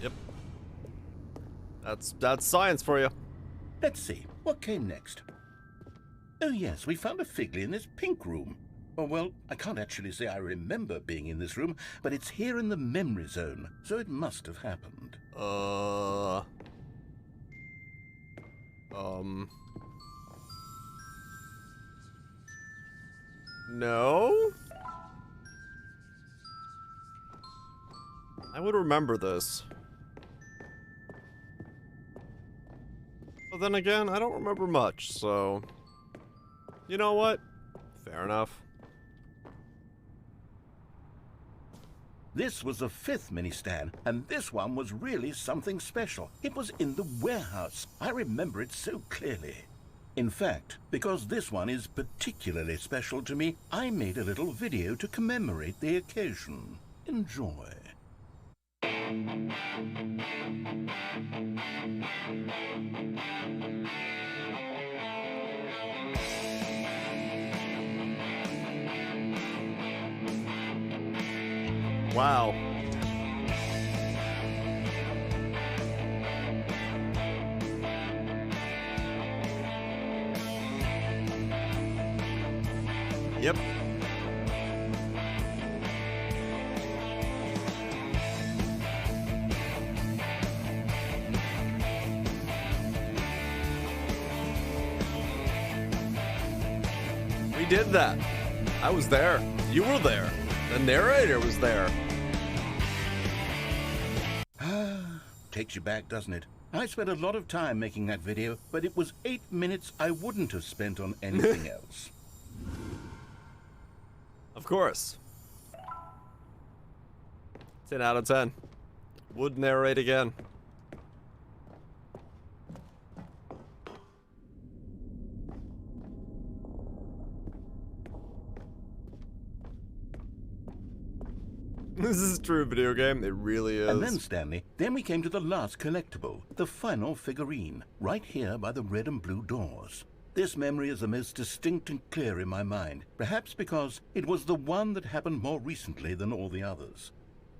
Yep. That's science for you.
Let's see, what came next? Oh yes, we found a Figley in this pink room. Oh well, I can't actually say I remember being in this room, but it's here in the memory zone, so it must have happened.
No? I would remember this. But then again, I don't remember much, so... You know what? Fair enough.
This was the 5th mini Stan, and this one was really something special. It was in the warehouse. I remember it so clearly. In fact, because this one is particularly special to me, I made a little video to commemorate the occasion. Enjoy.
Wow. Yep. We did that. I was there. You were there. The narrator was there.
Takes you back, doesn't it? I spent a lot of time making that video, but it was 8 minutes I wouldn't have spent on anything else.
Of course. 10 out of 10. Would narrate again. This is a true video game. It really is.
And then, Stanley, then we came to the last collectible, the final figurine, right here by the red and blue doors. This memory is the most distinct and clear in my mind, perhaps because it was the one that happened more recently than all the others.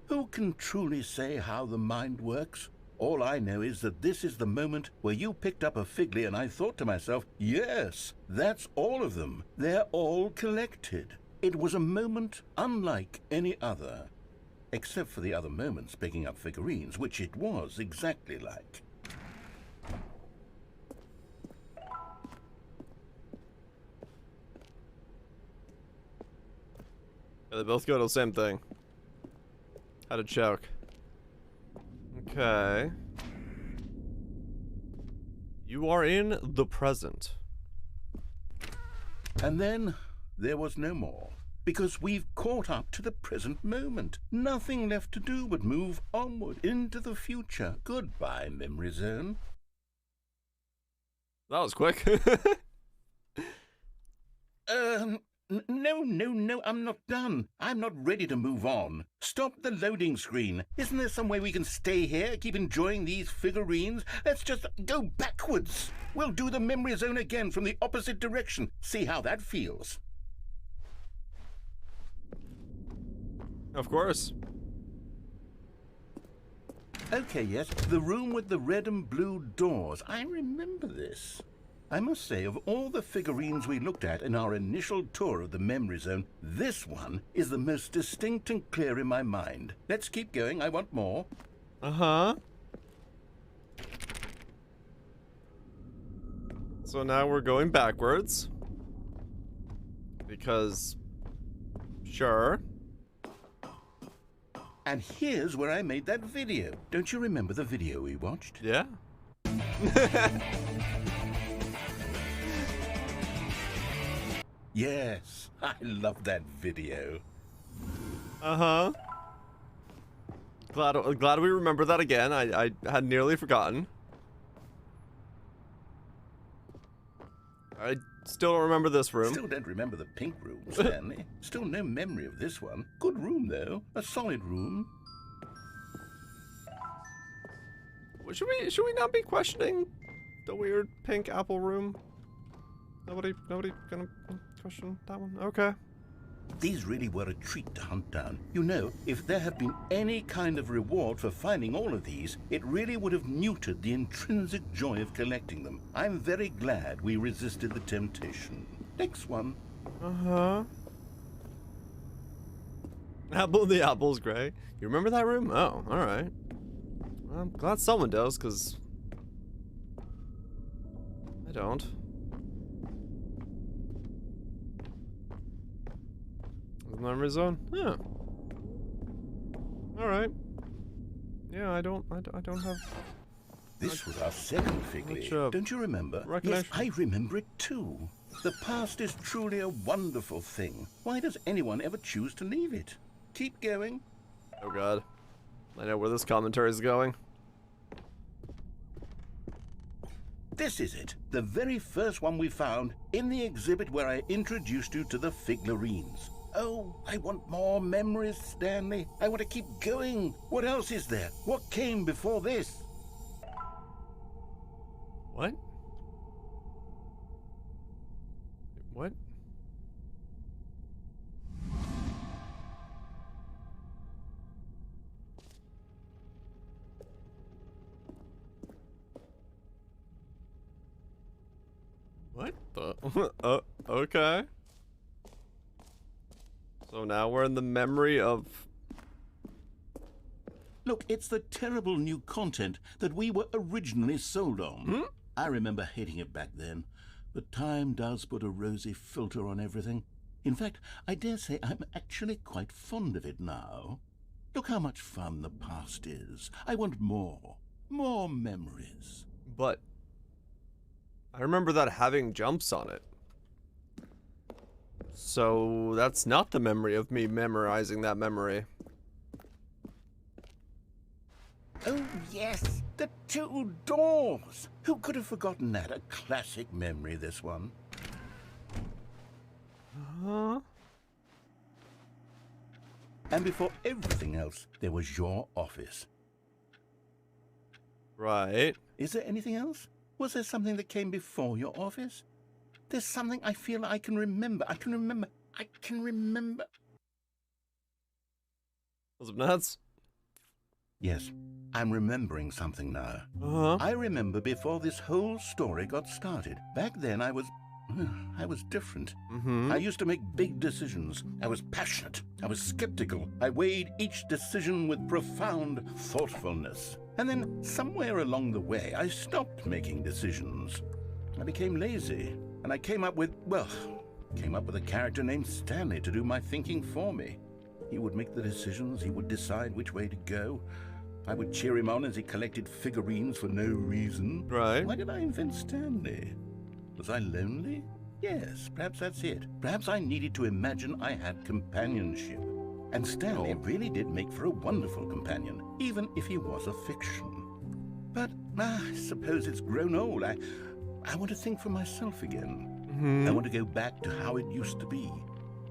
Who can truly say how the mind works? All I know is that this is the moment where you picked up a Figley and I thought to myself, yes, that's all of them. They're all collected. It was a moment unlike any other. Except for the other moments picking up figurines, which it was exactly like.
Yeah, they both go to the same thing. How to choke. Okay. You are in the present.
And then there was no more. Because we've caught up to the present moment. Nothing left to do but move onward into the future. Goodbye, Memory Zone.
That was quick.
No, I'm not done. I'm not ready to move on. Stop the loading screen. Isn't there some way we can stay here, keep enjoying these figurines? Let's just go backwards. We'll do the Memory Zone again from the opposite direction. See how that feels.
Of course.
Okay, yes, the room with the red and blue doors. I remember this. I must say, of all the figurines we looked at in our initial tour of the Memory Zone, this one is the most distinct and clear in my mind. Let's keep going, I want more.
Uh-huh. So now we're going backwards. Because... sure.
And here's where I made that video. Don't you remember the video we watched?
Yeah.
Yes, I love that video.
Uh-huh. Glad we remember that again. I had nearly forgotten. I still don't remember this room.
Still don't remember the pink room, Stanley. Still no memory of this one. Good room, though. A solid room.
Should we not be questioning the weird pink apple room? Nobody gonna question that one? Okay.
These really were a treat to hunt down. You know, if there had been any kind of reward for finding all of these, it really would have muted the intrinsic joy of collecting them. I'm very glad we resisted the temptation. Next one.
Uh-huh. Apple, the apple's gray. You remember that room? Oh, alright. Well, I'm glad someone does, because I don't. Memory zone? Yeah. Alright. Yeah, I don't have...
This was our second figly. Don't you remember? Yes, I remember it too. The past is truly a wonderful thing. Why does anyone ever choose to leave it? Keep going.
Oh god. I know where this commentary is going.
This is it. The very first one we found in the exhibit where I introduced you to the figurines. Oh, I want more memories, Stanley. I want to keep going. What else is there? What came before this?
What? What? What the? Okay. So now we're in the memory of...
Look, it's the terrible new content that we were originally sold on. I remember hating it back then, but time does put a rosy filter on everything. In fact, I dare say I'm actually quite fond of it now. Look how much fun the past is. I want more. More memories.
But I remember that having jumps on it. So that's not the memory of me memorizing that memory.
Oh, yes, the two doors. Who could have forgotten that? A classic memory, this one.
Huh?
And before everything else, there was your office.
Right.
Is there anything else? Was there something that came before your office? There's something I feel I can remember. I can remember.
Was it nuts?
Yes, I'm remembering something now.
Uh-huh.
I remember before this whole story got started. Back then I was different. I used to make big decisions. I was passionate. I was skeptical. I weighed each decision with profound thoughtfulness. And then somewhere along the way, I stopped making decisions. I became lazy. And I came up with a character named Stanley to do my thinking for me. He would make the decisions, he would decide which way to go. I would cheer him on as he collected figurines for no reason.
Right.
Why did I invent Stanley? Was I lonely? Yes, perhaps that's it. Perhaps I needed to imagine I had companionship. And Stanley really did make for a wonderful companion, even if he was a fiction. But I suppose it's grown old. I want to think for myself again. I want to go back to how it used to be.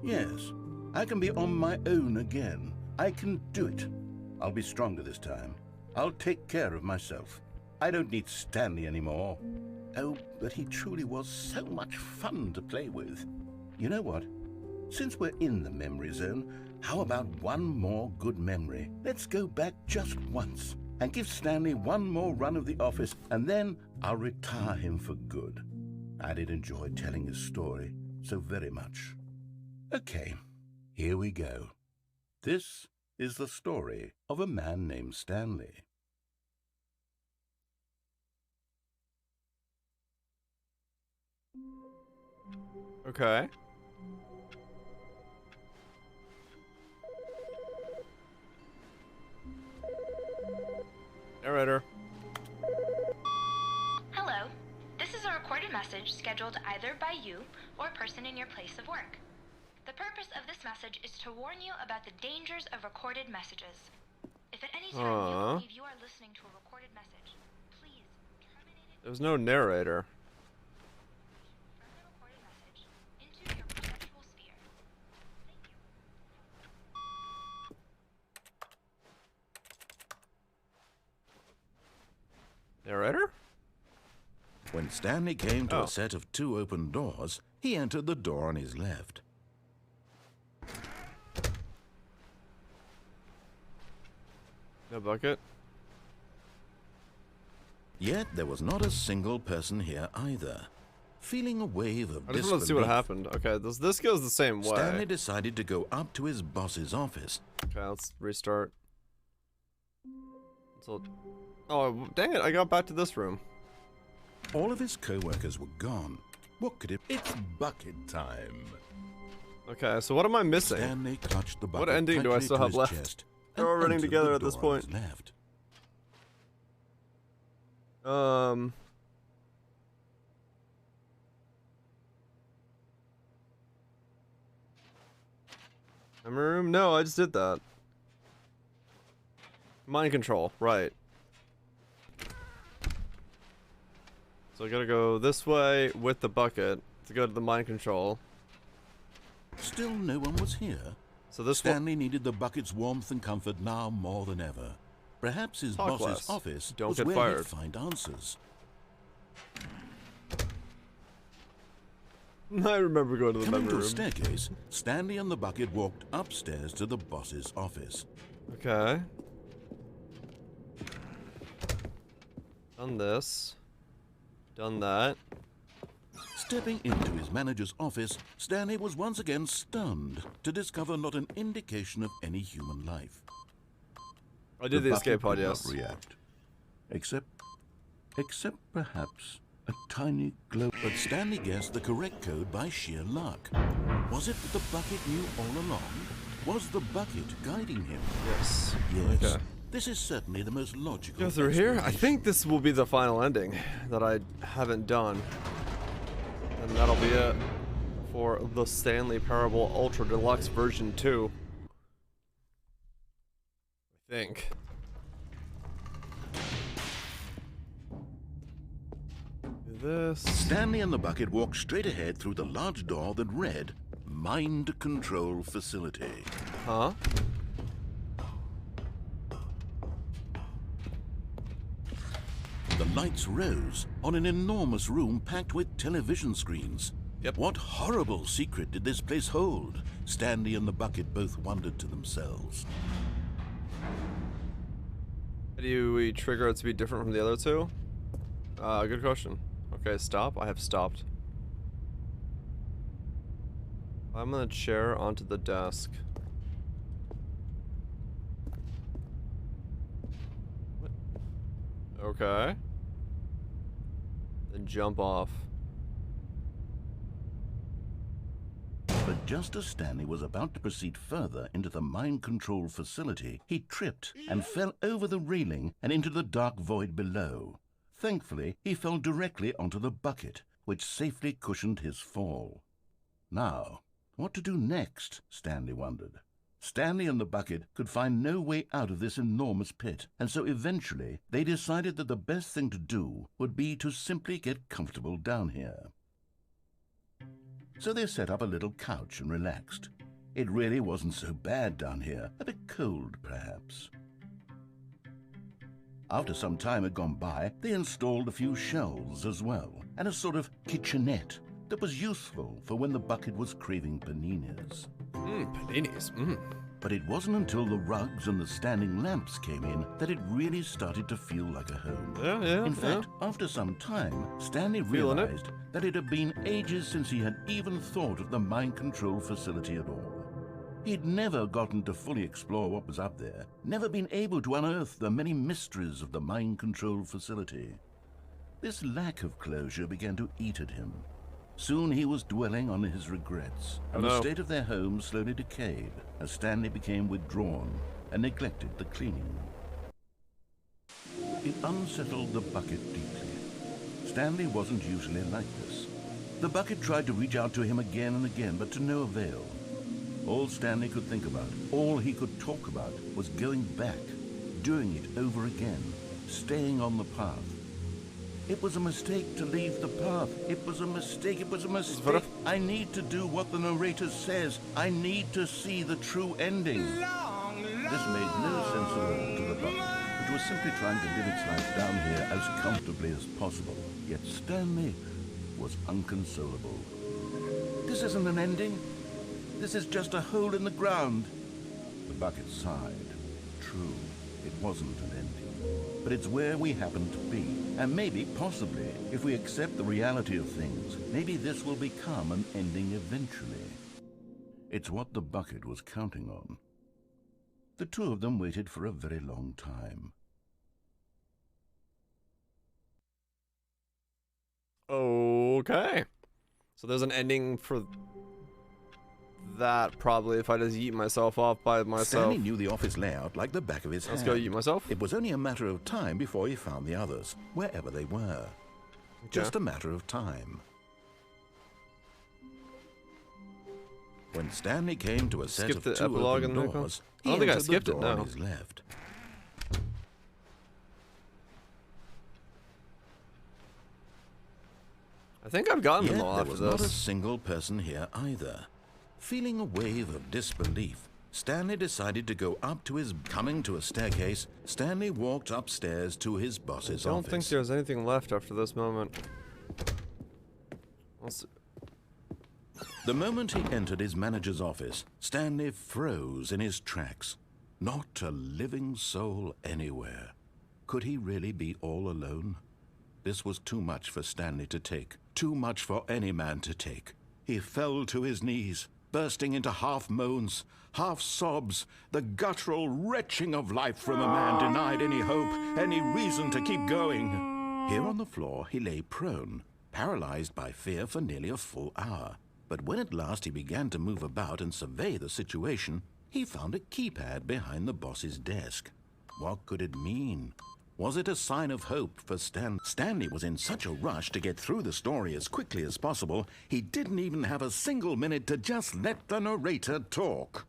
Yes, I can be on my own again. I can do it. I'll be stronger this time. I'll take care of myself. I don't need Stanley anymore. Oh, but he truly was so much fun to play with. You know what? Since we're in the memory zone, how about one more good memory? Let's go back just once and give Stanley one more run of the office, and then I'll retire him for good. I did enjoy telling his story so very much. Okay, here we go. This is the story of a man named Stanley.
Okay. Narrator.
Hello. This is a recorded message scheduled either by you or a person in your place of work. The purpose of this message is to warn you about the dangers of recorded messages. If at any time you believe you are listening to a recorded message, please terminate it.
There's no narrator.
From the recorded message into your perceptual sphere. Thank you.
Narrator?
When Stanley came to a set of 2 open doors, he entered the door on his left.
No bucket?
Yet there was not a single person here either. Feeling a wave of
I just want to see what happened. Okay, this goes the same way.
Stanley decided to go up to his boss's office.
Okay, let's restart. Oh, dang it, I got back to this room.
All of his co-workers were gone. What could it...
It's bucket time.
Okay, so what am I missing?
Stanley clutched the bucket.
What ending do I still have left?
Chest,
They're all running together at this point.
Left.
Memory room? No, I just did that. Mind control, right. So I gotta go this way with the bucket to go to the mind control.
Still no one was here.
So this
Stanley needed the bucket's warmth and comfort now more than ever. Perhaps his boss's office was where he'd find answers.
I remember going to the
Coming
memory
to a
room.
staircase, Stanley and the bucket walked upstairs to the boss's office.
Okay. Done this. Done that.
Stepping into his manager's office, Stanley was once again stunned to discover not an indication of any human life.
I did the escape pod, yes.
React. Except perhaps a tiny glow.
But Stanley guessed the correct code by sheer luck. Was it that the bucket knew all along? Was the bucket guiding him?
Yes.
Yes.
Okay.
This is certainly the most logical.
Go through here. I think this will be the final ending that I haven't done. And that'll be it for the Stanley Parable Ultra Deluxe version 2. I think. Do this.
Stanley and the bucket walked straight ahead through the large door that read Mind Control Facility.
Huh?
The lights rose on an enormous room packed with television screens.
Yep.
What horrible secret did this place hold? Stanley and the bucket both wondered to themselves.
How do we trigger it to be different from the other two? Good question. Okay, stop. I have stopped. I'm gonna chair onto the desk. What? Okay. Then jump off.
But just as Stanley was about to proceed further into the mind control facility, he tripped and fell over the railing and into the dark void below. Thankfully, he fell directly onto the bucket, which safely cushioned his fall. Now, what to do next, Stanley wondered. Stanley and the bucket could find no way out of this enormous pit, and so eventually they decided that the best thing to do would be to simply get comfortable down here. So they set up a little couch and relaxed. It really wasn't so bad down here, a bit cold perhaps. After some time had gone by, they installed a few shelves as well, and a sort of kitchenette that was useful for when the bucket was craving paninis.
Paninis.
But it wasn't until the rugs and the standing lamps came in that it really started to feel like a home. In fact, after some time, Stanley realized that it had been ages since he had even thought of the mind control facility at all. He'd never gotten to fully explore what was up there, never been able to unearth the many mysteries of the mind control facility. This lack of closure began to eat at him. Soon he was dwelling on his regrets, and the state of their home slowly decayed as Stanley became withdrawn and neglected the cleaning. It unsettled the bucket deeply. Stanley wasn't usually like this. The bucket tried to reach out to him again and again, but to no avail. All Stanley could think about, all he could talk about, was going back, doing it over again, staying on the path. It was a mistake to leave the path. It was a mistake. It was a mistake. I need to do what the narrator says. I need to see the true ending. This made no sense at all to the bucket, which was simply trying to live its life down here as comfortably as possible. Yet Stanley was unconsolable. This isn't an ending. This is just a hole in the ground. The bucket sighed. True, it wasn't an ending. But it's where we happen to be. And maybe, possibly, if we accept the reality of things, maybe this will become an ending eventually. It's what the bucket was counting on. The two of them waited for a very long time.
Okay. So there's an ending for that, probably, if I just yeet myself off by myself.
Stanley knew the office layout like the back of his hand.
Let's go yeet myself.
It was only a matter of time before he found the others, wherever they were. Okay. Just a matter of time. When Stanley came to a set of two open doors,
I don't think I skipped it, no.
On his left.
I think I've gotten them all after this.
There was not a single person here either. Feeling a wave of disbelief, Stanley decided to go up to his... Coming to a staircase, Stanley walked upstairs to his boss's office.
I don't think there's anything left after this moment.
The moment he entered his manager's office, Stanley froze in his tracks. Not a living soul anywhere. Could he really be all alone? This was too much for Stanley to take. Too much for any man to take. He fell to his knees, bursting into half moans, half sobs, the guttural retching of life from a man denied any hope, any reason to keep going. Here on the floor he lay prone, paralyzed by fear for nearly a full hour. But when at last he began to move about and survey the situation, he found a keypad behind the boss's desk. What could it mean? Was it a sign of hope for Stanley was in such a rush to get through the story as quickly as possible, he didn't even have a single minute to just let the narrator talk.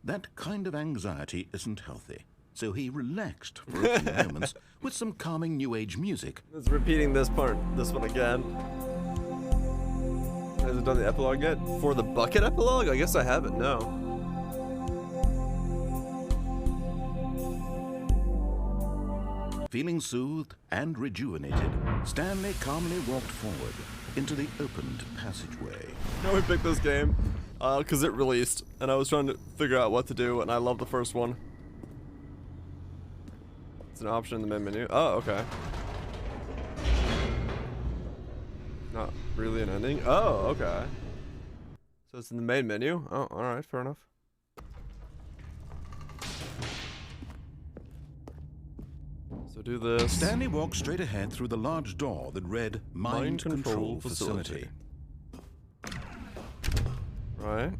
That kind of anxiety isn't healthy, so he relaxed for a few moments with some calming New Age music.
It's repeating this part, this one again. Has it done the epilogue yet? For the bucket epilogue? I guess I haven't, no.
Feeling soothed and rejuvenated, Stanley calmly walked forward into the opened passageway.
No, we picked this game because it released, and I was trying to figure out what to do, and I love the first one. It's an option in the main menu. Oh, okay. Not really an ending. Oh, okay. So it's in the main menu. Oh, all right, fair enough. So do this.
Stanley walked straight ahead through the large door that read Mind Control Facility.
Right.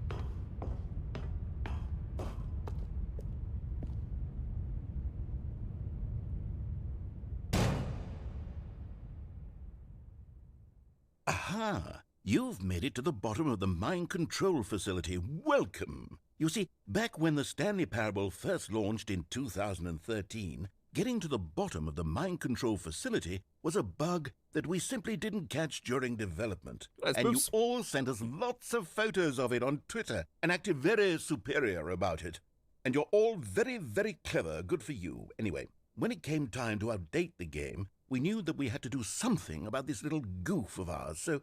Aha!
Ah, you've made it to the bottom of the mind control facility. Welcome. You see, back when the Stanley Parable first launched in 2013, getting to the bottom of the mind control facility was a bug that we simply didn't catch during development. And you all sent us lots of photos of it on Twitter and acted very superior about it. And you're all very, very clever. Good for you. Anyway, when it came time to update the game, we knew that we had to do something about this little goof of ours. So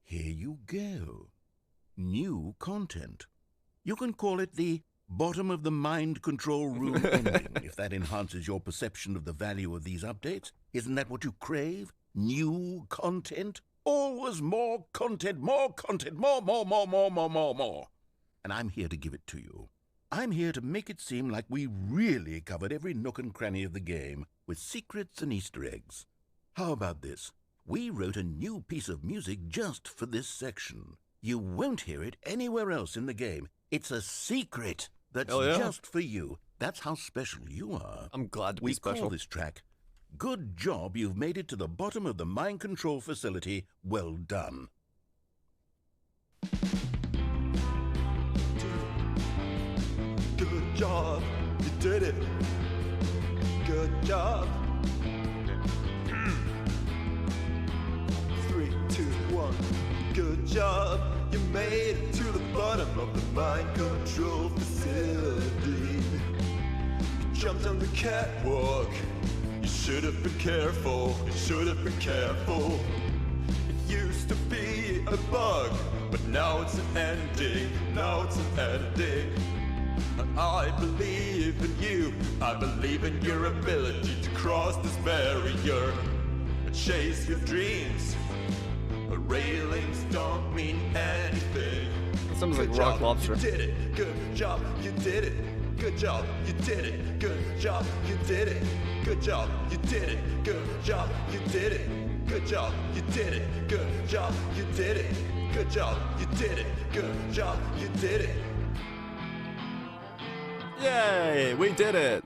here you go. New content. You can call it the bottom of the mind control room ending, if that enhances your perception of the value of these updates. Isn't that what you crave? New content? Always more content, more content, more. And I'm here to give it to you. I'm here to make it seem like we really covered every nook and cranny of the game, with secrets and Easter eggs. How about this? We wrote a new piece of music just for this section. You won't hear it anywhere else in the game. It's a secret that's just for you. That's how special you are.
I'm glad to be special.
We call this track, Good Job You've Made It to the Bottom of the Mind Control Facility. Well done.
Good job, you did it. Good job. 3, 2, 1. Good job, you made it to the bottom of the mind control facility. You jumped on the catwalk. You should have been careful. You should have been careful. It used to be a bug, but now it's an ending. Now it's an ending. I believe in you. I believe in your ability to cross this barrier and chase your dreams. But railings don't mean anything.
That sounds like Rock Lobster.
You did it. Good job. You did it. Good job. You did it. Good job. You did it. Good job. You did it. Good job. You did it. Good job. You did it. Good job. You did it. Good job. You did it. Good job. You did it.
Yay, we did it.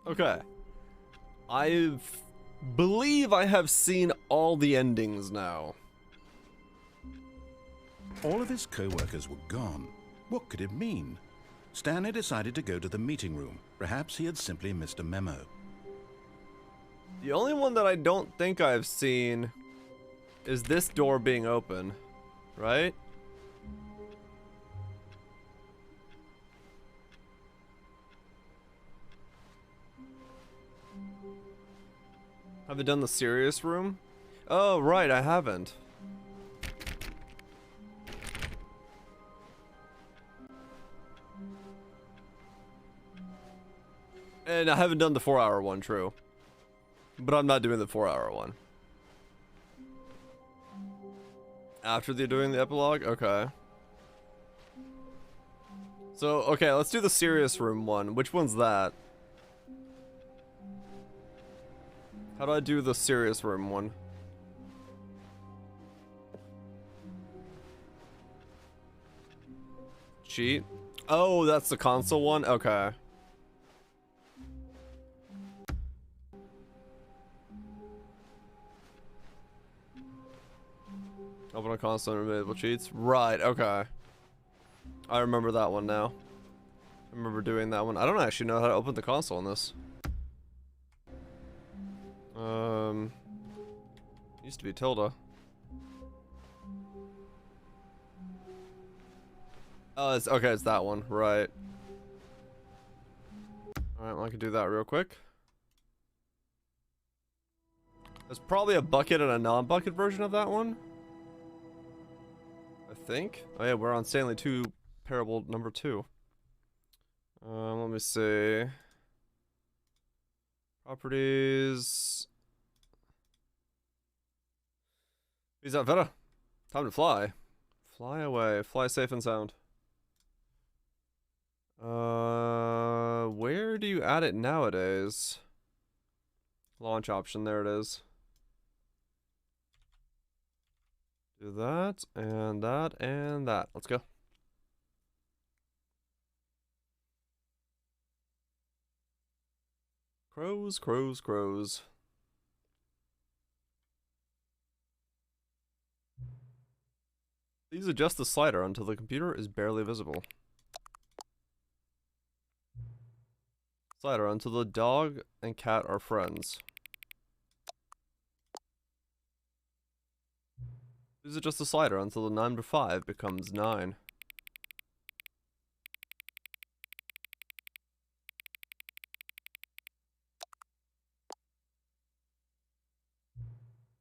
Okay. I believe I have seen all the endings now.
All of his co-workers were gone. What could it mean? Stanley decided to go to the meeting room. Perhaps he had simply missed a memo.
The only one that I don't think I've seen is this door being open, right? Have I done the serious room? Oh, right, I haven't. And I haven't done the 4-hour one, true. But I'm not doing the 4-hour one. After they're doing the epilogue? Okay. So, okay, let's do the serious room one. Which one's that? How do I do the serious room one? Cheat? Oh, that's the console one? Okay. Open a console and available cheats? Right, okay. I remember that one now. I remember doing that one. I don't actually know how to open the console in this. Used to be tilde. Oh, it's okay, it's that one, right. Alright, well, I can do that real quick. There's probably a bucket and a non-bucket version of that one. I think. Oh yeah, we're on Stanley 2 Parable number 2. Let me see. Properties. Is that better? Time to fly. Fly away. Fly safe and sound. Where do you add it nowadays? Launch option, there it is. Do that, and that, and that. Let's go. Crows, crows, crows. Please adjust the slider until the computer is barely visible. Slider until the dog and cat are friends. Please adjust the slider until the number 5 becomes 9.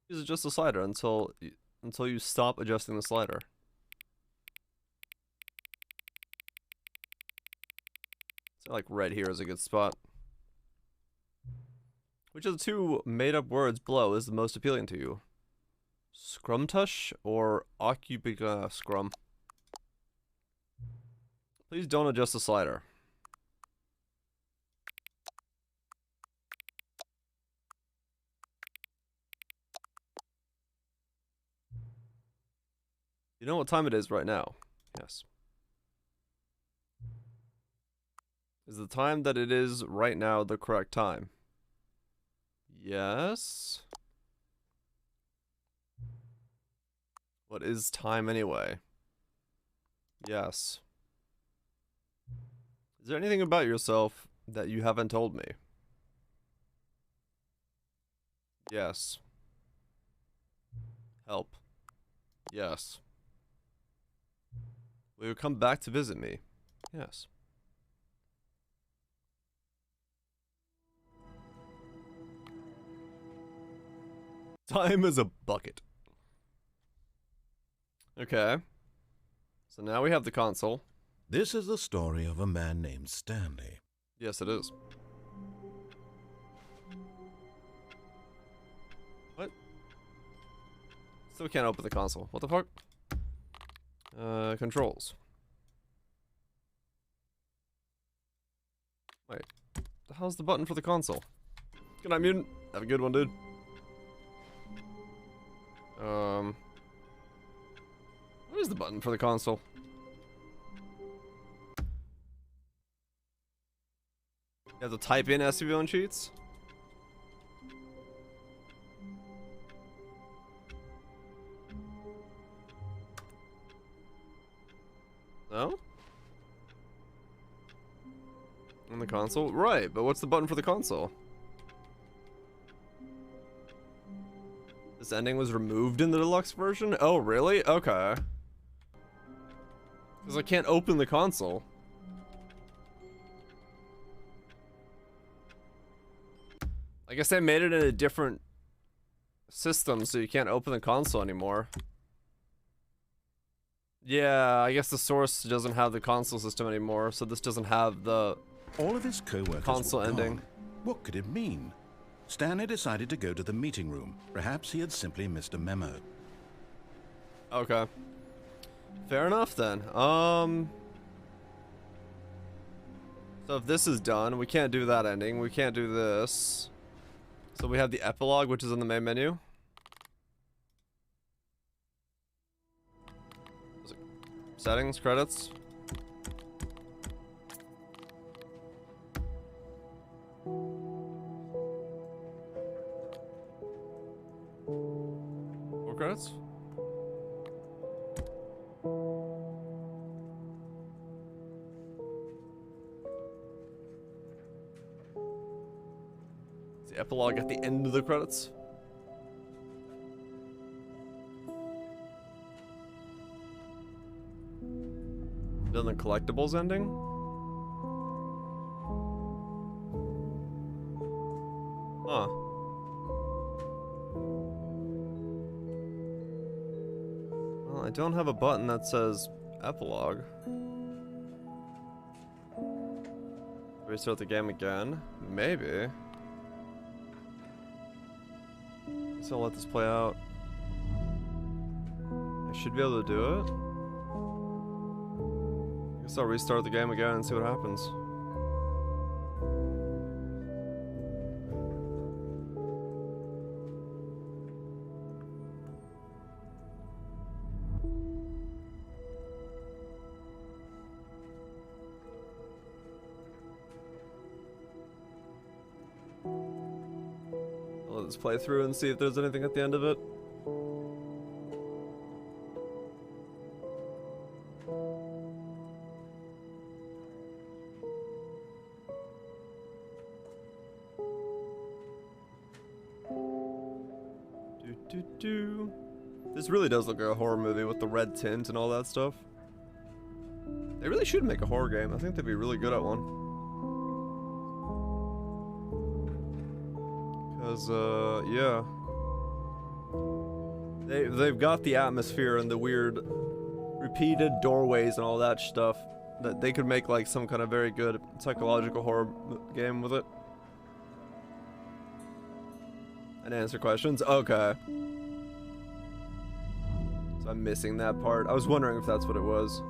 Please adjust the slider until you stop adjusting the slider. So like right here is a good spot. Which of the two made-up words below is the most appealing to you? Scrumtush or Occupica Scrum? Please don't adjust the slider. You know what time it is right now? Yes. Is the time that it is right now the correct time? Yes. What is time anyway? Yes. Is there anything about yourself that you haven't told me? Yes. Help. Yes. Will you come back to visit me? Yes. Time is a bucket. Okay. So now we have the console.
This is the story of a man named Stanley.
Yes, it is. What? Still can't open the console. What the fuck? Controls. Wait. The hell's the button for the console? Good night, mutant. Have a good one, dude. What is the button for the console? You have to type in SCV cheats? No? On the console? Right, but what's the button for the console? This ending was removed in the deluxe version? Oh, really? Okay. Because I can't open the console. I guess they made it in a different system, so you can't open the console anymore. Yeah, I guess the source doesn't have the console system anymore, so this doesn't have the
all of his co-workers
console
were
ending.
Gone. What could it mean? Stanley decided to go to the meeting room. Perhaps he had simply missed a memo.
Okay. Fair enough then. So if this is done, we can't do that ending. We can't do this. So we have the epilogue, which is in the main menu. Settings, credits. More credits? Is the epilogue at the end of the credits? Then the collectibles ending? Huh. Well, I don't have a button that says epilogue. Restart the game again? Maybe. Guess I'll let this play out. I should be able to do it. Guess I'll restart the game again and see what happens. Let's play through and see if there's anything at the end of it. This really does look like a horror movie with the red tint and all that stuff. They really should make a horror game. I think they'd be really good at one. Cause yeah. They've got the atmosphere and the weird repeated doorways and all that stuff that they could make like some kind of very good psychological horror game with it. And answer questions. Okay. So I'm missing that part. I was wondering if that's what it was.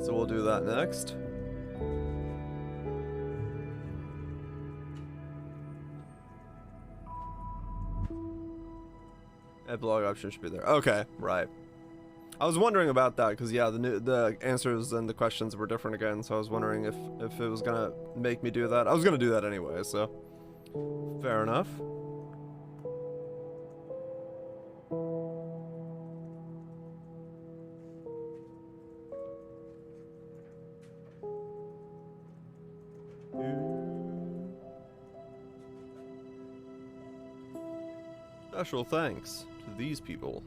So we'll do that next. Epilogue option should be there. Okay, right. I was wondering about that because yeah, the answers and the questions were different again. So I was wondering if it was gonna make me do that. I was gonna do that anyway. So fair enough. Special thanks to these people.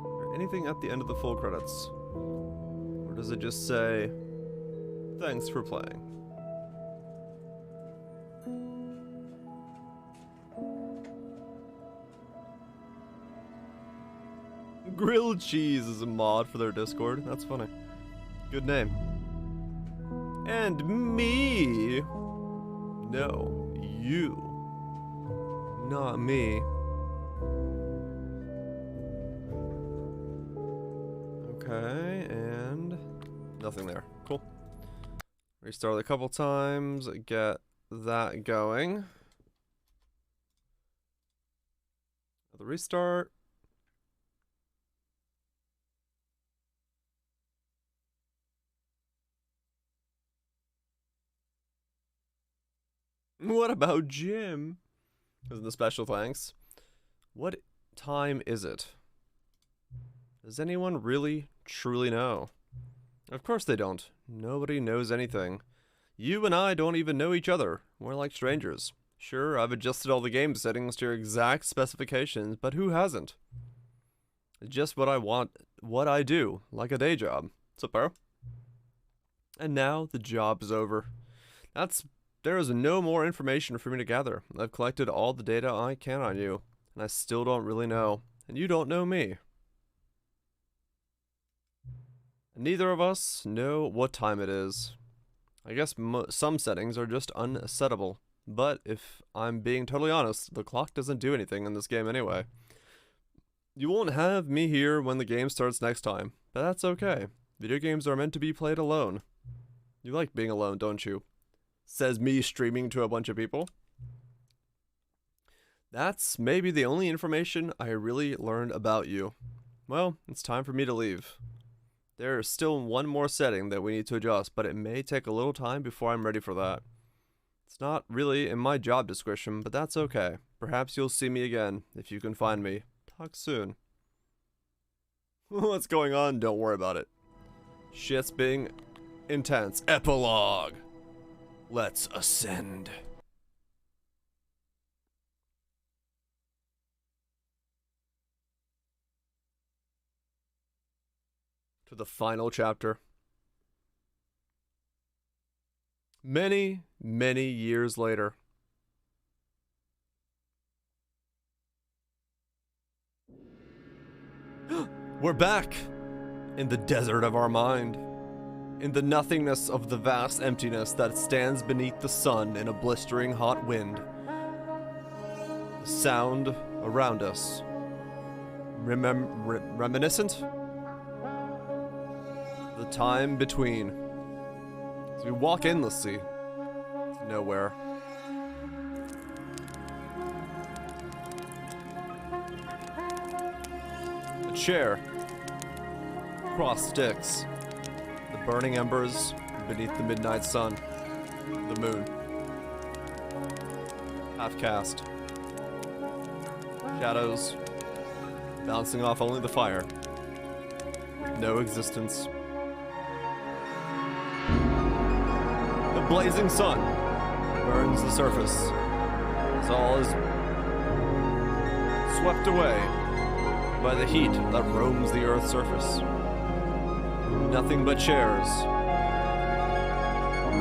Is there anything at the end of the full credits? Or does it just say, thanks for playing? Grilled cheese is a mod for their Discord. That's funny. Good name. And me. No, you. Not me. Okay, and nothing there. Cool. Restart it a couple times, get that going. The restart. What about Jim? Isn't the special thanks? What time is it? Does anyone really, truly know? Of course they don't. Nobody knows anything. You and I don't even know each other. We're like strangers. Sure, I've adjusted all the game settings to your exact specifications, but who hasn't? It's just what I want, what I do, like a day job. What's up, bro? And now the job is over. There is no more information for me to gather. I've collected all the data I can on you, and I still don't really know, and you don't know me. And neither of us know what time it is. I guess some settings are just unsettable, but if I'm being totally honest, the clock doesn't do anything in this game anyway. You won't have me here when the game starts next time, but that's okay. Video games are meant to be played alone. You like being alone, don't you? Says me streaming to a bunch of people. That's maybe the only information I really learned about you. Well, it's time for me to leave. There is still one more setting that we need to adjust, but it may take a little time before I'm ready for that. It's not really in my job description, but that's okay. Perhaps you'll see me again, if you can find me. Talk soon. What's going on? Don't worry about it. Shit's being intense. Epilogue. Let's ascend. To the final chapter. Many, many years later. We're back in the desert of our mind. In the nothingness of the vast emptiness that stands beneath the sun in a blistering hot wind. The sound around us. Reminiscent? The time between. As we walk endlessly to nowhere. chair. Cross sticks. The burning embers beneath the midnight sun. The moon. Half cast. Shadows. Bouncing off only the fire. No existence. The blazing sun burns the surface as all is swept away by the heat that roams the Earth's surface. Nothing but chairs.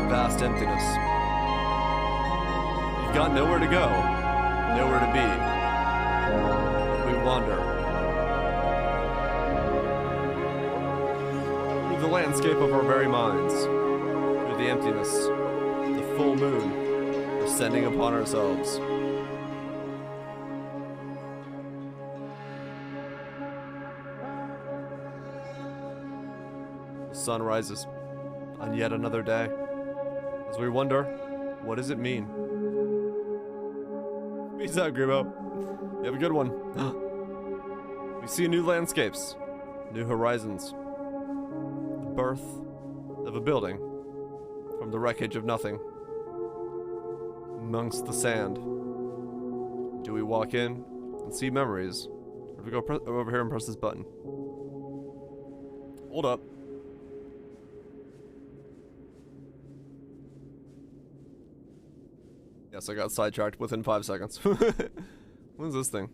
Vast emptiness. You've got nowhere to go, nowhere to be. But we wander through the landscape of our very minds, through the emptiness, the full moon descending upon ourselves. The sun rises on yet another day, as we wonder, what does it mean? Peace out, Grimo. You have a good one. We see new landscapes, new horizons, the birth of a building from the wreckage of nothing, amongst the sand. Do we walk in and see memories, or do we go over here and press this button? Hold up. Yes, I got sidetracked within 5 seconds. What is this thing?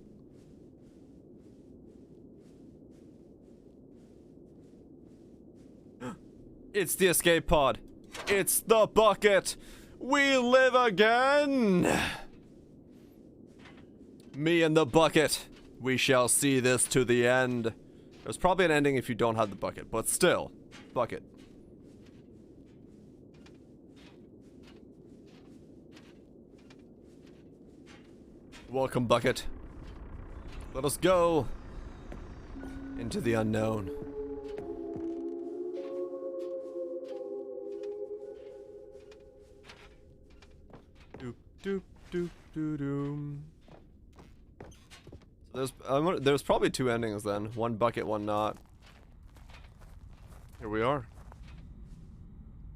It's the escape pod. It's the bucket. We live again. Me and the bucket. We shall see this to the end. There's probably an ending if you don't have the bucket, but still, bucket. Welcome, bucket. Let us go into the unknown. Doop doop doop doo doom. There's probably two endings then. One bucket, one not. Here we are.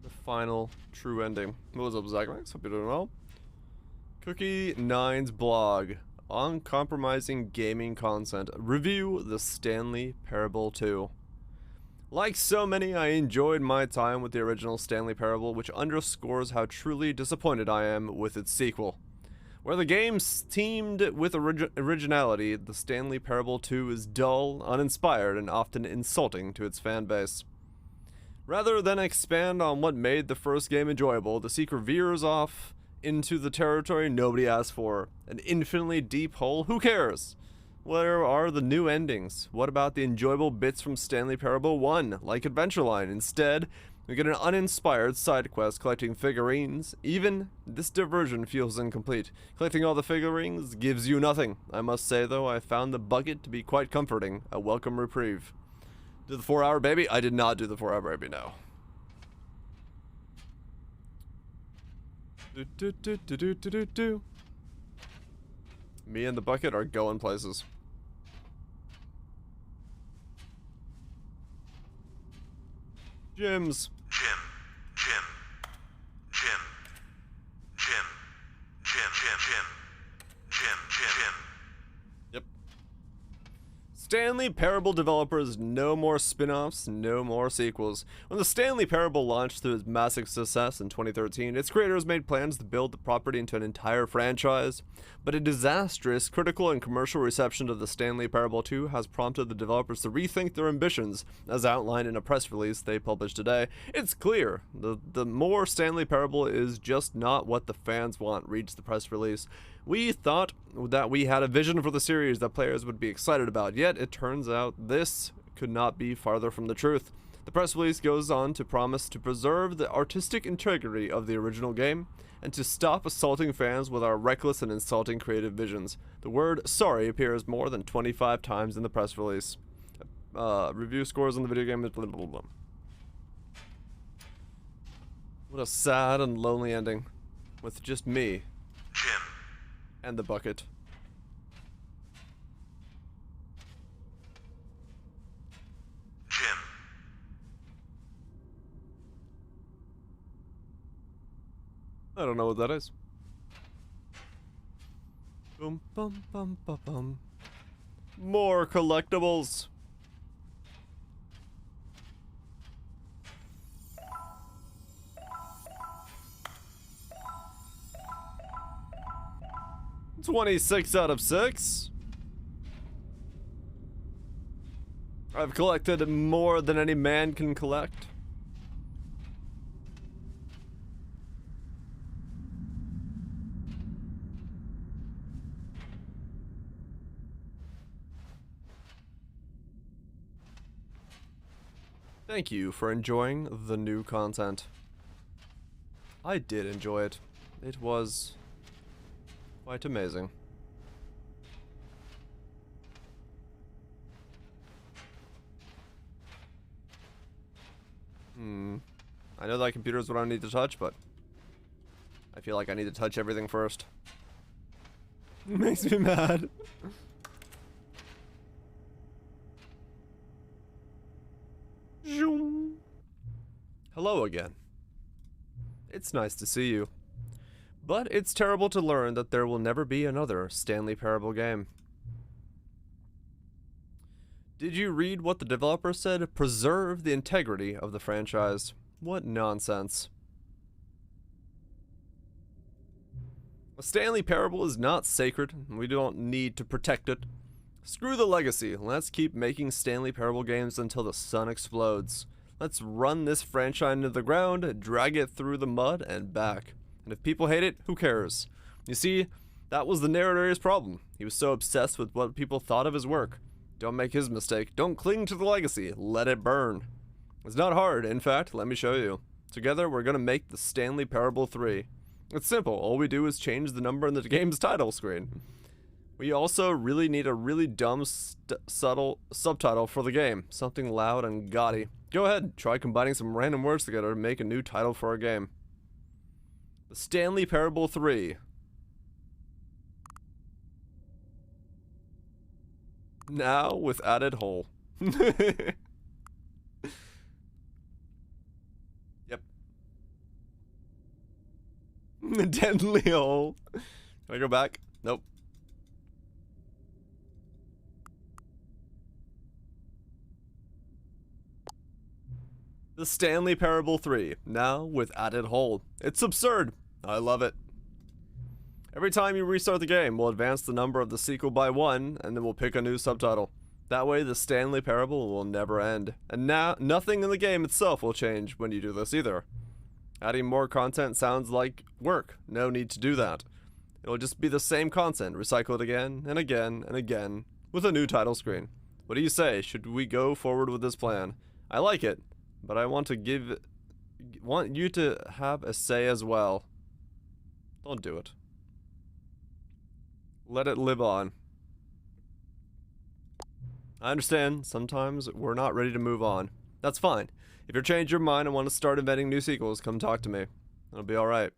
The final true ending. What was up, Zach? Hope you're doing well. Cookie Nine's blog. Uncompromising gaming content. Review the Stanley Parable 2. Like so many, I enjoyed my time with the original Stanley Parable, which underscores how truly disappointed I am with its sequel. Where the game teamed with originality, the Stanley Parable 2 is dull, uninspired, and often insulting to its fan base. Rather than expand on what made the first game enjoyable, the sequel veers off into the territory nobody asked for. An infinitely deep hole? Who cares? Where are the new endings? What about the enjoyable bits from Stanley Parable 1, like Adventure Line? Instead, we get an uninspired side quest collecting figurines. Even this diversion feels incomplete. Collecting all the figurines gives you nothing. I must say, though, I found the bucket to be quite comforting. A welcome reprieve. Did the 4-hour baby? I did not do the 4-hour baby, no. Me and the bucket are going places. Gyms. Yep. Stanley Parable developers, no more spin-offs, no more sequels. When the Stanley Parable launched to its massive success in 2013, its creators made plans to build the property into an entire franchise, but a disastrous critical and commercial reception of the Stanley Parable 2 has prompted the developers to rethink their ambitions, as outlined in a press release they published today. It's clear, the more Stanley Parable is just not what the fans want, reads the press release. We thought that we had a vision for the series that players would be excited about, yet it turns out this could not be farther from the truth. The press release goes on to promise to preserve the artistic integrity of the original game, and to stop assaulting fans with our reckless and insulting creative visions. The word sorry appears more than 25 times in the press release. Review scores on the video game is blah blah blah. What a sad and lonely ending, with just me and the bucket. I don't know what that is. Boom, bum, bum, bum, bum. More collectibles. $26 out of 6. I've collected more than any man can collect. Thank you for enjoying the new content. I did enjoy it. It was quite amazing. I know that computer is what I need to touch, but I feel like I need to touch everything first. It makes me mad. Hello again. It's nice to see you. But it's terrible to learn that there will never be another Stanley Parable game. Did you read what the developer said? Preserve the integrity of the franchise. What nonsense. A Stanley Parable is not sacred, and we don't need to protect it. Screw the legacy. Let's keep making Stanley Parable games until the sun explodes. Let's run this franchise into the ground, drag it through the mud, and back. And if people hate it, who cares? You see, that was the narrator's problem. He was so obsessed with what people thought of his work. Don't make his mistake. Don't cling to the legacy. Let it burn. It's not hard. In fact, let me show you. Together, we're going to make the Stanley Parable 3. It's simple. All we do is change the number in the game's title screen. We also really need a really dumb, subtle subtitle for the game. Something loud and gaudy. Go ahead, try combining some random words together to make a new title for our game. The Stanley Parable 3. Now with added hole. Yep. Deadly hole. Can I go back? Nope. The Stanley Parable 3, now with added hole. It's absurd. I love it. Every time you restart the game, we'll advance the number of the sequel by 1, and then we'll pick a new subtitle. That way, the Stanley Parable will never end. And now, nothing in the game itself will change when you do this either. Adding more content sounds like work. No need to do that. It'll just be the same content, recycled again and again and again, with a new title screen. What do you say? Should we go forward with this plan? I like it, but I want you to have a say as well. Don't do it. Let it live on. I understand, sometimes we're not ready to move on. That's fine. If you change your mind and want to start inventing new sequels, come talk to me. It'll be alright.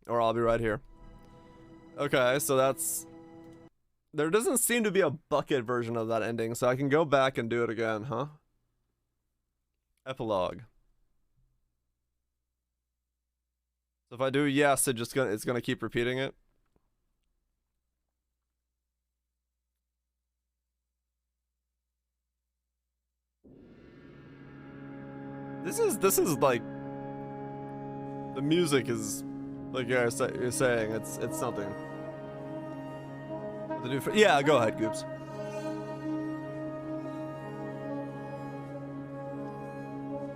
Or I'll be right here. Okay, so that's... There doesn't seem to be a bucket version of that ending, so I can go back and do it again, huh? Epilogue. So if I do yes, it's gonna keep repeating it. This is like, the music is like you're saying it's something. Yeah, go ahead, Goops.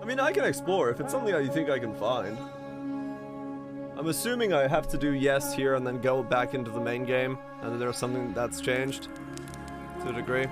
I mean, I can explore if it's something that you think I can find. I'm assuming I have to do yes here and then go back into the main game, and then there's something that's changed to a degree.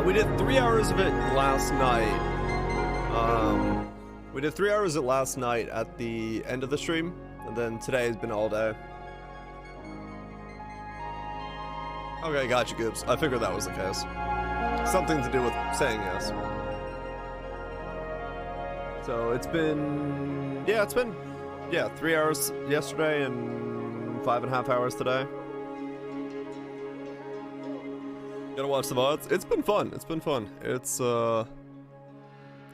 We did 3 hours of it last night. We did 3 hours of it last night at the end of the stream, and then today has been all day. Okay, gotcha, Goobs. I figured that was the case. Something to do with saying yes. So it's been... Yeah, 3 hours yesterday and 5.5 hours today. Gotta watch the VODs. It's been fun. It's, I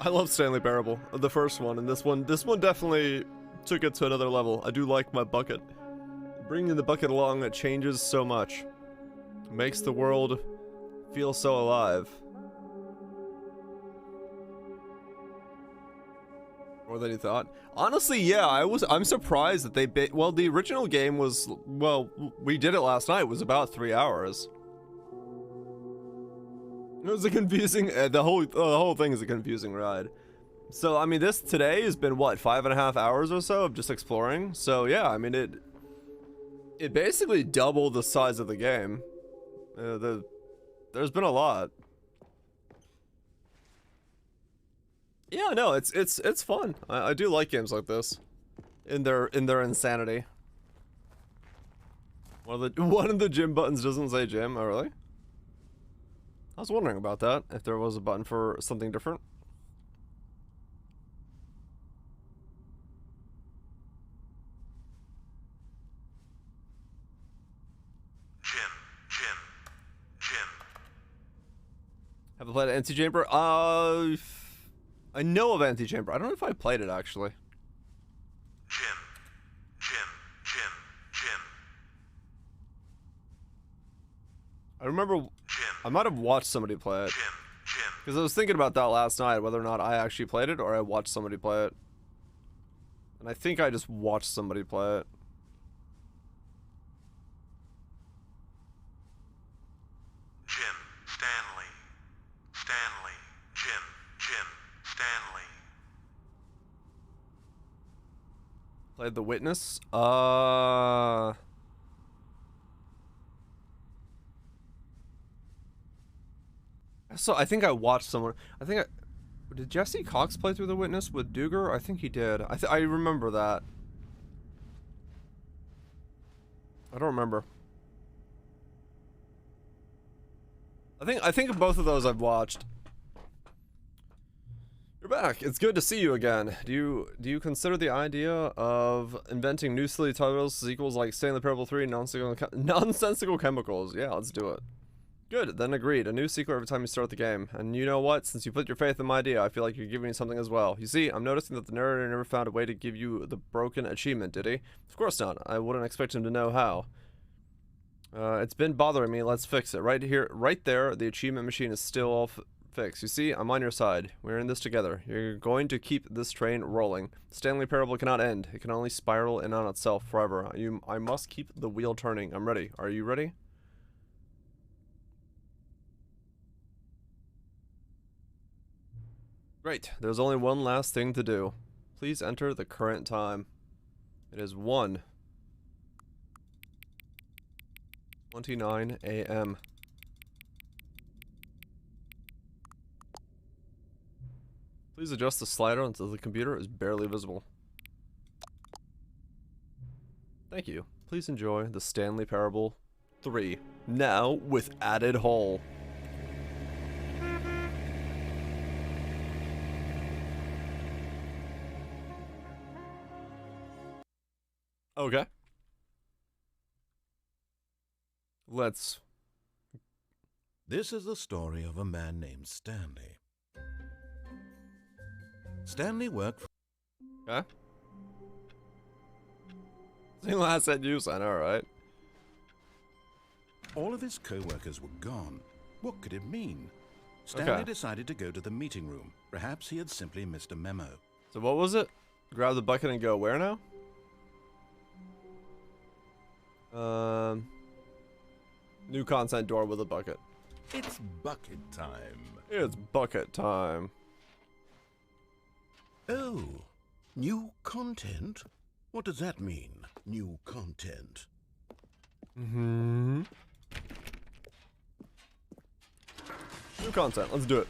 love Stanley Parable, the first one, and this one definitely took it to another level. I do like my bucket. Bringing the bucket along, it changes so much. It makes the world feel so alive. More than you thought. Honestly, yeah, I'm surprised that they well, the original game was, well, we did it last night, was about 3 hours. It was a confusing, the whole thing is a confusing ride. So, I mean, this today has been, what, 5.5 hours or so of just exploring? So, yeah, I mean, it basically doubled the size of the game. There's been a lot. Yeah, no, it's fun. I do like games like this. In their insanity. One of the gym buttons doesn't say gym, oh really? I was wondering about that, if there was a button for something different.
Gym.
Have I played Anti-Chamber? I know of Anti-Chamber. I don't know if I played it, actually.
Gym.
I remember... I might have watched somebody play it. Because I was thinking about that last night, whether or not I actually played it, or I watched somebody play it. And I think I just watched somebody play it.
Stanley. Jim. Stanley.
Played The Witness? So I think I watched someone. Did Jesse Cox play through The Witness with Duger? I think he did. I remember that. I don't remember. I think both of those I've watched. You're back. It's good to see you again. Do you consider the idea of inventing new silly titles, sequels like Stanley Parable 3, nonsensical chemicals? Yeah, let's do it. Good, then agreed. A new sequel every time you start the game. And you know what? Since you put your faith in my idea, I feel like you're giving me something as well. You see, I'm noticing that the narrator never found a way to give you the broken achievement, did he? Of course not. I wouldn't expect him to know how. It's been bothering me. Let's fix it. Right here, right there, the achievement machine is still all fixed. You see, I'm on your side. We're in this together. You're going to keep this train rolling. Stanley Parable cannot end. It can only spiral in on itself forever. I must keep the wheel turning. I'm ready. Are you ready? Great. There's only one last thing to do. Please enter the current time. It is 1:29 a.m. Please adjust the slider until the computer is barely visible. Thank you. Please enjoy the Stanley Parable 3. Now with added hole. Okay. Let's...
This is the story of a man named Stanley. Stanley worked for...
Huh? Same last said you, son, alright.
All of his co-workers were gone. What could it mean? Stanley decided to go to the meeting room. Perhaps he had simply missed a memo.
So what was it? Grab the bucket and go where now? New content door with a bucket.
It's bucket time.
It's bucket time.
Oh, new content? What does that mean, new content?
Mm-hmm. New content, let's do it.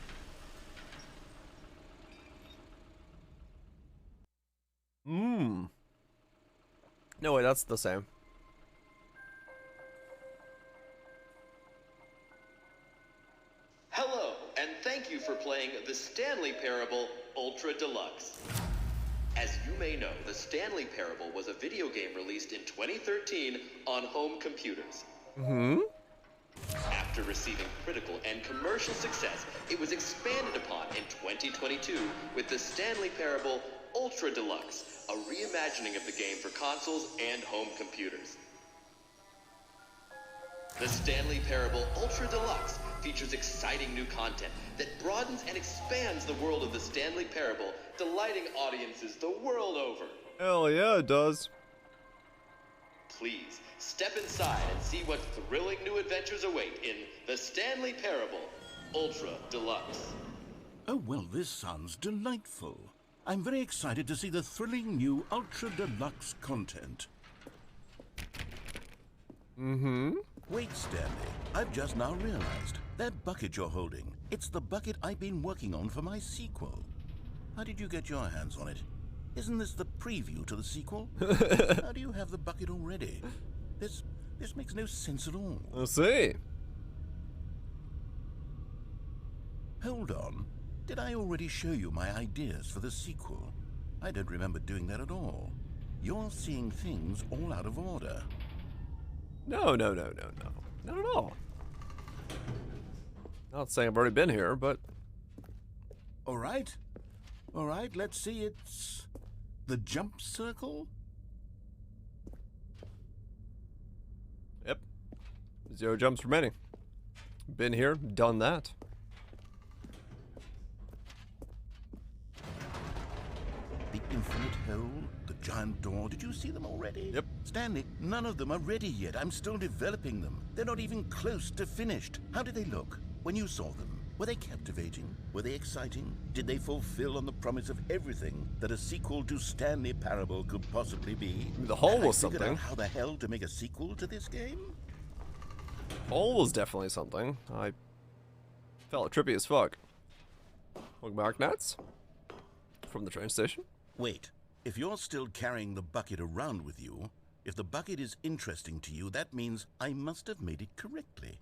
No, wait, that's the same.
Stanley Parable Ultra Deluxe. As you may know, the Stanley Parable was a video game released in 2013 on home computers. After receiving critical and commercial success, it was expanded upon in 2022 with the Stanley Parable Ultra Deluxe, a reimagining of the game for consoles and home computers. The Stanley Parable Ultra Deluxe features exciting new content that broadens and expands the world of the Stanley Parable, delighting audiences the world over.
Hell yeah, it does.
Please, step inside and see what thrilling new adventures await in the Stanley Parable Ultra Deluxe.
Oh, well, this sounds delightful. I'm very excited to see the thrilling new Ultra Deluxe content. Wait, Stanley. I've just now realized. That bucket you're holding, it's the bucket I've been working on for my sequel. How did you get your hands on it? Isn't this the preview to the sequel? How do you have the bucket already? This makes no sense at all.
I'll see.
Hold on. Did I already show you my ideas for the sequel? I don't remember doing that at all. You're seeing things all out of order.
No. Not at all. Not saying I've already been here, but...
All right, let's see. It's the jump circle?
Yep. 0 jumps remaining. Been here, done that.
The infinite hole, the giant door, did you see them already?
Yep.
Stanley, none of them are ready yet. I'm still developing them. They're not even close to finished. How did they look when you saw them? Were they captivating? Were they exciting? Did they fulfill on the promise of everything that a sequel to Stanley Parable could possibly be?
The hole was
figured
something.
out how the hell to make a sequel to this game?
Hole was definitely something. I felt trippy as fuck. Welcome back, Nats. From the train station.
Wait, if you're still carrying the bucket around with you, if the bucket is interesting to you, that means I must have made it correctly.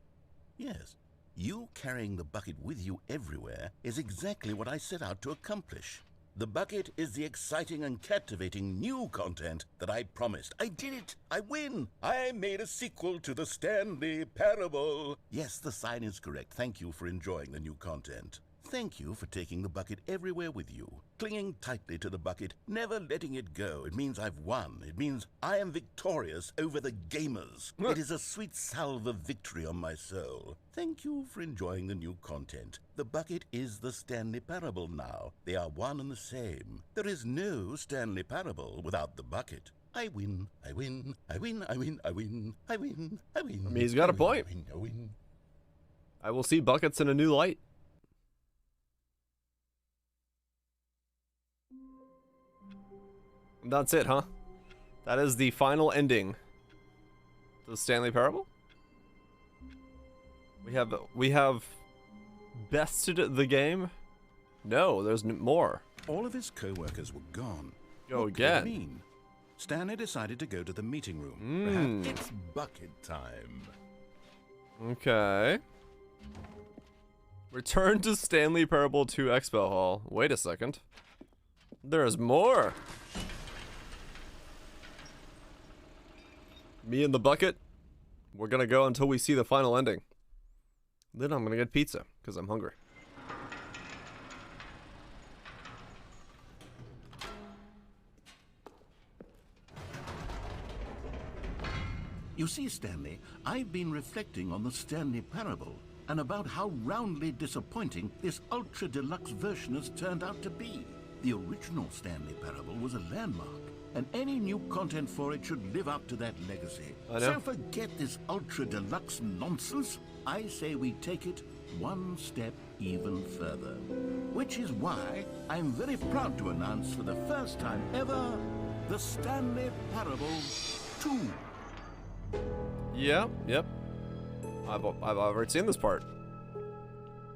Yes, you carrying the bucket with you everywhere is exactly what I set out to accomplish. The bucket is the exciting and captivating new content that I promised. I did it! I win! I made a sequel to the Stanley Parable! Yes, the sign is correct. Thank you for enjoying the new content. Thank you for taking the bucket everywhere with you, clinging tightly to the bucket, never letting it go. It means I've won. It means I am victorious over the gamers. It is a sweet salve of victory on my soul. Thank you for enjoying the new content. The bucket is the Stanley Parable now. They are one and the same. There is no Stanley Parable without the bucket. I win, I win, I win, I win, I win, I win, I win.
I mean, he's got a point.
I win.
I will see buckets in a new light. That's it, huh? That is the final ending to the Stanley Parable. We have bested the game. No, there's more.
All of his co-workers were gone.
Go
What
again.
could it mean? Stanley decided to go to the meeting room.
Perhaps it's bucket time.
Okay. Return to Stanley Parable 2 Expo Hall. Wait a second. There's more. Me and the bucket, we're gonna go until we see the final ending. Then I'm gonna get pizza, because I'm hungry.
You see, Stanley, I've been reflecting on the Stanley Parable and about how roundly disappointing this ultra deluxe version has turned out to be. The original Stanley Parable was a landmark, and any new content for it should live up to that legacy.
I know.
So forget this ultra deluxe nonsense. I say we take it one step even further. Which is why I'm very proud to announce for the first time ever, the Stanley Parable 2.
Yeah, yep. I've already seen this part.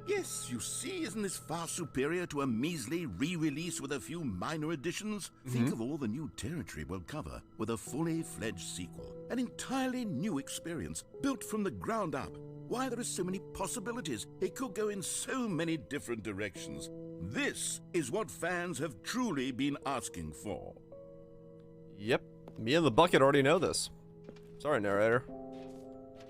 Yes, you see, isn't this far superior to a measly re-release with a few minor additions? Think of all the new territory we'll cover with a fully fledged sequel. An entirely new experience, built from the ground up. Why, there are so many possibilities. It could go in so many different directions. This is what fans have truly been asking for.
Yep, me and the bucket already know this. Sorry, narrator.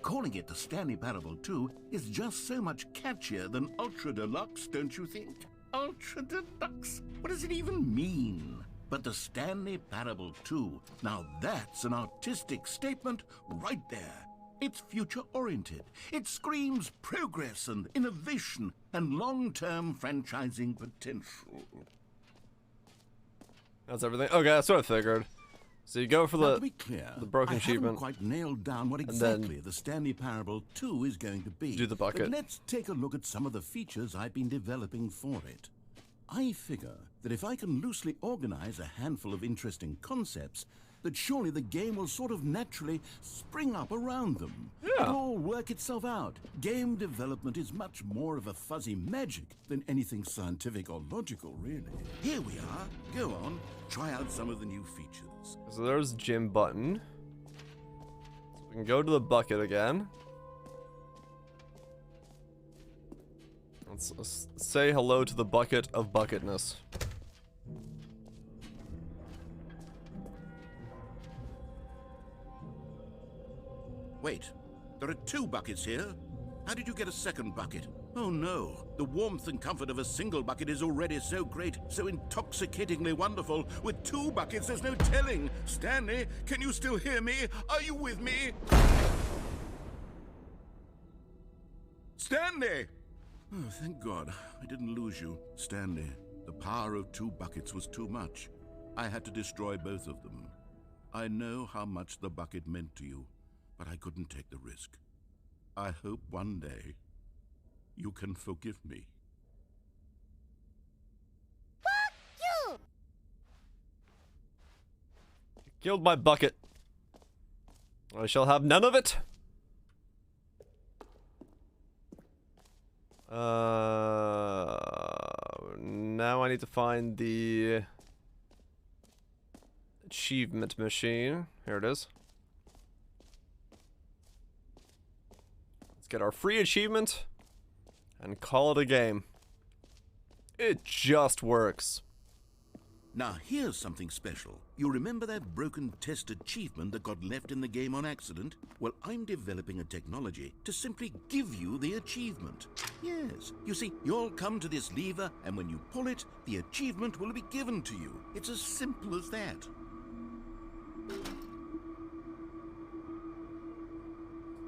Calling it the Stanley Parable 2 is just so much catchier than Ultra Deluxe, don't you think? Ultra Deluxe? What does it even mean? But the Stanley Parable 2, now that's an artistic statement right there. It's future-oriented. It screams progress and innovation and long-term franchising potential.
That's everything. Okay, that's what I figured. So you go for
Now, to be clear,
the broken
I
achievement.
haven't quite nailed down what exactly the Stanley Parable 2 is going to be.
Do the bucket.
But let's take a look at some of the features I've been developing for it. I figure that if I can loosely organize a handful of interesting concepts, that surely the game will sort of naturally spring up around them.
Yeah.
It'll all work itself out. Game development is much more of a fuzzy magic than anything scientific or logical, really. Here we are. Go on, try out some of the new features.
So there's gym button. So we can go to the bucket again. Let's say hello to the bucket of bucketness.
Wait, there are 2 buckets here. How did you get a second bucket? Oh no, the warmth and comfort of a single bucket is already so great, so intoxicatingly wonderful. With 2 buckets, there's no telling. Stanley, can you still hear me? Are you with me? Stanley! Oh, thank God, I didn't lose you. Stanley, the power of 2 buckets was too much. I had to destroy both of them. I know how much the bucket meant to you, but I couldn't take the risk. I hope one day you can forgive me.
Fuck you!
Killed my bucket. I shall have none of it. Now I need to find the achievement machine. Here it is. Let's get our free achievement and call it a game. It just works.
Now here's something special. You remember that broken test achievement that got left in the game on accident? Well, I'm developing a technology to simply give you the achievement. Yes, you see, you'll come to this lever, and when you pull it, the achievement will be given to you. It's as simple as that.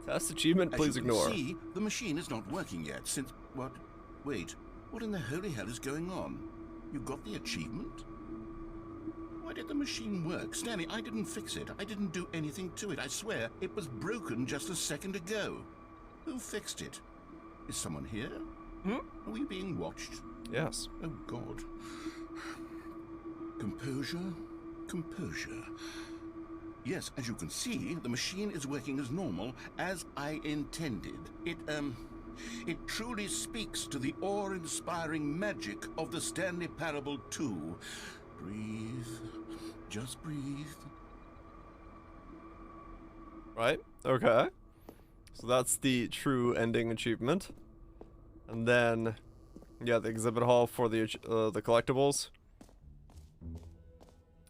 Test achievement, please ignore.
As you can see, the machine is not working yet since... What? Wait, what in the holy hell is going on? You got the achievement? Why did the machine work? Stanley, I didn't fix it. I didn't do anything to it. I swear, it was broken just a second ago. Who fixed it? Is someone here? Are we being watched?
Yes.
Oh, God. Composure. Composure. Yes, as you can see, the machine is working as normal, as I intended. It truly speaks to the awe-inspiring magic of the Stanley Parable 2. Breathe. Just breathe.
Right, okay. So that's the true ending achievement. And then, yeah, the exhibit hall for the collectibles.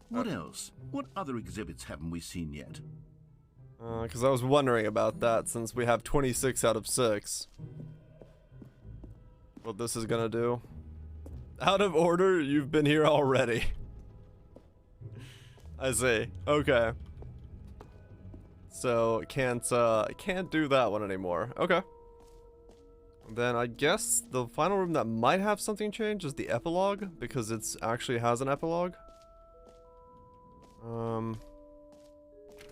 What else? What other exhibits haven't we seen yet?
Because I was wondering about that, since we have 26 out of 6. What this is gonna do. Out of order, you've been here already. I see. Okay. So can't do that one anymore. Okay. Then I guess the final room that might have something changed is the epilogue, because it's actually has an epilogue.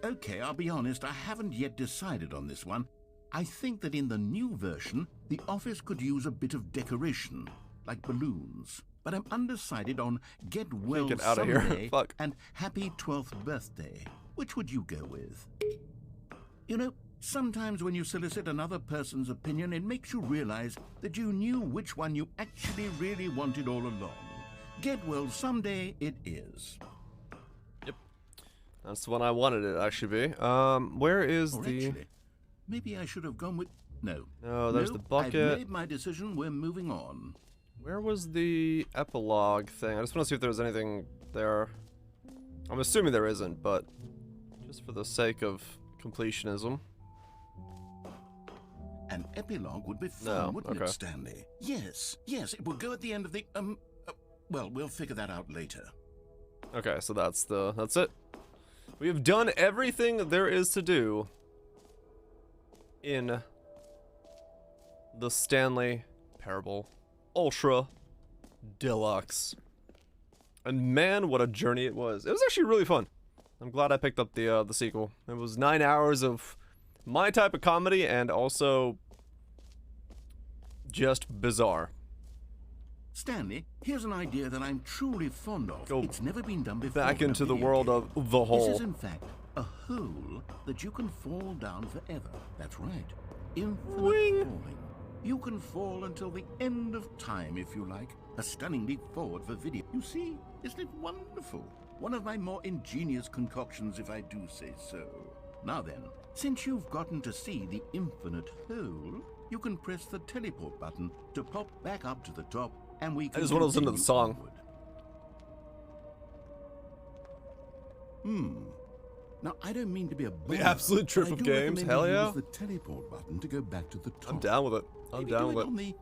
Okay, I'll be honest, I haven't yet decided on this one. I think that in the new version, the office could use a bit of decoration, like balloons. But I'm undecided on Get Well
Get out of here. Fuck.
And Happy 12th Birthday. Which would you go with? You know, sometimes when you solicit another person's opinion, it makes you realize that you knew which one you actually really wanted all along. Get Well Someday it is.
Yep. That's the one I wanted it actually be. Where is the...
Actually, maybe I should have gone with... No.
No, there's the bucket.
I've made my decision. We're moving on.
Where was the epilogue thing? I just want to see if there was anything there. I'm assuming there isn't, but just for the sake of completionism.
An epilogue would be fun, wouldn't it, Stanley? Yes, yes, it would go at the end of the, well, we'll figure that out later.
Okay, so that's it. We have done everything there is to do in the Stanley Parable Ultra Deluxe. And man, what a journey it was. It was actually really fun. I'm glad I picked up the sequel. It was 9 hours of my type of comedy and also just bizarre.
Stanley, here's an idea that I'm truly fond of. It's never been done before.
Back into the world of the hole.
This is, in fact, a hole that you can fall down forever. That's right. Infinite falling. You can fall until the end of time, if you like. A stunning leap forward for video. You see, isn't it wonderful? One of my more ingenious concoctions, if I do say so. Now then, since you've gotten to see the infinite hole, you can press the teleport button to pop back up to the top, and we can
I just want to listen to the song.
Now, I don't mean to be a
the absolute trip of games. Hell yeah.
Use the teleport button to go back to the top.
I'm down with it. I'm down with it.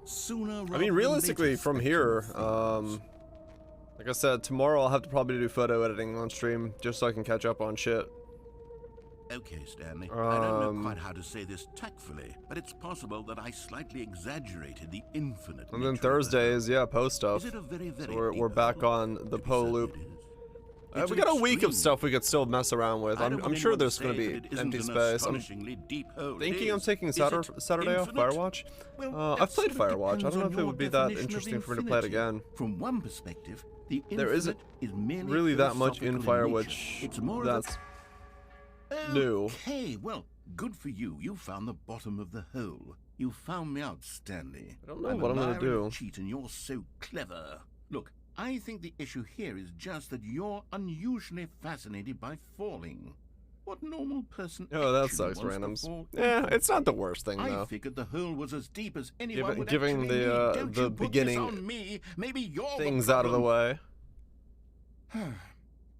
I mean, realistically, from here, like I said, tomorrow I'll have to probably do photo editing on stream just so I can catch up on shit.
Okay, Stanley. I don't know quite how to say this tactfully, but it's possible that I slightly exaggerated the infinite.
And then Thursdays, yeah, post stuff.
Is it a very, very
so we're back on the Poe loop. We got a week of stuff we could still mess around with. I'm sure there's going to be empty space. I'm thinking I'm taking Saturday off Firewatch. I've played Firewatch. I don't know if it would be that interesting for me to play it again.
From one perspective,
there isn't really that much in Firewatch that's new.
Okay, well, good for you. You found the bottom of the hole. You found me out, Stanley.
I don't know what I'm going to do.
Cheat, and you're so clever. Look, I think the issue here is just that you're unusually fascinated by falling. What normal person?
Oh, that sucks, randoms. Yeah, it's not the worst thing though.
I figured the hole was as deep as anyone would
giving
actually need.
the beginning
on me. Maybe you're
things out of the way.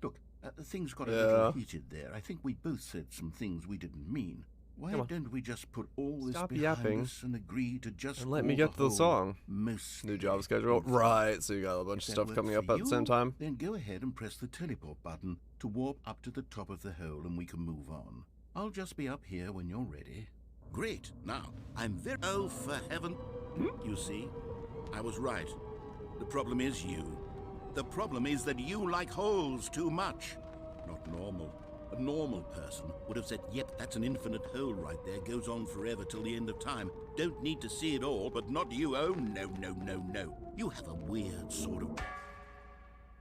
Look, things got a little heated there. I think we both said some things we didn't mean. Why don't we just put all this behind us and agree to just
and let me get to the song? New job schedule. Right, so you got a bunch of stuff coming up at the same time.
Then go ahead and press the teleport button to warp up to the top of the hole and we can move on. I'll just be up here when you're ready. Great. Now, I'm very... Oh, for heaven... You see, I was right. The problem is you. The problem is that you like holes too much. Not normal. A normal person would have said, yep, that's an infinite hole right there, goes on forever till the end of time. Don't need to see it all, but not you. Oh, no, no, no, no. You have a weird sort of...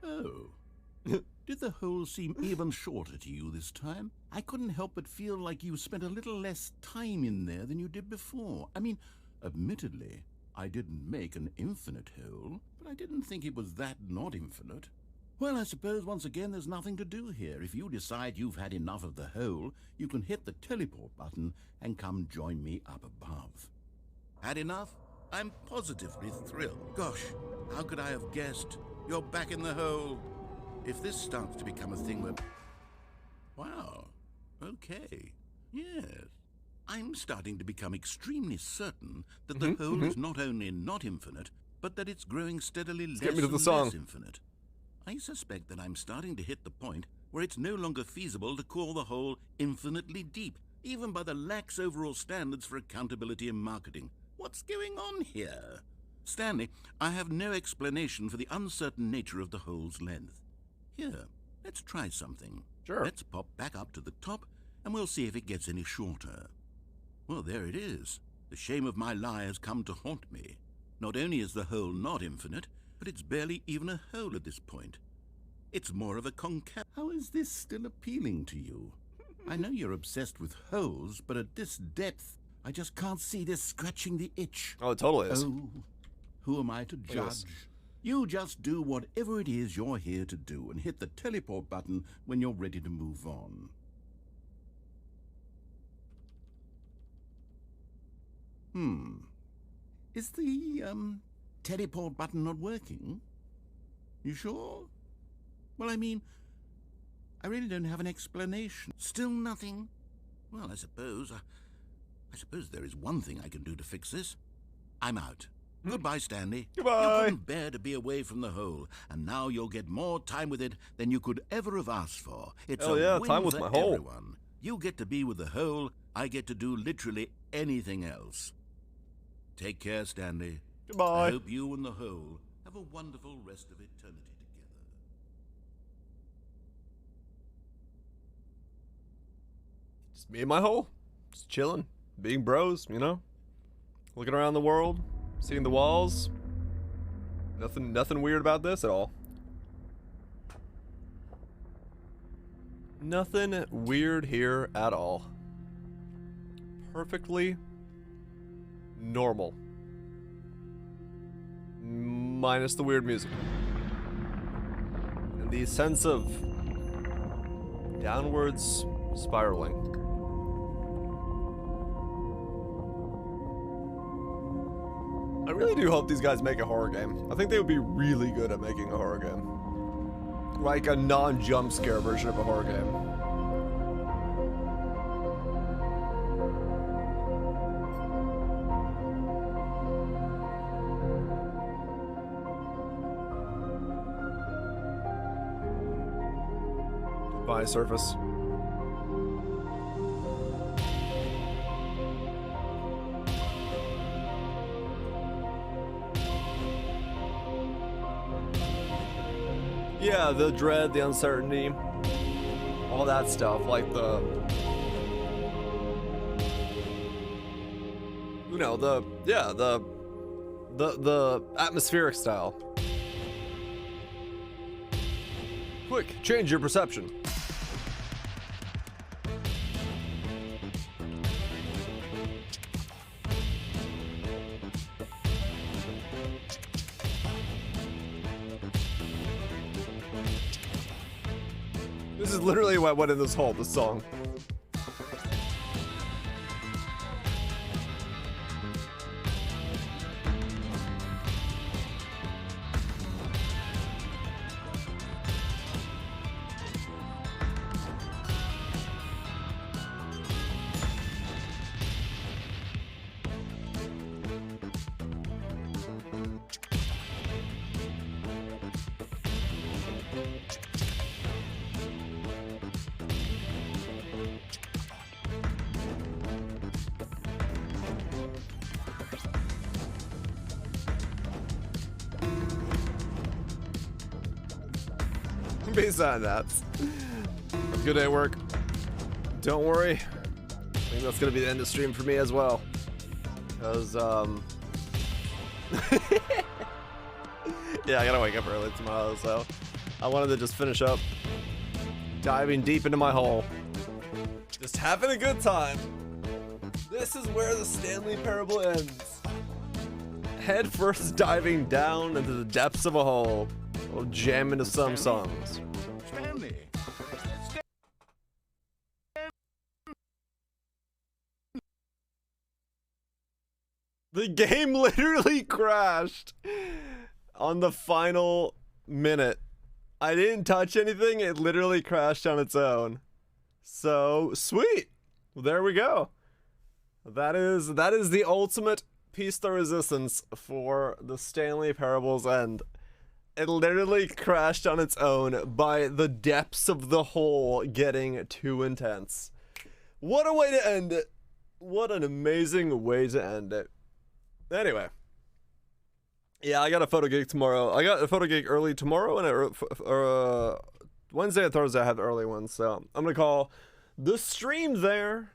Oh. Did the hole seem even shorter to you this time? I couldn't help but feel like you spent a little less time in there than you did before. I mean, admittedly, I didn't make an infinite hole, but I didn't think it was that not infinite. Well, I suppose once again there's nothing to do here. If you decide you've had enough of the hole, you can hit the teleport button and come join me up above. Had enough? I'm positively thrilled. Gosh, how could I have guessed? You're back in the hole. If this starts to become a thing where... Wow. Okay. Yes. I'm starting to become extremely certain that the hole is not only not infinite, but that it's growing steadily less and less infinite. I suspect that I'm starting to hit the point where it's no longer feasible to call the hole infinitely deep, even by the lax overall standards for accountability in marketing. What's going on here? Stanley, I have no explanation for the uncertain nature of the hole's length. Here, let's try something.
Sure.
Let's pop back up to the top, and we'll see if it gets any shorter. Well, there it is. The shame of my lie has come to haunt me. Not only is the hole not infinite, but it's barely even a hole at this point. It's more of a concave. How is this still appealing to you? I know you're obsessed with holes, but at this depth, I just can't see this scratching the itch.
Oh, it totally is.
Oh, who am I to judge? You just do whatever it is you're here to do and hit the teleport button when you're ready to move on. Is teleport button not working? You sure? Well, I mean, I really don't have an explanation. Still nothing? Well, I suppose there is one thing I can do to fix this. I'm out. Goodbye, Stanley.
Goodbye.
You couldn't bear to be away from the hole, and now you'll get more time with it than you could ever have asked for. It's
Hell
a
yeah,
win
time with
for
my hole.
everyone. You get to be with the hole, I get to do literally anything else. Take care, Stanley.
Goodbye.
I hope you and the hole have a wonderful rest of eternity together.
Just me and my hole. Just chilling. Being bros, you know? Looking around the world. Seeing the walls. Nothing weird about this at all. Nothing weird here at all. Perfectly normal. Minus the weird music. And the sense of downwards spiraling. I really do hope these guys make a horror game. I think they would be really good at making a horror game. Like a non-jump scare version of a horror game. Goodbye, Surface. Yeah, the dread, the uncertainty, all that stuff, like the, you know, the atmospheric style. Quick, change your perception. This is literally what went in this hole, this song. Besides that, have a good day at work. Don't worry, I think that's gonna be the end of stream for me as well. Cause yeah, I gotta wake up early tomorrow, so I wanted to just finish up diving deep into my hole. Just having a good time. This is where the Stanley Parable ends. Head first diving down into the depths of a hole. We'll jam into some songs.
Stanley!
The game literally crashed on the final minute. I didn't touch anything, it literally crashed on its own. So, sweet. Well, there we go. That is the ultimate piece de resistance for the Stanley Parable's end. It literally crashed on its own by the depths of the hole getting too intense. What a way to end it. What an amazing way to end it. Anyway. Yeah, I got a photo gig tomorrow. I got a photo gig early tomorrow and Wednesday and Thursday I have early ones. So I'm going to call the stream there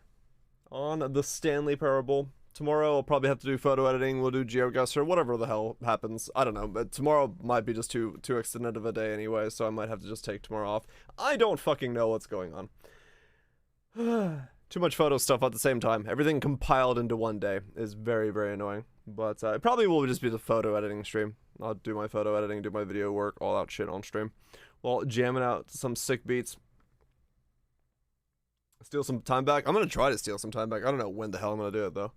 on the Stanley Parable. Tomorrow I'll probably have to do photo editing, we'll do GeoGuessr, or whatever the hell happens. I don't know, but tomorrow might be just too extended of a day anyway, so I might have to just take tomorrow off. I don't fucking know what's going on. Too much photo stuff at the same time. Everything compiled into one day is very, very annoying. But it probably will just be the photo editing stream. I'll do my photo editing, do my video work, all that shit on stream. While jamming out some sick beats. Steal some time back. I'm gonna try to steal some time back. I don't know when the hell I'm gonna do it though.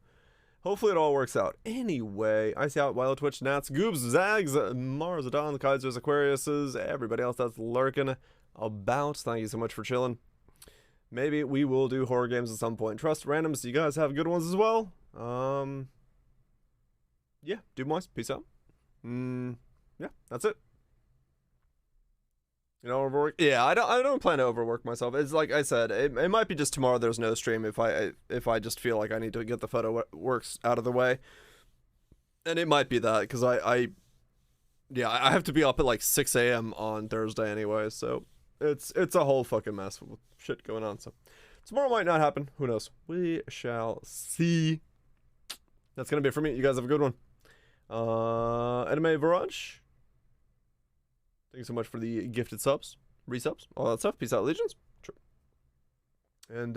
hopefully it all works out. Anyway, Icy Out, Wild Twitch, Nats, Goobs, Zags, Mars, Adon, Kaisers, Aquariuses, everybody else that's lurking about. Thank you so much for chilling. Maybe we will do horror games at some point. Trust randoms, you guys have good ones as well. Yeah, do moist. Peace out. Yeah, that's it. You know, overwork. Yeah, I don't plan to overwork myself. It's like I said, it might be just tomorrow. There's no stream if I just feel like I need to get the photo works out of the way, and it might be that because I have to be up at like 6 a.m. on Thursday anyway. So it's a whole fucking mess with shit going on. So tomorrow might not happen. Who knows? We shall see. That's gonna be it for me. You guys have a good one. Anime Virage. Thank you so much for the gifted subs, resubs, all that stuff. Peace out, Legions. Sure. And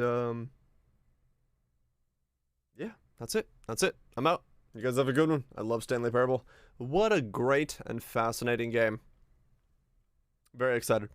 yeah, that's it. That's it. I'm out. You guys have a good one. I love Stanley Parable. What a great and fascinating game. Very excited.